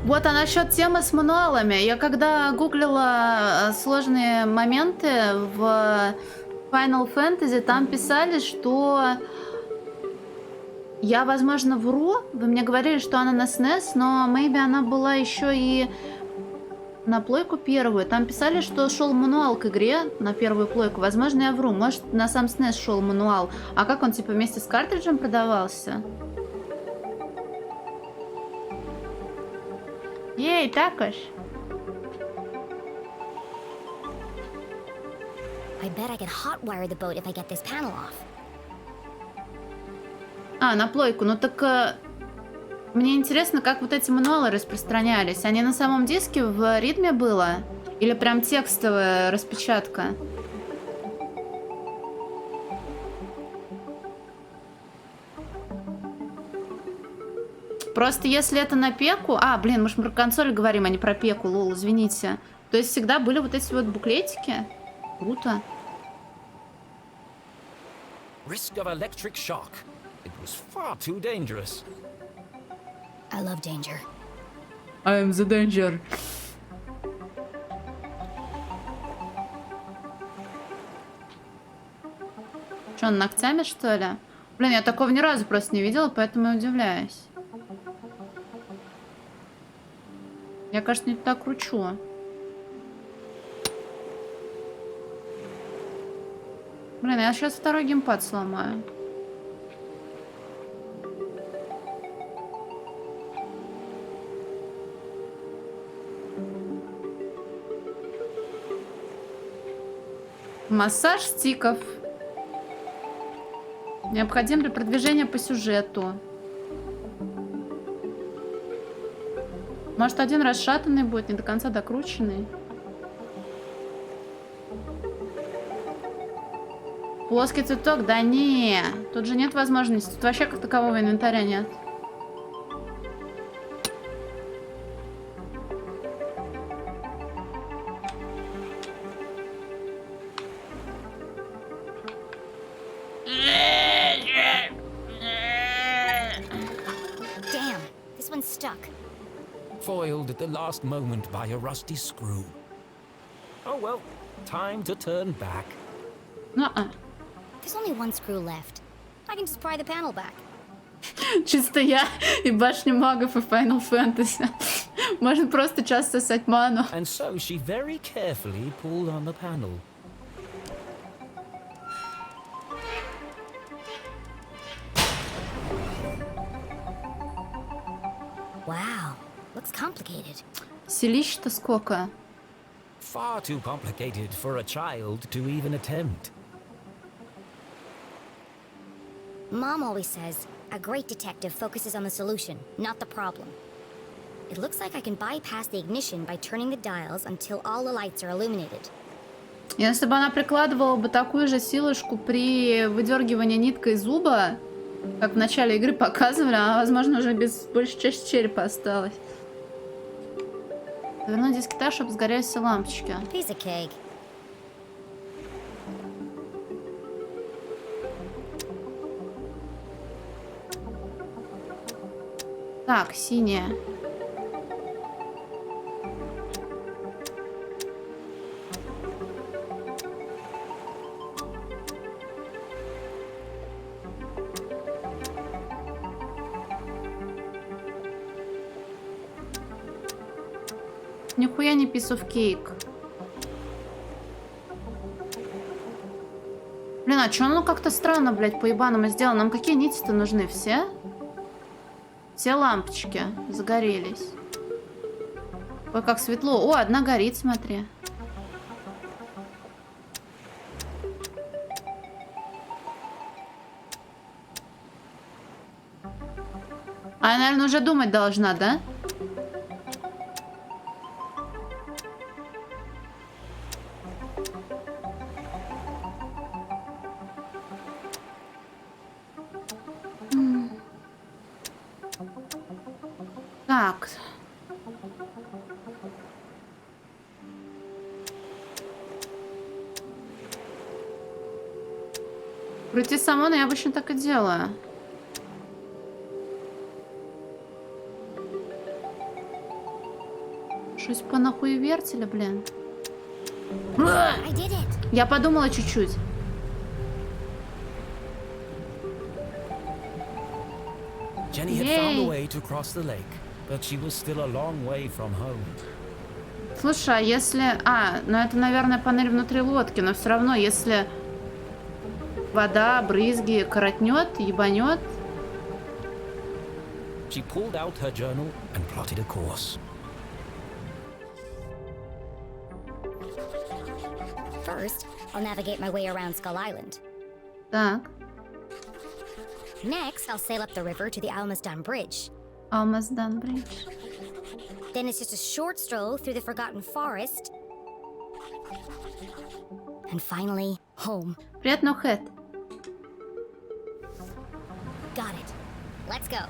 S1: Вот, а насчет темы с мануалами. Я когда гуглила сложные моменты в Final Fantasy, там писали, что я, возможно, вру. Вы мне говорили, что она на SNES, но maybe она была еще и на плойку первую. Там писали, что шел мануал к игре на первую плойку. Возможно, я вру. Может, на сам SNES шел мануал. А как он, типа, вместе с картриджем продавался? Ей, також.
S6: I bet I can hotwire the boat if I get this panel off.
S1: А, на плойку. Ну так... мне интересно, как вот эти мануалы распространялись. Они на самом диске в ритме было? Или прям текстовая распечатка? Просто если это на пеку... А, блин, мы же про консоль говорим, а не про пеку, лол, извините. То есть всегда были вот эти вот буклетики? Круто.
S3: Risk of electric shock. It was far too dangerous.
S6: I love danger.
S1: I am the danger. Что, он ногтями, что ли? Блин, я такого ни разу просто не видела, поэтому и удивляюсь. Я, кажется, не так кручу. Блин, я сейчас второй геймпад сломаю. Массаж стиков. Необходим для продвижения по сюжету. Может, один расшатанный будет, не до конца докрученный. Плоский цветок? Да не. Тут же нет возможности. Тут вообще как такового инвентаря нет.
S6: Damn, this one's stuck.
S3: Foiled at the last moment by a rusty screw. Oh well, time to turn back.
S6: There's only one screw left. I can just pry the panel back.
S1: Чисто я и башня магов и Final Fantasy. Можно просто часто сосать ману.
S3: And so she very carefully pulled on the panel.
S6: Wow, looks complicated.
S1: Селищ-то сколько?
S3: Far too complicated for a child to even attempt.
S6: Mom always says, a great detective focuses on the solution, not the problem. It looks like I can bypass the ignition by turning the dials until all the lights are illuminated.
S1: Если бы она прикладывала бы такую же силушку при выдергивании ниткой зуба, как в начале игры показывали, она, возможно, уже без большей части черепа осталась. Завернуть диски так, чтобы сгорели все лампочки.
S6: Piece of cake.
S1: Так, синяя. Нихуя не piece of cake. Блин, а чё оно как-то странно, блядь, по-ебаному сделано? Нам какие нити-то нужны? Все? Все лампочки загорелись. Ой, как светло. О, одна горит, смотри. А Она, наверное, уже думать должна, да? Так. Крути самон я обычно так и делаю. Щось понахуй вертели, блин. Я подумала чуть-чуть.
S3: Jenny had found a way to cross the lake, but she was still a long way from home.
S1: Слушай, а если... ну это, наверное, панель внутри лодки, но все равно, если вода, брызги коротнет, ебанет.
S3: She pulled out her journal and plotted a course.
S6: First, I'll navigate my way around Skull Island.
S1: Так.
S6: Next, I'll sail up the river to the Almasdon Bridge.
S1: Almasdon Bridge.
S6: Then it's just a short stroll through the Forgotten Forest. And finally, home.
S1: Привет, Нохет.
S6: Got it. Let's go.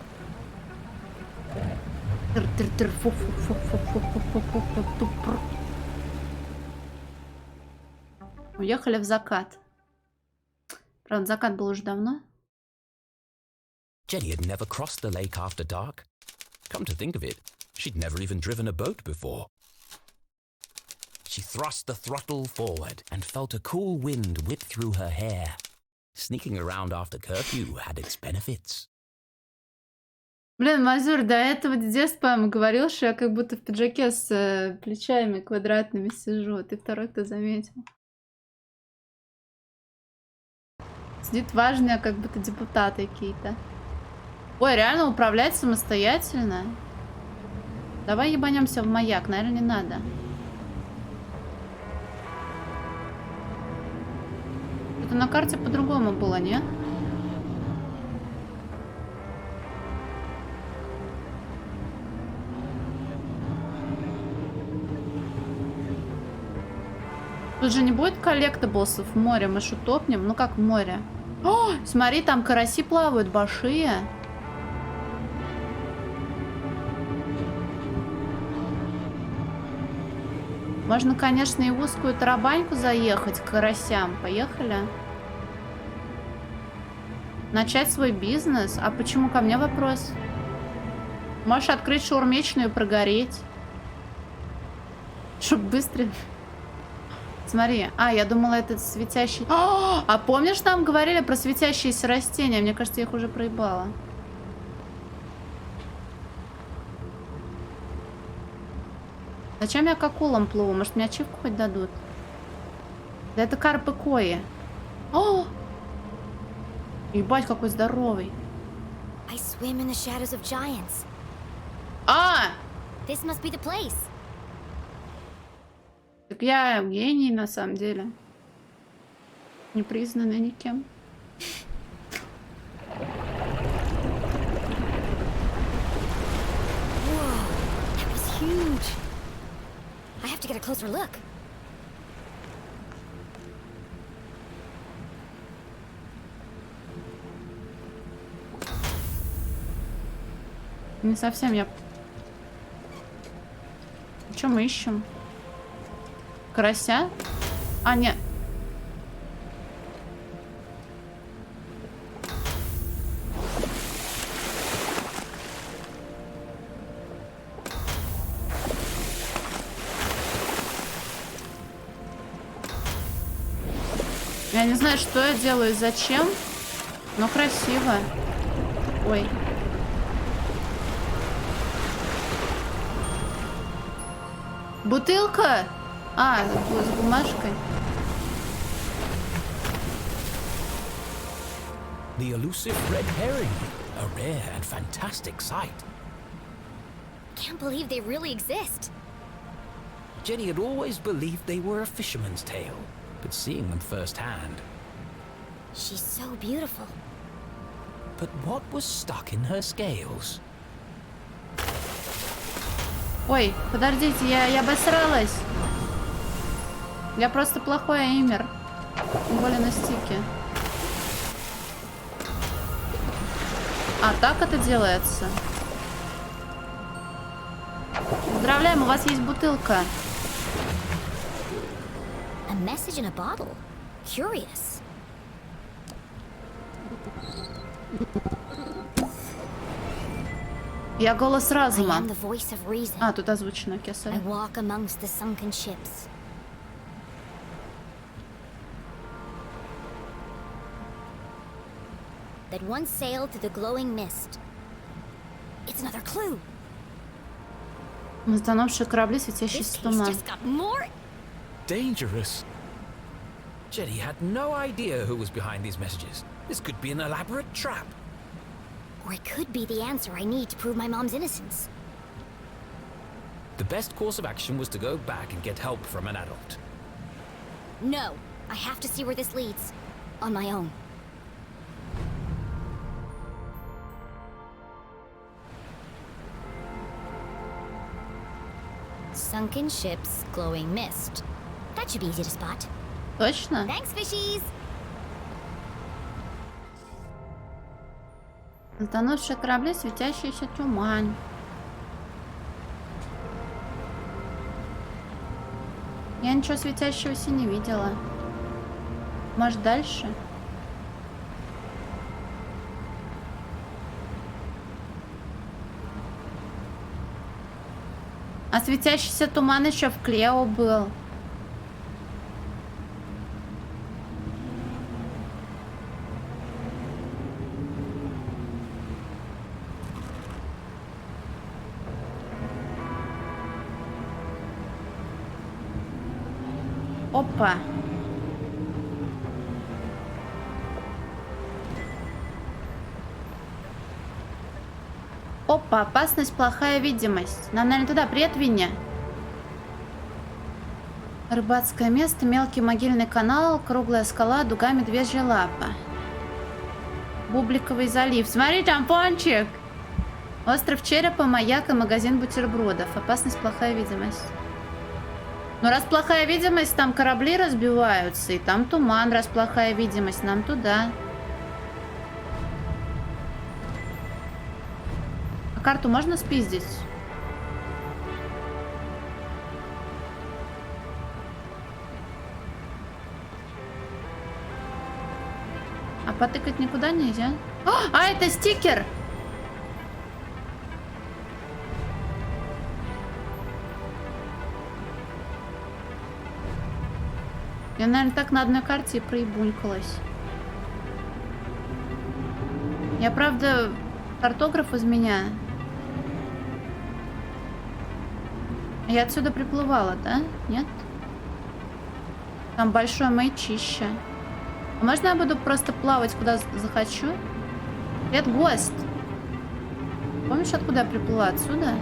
S1: Уехали в закат. Правда, закат был уже давно.
S3: Jenny had never crossed the lake after dark. Come to think of it, she'd never even driven a boat before. She thrust the throttle forward and felt a cool wind whip through her hair. Sneaking around after curfew had its benefits.
S1: Блин, Мазур, до этого дедец, по-моему, говорил, что я как будто в пиджаке с плечами квадратными сижу. Ты второй, кто заметил. Сидит важные, как будто депутаты какие-то. Ой, реально управлять самостоятельно? Давай ебанемся в маяк, наверное, не надо. Это на карте по-другому было, не? Тут же не будет коллектаблсов в море, мы что, топнем? Ну как в море? О, смотри, там караси плавают, большие. Можно, конечно, и в узкую тарабаньку заехать к карасям. Поехали. Начать свой бизнес. А почему ко мне вопрос? Можешь открыть шаурмечную и прогореть. Чтоб быстро... Смотри. Я думала, это светящий... А помнишь, там говорили про светящиеся растения? Мне кажется, я их уже проебала. Зачем я к акулам плыву? Может, мне ачивку хоть дадут? Да это карпы кои. О! Ебать, какой здоровый.
S6: I swim in the shadows of giants. This must be the place.
S1: Так я гений, на самом деле. Не признанный никем.
S6: Whoa, that was huge. I have to get a closer look.
S1: Не совсем я... Что мы ищем? Карася? Нет. Я не знаю, что я делаю и зачем, но красиво. Ой. Бутылка? С бумажкой.
S3: The elusive red herring, a rare and fantastic sight.
S6: Can't believe they really exist.
S3: Jenny had always believed they were a fisherman's tale, but seeing them firsthand.
S6: She's so beautiful.
S3: But what was stuck in her scales?
S1: Ой, подождите, я обосралась. Я просто плохой эймер. Тем более на стике. А, так это делается. Поздравляем, у вас есть бутылка.
S6: A message in a bottle. Curious.
S1: Я голос
S6: I
S1: разума.
S6: am the voice of reason.
S1: А, тут озвучено,
S6: I
S1: кесарь.
S6: walk amongst the sunken ships. That once sailed through the glowing mist. It's another clue.
S1: Затонувшие корабли, светящийся
S6: This case
S1: туман.
S6: just got more.
S3: Dangerous. Jenny had no idea who was behind these messages. This could be an elaborate trap.
S6: Or it could be the answer I need to prove my mom's innocence.
S3: The best course of action was to go back and get help from an adult.
S6: No, I have to see where this leads. On my own. Sunken ships, glowing mist. That should be easy to spot.
S1: Точно?
S6: Thanks, fishies!
S1: Затонувшие корабли, светящийся туман. Я ничего светящегося не видела. Может, дальше? А светящийся туман еще в Клео был. Опа. Опа, опасность, плохая видимость. Нам, наверное, туда. Привет, Винни. Рыбацкое место, мелкий могильный канал, круглая скала, дуга, медвежья лапа. Бубликовый залив. Смотри, там пончик. Остров черепа, маяк и магазин бутербродов. Опасность, плохая видимость. Но раз плохая видимость, там корабли разбиваются, и там туман, раз плохая видимость, нам туда. А карту можно спиздить? А потыкать никуда нельзя? А, это стикер! Я, наверное, так на одной карте и проебунькалась. Я, правда, картограф из меня. Я отсюда приплывала, да? Нет? Там большое мейчище. А можно я буду просто плавать, куда захочу? Привет, гость! Помнишь, откуда я приплыла? Отсюда?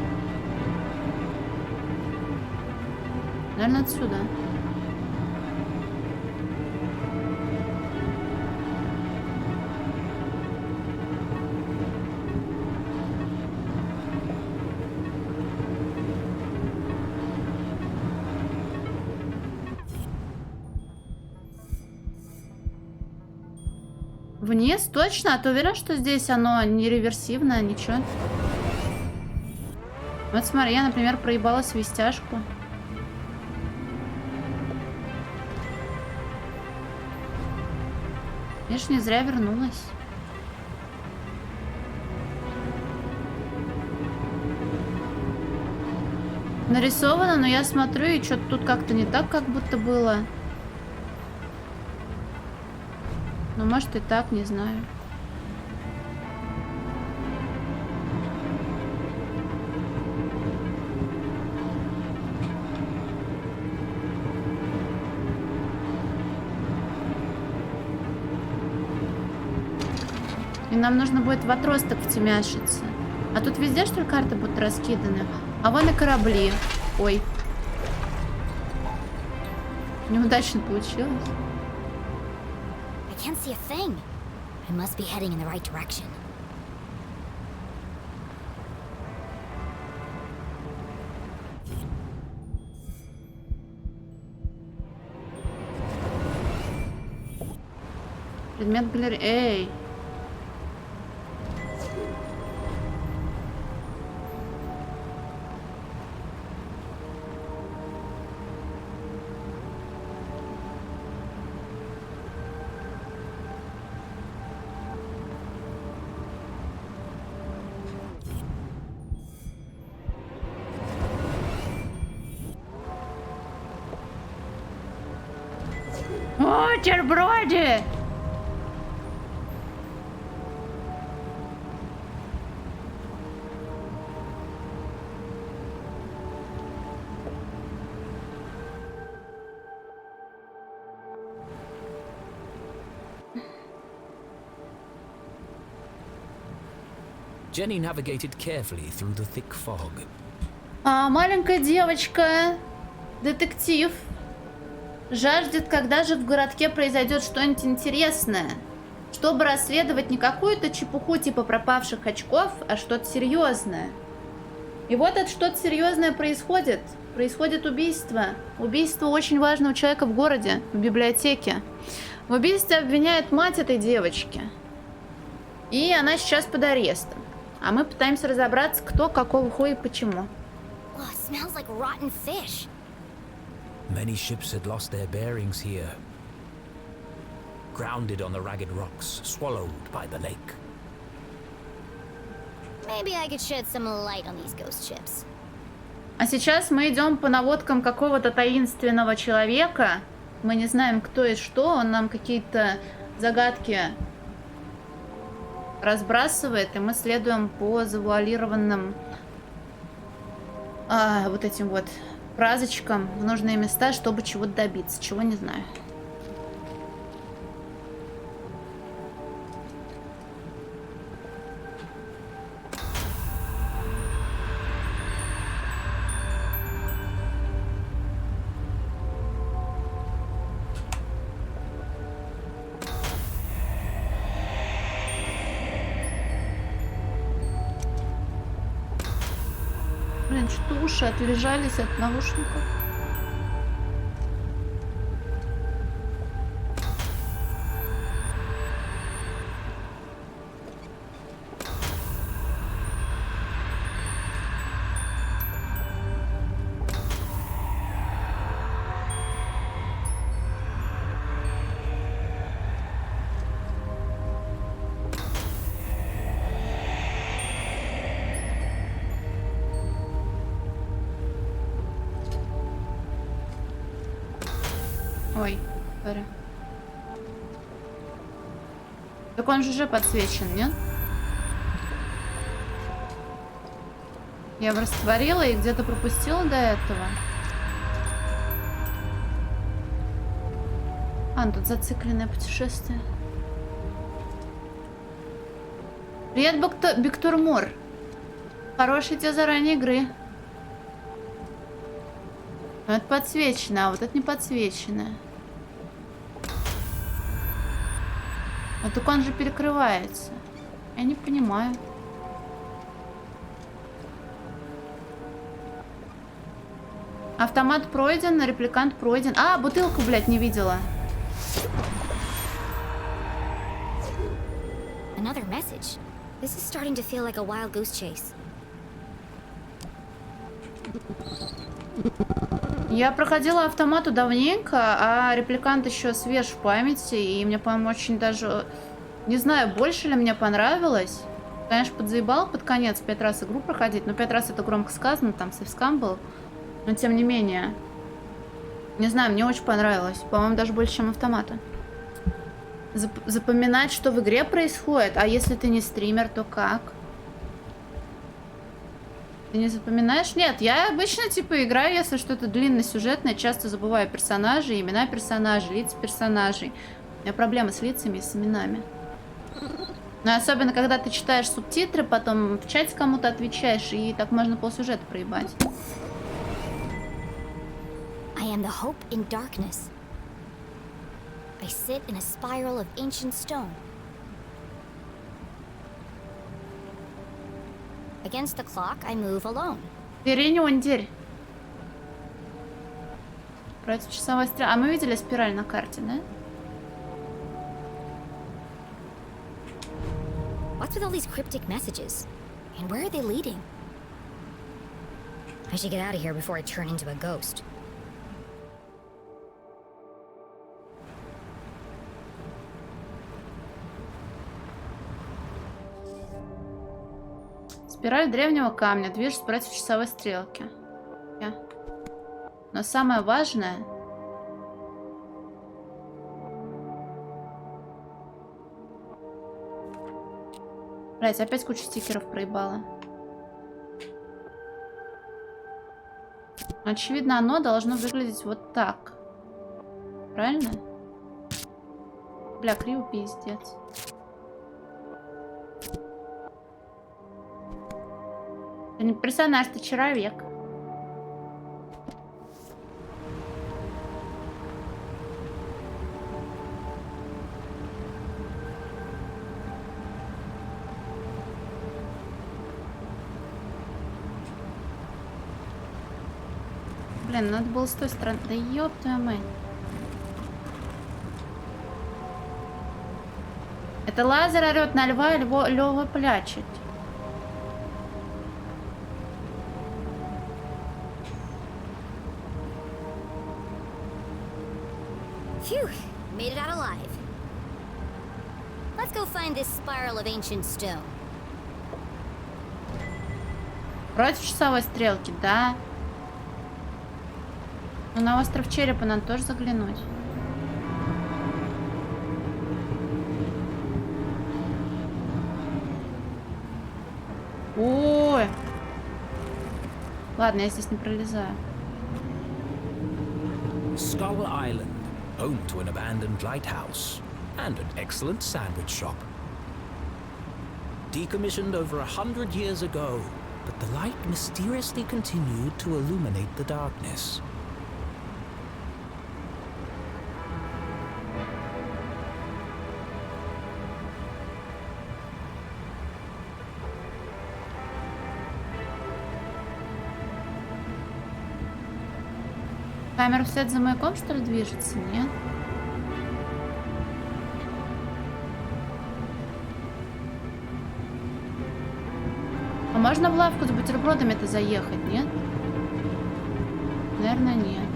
S1: Наверное, отсюда. Вниз? Точно? А ты уверен, что здесь оно не реверсивное, ничего? Вот смотри, я, например, проебала свистяшку. Видишь, не зря вернулась. Нарисовано, но я смотрю, и что-то тут как-то не так, как будто было. Ну, может и так, не знаю. И нам нужно будет в отросток втемяшиться. А тут везде, что ли, карты будут раскиданы? А вон и корабли. Ой. Неудачно получилось.
S6: I can't see a thing. I must be heading in the right direction.
S1: Предмет галереи. Эй. О, бутерброды!
S3: Jenny navigated carefully through the thick fog.
S1: Маленькая девочка, детектив, жаждет, когда же в городке произойдет что-нибудь интересное, чтобы расследовать не какую-то чепуху типа пропавших очков, а что-то серьезное. И вот это что-то серьезное происходит. Происходит убийство. Убийство очень важного человека в городе, в библиотеке. В убийстве обвиняют мать этой девочки. И она сейчас под арестом. А мы пытаемся разобраться, кто, какого хуя и почему.
S6: Oh, it smells like rotten fish.
S3: Many ships had lost their bearings here. Grounded on the ragged rocks, swallowed by the lake.
S6: Maybe I could shed some light on these ghost ships.
S1: А сейчас мы идем по наводкам какого-то таинственного человека. Мы не знаем, кто и что. Он нам какие-то загадки разбрасывает, и мы следуем по завуалированным вот этим вот фразочкам в нужные места, чтобы чего-то добиться. Чего не знаю. Блин, что уши отлежались от наушников. Ой, сори. Так он же уже подсвечен, нет? Я бы растворила и где-то пропустила до этого. Ну тут зацикленное путешествие. Привет, Биктурмур. Хорошей тебе заранее игры. Это подсвечено, а вот это не подсвечено. А только он же перекрывается. Я не понимаю. Автомат пройден, репликант пройден. А, бутылку, блядь, не видела.
S6: Another message. This is starting to feel like a wild goose chase.
S1: Я проходила автомату давненько, а репликант еще свеж в памяти, и мне, по-моему, очень даже... Не знаю, больше ли мне понравилось. Конечно, подзаебал под конец 5 раз игру проходить, но 5 раз это громко сказано, там сейвскам был. Но тем не менее, не знаю, мне очень понравилось. По-моему, даже больше, чем автомата. Запоминать, что в игре происходит, а если ты не стример, то как? Ты не запоминаешь? Нет, я обычно типа играю, если что-то длинносюжетное, часто забываю персонажей, имена персонажей, лица персонажей. У меня проблемы с лицами и с именами. Но особенно, когда ты читаешь субтитры, потом в чате кому-то отвечаешь, и так можно полсюжета проебать.
S6: I am the hope in darkness. I sit in a spiral of ancient stone. Against the clock, I move alone.
S1: Перенёндель. Против часовой стрелы. А мы видели спираль на карте, да?
S6: What's with all these cryptic messages? And where are they leading? I should get out of here before I turn into a ghost.
S1: Спираль древнего камня. Движется против часовой стрелки. Но самое важное... Блять, опять кучу стикеров проебала. Очевидно, оно должно выглядеть вот так. Правильно? Бля, криво пиздец. Ты не персонаж, ты человек. Блин, надо было с той стороны. Да ёб твою мать. Это лазер орёт на льва, и Лёва плачет.
S6: Phew, made it out alive. Let's go find this spiral of ancient stone.
S1: Против часовой стрелки, да. Но на остров Черепа надо тоже заглянуть. Ой. Ладно, я здесь не пролезаю.
S3: Skull Island, home to an abandoned lighthouse and an excellent sandwich shop. Decommissioned over 100 years ago, but the light mysteriously continued to illuminate the darkness.
S1: Камера вслед за маяком, что ли, движется? Нет? А можно в лавку с бутербродами-то заехать, нет? Наверное, нет.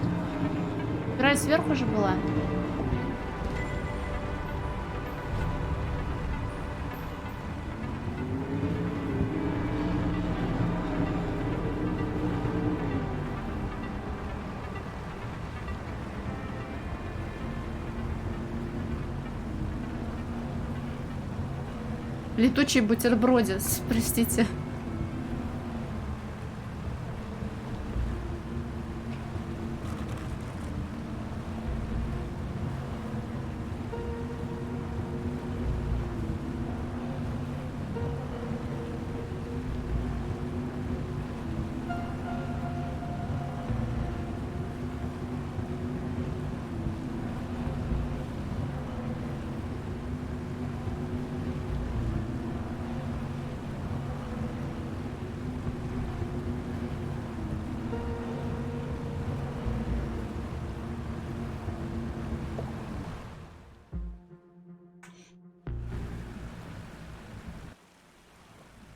S1: Спираль сверху же была. Летучий бутербродец, простите.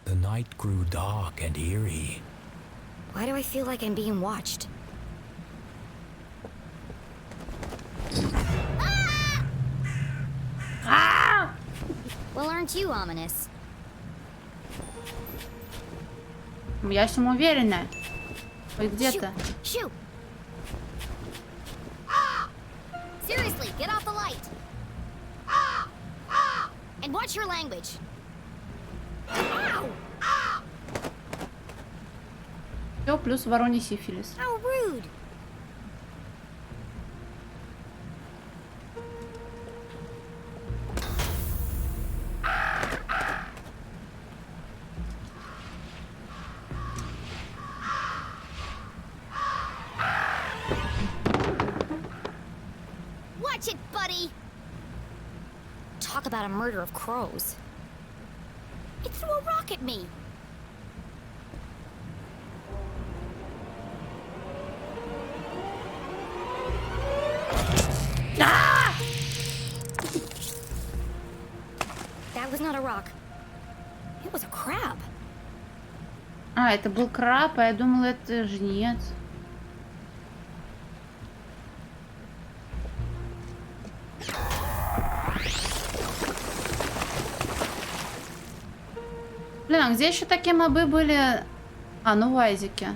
S3: The night grew dark and eerie.
S6: Why do I feel like I'm being watched? Ah! Well, aren't you ominous?
S1: Я в этом уверена. Ой, где-то.
S6: Shoot! Seriously, get off the light. And watch your language. Ow!
S1: Все, плюс вороний сифилис.
S6: How rude! Watch it, buddy! Talk about a murder of crows. It threw a rock at me. Ah! That was not a rock. crab.
S1: А, это был краб, а я думала, это жнец. Блин, а где еще такие мобы были? А, ну в Айзеке.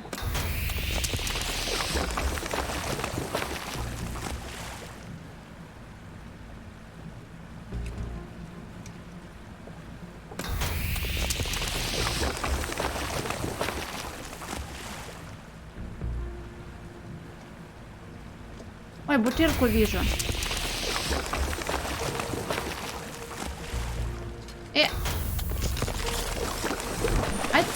S1: Ой, бутырку вижу. Ать.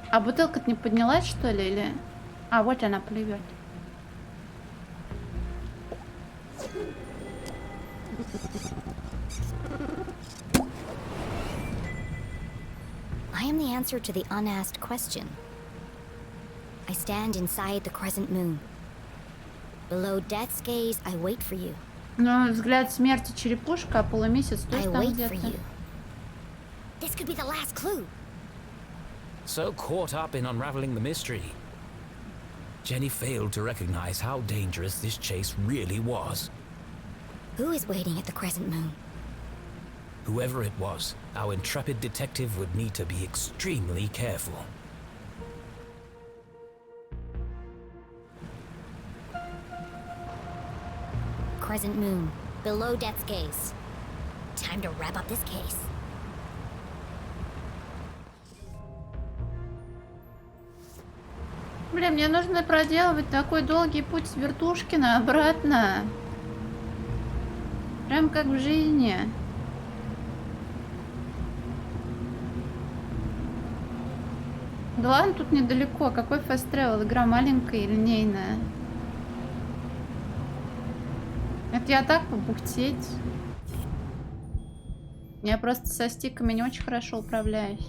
S1: А бутылка-то не поднялась, что ли, или... А, вот она плывет.
S6: I am the answer to the unasked question. I stand inside the crescent moon. Below death's gaze, I wait for you.
S1: Ну, взгляд смерти черепушка, а полумесяц тоже
S6: I
S1: там
S6: wait
S1: где-то.
S6: for you. This could be the last clue.
S3: So caught up in unraveling the mystery, Jenny failed to recognize how dangerous this chase really was.
S6: Who is waiting at the crescent moon?
S3: Whoever it was, our intrepid detective would need to be extremely careful.
S6: Crescent moon, below death's gaze. Time to wrap up this case.
S1: Блин, мне нужно проделывать такой долгий путь с Вертушкина обратно. Прям как в жизни. Да ладно, тут недалеко. Какой fast travel? Игра маленькая и линейная. Это я так побухтеть. Я просто со стиками не очень хорошо управляюсь.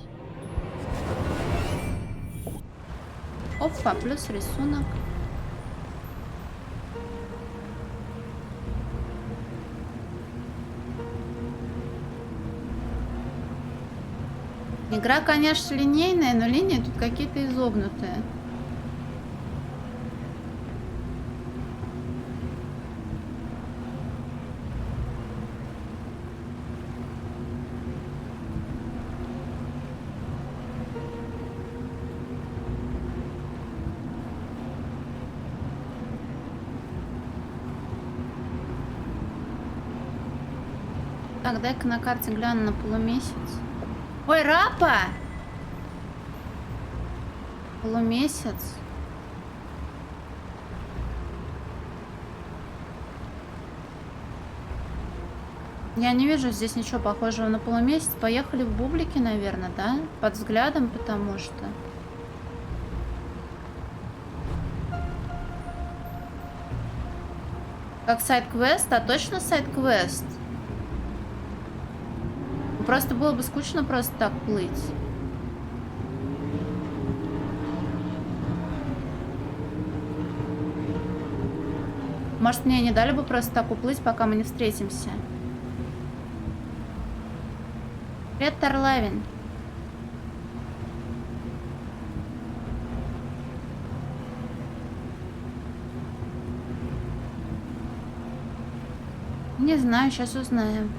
S1: Опа, плюс рисунок. Игра, конечно, линейная, но линии тут какие-то изогнутые. Так, дай-ка на карте гляну на полумесяц. Ой, Рапа! Полумесяц. Я не вижу здесь ничего похожего на полумесяц. Поехали в бублики, наверное, да? Под взглядом, потому что... Как сайд-квест? А точно сайд-квест? Просто было бы скучно просто так плыть. Может, мне не дали бы просто так уплыть, пока мы не встретимся. Привет, Тарлавин. Не знаю, сейчас узнаем.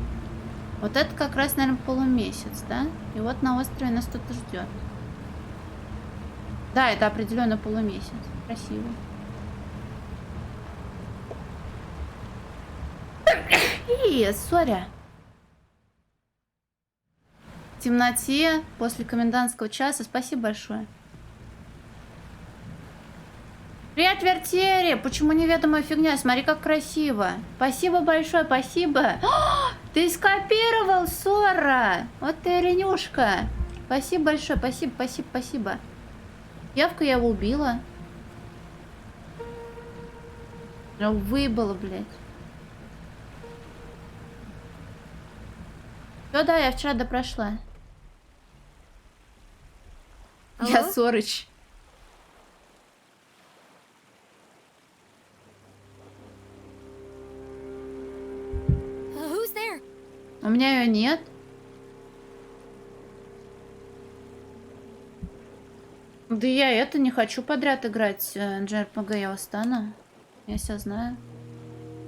S1: Вот это как раз, наверное, полумесяц, да? И вот на острове нас кто-то ждет. Да, это определенно полумесяц. Красиво. Соря. В темноте после комендантского часа. Спасибо большое. Привет, Вертери! Почему неведомая фигня? Смотри, как красиво. Спасибо большое, спасибо. О, ты скопировал, Сора! Вот ты ренюшка. Спасибо большое, спасибо, спасибо, спасибо. Явку я его убила. Выбыла, блядь. Ну да, я вчера допрошла. Я Сорыч. У меня ее нет. Да я это не хочу подряд играть JRPG, я устану. Я себя знаю.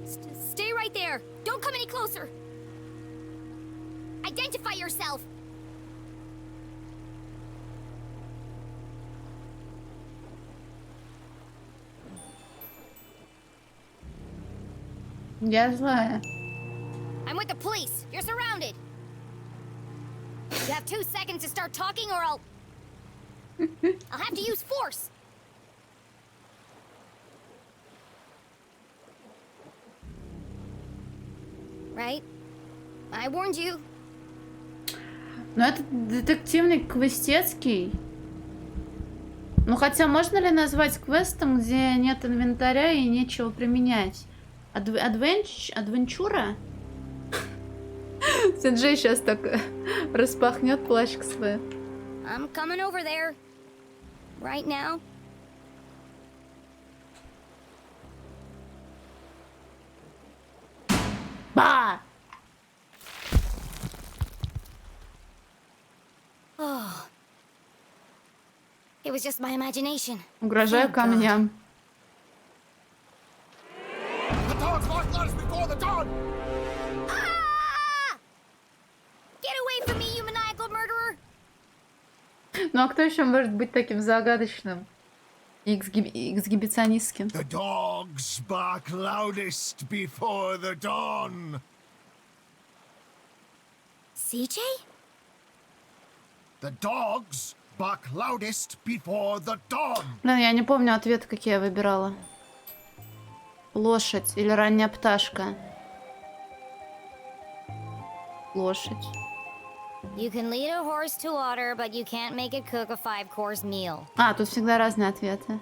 S6: Stay right there. Don't come any closer. Identify yourself.
S1: Я злая.
S6: I'm with the police. You're surrounded. You have 2 seconds to start talking or I'll have to use force. Right? I warned you.
S1: Но это детективный квестецкий. Ну хотя можно ли назвать квестом, где нет инвентаря и нечего применять? Адвенчура? Сиджей сейчас так распахнет плащик свой.
S6: I'm coming over there. Right now.
S1: Ба!
S6: Oh. It was just my imagination.
S1: Угрожаю камням.
S8: The dogs lost lives before the dawn!
S6: Ah! Get away from me, you maniacal murderer!
S1: Ну а кто еще может быть таким загадочным и эксгибиционистским?
S8: The dogs bark loudest before the dawn.
S6: CJ?
S8: The dogs bark loudest before the dawn.
S1: Блин, я не помню ответы, какие я выбирала. Лошадь или ранняя пташка? Лошадь.
S6: You can lead a horse to water, but you can't make it cook a 5-course meal.
S1: А, тут всегда разные ответы.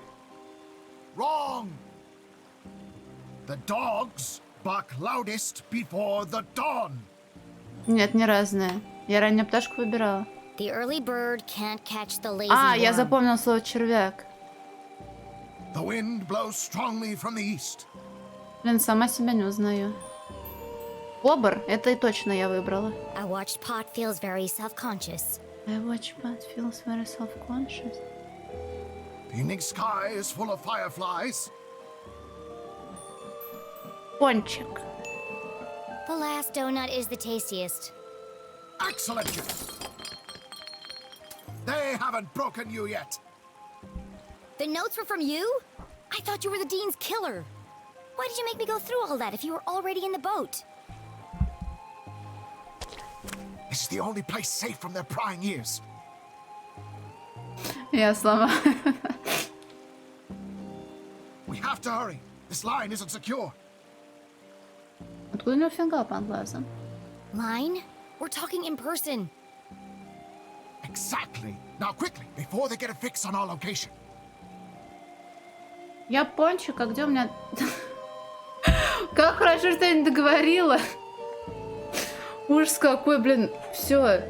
S8: Wrong. The dogs bark loudest before the dawn.
S1: Нет, не разные. Я раннюю пташку выбирала.
S6: The early bird can't catch the lazy
S1: А, я
S6: worm.
S1: запомнила слово червяк.
S8: The wind blows strongly from the east.
S1: Блин, сама себя не узнаю. Бобр, это и точно я выбрала.
S6: I watched Pot feels very self-conscious.
S1: I watch Pat feels very self-conscious.
S8: The evening sky is full of fireflies.
S1: Пончик.
S6: The last donut is the tastiest.
S8: Excellent. They haven't broken you yet.
S6: The notes were from you? I thought you were the Dean's killer. Why did you make me go through all that if you were already in the boat?
S8: This is the only place safe from their prying ears.
S1: Я слова.
S8: We have to hurry. This line isn't secure.
S1: Откуда у него фингал под глазом?
S6: Line? We're talking in person.
S8: Exactly. Now quickly, before they get a fix on our location.
S1: Я пончик, а где у меня... Как хорошо, что я не договорила. Ужас какой, блин. Все.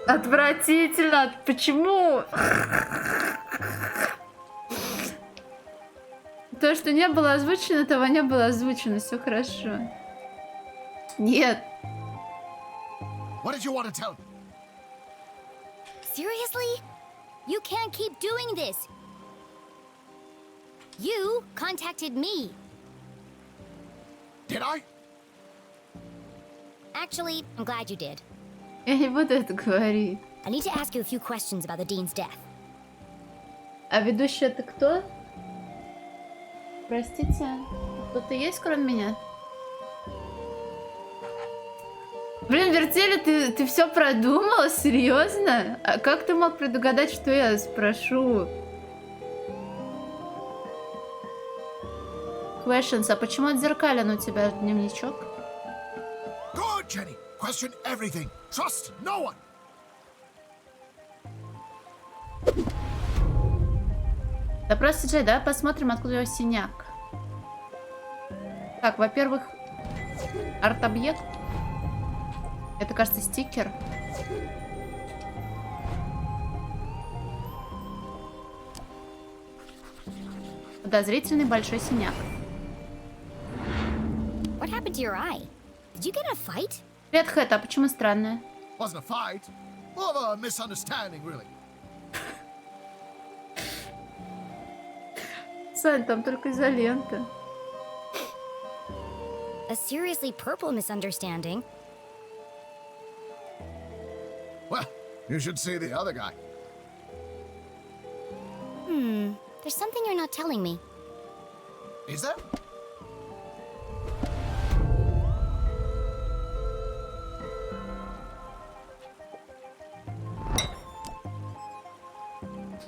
S1: Отвратительно. Почему? То, что не было озвучено, того не было озвучено. Все хорошо. Нет.
S8: What did you want to tell me?
S6: Seriously? You can't keep doing this. You contacted me.
S8: Did I?
S6: Actually, I'm glad you did.
S1: Я не буду это говорить.
S6: I need to ask you a few questions about the Dean's death.
S1: А ведущий это кто? Простите, кто-то есть кроме меня? Блин, Вертели, ты все продумала? Серьезно? А как ты мог предугадать, что я спрошу? Questions, а почему отзеркален у тебя дневничок?
S8: Good, Jenny. Question everything. Trust no one.
S1: Да просто, Джей, давай посмотрим, откуда у него синяк. Так, во-первых, арт-объект. Это, кажется, стикер. Подозрительный большой синяк.
S6: What happened to your eye? Did you get in a fight?
S1: Привет, Хэт, а почему странная?
S8: Wasn't a fight. More of a misunderstanding, really.
S1: Сань, там только изолента.
S6: A seriously purple misunderstanding?
S8: Well, you should see the other guy.
S6: There's something you're not telling me.
S8: Is there?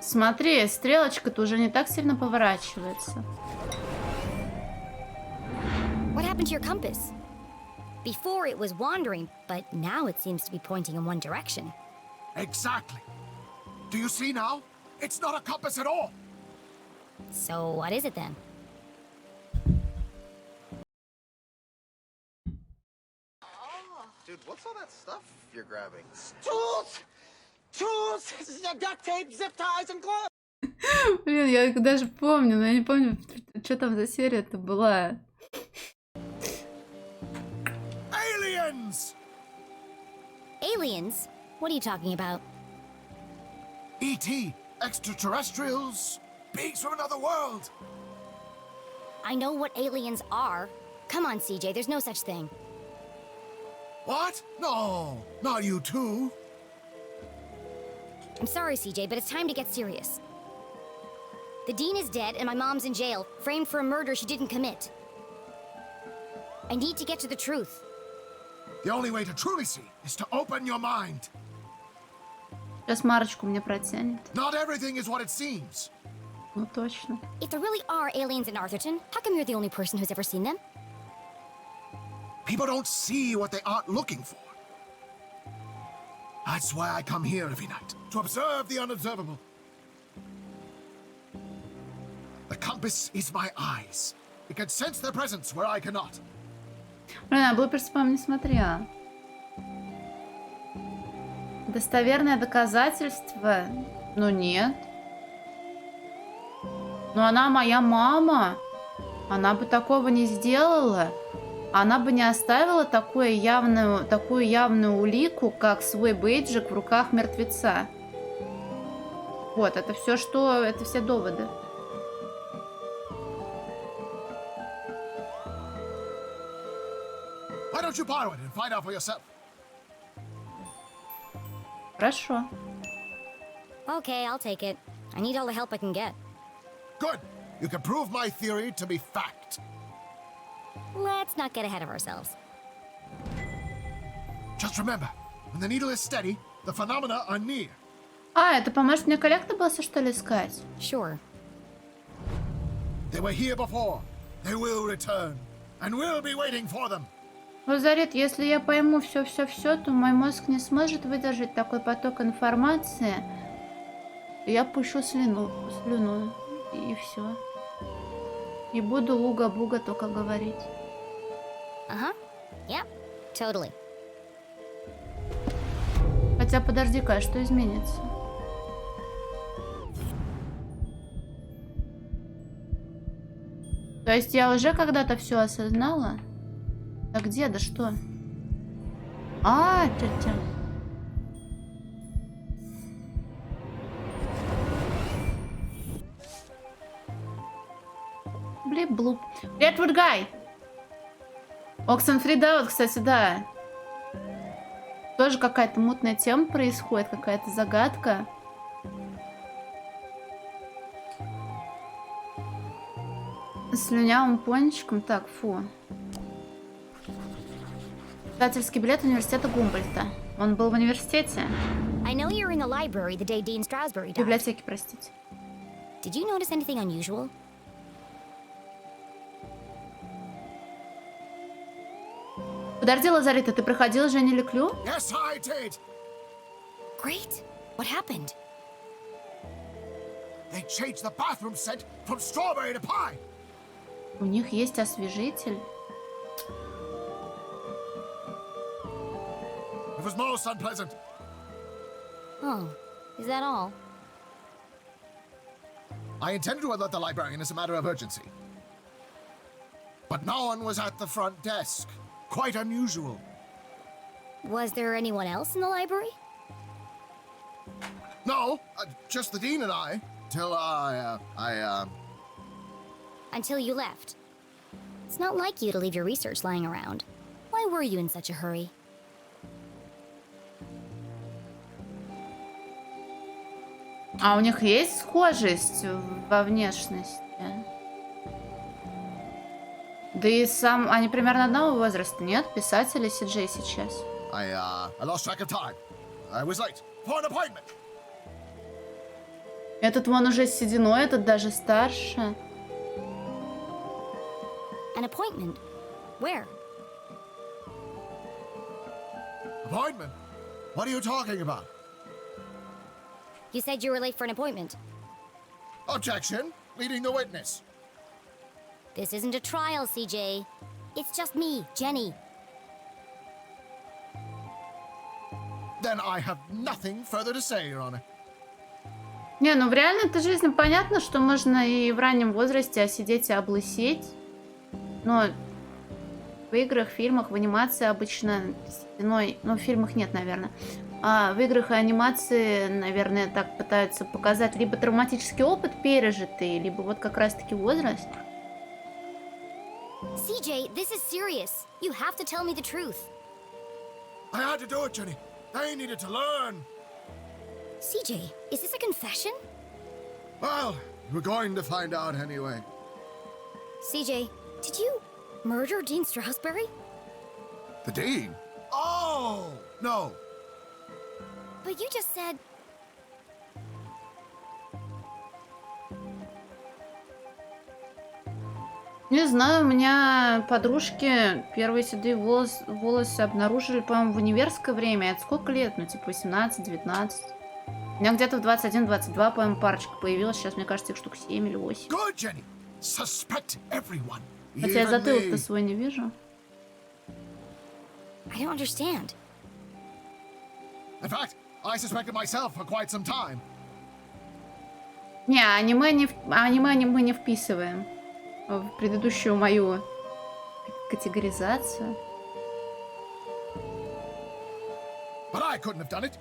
S1: Смотри, стрелочка-то уже не так сильно поворачивается.
S6: What happened to your compass? Before it was wandering, but now it seems to be pointing in one direction.
S8: Exactly. Do you see now? It's not a compass at all.
S6: So what is it then?
S8: Dude, what's all that stuff you're grabbing?
S17: Tools! Tools! Duct tape, zip ties, and gloves!
S1: Блин, я даже помню, но я не помню, что там за серия-то была.
S8: Aliens!
S6: Aliens? What are you talking about?
S8: E.T. Extraterrestrials? Beings from another world?
S6: I know what aliens are. Come on, CJ, there's no such thing.
S8: What? No, not you too.
S6: I'm sorry, CJ, but it's time to get serious. The dean is dead and my mom's in jail, framed for a murder she didn't commit. I need to get to the truth.
S8: The only way to truly see is to open your mind.
S1: Сейчас Марочку мне протянет.
S8: Not everything is what it seems.
S1: Ну точно.
S6: If there really are aliens in Arthurton, how come you're the only person who's ever seen them?
S8: People don't see what they aren't looking for. That's why I come here every night, to observe the unobservable. The compass is my eyes. It can sense their presence where I cannot.
S1: Блин, я блуперс, по-моему, не смотрела. Достоверное доказательство? Ну нет. Но она моя мама. Она бы такого не сделала. Она бы не оставила такую явную улику, как свой бейджик в руках мертвеца. Вот, это все, что... Это все доводы.
S8: Why don't you borrow it and find out for yourself?
S1: Хорошо.
S6: Okay, I'll take it. I need all the help I can get.
S8: Good. You can prove my theory to be fact.
S6: Let's not get ahead of ourselves.
S8: Just remember, when the needle is steady, the phenomena are near.
S1: А, это поможет мне коллектобусы, что ли, искать?
S6: Sure.
S8: They were here before. They will return. And we'll be waiting for them.
S1: Лазарет, если я пойму все, то мой мозг не сможет выдержать такой поток информации. Я пущу слюну, и все. И буду уга-буга только говорить.
S6: Uh-huh. Yep, totally.
S1: Хотя, подожди-ка, а что изменится? То есть я уже когда-то все осознала? А где, да что? А, тетя. Блип-блуп. Привет, Вудгай! Оксенфрида, вот, кстати, да. Тоже какая-то мутная тема происходит, какая-то загадка. С слюнявым пончиком. Так, фу. Читательский билет университета Гумбольдта. Он был в университете.
S6: I know you were in the library the day Dean Strasberry died.
S1: Библиотеки, простите.
S6: Did you notice anything unusual?
S1: Подожди, Лазарита, ты проходила Жене Леклю?
S8: Yes, I did.
S6: Great. What happened?
S8: They changed the bathroom scent from strawberry to pie.
S1: У них есть освежитель.
S8: It was most unpleasant.
S6: Oh, is that all?
S8: I intended to alert the librarian as a matter of urgency. But no one was at the front desk. Quite unusual.
S6: Was there anyone else in the library?
S8: No, just the dean and I. Till
S6: Until you left. It's not like you to leave your research lying around. Why were you in such a hurry?
S1: А у них есть схожесть во внешности? Да и сам... Они примерно одного возраста, нет? Писатель и Си-Джей сейчас.
S8: I lost track of time. I was late for an appointment.
S1: Этот вон уже с сединой, этот даже старше.
S6: An appointment? Where?
S8: Appointment? What are you talking about?
S6: You said you were late for an appointment.
S8: Objection. Leading the witness.
S6: This isn't a trial, CJ. It's just me, Jenny.
S8: Then I have nothing further to say, Your Honor.
S1: Не, ну в реальной-то жизни понятно, что можно и в раннем возрасте осидеть и облысеть. Но в играх, фильмах, в анимации обычно стеной... Ну, в фильмах нет, наверное. А в играх и анимации, наверное, так пытаются показать либо травматический опыт пережитый, либо вот как раз-таки возраст.
S6: CJ, this is serious. You have to tell me the truth.
S8: I had to do it, Jenny. They needed to learn.
S6: CJ, is this a confession?
S8: Well, we're going to find out anyway.
S6: CJ, did you murder Dean Strasberry?
S8: The Dean? Oh, no.
S6: But you just said...
S1: Не знаю, у меня подружки первые седые волосы обнаружили, по-моему, в универское время. Это сколько лет? Ну, типа 18-19. У меня где-то в 21-22, по-моему, парочка появилась. Сейчас, мне кажется, их штук 7 или 8.
S8: Good, Jenny. Suspect everyone.
S1: Хотя я затылок-то свой не вижу.
S6: I don't understand.
S8: In fact, I suspected myself for quite some time.
S1: Не, аниме мы не вписываем в предыдущую мою категоризацию.
S8: But I couldn't have done it.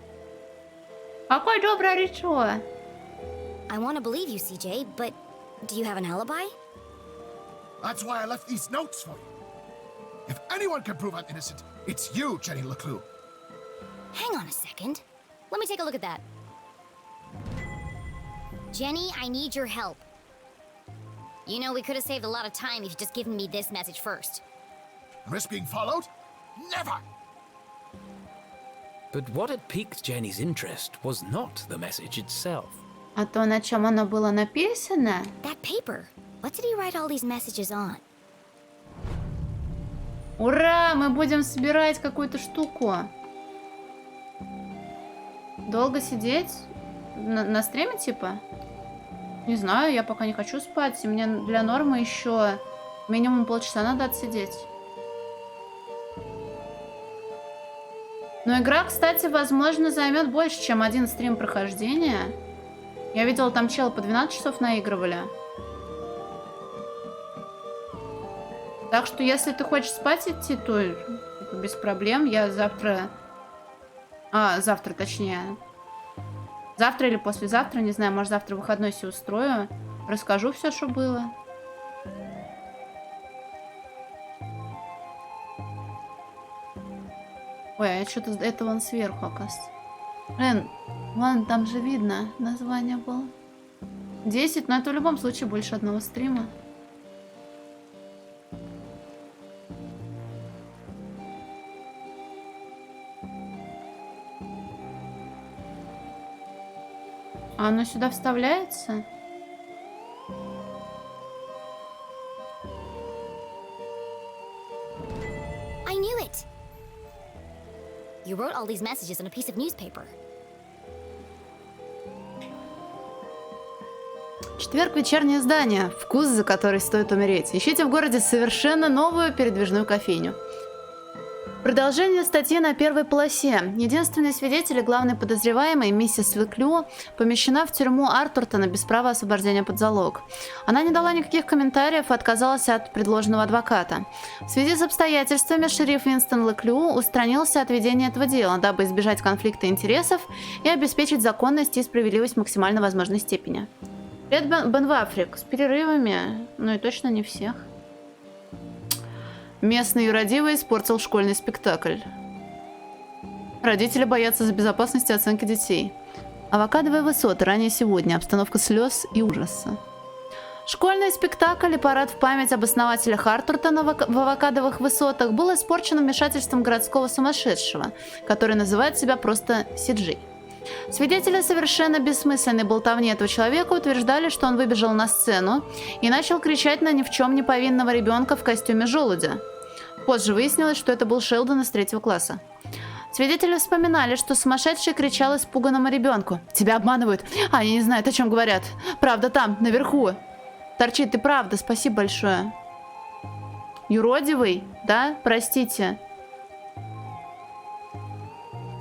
S1: Какой добрый речо.
S6: I want to believe you, CJ, but do you have an alibi?
S8: That's why I left these notes for you. If anyone can prove I'm innocent, it's you, Jenny leclue.
S6: Hang on a second. Let me take a look at that. Jenny, I need your help. You know, we could have saved a lot of time if you'd just given me this message first.
S8: Risk being followed? Never!
S3: But what had piqued Jenny's interest was not the message itself.
S1: А то, на чем оно было написано?
S6: That paper. What did he write all these messages on?
S1: Ура! Мы будем собирать какую-то штуку. Долго сидеть? На стриме, типа? Не знаю, я пока не хочу спать. И мне для нормы еще минимум полчаса надо отсидеть. Но игра, кстати, возможно, займет больше, чем один стрим прохождения. Я видела, там чел по 12 часов наигрывали. Так что, если ты хочешь спать идти, то без проблем. Я завтра... завтра, точнее. Завтра или послезавтра, не знаю, может, завтра выходной себе устрою. Расскажу все, что было. Ой, а что-то это вон сверху, оказывается. Блин, вон там же видно, название было. 10, но это в любом случае больше одного стрима. А оно сюда вставляется?
S6: I knew it! You wrote all these messages on a piece of newspaper.
S1: Четверг, вечернее издание. Вкус, за который стоит умереть. Ищите в городе совершенно новую передвижную кофейню. Продолжение статьи на первой полосе. Единственный свидетель и главный подозреваемый, миссис Леклю, помещена в тюрьму Артуртона без права освобождения под залог. Она не дала никаких комментариев и отказалась от предложенного адвоката. В связи с обстоятельствами шериф Винстон Леклю устранился от ведения этого дела, дабы избежать конфликта интересов и обеспечить законность и справедливость в максимально возможной степени. Привет, Бен Вафрик. С перерывами, ну и точно не всех. Местный юродивый испортил школьный спектакль. Родители боятся за безопасность и оценки детей. Авокадовые высоты. Ранее сегодня. Обстановка слез и ужаса. Школьный спектакль и парад в память об основателях Артуртона в авокадовых высотах был испорчен вмешательством городского сумасшедшего, который называет себя просто Сиджей. Свидетели совершенно бессмысленной болтовни этого человека утверждали, что он выбежал на сцену и начал кричать на ни в чем не повинного ребенка в костюме желудя. Позже выяснилось, что это был Шелдон из 3-го класса. Свидетели вспоминали, что сумасшедший кричал испуганному ребенку: «Тебя обманывают! Они не знают, о чем говорят! Правда там, наверху! Торчит и правда, спасибо большое!» Юродивый? Да? Простите.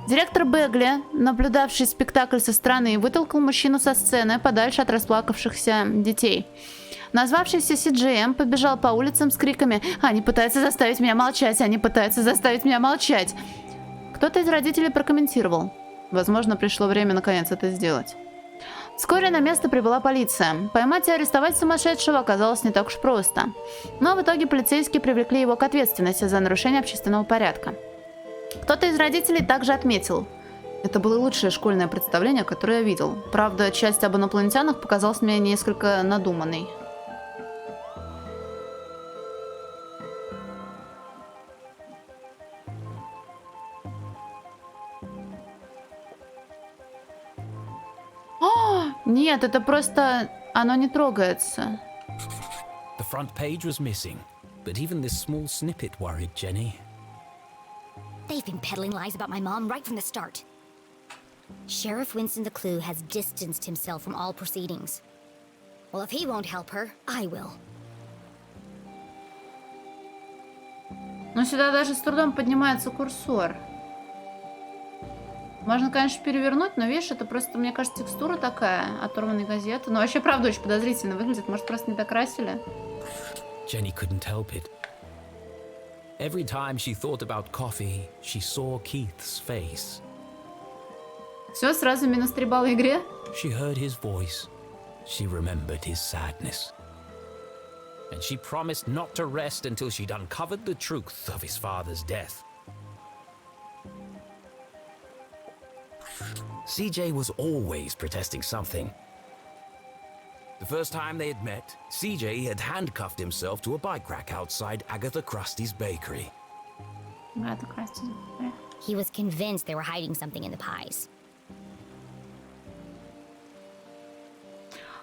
S1: Директор Бегли, наблюдавший спектакль со стороны, вытолкал мужчину со сцены подальше от расплакавшихся детей. Назвавшийся Си-Джей побежал по улицам с криками: «Они пытаются заставить меня молчать! Они пытаются заставить меня молчать!» Кто-то из родителей прокомментировал: «Возможно, пришло время наконец это сделать». Вскоре на место прибыла полиция. Поймать и арестовать сумасшедшего оказалось не так уж просто. Но в итоге полицейские привлекли его к ответственности за нарушение общественного порядка. Кто-то из родителей также отметил: «Это было лучшее школьное представление, которое я видел. Правда, часть об инопланетянах показалась мне несколько надуманной». О, нет, это просто... Оно не трогается.
S3: The front page was missing, but even this small snippet worried Jenny.
S6: They've been peddling lies about my mom right from the start. Sheriff Winston leclue has distanced himself from all proceedings. Well, if he won't help her, I will.
S1: Но сюда даже с трудом поднимается курсор. Можно, конечно, перевернуть, но видишь, это просто, мне кажется, текстура такая, оторванной газеты. Но вообще, правда, очень подозрительно выглядит. Может, просто не докрасили?
S3: Jenny couldn't help it. Every time she thought about coffee, she saw Keith's face.
S1: Все, сразу минус 3 балла игре.
S3: She heard his voice. She remembered his sadness. And she promised not to rest until she'd uncovered the truth of his father's death. CJ was always protesting something. The first time they had met, CJ had handcuffed himself to a bike rack outside Agatha Krusty's bakery.
S6: He was convinced they were hiding something in the pies.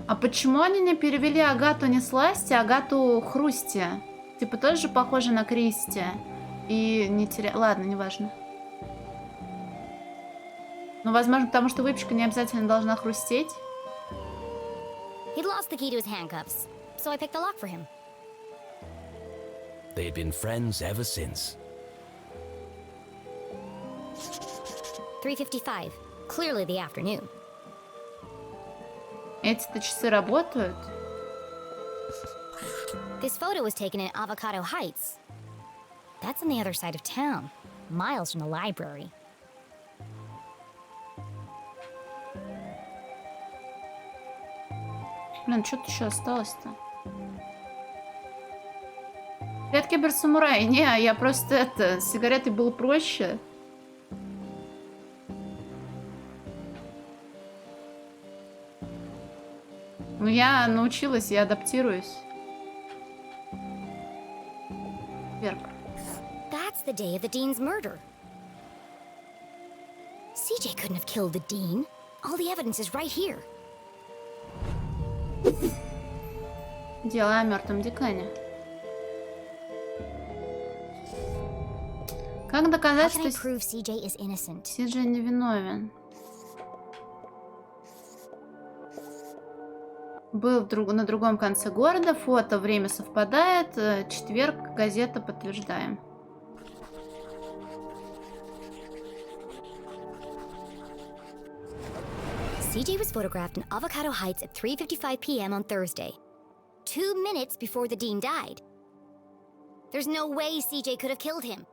S1: А почему они не перевели Агату не Сласти, а Агату Хрусти? Типа тоже похоже на Кристи. И не теря... Ладно, неважно. Ну, возможно, потому что выпечка не обязательно должна хрустеть.
S6: He'd lost the key to his handcuffs, so I picked the lock for him.
S3: They had been friends ever since.
S6: 3:55. Clearly the afternoon.
S1: Эти-то часы работают?
S6: This photo was taken in Avocado Heights. That's on the other side of town, miles from the library.
S1: Блин, что-то еще осталось-то. Привет, киберсамурай. Не, я просто это... С сигаретой было проще. Ну, я научилась, я адаптируюсь. Вверх.
S6: That's the day of the Dean's murder. CJ couldn't have killed the Dean. All the evidence is right here.
S1: Дело о мертвом декане. Как доказать, что CJ невиновен? Был на другом конце города, фото, время совпадает, четверг, газета, подтверждаем.
S6: CJ was photographed in Avocado Heights at 3:55 p.m. on Thursday, 2 minutes before the dean died. There's no way CJ could have killed him.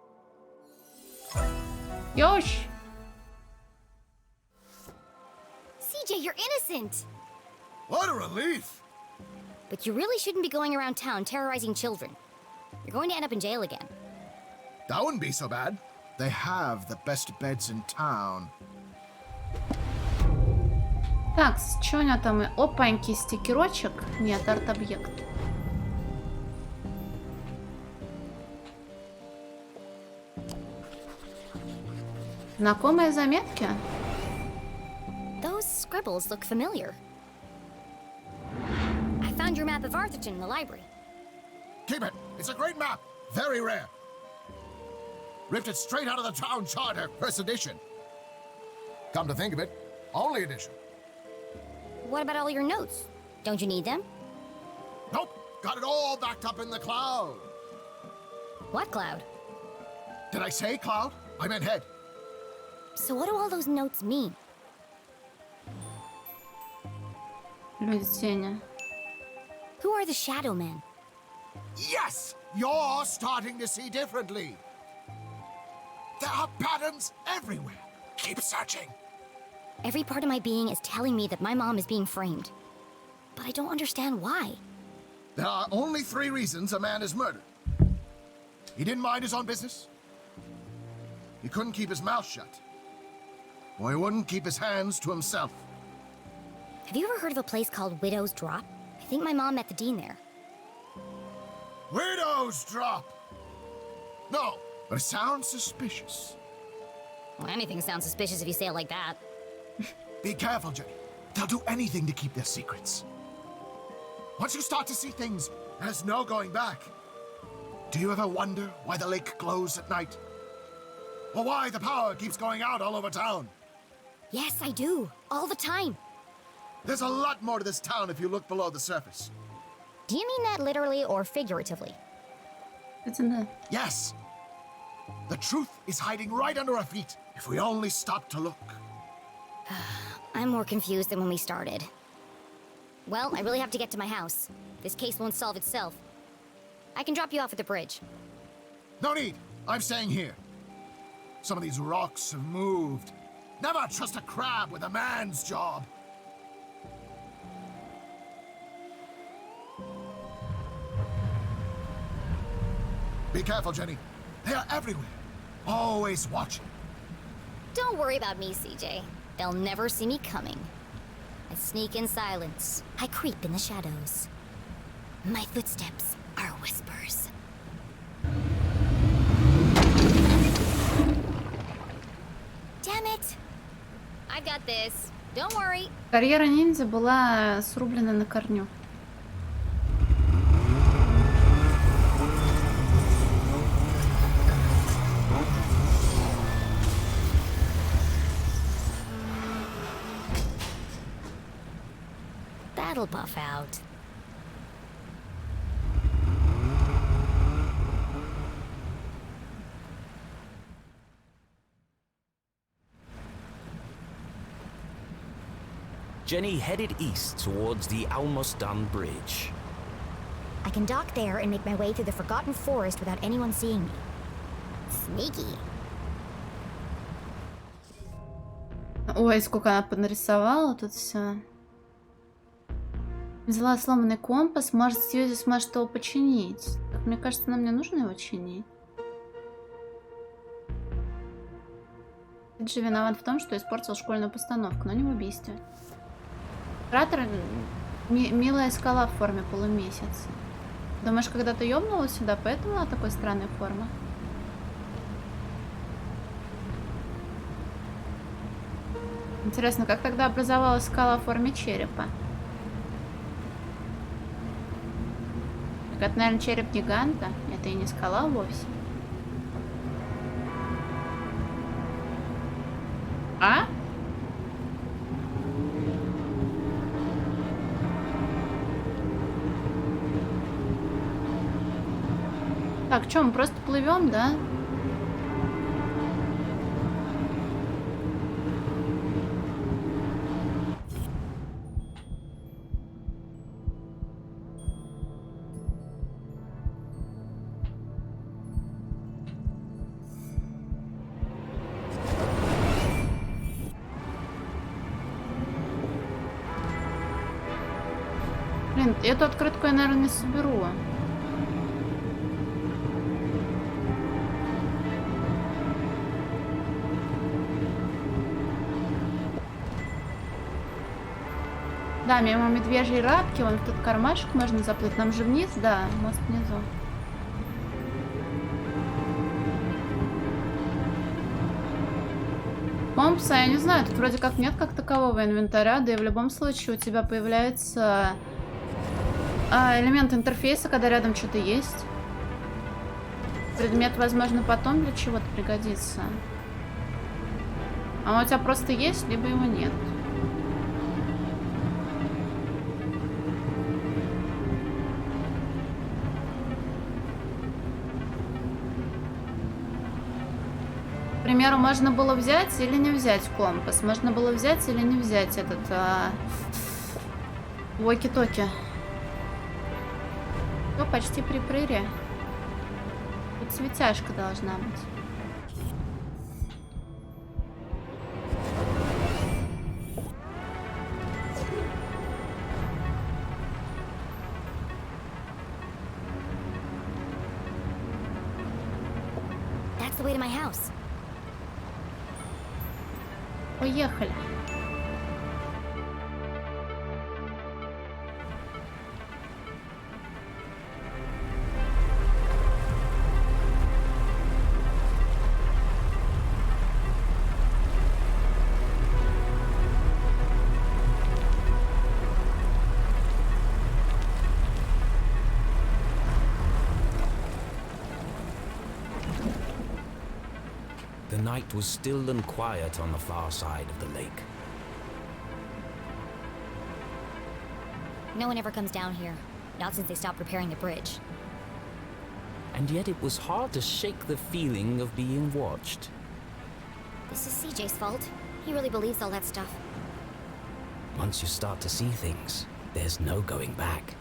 S1: Yosh!
S6: CJ, you're innocent!
S8: What a relief!
S6: But you really shouldn't be going around town terrorizing children. You're going to end up in jail again.
S8: That wouldn't be so bad. They have the best beds in town.
S1: Так, что у него там? Опаньки, стикерочек. Нет, арт-объект. Знакомые заметки?
S6: Those scribbles look familiar. I found your map of Arthurton in the library.
S8: Keep it. It's a great map. Very rare. Ripped it straight out of the town charter, first edition. Come to think of it, only edition.
S6: What about all your notes? Don't you need them?
S8: Nope. Got it all backed up in the cloud.
S6: What cloud?
S8: Did I say cloud? I meant head.
S6: So what do all those notes mean?
S1: Люди тени.
S6: Who are the Shadow Men?
S8: Yes! You're starting to see differently. There are patterns everywhere. Keep searching.
S6: Every part of my being is telling me that my mom is being framed. But I don't understand why.
S8: There are only 3 reasons a man is murdered. He didn't mind his own business. He couldn't keep his mouth shut. Or he wouldn't keep his hands to himself.
S6: Have you ever heard of a place called Widow's Drop? I think my mom met the dean there.
S8: Widow's Drop! No, but it sounds suspicious.
S6: Well, anything sounds suspicious if you say it like that.
S8: Be careful, Jenny. They'll do anything to keep their secrets. Once you start to see things, there's no going back. Do you ever wonder why the lake glows at night? Or why the power keeps going out all over town?
S6: Yes, I do. All the time.
S8: There's a lot more to this town if you look below the surface.
S6: Do you mean that literally or figuratively?
S1: It's in the...
S8: Yes. The truth is hiding right under our feet if we only stop to look.
S6: I'm more confused than when we started. Well, I really have to get to my house. This case won't solve itself. I can drop you off at the bridge.
S8: No need. I'm staying here. Some of these rocks have moved. Never trust a crab with a man's job. Be careful, Jenny. They are everywhere. Always watching.
S6: Don't worry about me, CJ. They'll never see me coming. I sneak in silence. I creep in the shadows. My footsteps are whispers. Damn it! I've got this. Don't worry.
S1: Карьера ниндзя была срублена на корню.
S6: That'll buff out.
S3: Jenny headed east towards the almost done bridge.
S6: I can dock there and make my way through the forgotten forest without anyone seeing me. Sneaky.
S1: Ой, сколько она поднарисовала тут все. Взяла сломанный компас, может, Сьюзи сможет его починить. Так, мне кажется, нам не нужно его чинить. Джи виноват в том, что испортил школьную постановку, но не в убийстве. Кратер — милая скала в форме полумесяца. Думаешь, когда-то ёбнула сюда, поэтому она такой странной формы? Интересно, как тогда образовалась скала в форме черепа? Так это, наверное, череп гиганта. Это и не скала вовсе. А? Так, что, мы просто плывем, да? Блин, эту открытку я, наверное, не соберу. Да, мимо медвежьей лапки, вон в тот кармашек можно заплыть. Нам же вниз, да, мост внизу. Компаса, я не знаю, тут вроде как нет как такового инвентаря, да и в любом случае у тебя появляется элемент интерфейса, когда рядом что-то есть. Предмет, возможно, потом для чего-то пригодится. А он у тебя просто есть, либо его нет. К примеру, можно было взять или не взять компас. Можно было взять или не взять этот воки-токи. Все почти при прыре. Тут светяшка должна быть.
S6: That's the way to my house.
S1: Поехали.
S3: The night was still and quiet on the far side of the lake.
S6: No one ever comes down here. Not since they stopped repairing the bridge.
S3: And yet it was hard to shake the feeling of being watched.
S6: This is CJ's fault. He really believes all that stuff.
S3: Once you start to see things, there's no going back.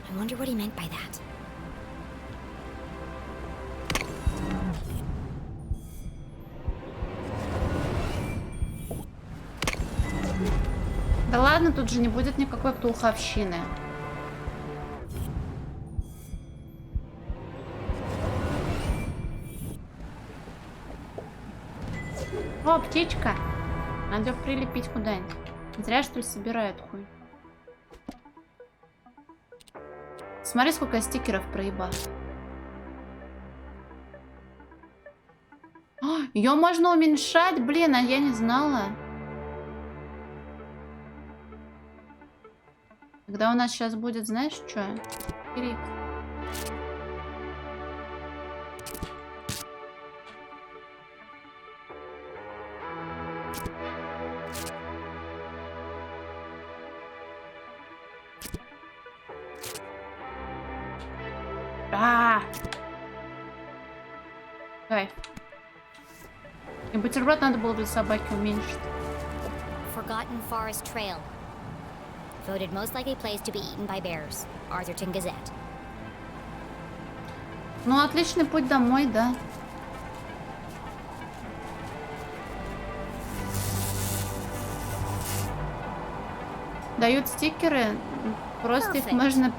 S6: I wonder what he meant by that.
S1: Да ладно, тут же не будет никакой ктулховщины. О, птичка. Надо ее прилепить куда-нибудь. Зря, что ли, собирают хуй. Смотри, сколько я стикеров проебал. Ее можно уменьшать, блин, а я не знала. Когда у нас сейчас будет, знаешь, что? Крик. Кайф. И бутерброд надо было для собаки уменьшить.
S6: Forgotten Forest Trail. Voted most likely place to be eaten by bears. Arthurton Gazette.
S1: Ну, отличный путь домой, да. Дают стикеры. Просто их можно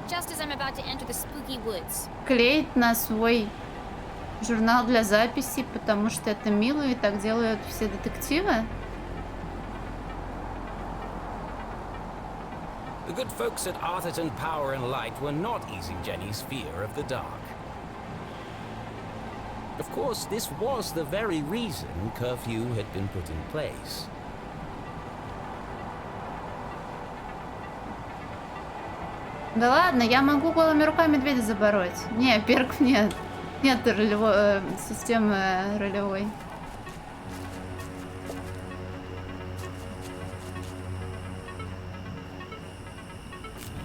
S1: клеить на свой журнал для записей, потому что это мило, и так делают все детективы.
S3: The good folks at Arthurton Power and Light were not easing Jenny's fear of the dark. Of course, this was the very reason curfew had been put in place.
S1: Да ладно, я могу голыми руками медведя забороть. Не, перков нет. Нет системы ролевой.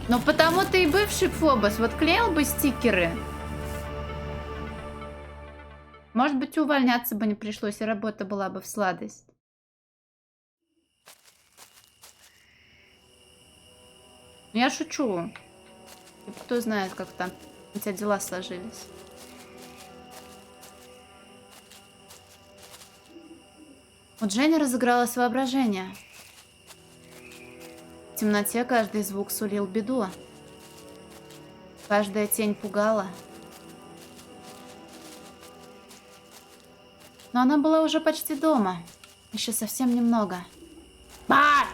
S1: Ну потому ты и бывший Фобос. Вот клеил бы стикеры. Может быть, увольняться бы не пришлось, и работа была бы в сладость. Я шучу. Кто знает, как там у тебя дела сложились. У Дженни разыгралось воображение. В темноте каждый звук сулил беду. Каждая тень пугала. Но она была уже почти дома. Еще совсем немного. Ба!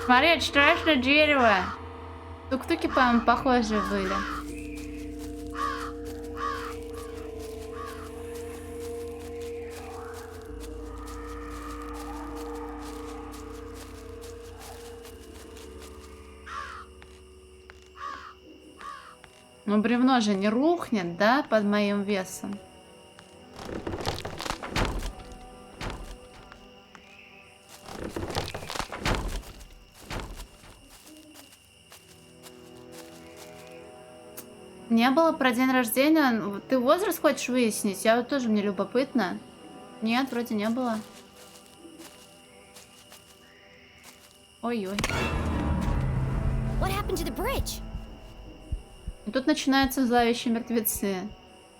S1: Смотри, это страшное дерево. Тук-туки, по-моему, похожие были. Ну, бревно же не рухнет, да, под моим весом? Не было про день рождения. Ты возраст хочешь выяснить? Я вот тоже, мне любопытно. Нет, вроде не было. Ой-ой.
S6: What happened to the bridge?
S1: И тут начинаются зловещие мертвецы.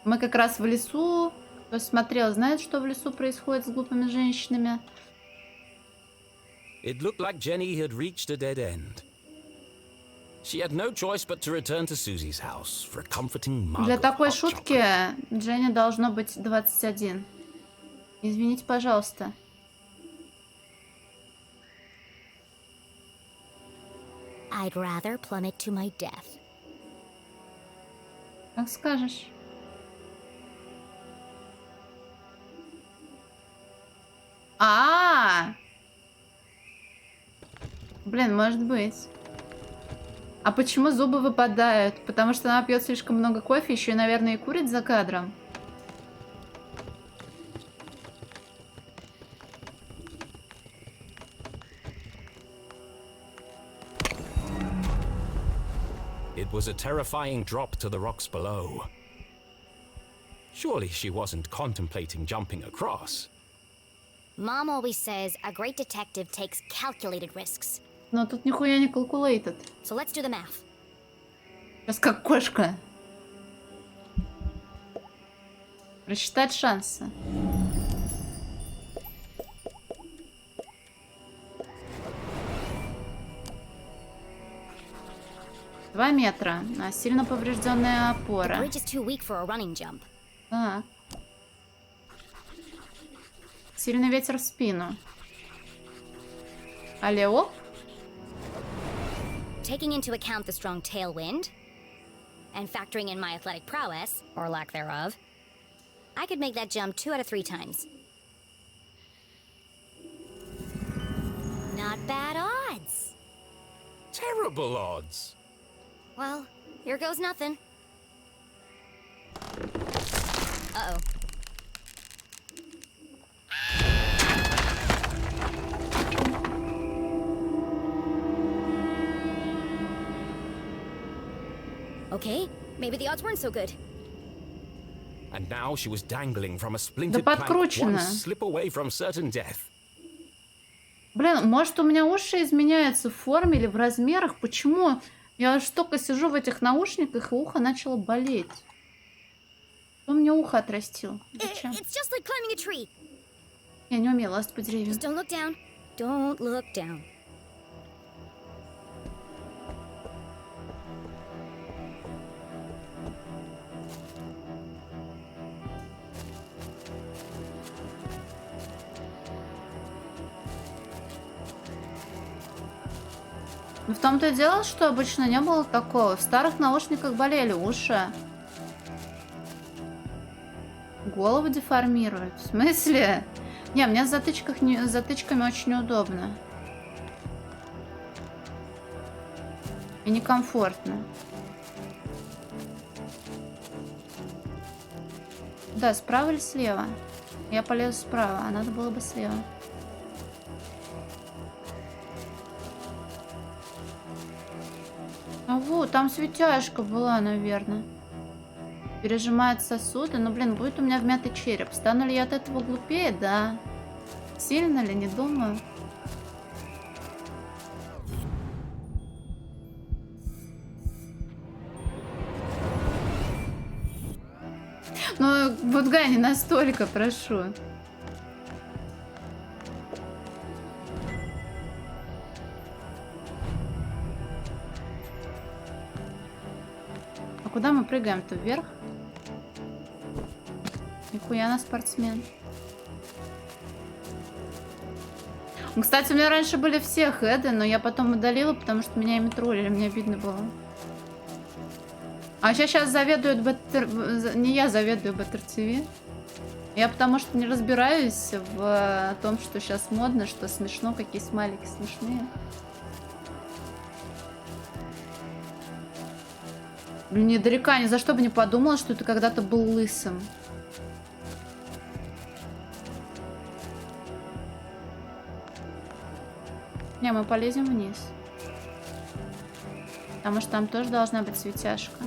S1: Мы как раз в лесу. Кто смотрел, знает, что в лесу происходит с глупыми женщинами.
S3: It looked like Jenny had reached a dead end. She had no choice but to return to Susie's house for a comforting mug
S1: Для
S3: of
S1: такой
S3: hot
S1: шутки Дженни должно быть 21. Извините, пожалуйста.
S6: I'd rather plummet to my death.
S1: Как скажешь. Блин, может быть. А почему зубы выпадают? Потому что она пьет слишком много кофе, еще и, наверное, и курит за кадром.
S3: It was a terrifying drop to the rocks below. Surely she wasn't contemplating jumping across.
S6: Mom always says a great detective takes calculated risks.
S1: Но тут нихуя не calculated.
S6: So let's do the math.
S1: Сейчас как кошка. Рассчитать шансы. Два метра. А сильно поврежденная опора.
S6: The bridge is too weak for a running jump.
S1: Так. Сильный ветер в спину. Алло?
S6: Taking into account the strong tailwind, and factoring in my athletic prowess, or lack thereof, I could make that jump 2 out of 3 times. Not bad odds.
S3: Terrible odds.
S6: Well, here goes nothing. Uh-oh. Okay, maybe the odds weren't so good.
S3: And now she was dangling from a splintered
S1: Да
S3: plank,
S1: подкручено.
S3: one slip away from certain death.
S1: Блин, может у меня уши изменяются в форме или в размерах? Почему? Я аж только сижу в этих наушниках, и ухо начало болеть. Кто мне ухо отрастил? Зачем?
S6: It's just like climbing a tree.
S1: Я не умею лазать по деревьям.
S6: Just don't look down. Don't look down.
S1: Ну в том-то и дело, что обычно не было такого. В старых наушниках болели уши. Голову деформируют. В смысле? Не, мне с затычками очень неудобно. И некомфортно. Да, справа или слева? Я полезу справа, а надо было бы слева. А вот, там светяшка была, наверное. Пережимает сосуды. Ну, блин, будет у меня вмятый череп. Стану ли я от этого глупее? Да. Сильно ли? Не думаю. Ну, вот, Гай, не настолько, прошу. куда мы прыгаем-то? Вверх? Нихуя на спортсмен. Кстати, у меня раньше были все хеды, но я потом удалила, потому что меня ими троллили, мне обидно было. А сейчас заведует не я заведую Better TV. Я потому что не разбираюсь в том, что сейчас модно, что смешно, какие смайлики смешные. Блин, недалека, ни за что бы не подумала, что ты когда-то был лысым. Не, мы полезем вниз. Потому что там тоже должна быть светяшка.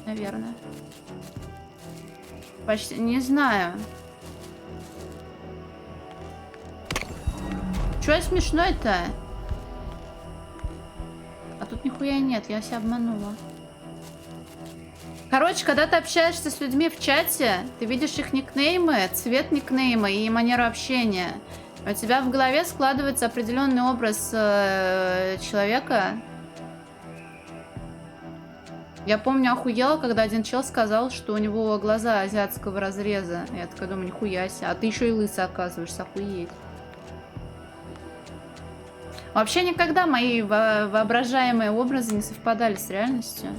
S1: Наверное. Почти не знаю. Чё смешной-то? А тут нихуя нет, я себя обманула. Короче, когда ты общаешься с людьми в чате, ты видишь их никнеймы, цвет никнейма и манеру общения. У тебя в голове складывается определенный образ человека. Я помню, охуела, когда один чел сказал, что у него глаза азиатского разреза. Я такая думаю, нихуя себе. А ты еще и лысый оказываешься, охуеть. Вообще никогда мои воображаемые образы не совпадали с реальностью.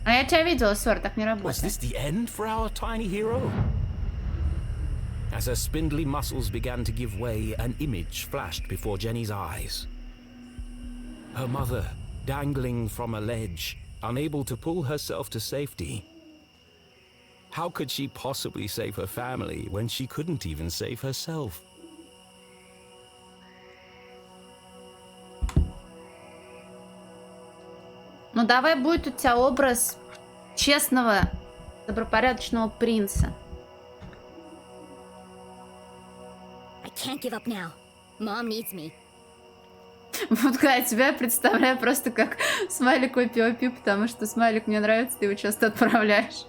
S1: А я тебя видела, Сор, так не работает.
S3: Was this the end for our tiny hero? As her spindly muscles began to give way, an image flashed before Jenny's eyes. Her mother, dangling from a ledge, unable to pull herself to safety. How could she possibly save her family when she couldn't even save herself?
S1: Ну давай будет у тебя образ честного, добропорядочного принца.
S6: I can't give up now. Mom needs me.
S1: Вот когда я тебя представляю просто как смайлик опи-опи, потому что смайлик мне нравится, ты его часто отправляешь.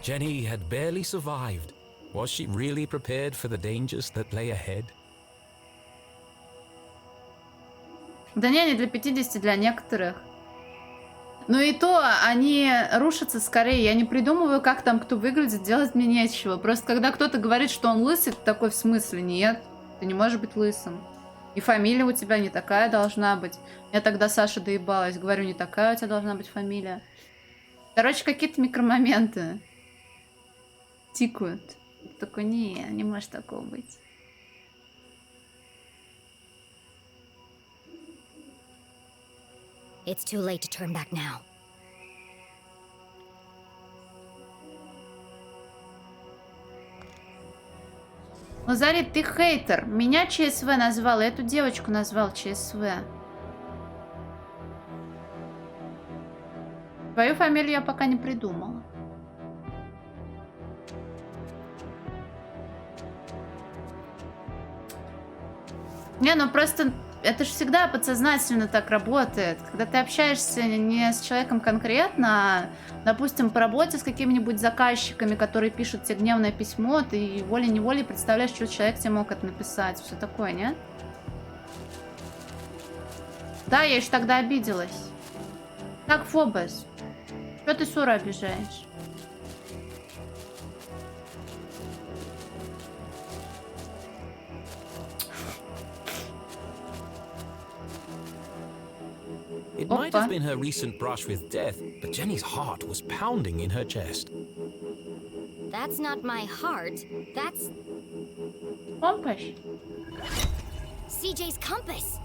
S3: Jenny had barely survived. Was she really prepared for the dangers that lay ahead?
S1: Да не для 50, для некоторых. Ну и то, они рушатся скорее. Я не придумываю, как там кто выглядит, делать мне нечего. Просто когда кто-то говорит, что он лысый, ты такой в смысле? Нет, ты не можешь быть лысым. И фамилия у тебя не такая должна быть. Я тогда Саша доебалась. Говорю, не такая у тебя должна быть фамилия. Короче, какие-то микромоменты тикают. Такой, не может такого быть.
S6: It's too late to turn back now.
S1: Лазарит, ты хейтер. Меня ЧСВ назвал, эту девочку назвал ЧСВ. Твою фамилию я пока не придумала. Не, ну просто это же всегда подсознательно так работает. Когда ты общаешься не с человеком конкретно, а, допустим, по работе с какими-нибудь заказчиками, которые пишут тебе гневное письмо, ты волей-неволей представляешь, что человек тебе мог это написать. Все такое, нет? Да, я еще тогда обиделась. Так, Фобос, что ты Суру обижаешь?
S3: It might have been her recent brush with death, but Jenny's heart was pounding in her chest.
S6: That's not my heart. That's
S1: Compass.
S6: CJ's compass.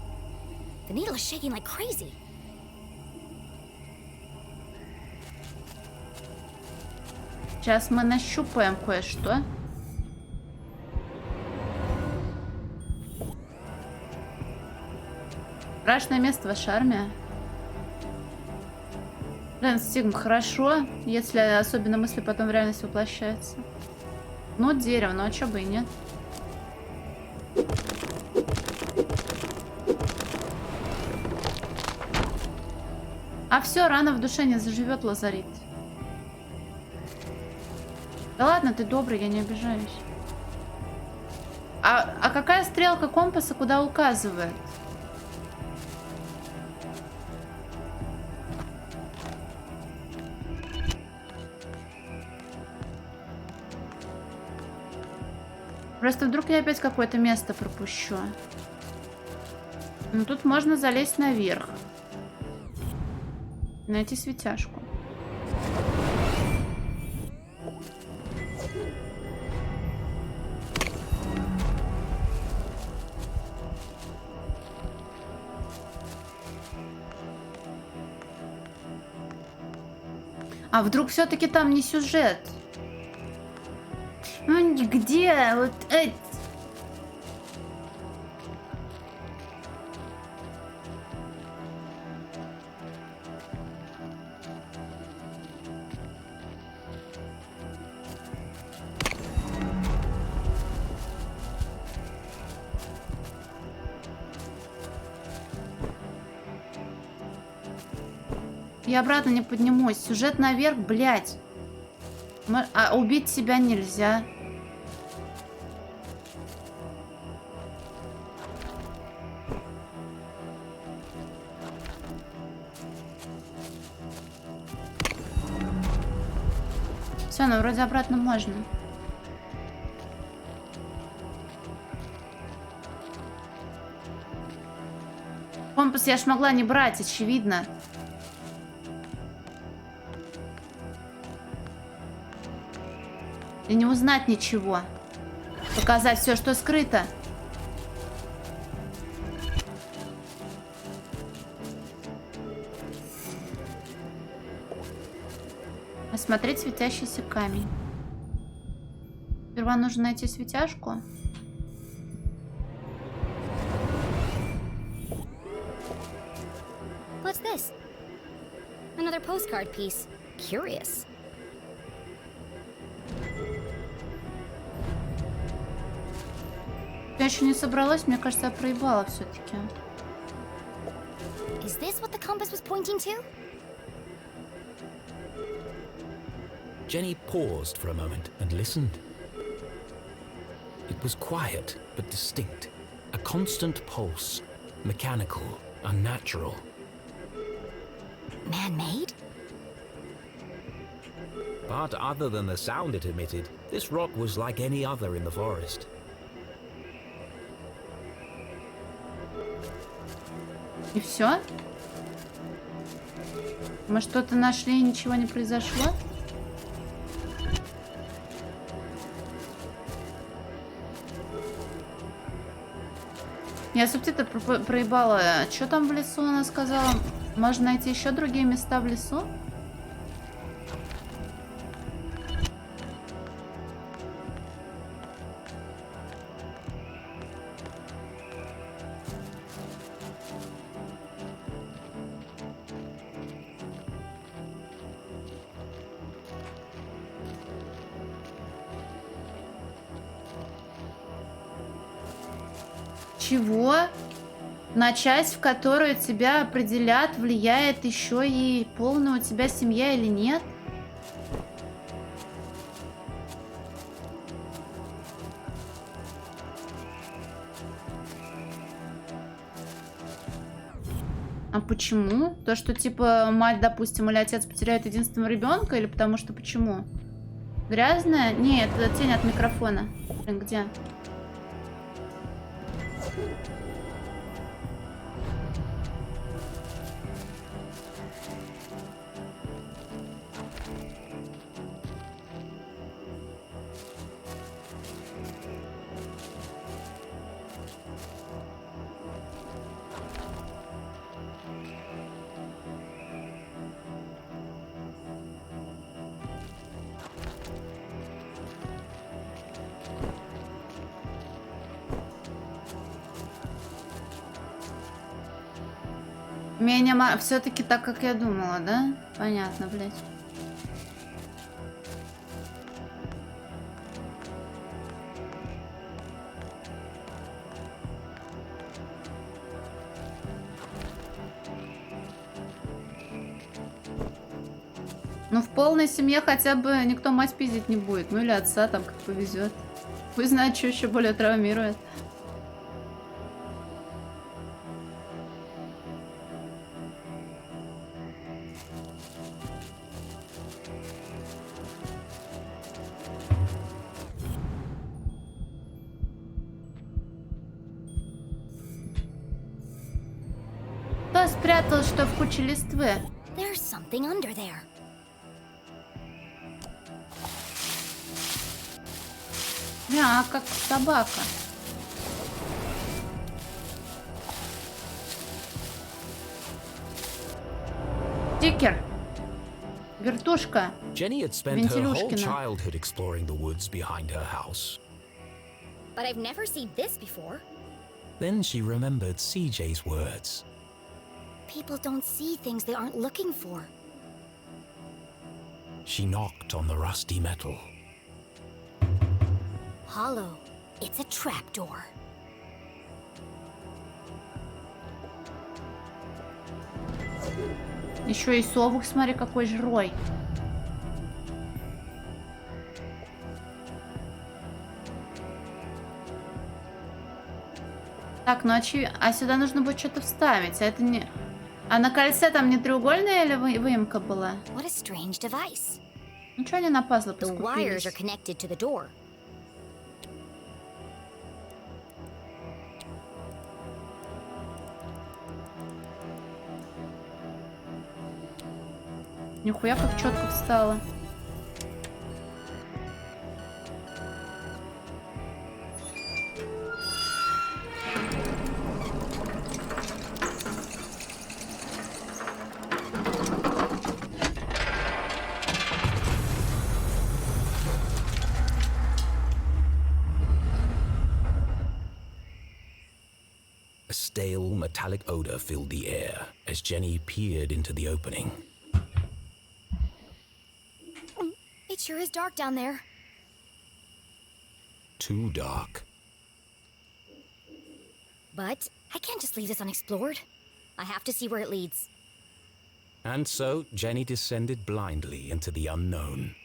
S6: The needle is shaking like crazy.
S1: Сейчас мы нащупаем кое-что. Страшное место, ваша армия. Блин, Стигм, хорошо, если особенно мысли потом в реальность воплощаются. Ну, дерево, ну а чё бы и нет. А все, рана в душе не заживет, Лазарит. Да ладно, ты добрый, я не обижаюсь. А какая стрелка компаса куда указывает? Просто вдруг я опять какое-то место пропущу. Ну тут можно залезть наверх. Найти светяшку. А вдруг все-таки там не сюжет? Ну где? Вот, Я обратно не поднимусь. Сюжет наверх, блядь. А убить себя нельзя. Все, ну вроде обратно можно. Компас я ж могла не брать, очевидно. И не узнать ничего. Показать все, что скрыто. Осмотреть светящийся камень. Сперва нужно найти светяшку.
S6: What's this? Another postcard piece. Curious.
S1: Я еще не собралась, мне кажется, я проебала все-таки.
S6: Is this what the compass was pointing to?
S3: Jenny paused for a moment and listened. It was quiet but distinct, a constant pulse, mechanical, unnatural.
S6: Man-made?
S3: But other than the sound it emitted, this rock was like any other in the forest.
S1: И все? Мы что-то нашли и ничего не произошло? Я субтитры проебала. Что там в лесу она сказала? Можно найти еще другие места в лесу? Чего? На часть, в которую тебя определят, влияет еще и полная у тебя семья или нет? А почему? То, что типа мать, допустим, или отец потеряют единственного ребенка, или потому что почему? Грязная? Нет, это тень от микрофона. Блин, где? Меня все-таки так, как я думала, да? Понятно, блядь. Ну, в полной семье хотя бы никто мать пиздить не будет. Ну, или отца там как повезет. Пусть знает, что еще более травмирует. Кто спрятал что в куче листвы?
S6: There's something under there.
S1: Как собака. Стикер. Вертушка.
S3: Jenny had spent her whole
S1: Вентилюшкина.
S3: childhood exploring the woods behind her house.
S6: But I've never seen this before.
S3: Then she remembered CJ's words.
S6: People don't see things they aren't looking for.
S3: She knocked on the rusty metal.
S6: Hollow. It's a trapdoor.
S1: Еще и совок, смотри, какой же рой. Так, ну а сюда нужно будет что-то вставить. А это не... А на кольце там не треугольная или выемка была?
S6: What a strange device.
S1: Ничего не на пазлы
S6: The wires are
S1: поскупились.
S6: connected to the door.
S1: Нихуя как четко встала.
S3: A stale, metallic odor filled the air as Jenny peered into the opening.
S6: It sure is dark down there.
S3: Too dark.
S6: But I can't just leave this unexplored. I have to see where it leads.
S3: And so Jenny descended blindly into the unknown.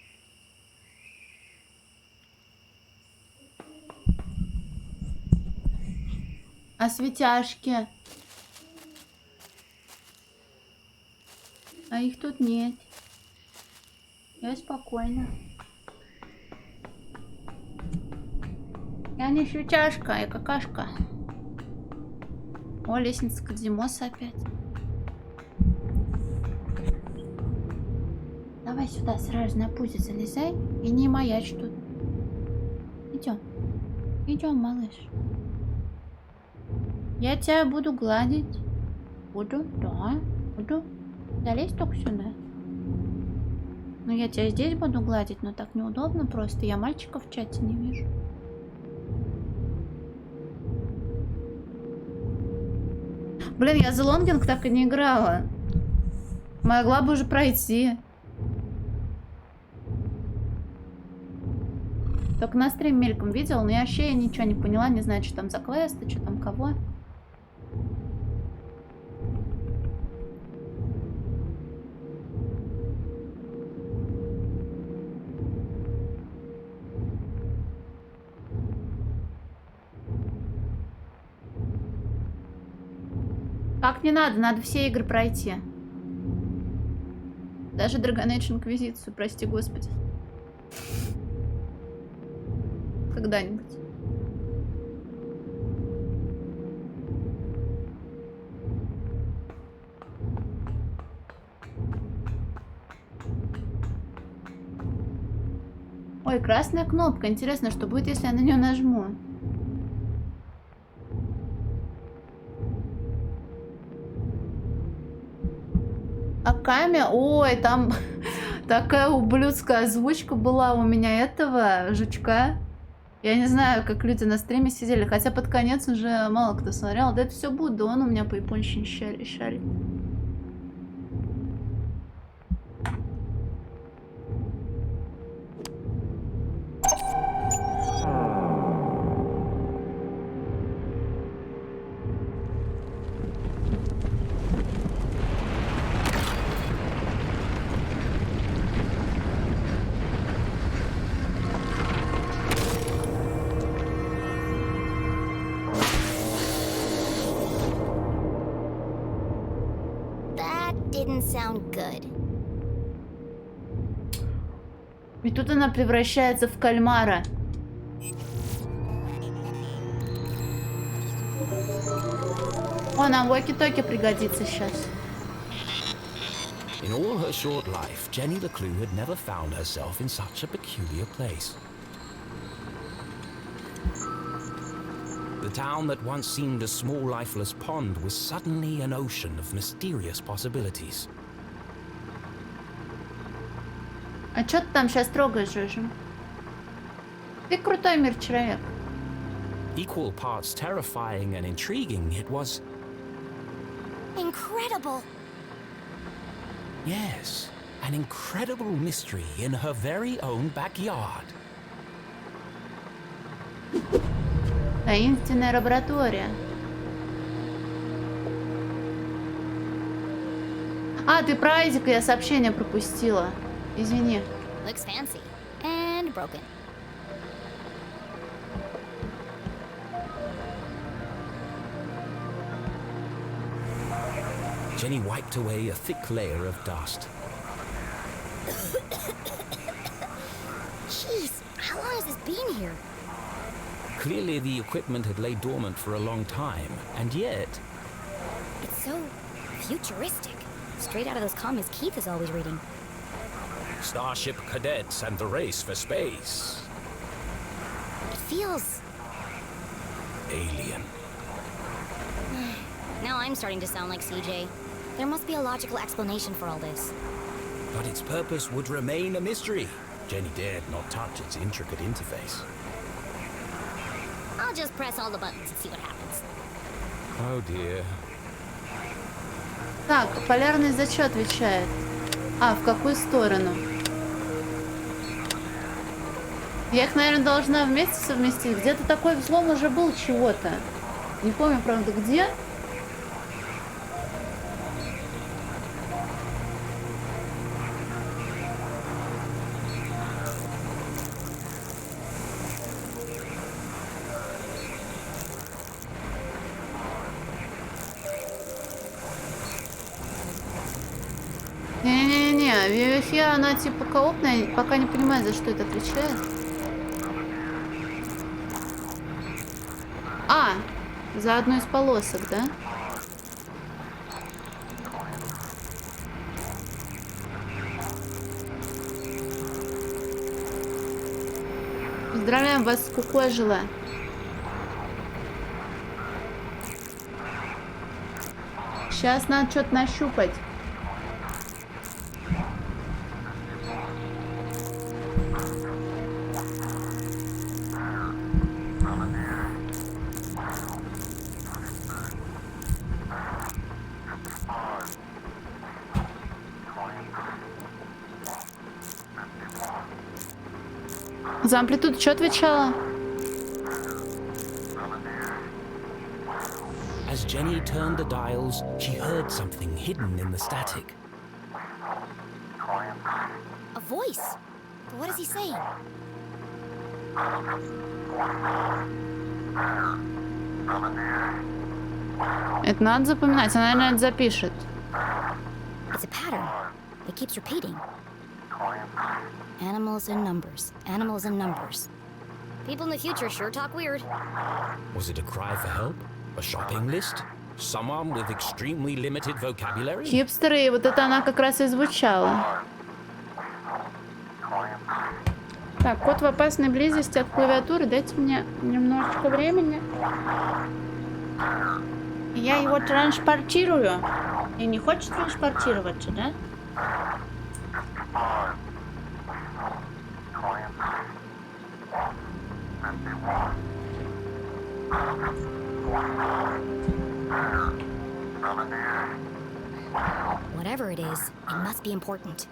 S1: А светяшки? А их тут нет. Я спокойно. Я не светяшка, я какашка. О, лестница Кадзимоса опять. Давай сюда сразу на пузе залезай и не маячь тут. Идем. Идем, малыш. Я тебя буду гладить. Буду, да, буду. Залезь только сюда. Ну, я тебя здесь буду гладить, но так неудобно просто. Я мальчиков в чате не вижу. Блин, я за лонгинг так и не играла. Могла бы уже пройти. Только на стрим мельком видела, но я вообще ничего не поняла. Не знаю, что там за квесты, что там кого. Как не надо? Надо все игры пройти. Даже Dragon Age Инквизицию, прости господи. Когда-нибудь. Ой, красная кнопка. Интересно, что будет, если я на нее нажму? Аками? Ой, там такая ублюдская озвучка была у меня этого жучка. Я не знаю, как люди на стриме сидели, хотя под конец уже мало кто смотрел. Да это все будет, он у меня по японщине шарит.
S9: That didn't sound good.
S1: И тут она превращается в кальмара. О, нам воки-токи пригодится сейчас.
S3: In all her short life, Jenny leclue had never found herself in such a peculiar place. The town that once seemed a small, lifeless pond was suddenly an ocean of mysterious possibilities.
S1: А чё ты там сейчас трогаешь, Жожа? Ты крутой мир-человек.
S3: Equal parts terrifying and intriguing, it was...
S9: Incredible!
S3: Yes, an incredible mystery in her very own backyard.
S1: Таинственная лаборатория. А, ты про Айзека, я сообщение пропустила. Извини.
S6: Looks fancy. And broken.
S3: Jenny wiped away a thick layer of dust.
S6: Jeez, how long has this been here?
S3: Clearly the equipment had laid dormant for a long time, and yet...
S6: It's so futuristic. Straight out of those comics Keith is always reading.
S3: Starship cadets and the race for space.
S6: It feels...
S3: Alien.
S6: Now I'm starting to sound like CJ. There must be a logical explanation for all this.
S3: But its purpose would remain a mystery. Jenny dared not touch its intricate interface.
S6: I'll just press all the buttons and see what happens.
S3: Oh dear.
S1: Так, полярность за что отвечает? А, в какую сторону? Я их, наверное, должна вместе совместить. Где-то такой взлом уже был чего-то. Не помню, правда, где. Не-не-не, Вивифия, она типа коопная, пока не понимает, за что это отвечает. А, за одну из полосок, да? Поздравляем вас, скукожила. Сейчас надо что-то нащупать. За амплитуду что отвечала?
S3: As Jenny turned the dials, she heard something hidden in the static.
S6: A voice? What is he saying?
S1: Это надо запоминать, она, наверное, это запишет.
S6: It's a pattern. It keeps repeating. Animals and numbers. Animals and numbers. People in the future sure talk weird.
S3: Was it a cry for help? A shopping list? Someone with extremely limited vocabulary?
S1: Хипстеры, и вот это она как раз и звучала. Так, код в опасной близости от клавиатуры. Дайте мне немножечко времени. Я его транспортирую. И не хочешь транспортироваться, да?
S6: Whatever it is, it must be important.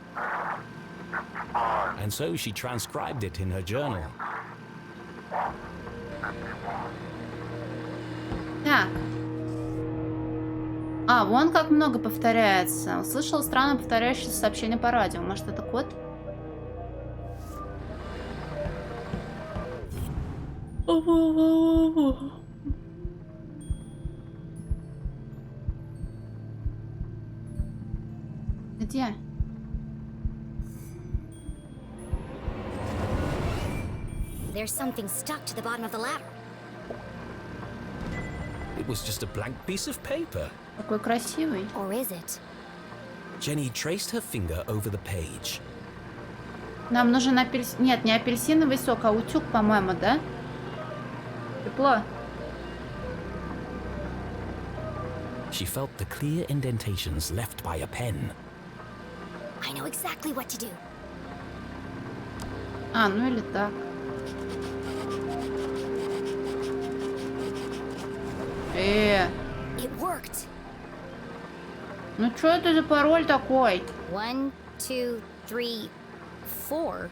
S3: And so she transcribed it in her journal.
S1: Так. А, вон как много повторяется. Услышал странно повторяющееся сообщение по радио. Может, это код? Где?
S6: There's something stuck to the bottom of the ladder.
S3: It was just a blank piece of paper.
S1: Какой красивый.
S6: Or is it?
S3: Jenny traced her finger over the page.
S1: Нам нужен апельсин... Нет, не апельсиновый сок, а утюг, по-моему, да? Тепло.
S3: She felt the clear indentations left by a pen.
S6: I know exactly what to do.
S1: А, ну или так.
S6: It worked.
S1: Ну что это за пароль такой?
S6: 1, 2, 3, 4.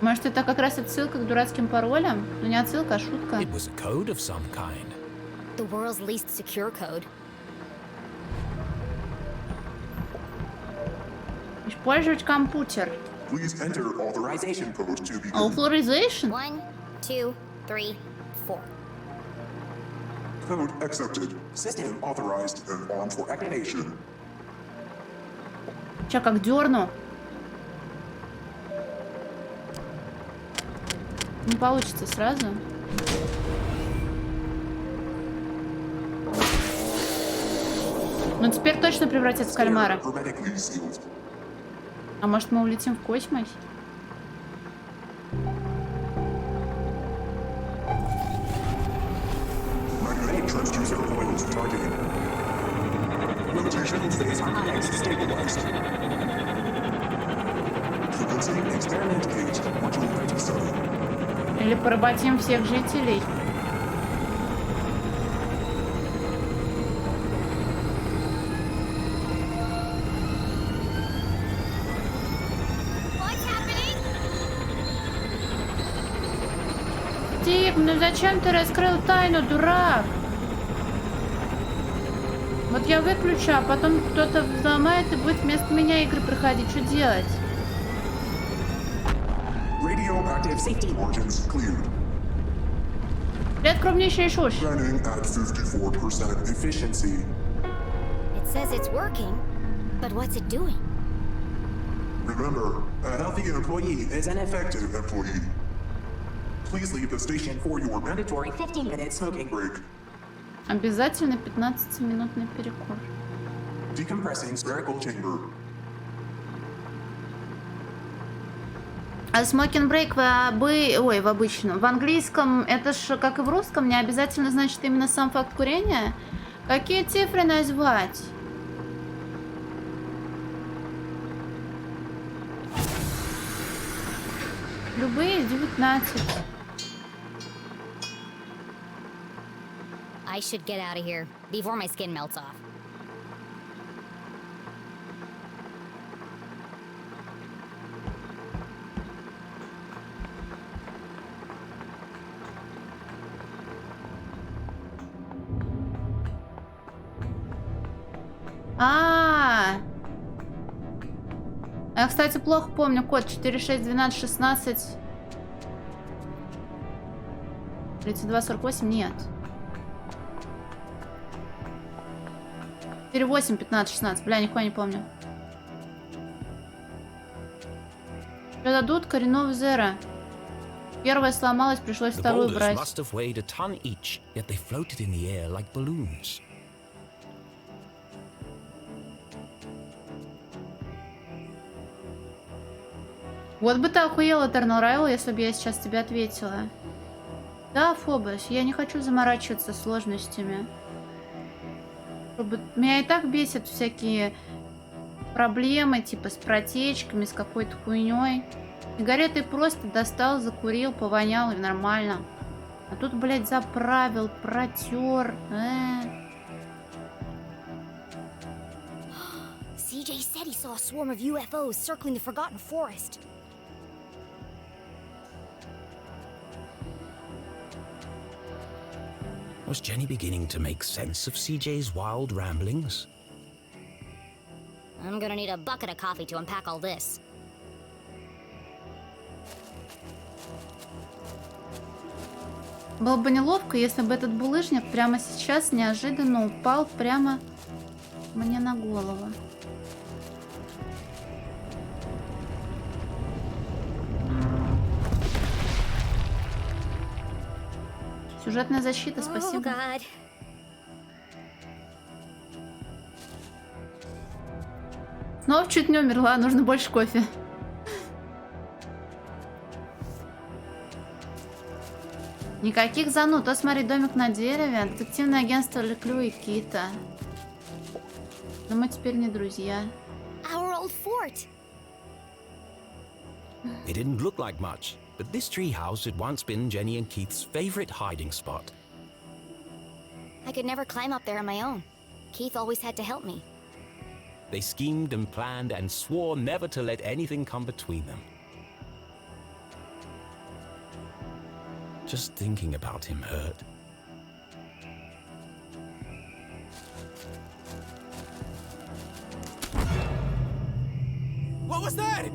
S1: Может, это как раз отсылка к дурацким паролям? Ну не отсылка, а шутка.
S3: It was a code of some kind.
S6: The world's least secure code.
S1: Использовать компьютер.
S18: Please enter authorization code to begin.
S1: Authorization?
S6: 1, 2, 3, 4.
S18: Code accepted. System authorized and on for activation.
S1: Чё, как дерну? Не получится сразу. Ну теперь точно превратится в кальмара. А может мы улетим в космос?
S18: Transducer coils targeted. Rotation phase RX stabilized. Frequency experiment gauge 197.
S1: Или поработим всех жителей. Тип, ну зачем ты раскрыл тайну, дурак? Вот я выключу, а потом кто-то взломает и будет вместо меня игры проходить. Что делать?
S18: Radioactive safety margins cleared.
S1: Привет, крупнейший шуш.
S18: Running at 54% efficiency.
S6: It says it's working, but what's it doing?
S18: Remember, a healthy employee is an effective employee. Please leave the station for your mandatory 15-minute smoking break.
S1: Обязательно 15-минутный перекур.
S18: Decompressing spherical chamber.
S1: А smoking break в обычном. В английском это ж, как и в русском, не обязательно значит именно сам факт курения. Какие цифры назвать? Любые 19.
S6: I should get out of here before my skin melts off.
S1: Я, кстати, плохо помню код 461216 3248, нет. 48 15 16, бля, нихуя не помню. Что дадут? Коренного зера. Первая сломалась, пришлось вторую брать. Вот бы ты охуел, Eternal Rival, если бы я сейчас тебе ответила. Да, Фобос, я не хочу заморачиваться сложностями. Меня и так бесят всякие проблемы, типа с протечками, с какой-то хуйней. Сигареты просто достал, закурил, повонял и нормально. А тут, блядь, заправил, протер.
S6: CJ said he saw a swarm of UFOs circling the Forgotten Forest.
S3: Was Jenny beginning to make sense of CJ's wild ramblings?
S6: I'm gonna need a bucket of coffee to unpack all this.
S1: Было бы неловко, если бы этот булыжник прямо сейчас неожиданно упал прямо мне на голову. Сюжетная защита, спасибо.
S6: God.
S1: Снова чуть не умерла, нужно больше кофе. Никаких зануд. Вот смотри, домик на дереве, детективное агентство leclue и Кита. Но мы теперь не друзья.
S6: Our old fort.
S3: It didn't look like much, but this treehouse had once been Jenny and Keith's favorite hiding spot.
S6: I could never climb up there on my own. Keith always had to help me.
S3: They schemed and planned and swore never to let anything come between them. Just thinking about him hurt.
S10: What was that?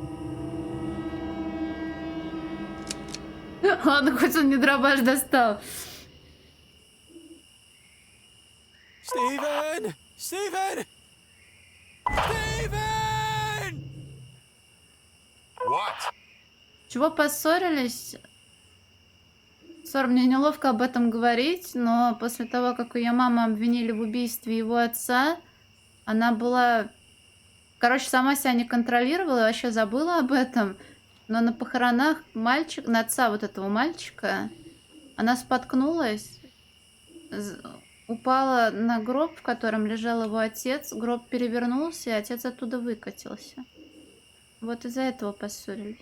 S1: Ладно, хоть он не дробаш достал.
S10: Steven! Steven! Steven!
S12: What?
S1: Чего поссорились? Ссор, мне неловко об этом говорить, но после того, как ее маму обвинили в убийстве его отца, она была... Короче, сама себя не контролировала и вообще забыла об этом. Но на похоронах мальчик, на отца вот этого мальчика, она споткнулась, упала на гроб, в котором лежал его отец. Гроб перевернулся, и отец оттуда выкатился. Вот из-за этого поссорились.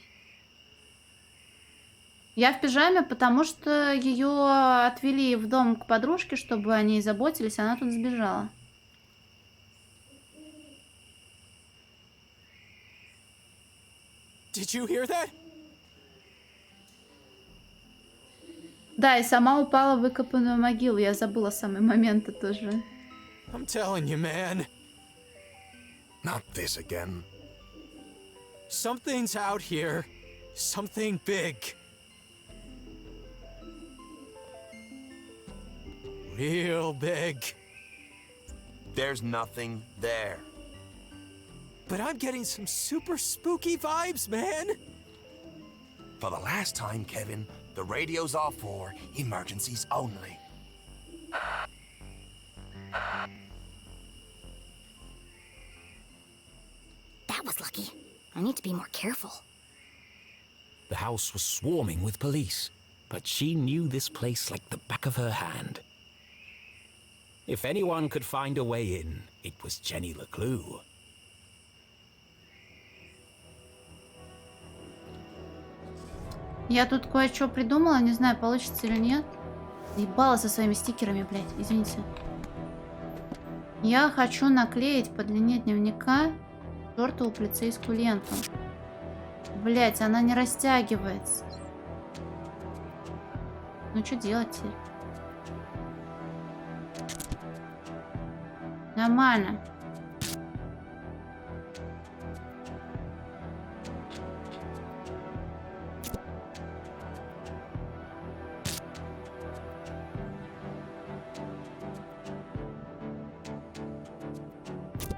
S1: Я в пижаме, потому что ее отвели в дом к подружке, чтобы о ней заботились, она тут сбежала.
S10: Did you hear that?
S1: Да, и сама упала в выкопанную могилу. Я забыла самый момент тоже.
S10: I'm telling you, man.
S12: Not this again.
S10: Something's out here. Something big. Real big.
S19: There's nothing there.
S10: But I'm getting some super spooky vibes, man.
S19: For the last time, Kevin, the radio's off for emergencies only.
S6: That was lucky. I need to be more careful.
S3: The house was swarming with police, but she knew this place like the back of her hand. If anyone could find a way in, it was Jenny leclue.
S1: Я тут кое-что придумала, не знаю, получится или нет. Ебала со своими стикерами, блядь, извините. Я хочу наклеить по длине дневника чертову полицейскую ленту. Блядь, она не растягивается. Ну что делать теперь? Нормально.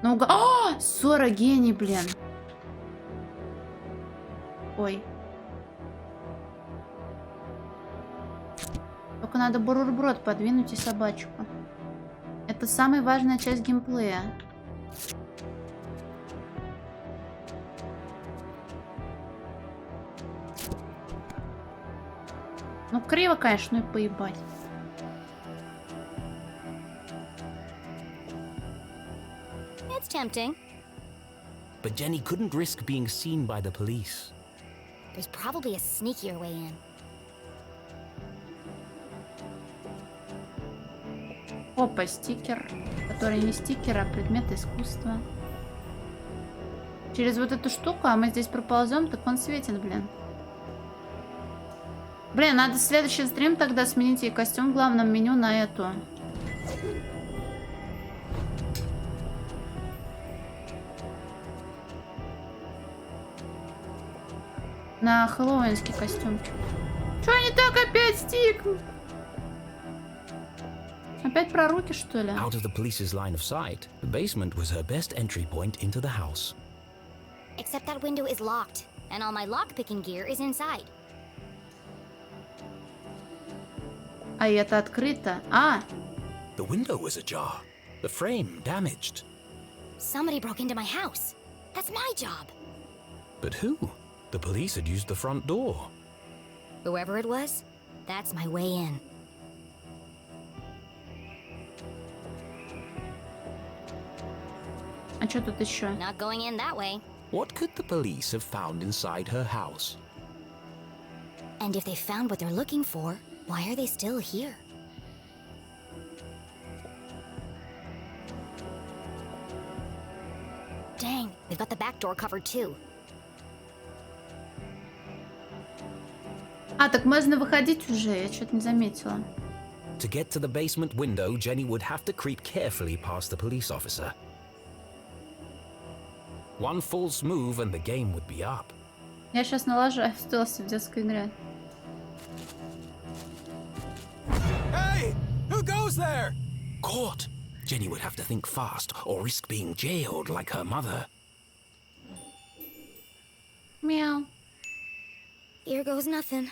S1: Ну, а, ссора гений, блин. Ой. Только надо бутерброд подвинуть и собачку. Это самая важная часть геймплея. Ну, криво, конечно, ну и поебать.
S6: It's tempting.
S3: But Jenny couldn't risk being seen by the police.
S6: There's probably a sneakier way in.
S1: Опа, стикер. Который не стикер, а предмет искусства. Через вот эту штуку, а мы здесь проползем, так он светит, блин. Блин, надо следующий стрим тогда сменить ей костюм в главном меню на эту. На хэллоуинский костюмчик. Чё не так опять стик? Опять про руки, что ли?
S3: Out of the police's line of sight, the basement was her best entry point into the house.
S6: Except that window is locked, and all my lockpicking gear is inside.
S1: А это открыто. А!
S3: The window was ajar. The frame damaged.
S6: Somebody broke into my house. That's my job.
S3: But who? The police had used the front door.
S6: Whoever it was, that's my way in.
S1: А что тут еще?
S6: Not going in that way.
S3: What could the police have found inside her house?
S6: And if they found what they're looking for, why are they still here? Dang, they've got the back door covered too.
S1: А, так можно выходить уже, я что-то не заметила.
S3: To get to the basement window, Jenny would have to creep carefully past the police officer. One false move and the game would be up.
S1: Я сейчас налажаю в детской игре.
S10: Hey! Who goes there?
S3: Caught! Jenny would have to think fast or risk being jailed like her mother.
S1: Meow.
S6: Here goes nothing.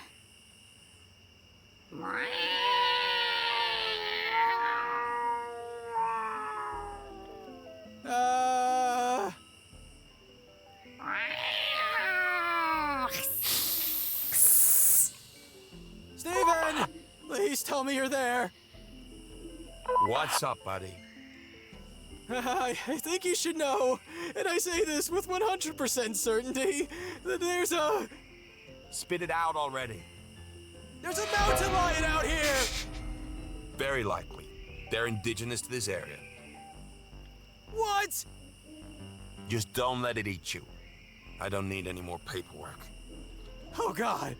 S10: Steven! Please tell me you're there.
S19: What's up, buddy?
S10: I think you should know, and I say this with 100% certainty, that there's a...
S19: Spit it out already.
S10: There's a mountain lion out here!
S19: Very likely. They're indigenous to this area.
S10: What?
S19: Just don't let it eat you. I don't need any more paperwork.
S10: Oh, God.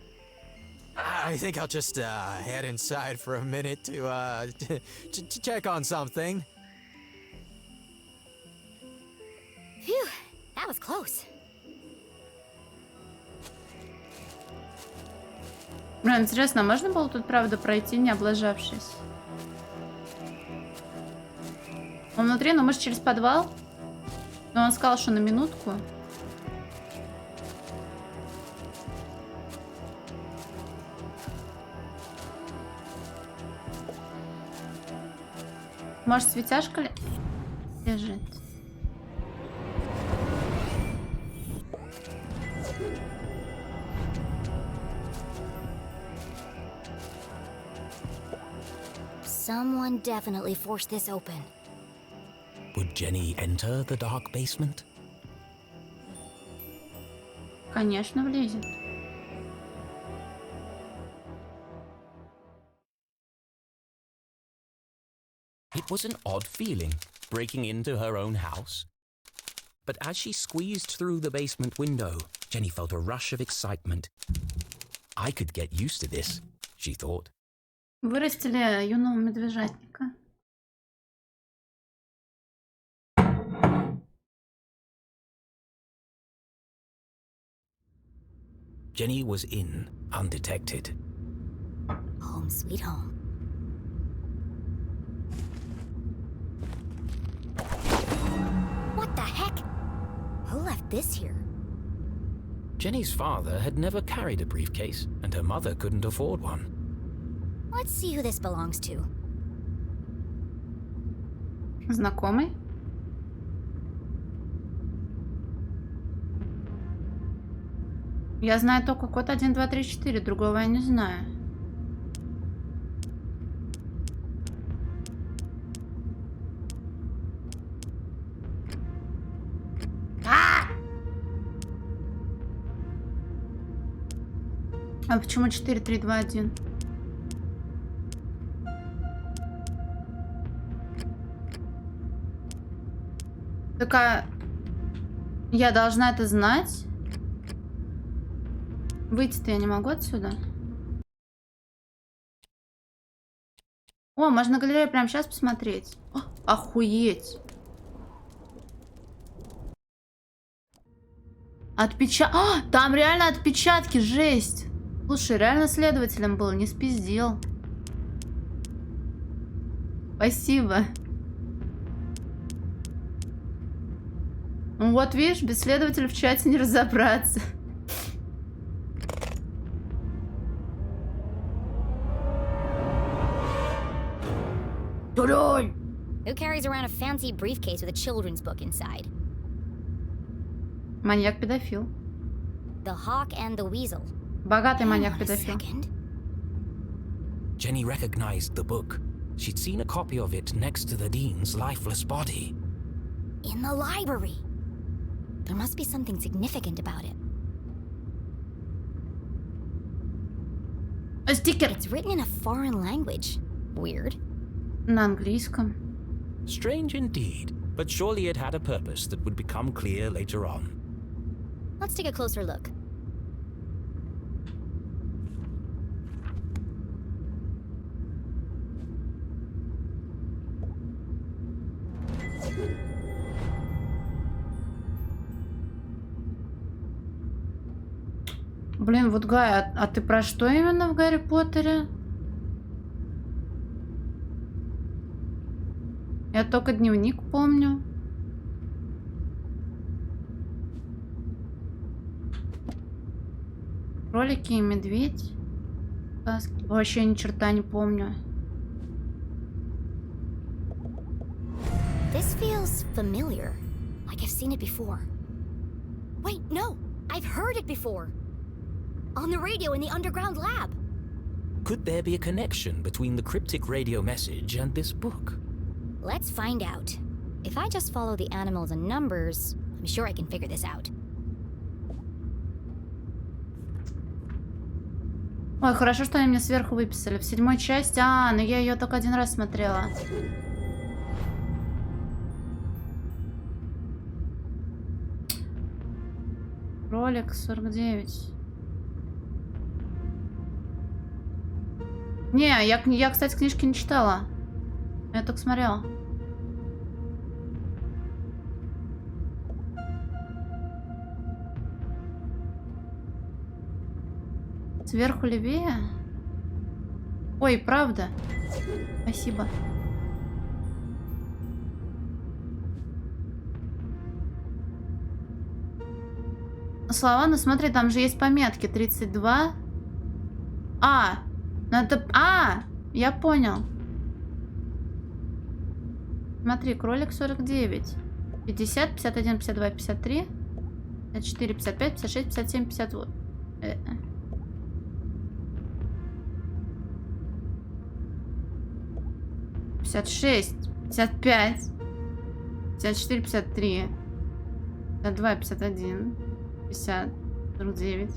S10: I think I'll just head inside for a minute to check on something.
S6: Phew, that was close.
S1: Блин, интересно, можно было тут правда пройти, не облажавшись? Он внутри, но может через подвал? Но он сказал, что на минутку. Может, светяшка лежит?
S6: Someone definitely forced this open.
S3: Would Jenny enter the dark basement?
S1: Конечно, влезет.
S3: It was an odd feeling, breaking into her own house. But as she squeezed through the basement window, Jenny felt a rush of excitement. I could get used to this, she thought.
S1: Вырастили юного медвежатника.
S3: Jenny was in, undetected.
S6: Home sweet home. What the heck? Who left this here?
S3: Jenny's father had never carried a briefcase, and her mother couldn't afford one.
S6: Let's see who this belongs to.
S1: Знакомый? Я знаю только код 1, 2, 3, 4, другого я не знаю. А почему 4, 3, 2, 1? Так, я должна это знать? Выйти-то я не могу отсюда. О, можно галерею прямо сейчас посмотреть. О, охуеть. Там реально отпечатки, жесть. Слушай, реально следователем был, не спиздел. Спасибо. Ну вот, видишь, без следователя в чате не разобраться.
S6: Who carries around a fancy briefcase with a children's book inside?
S1: Маньяк-педофил.
S6: The Hawk and the Weasel.
S1: Богатый
S6: Hang on a
S1: маньяк-педофил.
S6: second.
S3: Jenny recognized the book. She'd seen a copy of it next to the Dean's lifeless body.
S6: In the library. There must be something significant about it.
S1: Стикер.
S6: It's written in a foreign language. Weird.
S1: На английском.
S3: Strange indeed, but surely it had a purpose that would become clear later on.
S6: Let's take a closer look.
S1: Блин, вот Гай, а ты про что именно в Гарри Поттере? Я только дневник помню. Кролики и медведь. Вообще ни черта не помню.
S6: This feels familiar. Like I've seen it before. Wait, no! I've heard it before! On the radio in the underground lab!
S3: Could there be a connection between the cryptic radio message and this book?
S6: Let's find out. If I just follow the animals and numbers, I'm sure I can figure this out.
S1: Ой, хорошо, что они мне сверху выписали. В 7-й части... А, но я ее только один раз смотрела. Кролик 49. Не, я, кстати, книжки не читала. Я только смотрела. Сверху левее? Ой, правда. Спасибо. Слова, ну смотри, там же есть пометки. 32. А, надо... А, я понял. Смотри, кролик 49. 50, 51, 52, 53. 54, 55, 56, 57, 58. 56, 55, 54, 53, 52, 51, 50, 49.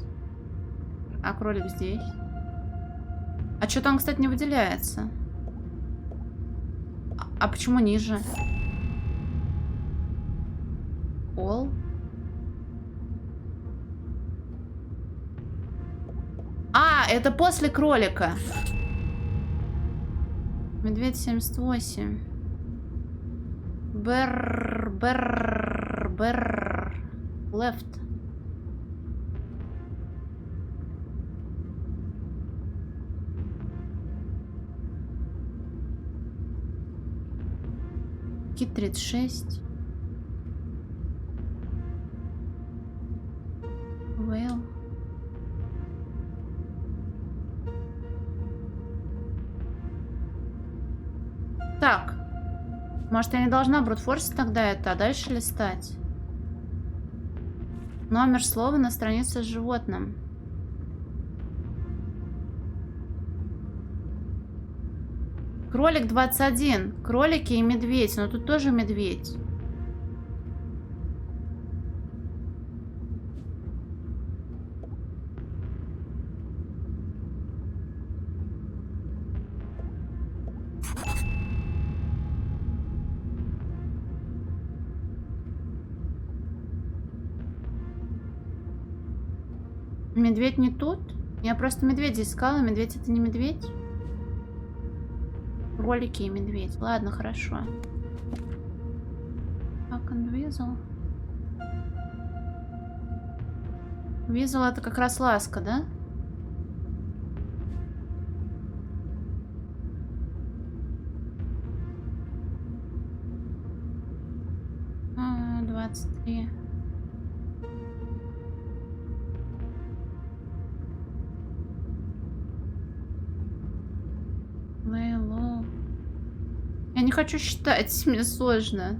S1: А кролик здесь. А что там, кстати, не выделяется? А почему ниже? Пол. А, это после кролика. Медведь 78. Берр. Left. Кит 36. Вейл. Так. Может, я не должна брутфорсить тогда это, а дальше листать? Номер слова на странице с животным. Кролик 21. Кролики и медведь. Но тут тоже медведь. Медведь не тут? Я просто медведя искала. Медведь это не медведь? Кролики и медведь. Ладно, хорошо. Как он визел? Визел это как раз ласка, да? А, 23. Я хочу считать, мне сложно.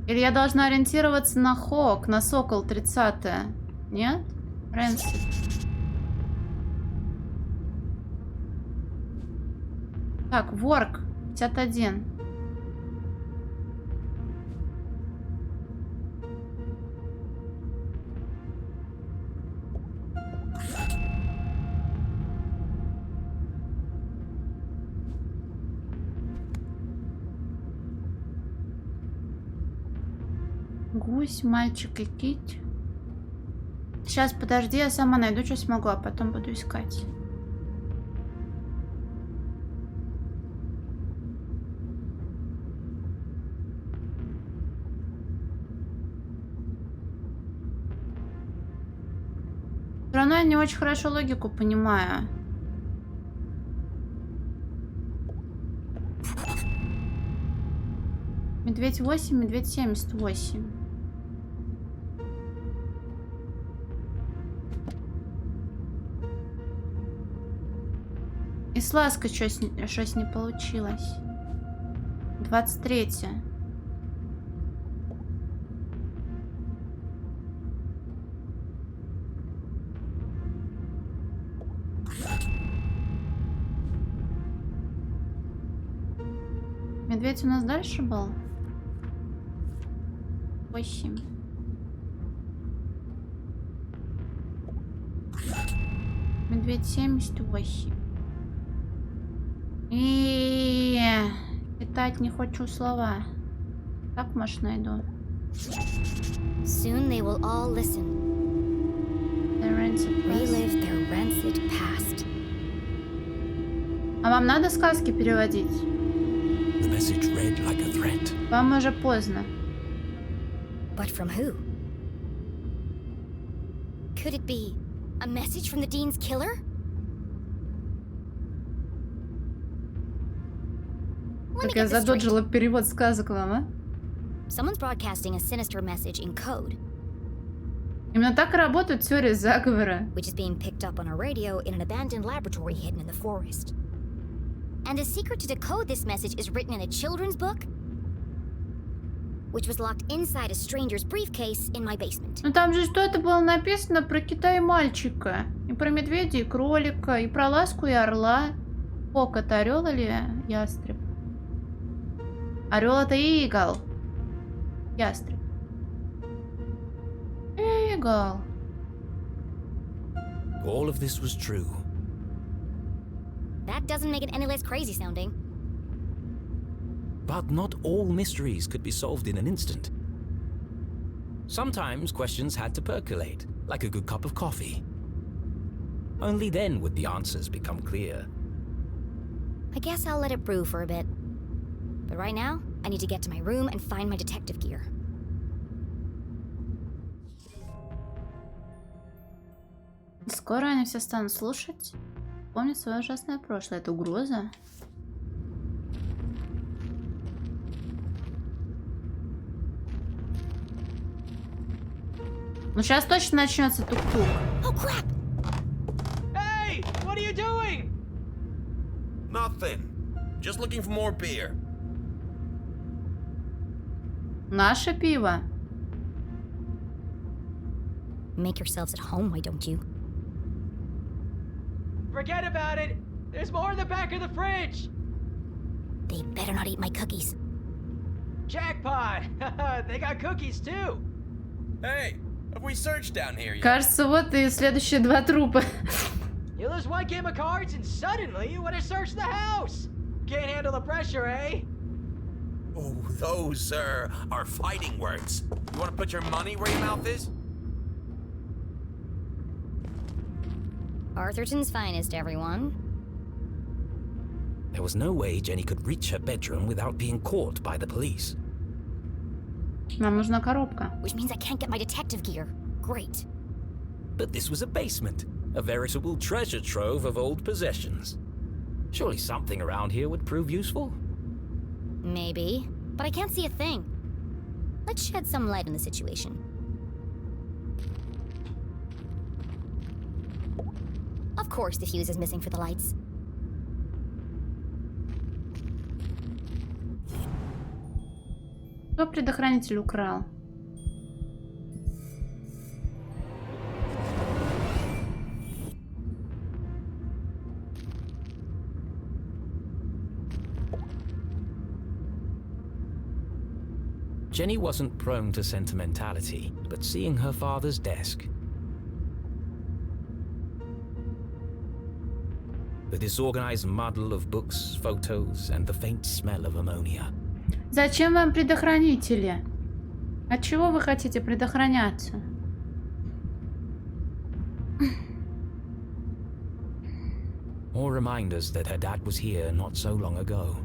S1: Или я должна ориентироваться на Хок, на Сокол 30-е? Нет? Рэнсид. Так, Ворк 51. Гусь, мальчик и кить. Сейчас, подожди, я сама найду, что смогу, а потом буду искать. Все равно я не очень хорошо логику понимаю. Медведь 8, медведь 78. И с лаской что-то не получилось. 23. Медведь у нас дальше был? 8. Медведь 78. И читать не хочу слова. Так, может, найду.
S6: Soon they will all listen. Relive their rancid past.
S1: А вам надо сказки переводить?
S3: The message read like a threat.
S1: Вам уже поздно.
S6: But from who? Could it be a message from the Dean's killer?
S1: Так я задоджила перевод сказок вам, а?
S6: Someone's broadcasting a sinister message in code.
S1: Именно так и работают теории заговора.
S6: Which is being picked up on a radio in an abandoned laboratory hidden in the forest. And the secret to decode this message is written in a children's book, which was locked inside a stranger's briefcase in my basement.
S1: Ну там же что-то было написано про Кита и мальчика, и про медведя и кролика, и про ласку и орла. Хок это орел или ястреб? Орел это игл. Ястреб. Игл.
S3: All of this was true.
S6: That doesn't make it any less crazy sounding.
S3: But not all mysteries could be solved in an instant. Sometimes questions had to percolate, like a good cup of coffee. Only then would the answers become clear.
S6: I guess I'll let it brew for a bit. But right now, I need to get to my room and find my detective gear.
S1: Скоро они все станут слушать. Помнить свое ужасное прошлое. Это угроза. Ну сейчас точно начнется тук-тук.
S6: Oh crap!
S10: Hey, what are you doing?
S19: Nothing. Just looking for more beer.
S1: Наше пиво.
S6: Make yourselves at home, why don't you?
S10: Forget about it. There's more in the back of the fridge.
S6: They better not eat my cookies.
S10: Jackpot! They got cookies too.
S19: Hey, have we searched down here yet?
S1: Кажется, вот и следующие два трупа.
S10: You lose one game of cards and suddenly you want to search the house. Can't handle the pressure, eh?
S19: Oh, those, are fighting words. You want to put your money where your mouth is?
S6: Arthurton's finest, everyone.
S3: There was no way Jenny could reach her bedroom without being caught by the police.
S1: Нам нужна коробка.
S6: Which means I can't get my detective gear. Great.
S3: But this was a basement, a veritable treasure trove of old possessions. Surely something around here would prove useful?
S6: Maybe, but I can't see a thing. Let's shed some light on the situation. Of course the fuse is missing for the lights.
S1: Кто предохранитель украл?
S3: Jenny wasn't prone to sentimentality, but seeing her father's desk, the disorganized muddle of books, photos, and the faint smell of ammonia.
S1: Зачем вам предохранители? От чего вы хотите предохраняться?
S3: More reminders that her dad was here not so long ago.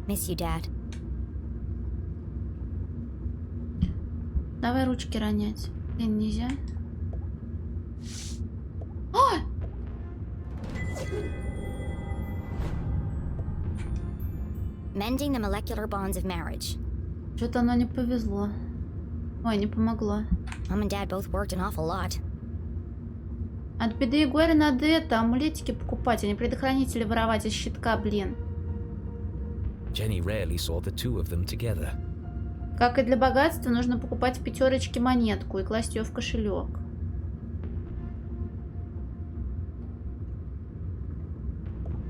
S6: Miss you, Dad.
S1: Давай ручки ронять. Блин, нельзя. О!
S6: Mending the molecular bonds of marriage.
S1: Что-то оно не повезло. Ой, не помогло.
S6: Mom and Dad both worked an awful lot.
S1: От беды и горя надо это, амулетики покупать, а не предохранители воровать из щитка, блин.
S3: Jenny rarely saw the two of them together.
S1: Как и для богатства, нужно покупать в пятерочке монетку и класть ее в кошелек.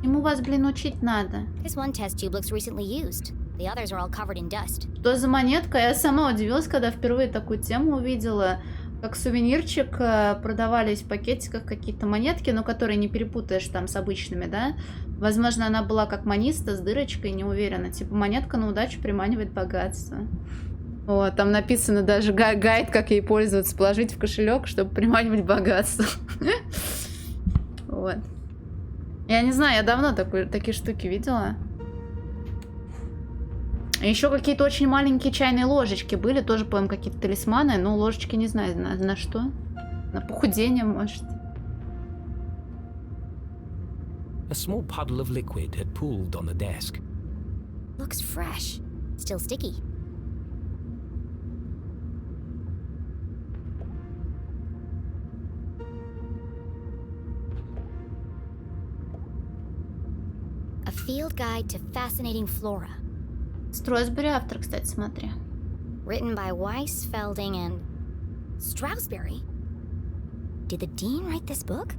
S1: Ему вас, блин, учить надо.
S6: This one test tube looks recently used. The others are all covered in dust.
S1: Что за монетка? Я сама удивилась, когда впервые такую тему увидела. Как сувенирчик продавались в пакетиках какие-то монетки, но которые не перепутаешь там с обычными, да? Возможно, она была как маниста с дырочкой, не уверена. Типа монетка на удачу приманивает богатство. Вот, там написано даже гайд, как ей пользоваться, положить в кошелек, чтобы приманивать богатство. Вот. Я не знаю, я давно такие штуки видела. Еще какие-то очень маленькие чайные ложечки были, тоже, по-моему, какие-то талисманы, но ложечки не знаю, на что. На похудение, может.
S3: A small puddle of liquid had pooled on the desk.
S6: Looks fresh. Still sticky. A field guide to fascinating flora.
S1: Стройсбери автор, кстати, смотри.
S6: Written by Weiss, Felding, and Stroudsbury. Did the dean write this book?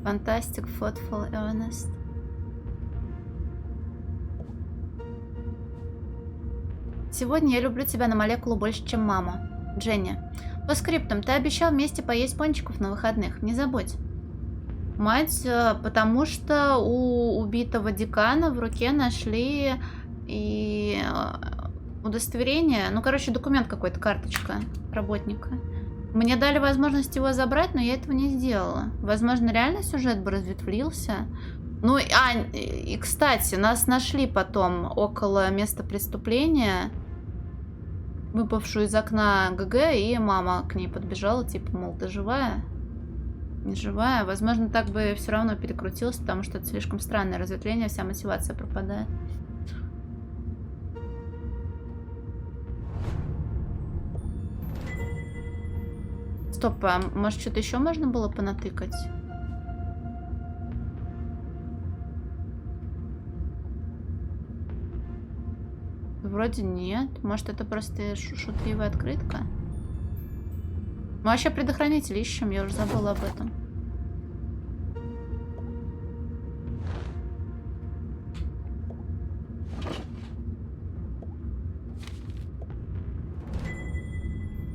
S1: Fantastic, thoughtful, earnest. Сегодня я люблю тебя на молекулу больше, чем маму. Дженни. По скриптам, ты обещал вместе поесть пончиков на выходных. Не забудь. Мать, потому что у убитого декана в руке нашли и удостоверение. Ну, короче, документ какой-то, карточка работника. Мне дали возможность его забрать, но я этого не сделала. Возможно, реально сюжет бы разветвлился. Ну, и, кстати, нас нашли потом около места преступления, выпавшую из окна ГГ, и мама к ней подбежала, типа, мол, ты живая? Не живая? Возможно, так бы все равно перекрутилось, потому что это слишком странное разветвление, вся мотивация пропадает. Стоп, а может, что-то еще можно было понатыкать? Вроде нет. Может, это просто шутливая открытка? Мы вообще предохранитель ищем, я уже забыла об этом.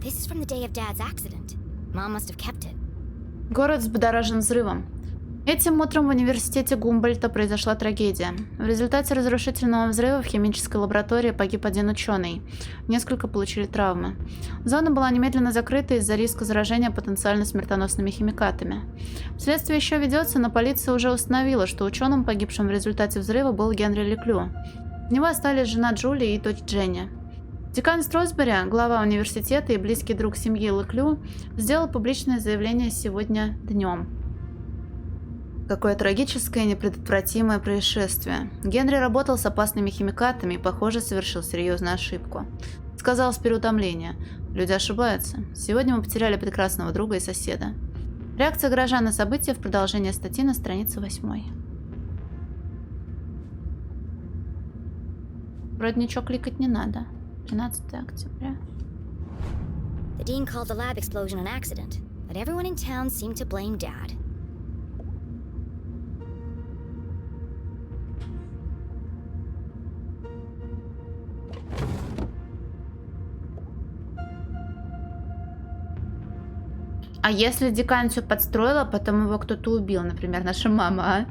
S6: This is from the day of Dad's accident. Mom must have kept it.
S1: Город взбудоражен взрывом. Этим утром в университете Гумбольдта произошла трагедия. В результате разрушительного взрыва в химической лаборатории погиб один ученый. Несколько получили травмы. Зона была немедленно закрыта из-за риска заражения потенциально смертоносными химикатами. Следствие еще ведется, но полиция уже установила, что ученым, погибшим в результате взрыва, был Генри Леклю. У него остались жена Джули и дочь Дженни. Декан Стросбери, глава университета и близкий друг семьи Леклю, сделал публичное заявление сегодня днем. Какое трагическое и непредотвратимое происшествие. Генри работал с опасными химикатами и, похоже, совершил серьезную ошибку. Сказал с переутомления. Люди ошибаются. Сегодня мы потеряли прекрасного друга и соседа. Реакция горожан на события в продолжение статьи на странице 8. Вроде ничего кликать не надо. 13 октября.
S6: The dean called the lab explosion an accident, but everyone in town seemed to blame Dad.
S1: А если декан все подстроила, потом его кто-то убил, например, наша мама, а?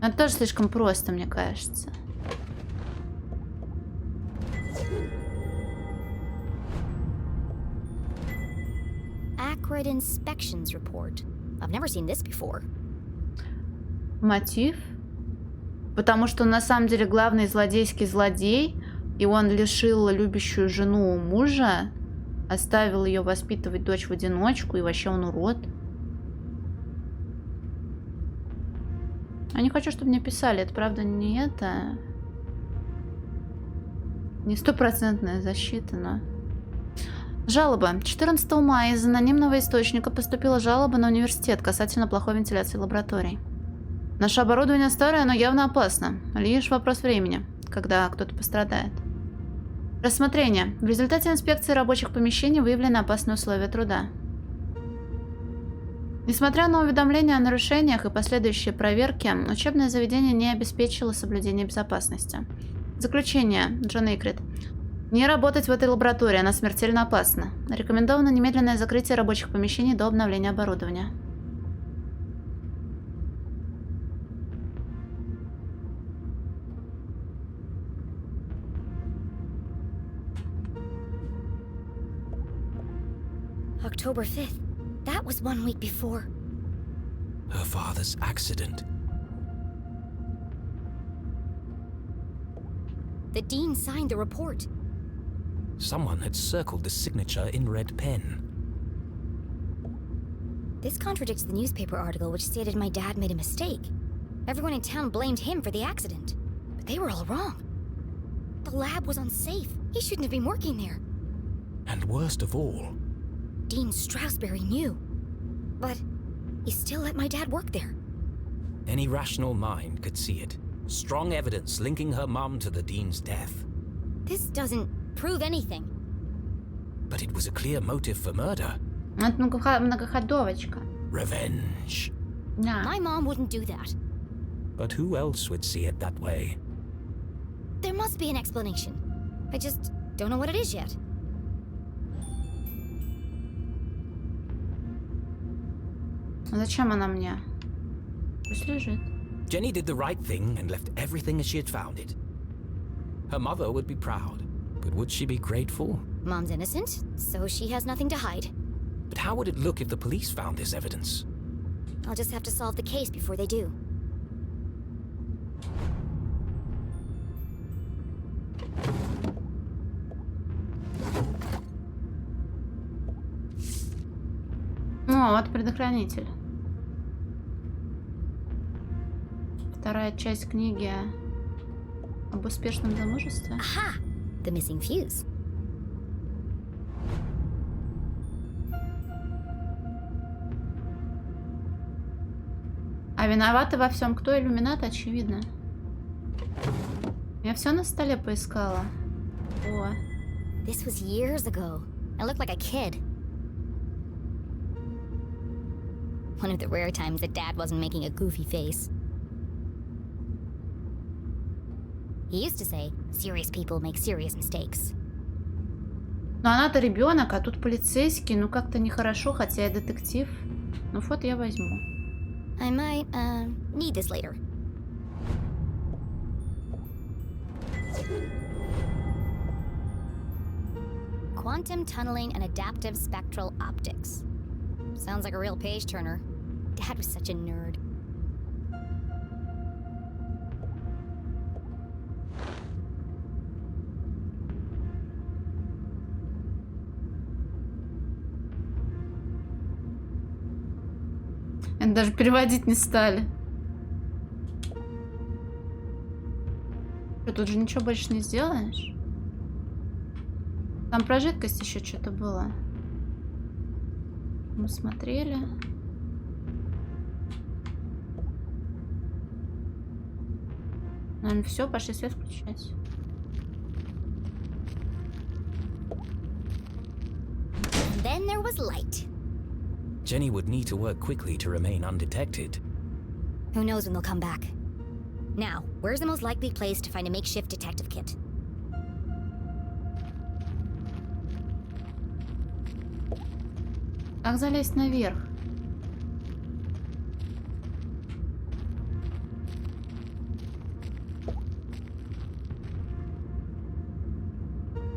S1: Это тоже слишком просто, мне кажется.
S6: Accurate inspections report. I've never seen this before.
S1: Мотив? Потому что он на самом деле главный злодейский злодей, и он лишил любящую жену мужа, оставил ее воспитывать дочь в одиночку, и вообще он урод. Я не хочу, чтобы мне писали, это правда не это... Не стопроцентная защита, но... Жалоба. 14 мая из анонимного источника поступила жалоба на университет касательно плохой вентиляции лабораторий. Наше оборудование старое, но явно опасно. Лишь вопрос времени, когда кто-то пострадает. Рассмотрение. В результате инспекции рабочих помещений выявлены опасные условия труда. Несмотря на уведомления о нарушениях и последующие проверки, учебное заведение не обеспечило соблюдение безопасности. Заключение. Джон Эйкрид. Не работать в этой лаборатории, она смертельно опасна. Рекомендовано немедленное закрытие рабочих помещений до обновления оборудования.
S6: October 5th. That was 1 week before.
S3: Her father's accident.
S6: The dean signed the report.
S3: Someone had circled the signature in red pen.
S6: This contradicts the newspaper article which stated my dad made a mistake. Everyone in town blamed him for the accident. But they were all wrong. The lab was unsafe. He shouldn't have been working there.
S3: And worst of all,
S6: Dean Strasberry knew. But he still let my dad work there.
S3: any rational mind could see it. Strong evidence linking her mum to the dean's death.
S6: This doesn't prove anything.
S3: But it was a clear motive for murder.
S1: Это многоходовочка.
S3: Revenge.
S1: Да.
S6: My mom wouldn't do that.
S3: But who else would see it that way?
S6: There must be an explanation. I just don't know what it is yet.
S1: А зачем она мне? Пусть лежит.
S3: Jenny did the right thing and left everything as she had found it. Her mother would be proud, but would she be grateful?
S6: Mom's innocent, so she has nothing to hide.
S3: But how would it look if the police found this evidence?
S6: I'll just have to solve the case before they do.
S1: О, вот предохранитель. Вторая часть книги об успешном замужестве.
S6: Aha! The missing fuse.
S1: А виноваты во всем кто? Иллюминат, очевидно. Я все на столе поискала. О.
S6: This was years ago. I looked like a kid. One of the rare times that Dad wasn't making a goofy face. He used to say, serious people make serious mistakes.
S1: Но она-то ребенок, а тут полицейский. Ну как-то нехорошо, хотя я детектив. Ну фото я возьму.
S6: I might, need this later. Quantum tunneling and adaptive spectral optics. Sounds like a real page turner. Dad was such a nerd.
S1: Это даже переводить не стали. Что, тут же ничего больше не сделаешь? Там про жидкость еще что-то было. Мы смотрели. Наверное, все, пошли свет включать.
S6: Then there was light.
S3: Jenny would need to work quickly to remain undetected.
S6: Who knows when they'll come back? Now, where's the most likely place to find a makeshift detective kit?
S1: Как залезть наверх?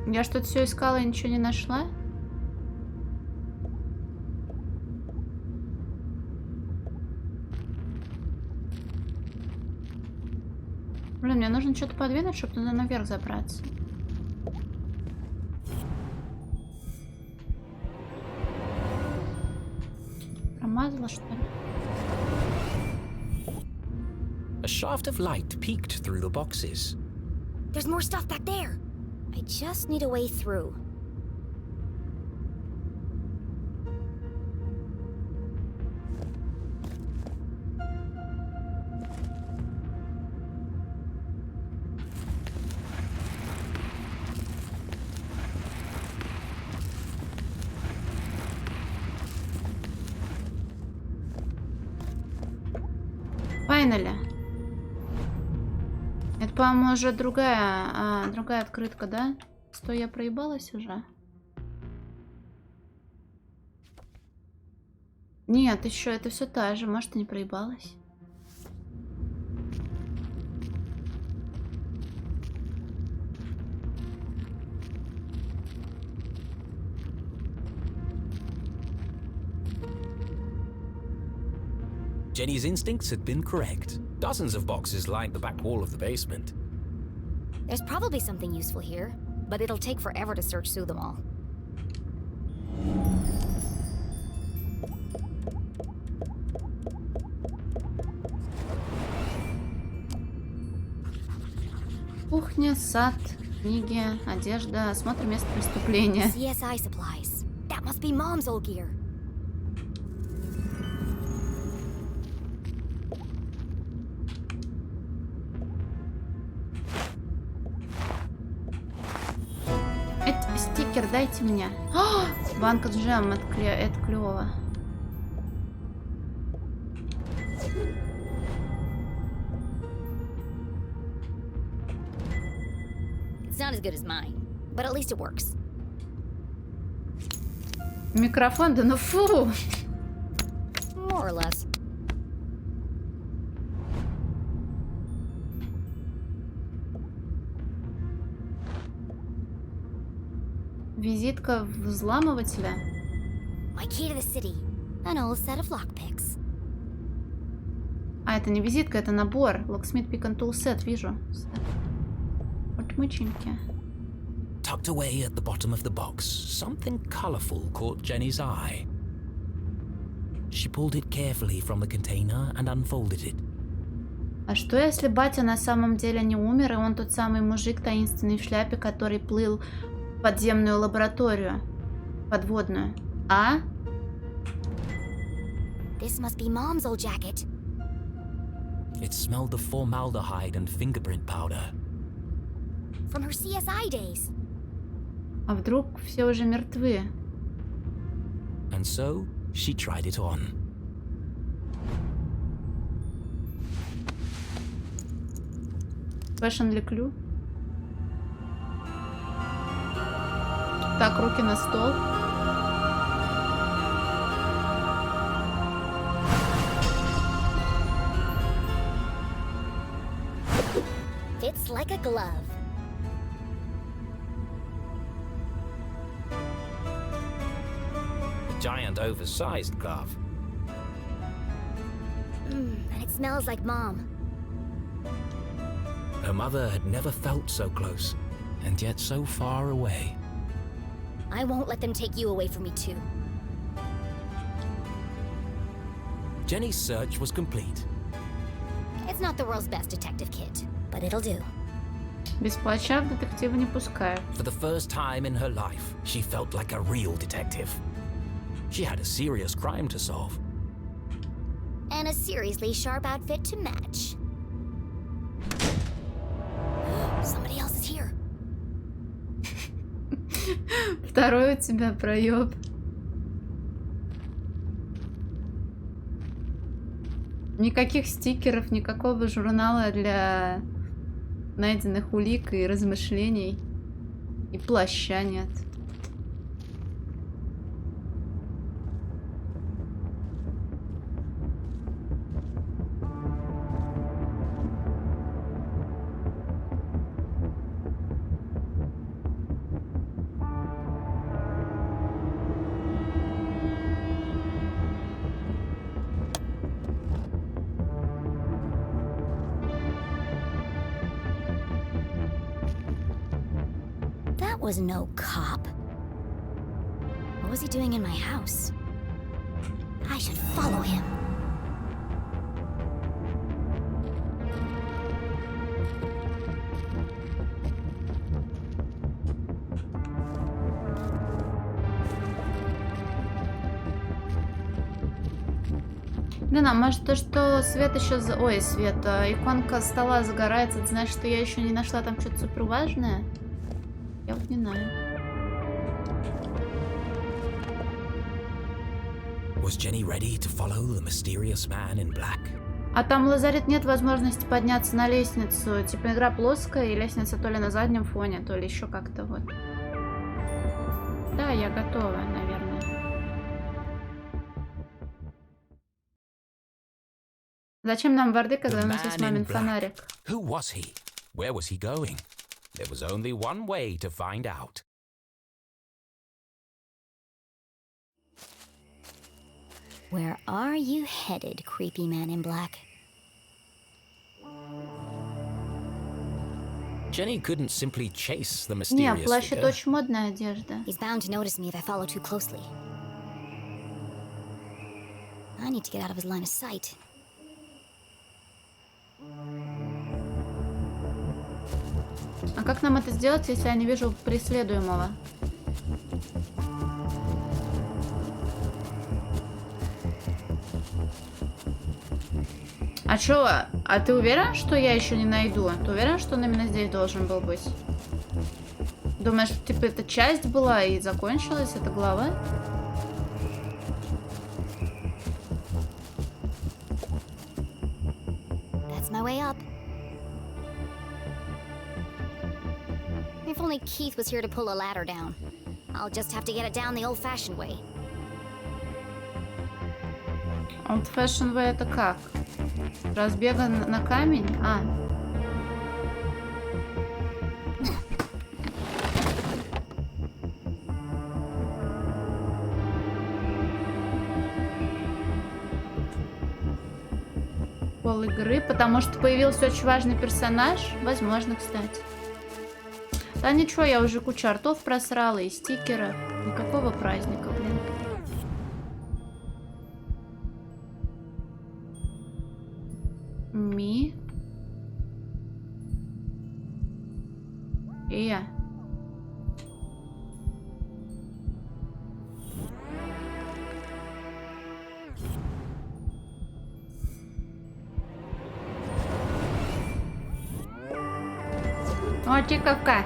S1: Я что-то все искала и ничего не нашла? Блин, мне нужно что-то подвинуть, чтобы туда наверх забраться. Промазала, что ли?
S3: A shaft of light peeked through the boxes.
S6: There's more stuff back there. I just need a way through.
S1: Finally. Это, по-моему, уже другая открытка, да? Что, я проебалась уже? Нет, еще это все та же. Может, и не проебалась.
S3: Jenny's instincts had been correct. Dozens of boxes lined the back wall of the basement.
S6: There's probably something useful here, but it'll take forever to search through them all.
S1: Кухня, сад, книги, одежда. Осмотр места преступления.
S6: CSI supplies. That must be Mom's old gear.
S1: Стикер дайте мне. О, банка с джемом, это клево.
S6: It's not as good as mine, but at least it works.
S1: Микрофон, да ну фу!
S6: More or less.
S1: Визитка взламывателя.
S6: My key to the city. An old set of lockpicks.
S1: А, это не визитка, это набор. Locksmith Pick and Tool Set, вижу. Отмыченьки.
S3: Tucked away at the bottom of the box, something colorful caught Jenny's eye. She pulled it carefully from the container and unfolded it.
S1: А что если батя на самом деле не умер, и он тот самый мужик таинственный в шляпе, который плыл в подземную лабораторию? Подводную. А?
S6: This must be Mom's old jacket.
S3: It smelled of formaldehyde and fingerprint powder.
S6: From her CSI days.
S1: А вдруг все уже мертвы?
S3: And so, she tried it on.
S1: Fashion leclue. Так, руки на стол.
S6: Fits like a glove.
S3: A giant oversized glove.
S6: And it smells like Mom.
S3: Her mother had never felt so close, and yet so far away.
S6: I won't let them take you away from me too.
S3: Jenny's search was complete.
S6: It's not the world's best detective kit, but it'll do.
S1: Без плаща в детектива не пускают.
S3: For the first time in her life, she felt like a real detective. She had a serious crime to solve.
S6: And a seriously sharp outfit to match. Somebody else is here.
S1: Второй у тебя проеб. Никаких стикеров, никакого журнала для найденных улик и размышлений. И плаща нет.
S6: That was no cop. What was he doing in my house? I should follow him.
S1: Блин, а может то, что свет еще... Ой, свет, иконка стола загорается, это значит, что я еще не нашла там что-то супер важное? Я вот не знаю.
S3: Was Jenny ready to follow the mysterious man in black?
S1: А там лазарет нет возможности подняться на лестницу. Типа игра плоская, и лестница то ли на заднем фоне, то ли еще как-то вот. Да, я готова, наверное. Зачем нам варды, когда у нас есть мамин фонарик?
S3: Who was he? Where was he going? There was only one way to find out.
S6: Where are you headed, creepy man in black?
S3: Jenny couldn't simply chase the
S1: Не,
S3: mysterious
S1: плащ это
S3: figure.
S1: очень модная одежда.
S6: He's bound to notice me if I follow too closely. I need to get out of his line of sight.
S1: А как нам это сделать, если я не вижу преследуемого? А чё? А ты уверен, что я еще не найду? Ты уверен, что он именно здесь должен был быть? Думаешь, типа, эта часть была и закончилась эта глава?
S6: That's my way up. If only Keith was here to pull a ladder down. I'll just have to get it down the old-fashioned way.
S1: Old Fashioned Way это как? Разбега на камень? А. Пол игры, потому что появился очень важный персонаж. Возможно, кстати. Да ничего, я уже кучу артов просрала и стикеров. Никакого праздника, блин. Ми. И я. О, чиковка.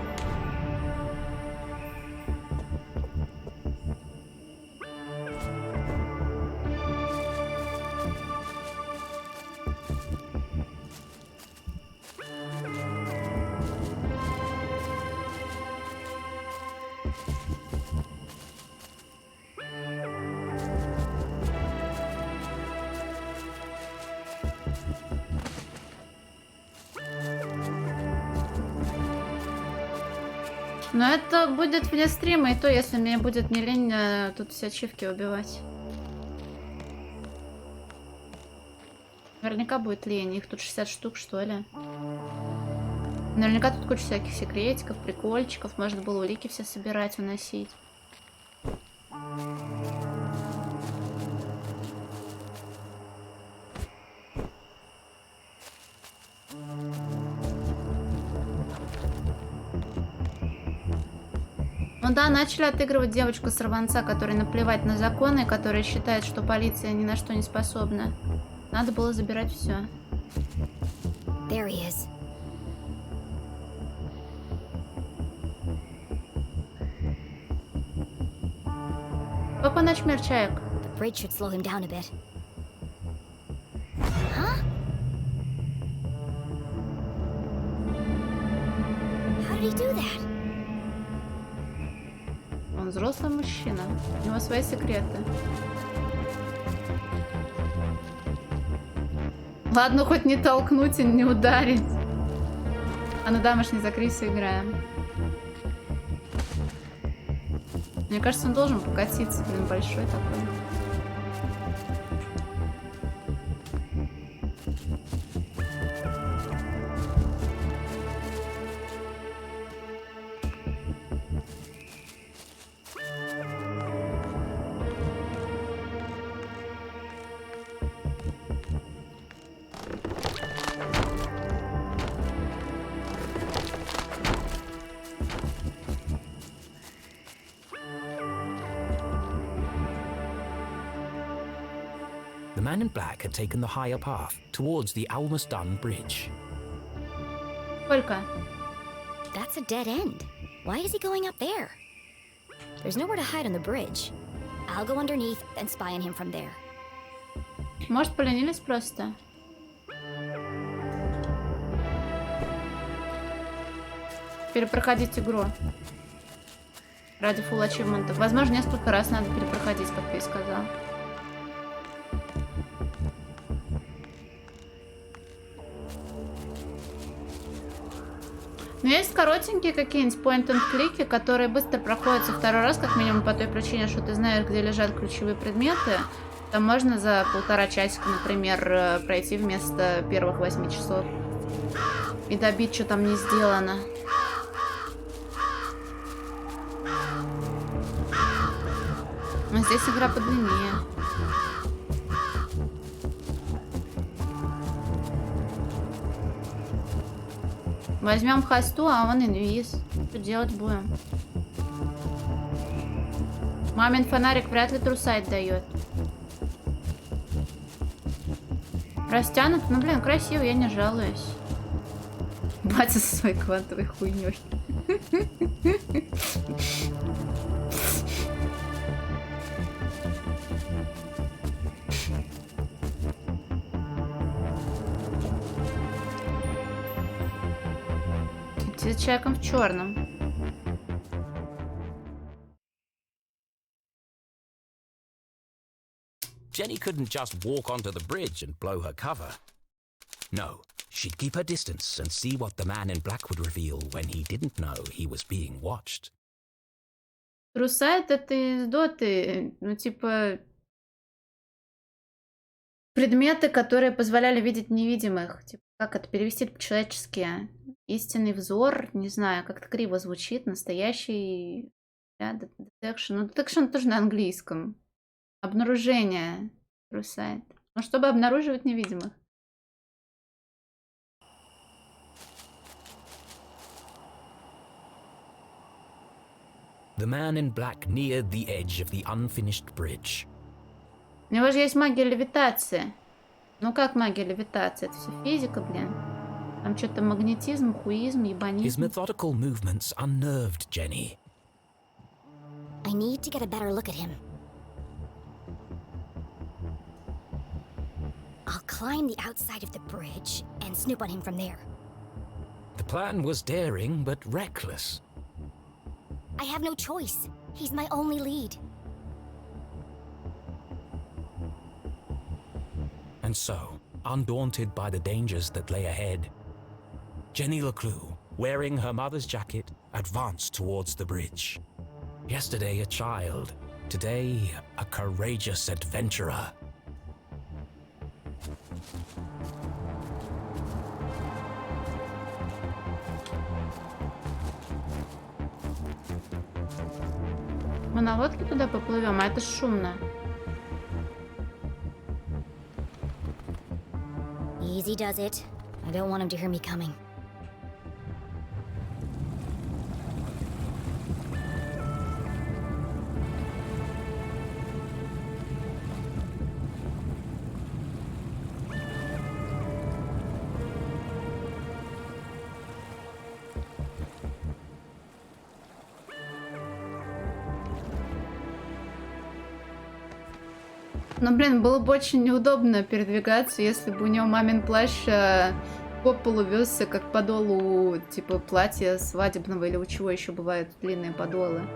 S1: Но это будет вне стрима, и то, если мне будет не лень тут все ачивки убивать. Наверняка будет лень, их тут 60 штук, что ли. Наверняка тут куча всяких секретиков, прикольчиков, можно было улики все собирать, уносить. Ну да, начали отыгрывать девочку-сорванца, которой наплевать на законы, которая считает, что полиция ни на что не способна. Надо было забирать все.
S6: There he is.
S1: Опа, ночмер, чаек.
S6: The bridge should slow him down a bit. Huh? How did he do that?
S1: Он взрослый мужчина. У него свои секреты. Ладно, хоть не толкнуть и не ударить. А ну домашний закройся, играем. Мне кажется, он должен покатиться, блин, большой такой.
S3: The man in black had taken the higher path towards the almost done bridge.
S1: Сколько?
S6: That's a dead end. Why is he going up there? There's nowhere to hide on the bridge. I'll go underneath and spy on him from there.
S1: Может, поленились просто? Перепроходить игру. Ради фулл ачивментов. Возможно, несколько раз надо перепроходить, как ты и сказал. Но есть коротенькие какие-нибудь point-and-клики, которые быстро проходятся второй раз, как минимум по той причине, что ты знаешь, где лежат ключевые предметы. Там можно за 1,5 часика, например, пройти вместо первых 8 часов. И добить, что там не сделано. Но здесь игра подлиннее. Возьмем хосту, а он инвиз. Что делать будем? Мамин фонарик вряд ли трусайт дает. Растянут? Ну, блин, красиво, я не жалуюсь. Батя со своей квантовой хуйней. С человеком в черном.
S3: Jenny couldn't just walk onto the bridge and blow her cover. No, she'd keep her distance and see what the man in black would reveal when he didn't know he was being watched.
S1: Трусайт это из доты. Ну, типа... Предметы, которые позволяли видеть невидимых. Типа, как это перевести по-человечески? Истинный взор, не знаю, как-то криво звучит. Настоящий... Детекшн. Ну, детекшн тоже на английском. Обнаружение. Трусайт. Ну, чтобы обнаруживать невидимых.
S3: The man in black neared the edge of the unfinished bridge.
S1: У него же есть магия левитации. Ну как магия левитации? Это все физика, блин. Там что-то магнетизм, хуизм,
S3: His
S1: ебанизм.
S3: methodical movements unnerved Jenny.
S6: I need to get a better look at him. I'll climb the outside of the bridge and snoop on him from there.
S3: The plan was daring but reckless.
S6: I have no choice. He's my only lead.
S3: And so, undaunted by the dangers that lay ahead, Jenny leclue, wearing her mother's jacket, advanced towards the bridge. Yesterday a child, today a courageous adventurer.
S1: Мы на лодке туда поплывем, а это шумно.
S6: Easy does it. I don't want him to hear me coming.
S1: Ну, блин, было бы очень неудобно передвигаться, если бы у него мамин плащ по полу вёсся, как подол у, типа, платья свадебного или у чего еще бывают длинные подолы.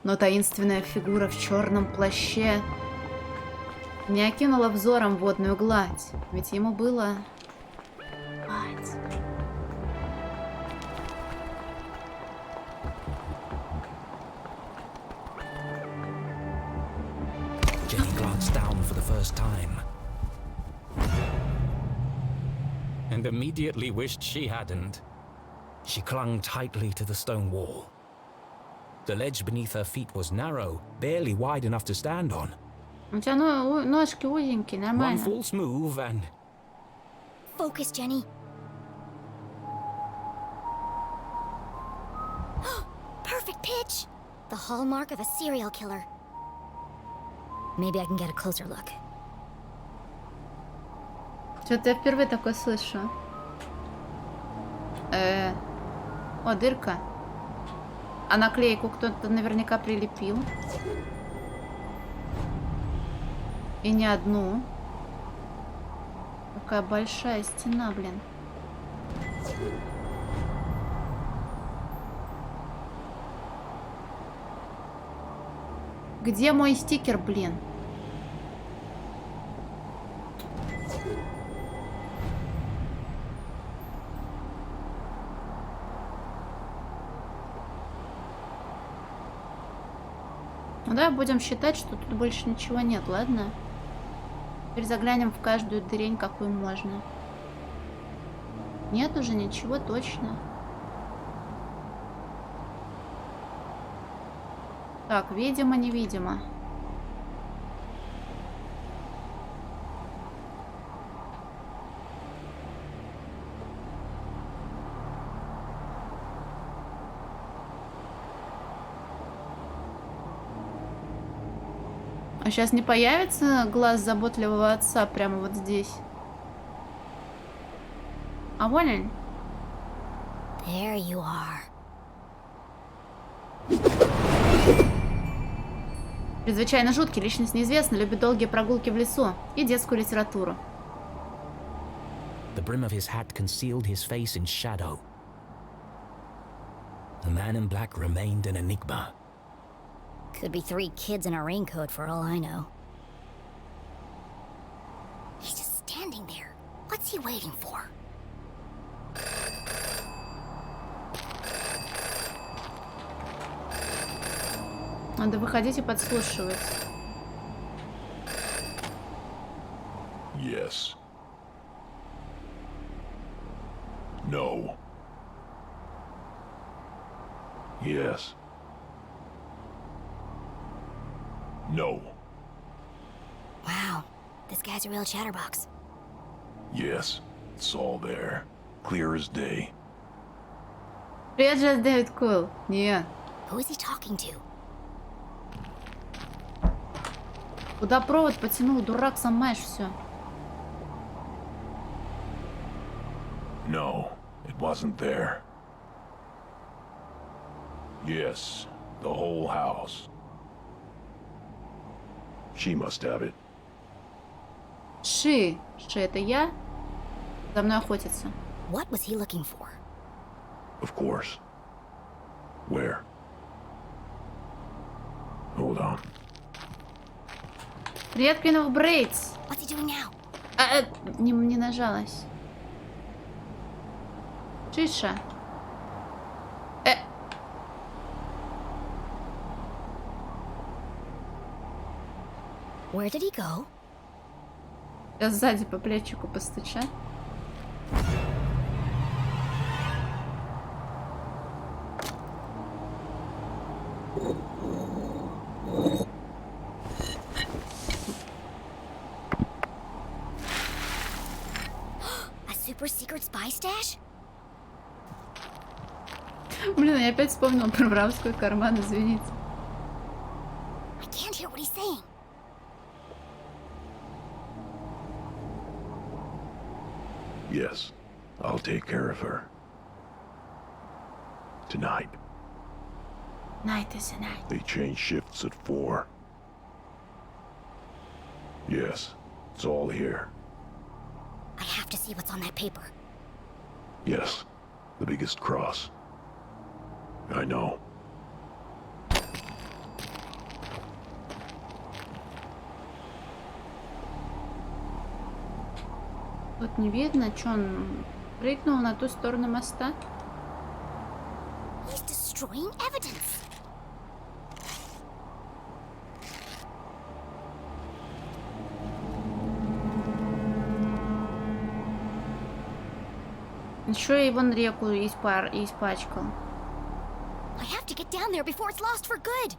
S1: Но таинственная фигура в черном плаще не окинула взором водную гладь, ведь ему было...
S3: Jenny glanced down for the first time. And immediately wished she hadn't. She clung tightly to the stone wall. The ledge beneath her feet was narrow, barely wide enough to stand on.
S1: У тебя ножки узенькие,
S3: One
S1: нормально.
S3: false move and...
S6: Focus, Jenny. Perfect pitch! The hallmark of a serial killer. Maybe I can get a closer look.
S1: Что-то я впервые такое слышу. О, дырка. А наклейку кто-то наверняка прилепил. И не одну. Какая большая стена, блин. Где мой стикер, блин? Ну да, будем считать, что тут больше ничего нет, ладно? Теперь заглянем в каждую дырень, какую можно. Нет уже ничего точно. Так, видимо, невидимо. А сейчас не появится глаз заботливого отца прямо вот здесь? А вон он.
S6: There you are.
S1: Чрезвычайно жуткий, личность неизвестна, любит долгие прогулки в лесу и детскую литературу.
S3: The brim of his hat concealed his face in shadow. The man in black remained an enigma.
S6: Could be 3 kids in a raincoat for all I know. He's just standing there. What's he waiting for?
S1: Надо выходить и подслушивать.
S12: Yes. No. Yes. No.
S6: Wow, this guy's a real chatterbox.
S12: Yes. It's all there. Clear as day.
S1: Привет, Джаз Дэвид Кул. Нет.
S6: Who is he talking to?
S1: Куда провод потянул, дурак, сломаешь все.
S12: No, it wasn't there. Yes, the whole house. She must have it.
S1: Ши, это я? За мной охотится.
S6: What was he looking for?
S12: Of course. Where? Hold on.
S1: Привет, Queen of Braids.
S6: What's he doing now?
S1: Не нажалась. Шиша.
S6: Where did he go?
S1: Я сзади по плечику постучать.
S6: A super secret spy stash?
S1: Блин, я опять вспомнила про воровской карман, извините.
S6: I can't hear what he's saying.
S12: Yes, I'll take care of her. Tonight.
S1: Night is a night.
S12: They change shifts at 4. Yes, it's all here.
S6: I have to see what's on that paper.
S12: Yes, the biggest cross. I know.
S1: Тут не видно, что он прыгнул на ту сторону моста.
S6: He's destroying evidence.
S1: Еще и вон реку испачкал.
S6: I have to get down there before it's lost for good.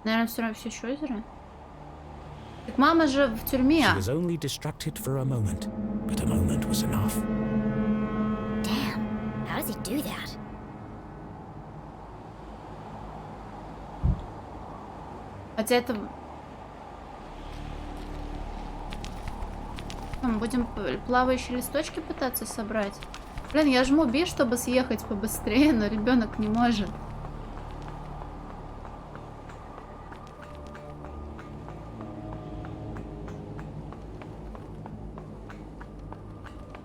S1: Наверное, все равно все еще озеро. Так мама же в тюрьме.
S3: She was only distracted for a moment, but a moment was enough.
S6: Damn, how does he do that?
S1: Хотя это... Мы будем плавающие листочки пытаться собрать. Блин, я жму B, чтобы съехать побыстрее, но ребенок не может.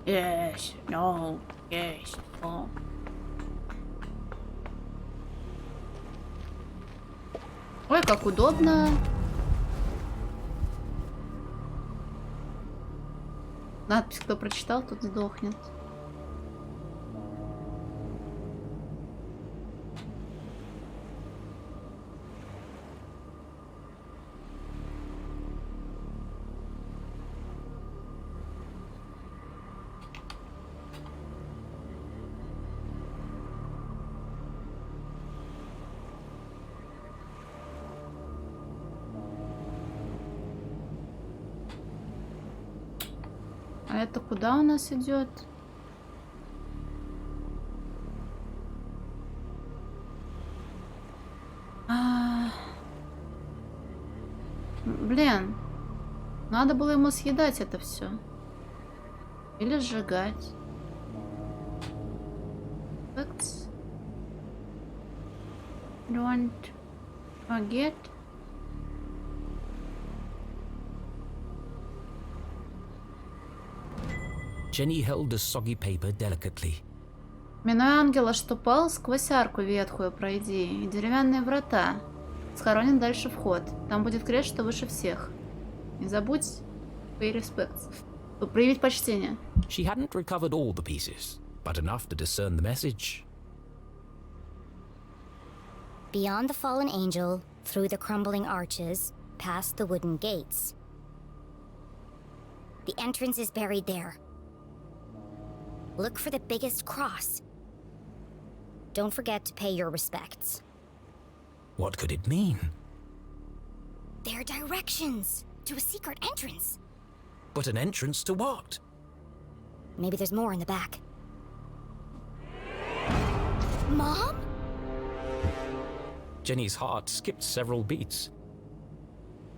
S1: Yes, no, yes, no. Ой, как удобно. Надпись, кто прочитал, тот сдохнет. А это куда у нас идет? Блин, надо было ему съедать это все. Или сжигать. Don't forget.
S3: Jenny held the soggy paper delicately.
S1: Минуя ангела, что пал, сквозь арку ветхую пройди, и деревянные врата. Схоронен дальше вход. Там будет крест, что выше всех. Не забудь pay respects. Проявить почтение.
S3: She hadn't recovered all the pieces, but enough to discern the message.
S6: Beyond the fallen angel, through the crumbling arches, past the wooden gates. The entrance is buried there. Look for the biggest cross. Don't forget to pay your respects.
S3: What could it mean?
S6: They're directions to a secret entrance.
S3: But an entrance to what?
S6: Maybe there's more in the back. Mom?
S3: Jenny's heart skipped several beats.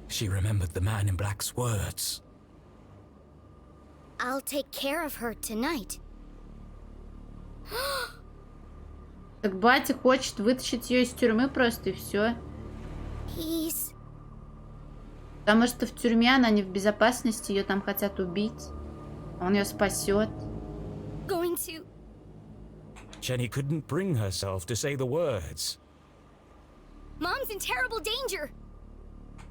S3: She remembered the man in black's words.
S6: I'll take care of her tonight.
S1: Так батя хочет вытащить ее из тюрьмы просто и все. Потому что в тюрьме она не в безопасности, ее там хотят убить. Он ее спасет.
S3: Jenny couldn't bring herself to say the words.
S6: Mom's in terrible danger.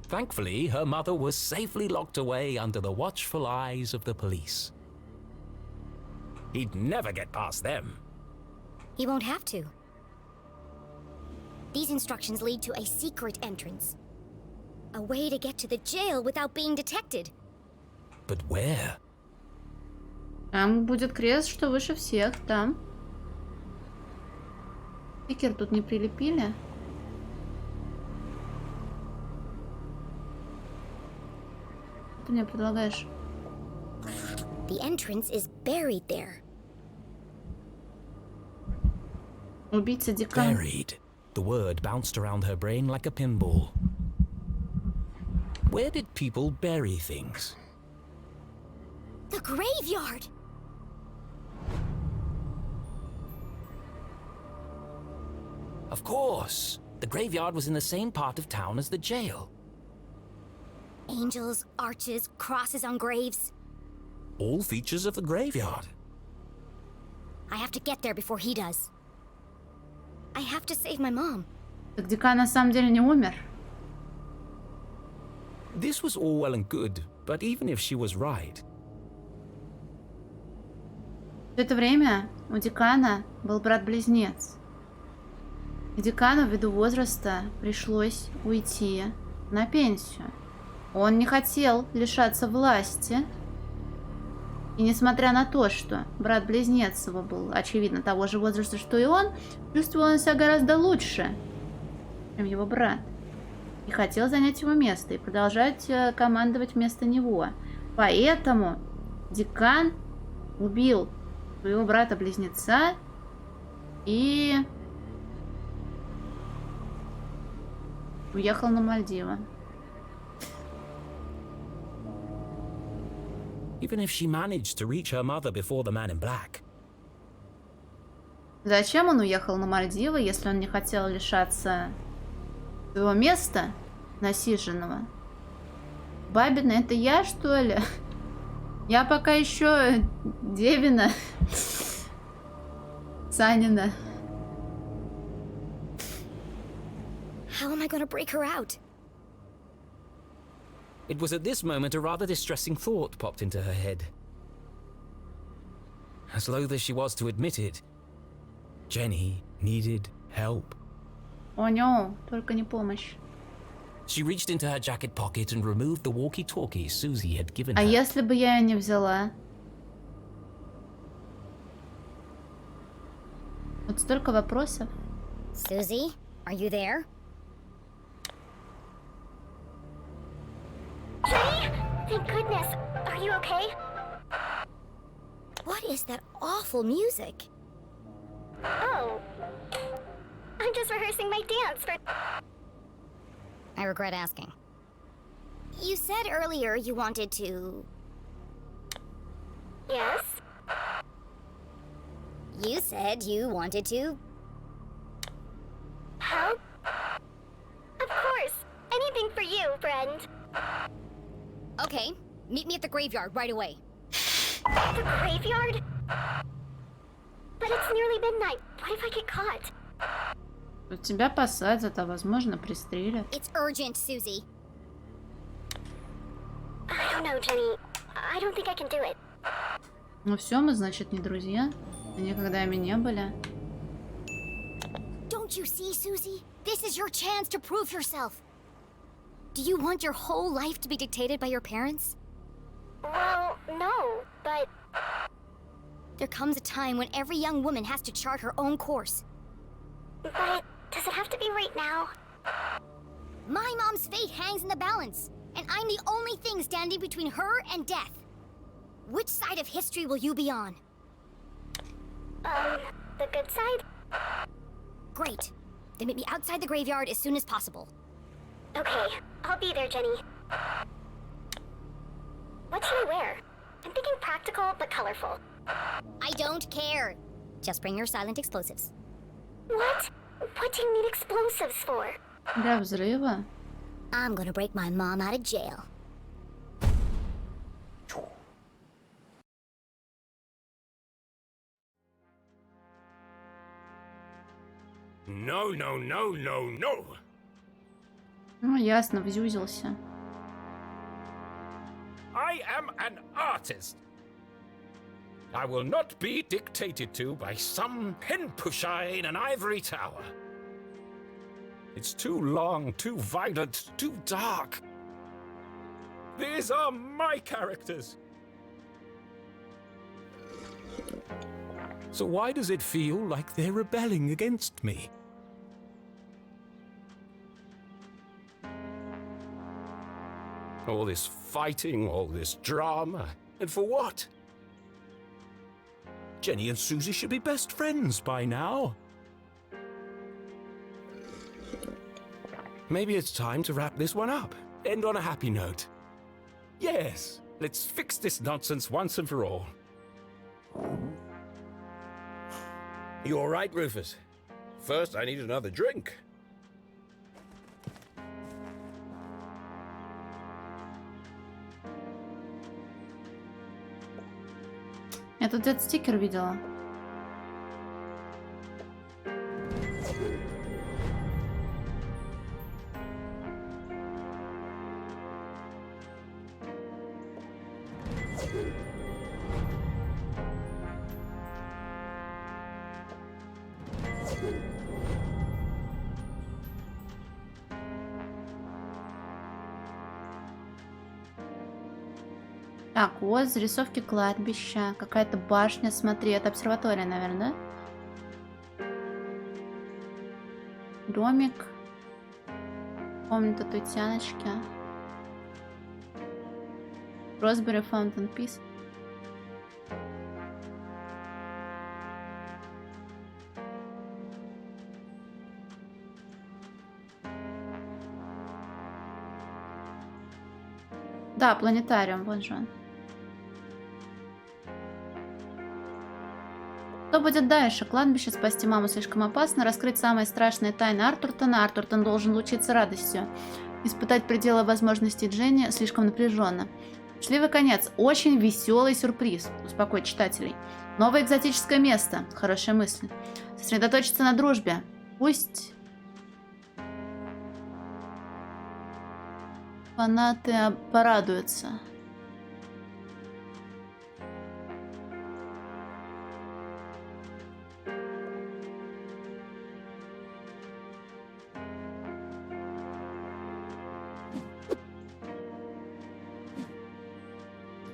S3: Thankfully, her mother was safely locked away under the watchful eyes of the police. He'd never get past them.
S6: He won't have to. These instructions lead to a secret entrance. A way to get to the jail without being detected.
S3: But where?
S1: Там будет крест, что выше всех, там. Стикер тут не прилепили. Что ты мне предлагаешь?
S6: The entrance is buried there.
S1: Убийца декан.
S3: Buried. The word bounced around her brain like a pinball. Where did people bury things?
S6: The graveyard!
S3: Of course. the graveyard was in the same part of town as the jail.
S6: Angels, arches, crosses on graves.
S3: All features of the graveyard.
S6: I have to get there before he does. I have to save my mom.
S1: Так декан на самом деле не умер?
S3: This was all well and good, but even if she was right...
S1: В это время у декана был брат-близнец. И декану ввиду возраста пришлось уйти на пенсию. Он не хотел лишаться власти. И несмотря на то, что брат-близнец его был, очевидно, того же возраста, что и он, чувствовал он себя гораздо лучше, чем его брат. И хотел занять его место и продолжать командовать вместо него. Поэтому декан убил своего брата-близнеца и уехал на Мальдивы.
S3: Even if she managed to reach her mother before the man in black.
S1: Зачем он уехал на Мальдивы, если он не хотел лишаться своего места насиженного? Бабина, это я, что ли? Я пока еще Девина. Санина.
S6: How am I gonna break her out?
S3: It was at this moment a rather distressing thought popped into her head. As loath as she was to admit it, Jenny needed help.
S1: О, no, только не помощь.
S3: She reached into her jacket pocket and removed the walkie-talkie Susie had given
S1: А
S3: her.
S1: если бы я ее не взяла? Вот столько вопросов.
S6: Susie, are you there?
S9: Jenny? Thank goodness. Are you okay?
S6: What is that awful music?
S9: Oh. I'm just rehearsing my dance for...
S6: I regret asking. You said earlier you wanted to...
S9: Yes?
S6: You said you wanted to...
S9: Help? Of course. Anything for you, friend.
S6: Okay, meet me at the graveyard right away.
S9: The graveyard? But it's nearly midnight. What if I get caught?
S1: Тебя посадят, а возможно пристрелят.
S6: It's urgent, Susie.
S9: I don't know, Jenny. I don't think I can do it.
S1: Ну все, мы, значит, не друзья. Никогда ими не были.
S6: Don't you see, Susie? This is your chance to prove yourself. Do you want your whole life to be dictated by your parents?
S9: Well, no, but...
S6: There comes a time when every young woman has to chart her own course.
S9: But does it have to be right now?
S6: My mom's fate hangs in the balance, and I'm the only thing standing between her and death. Which side of history will you be on?
S9: The good side?
S6: Great. Then meet me outside the graveyard as soon as possible.
S9: Okay, I'll be there, Jenny. What should I wear? I'm thinking practical but colorful.
S6: I don't care. Just bring your silent explosives.
S9: What? What do you need explosives for?
S1: Для взрыва?
S6: I'm gonna break my mom out of jail.
S3: No, no, no, no, no.
S1: Ну, ясно, взюзился.
S3: I am an artist. I will not be dictated to by some pen pusher in an ivory tower. It's too long, too violent, too dark. These are my characters. So why does it feel like they're rebelling against me? All this fighting, all this drama, and for what? Jenny and Susie should be best friends by now. Maybe it's time to wrap this one up. End on a happy note. Yes, let's fix this nonsense once and for all. You all right, Rufus? First, I need another drink.
S1: Я тут где-то стикер видела. Так, вот зарисовки кладбища. Какая-то башня, смотри, это обсерватория, наверное, да? Домик. Комната Татьяночки. Росбери Фаунтин Пис. Да, планетариум, вот же он. Что будет дальше? Кладбище, спасти маму слишком опасно, раскрыть самые страшные тайны Артуртона. Артуртон должен лучиться радостью. Испытать пределы возможностей Дженни слишком напряженно. Счастливый конец. Очень веселый сюрприз. Успокоить читателей. Новое экзотическое место. Хорошая мысль. Сосредоточиться на дружбе. Пусть фанаты порадуются.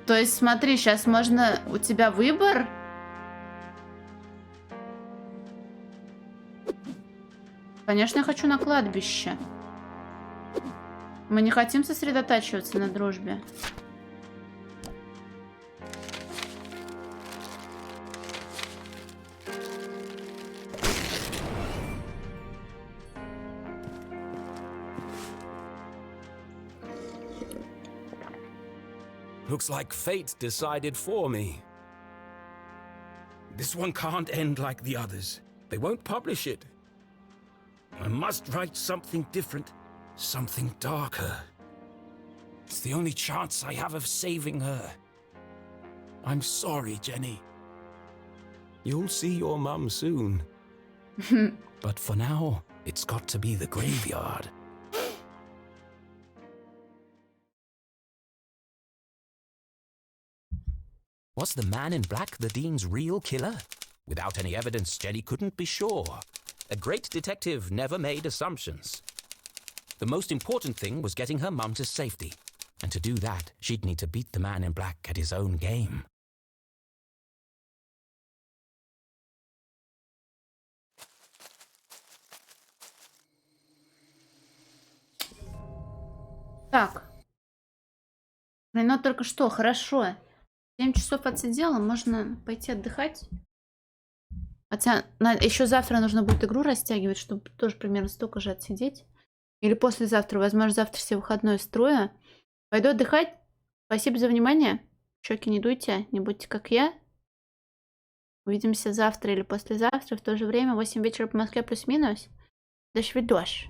S1: То есть, смотри, сейчас можно... У тебя выбор? Конечно, я хочу на кладбище. Мы не хотим сосредотачиваться на дружбе.
S3: Looks like fate decided for me. This one can't end like the others. They won't publish it. I must write something different, something darker. It's the only chance I have of saving her. I'm sorry, Jenny. You'll see your mum soon. But for now, it's got to be the graveyard. Was the man in black the Dean's real killer? Without any evidence, Jenny couldn't be sure. A great detective never made assumptions. The most important thing was getting her mum to safety. And to do that, she'd need to beat the man in black at his own game.
S1: Так. Ну, только что, хорошо. 7 часов отсидела, можно пойти отдыхать. Хотя еще завтра нужно будет игру растягивать, чтобы тоже примерно столько же отсидеть. Или послезавтра. Возможно, завтра все выходное строю. Пойду отдыхать. Спасибо за внимание. Щеки не дуйте, не будьте как я. Увидимся завтра или послезавтра в то же время, 8 вечера по Москве плюс-минус. До свидос.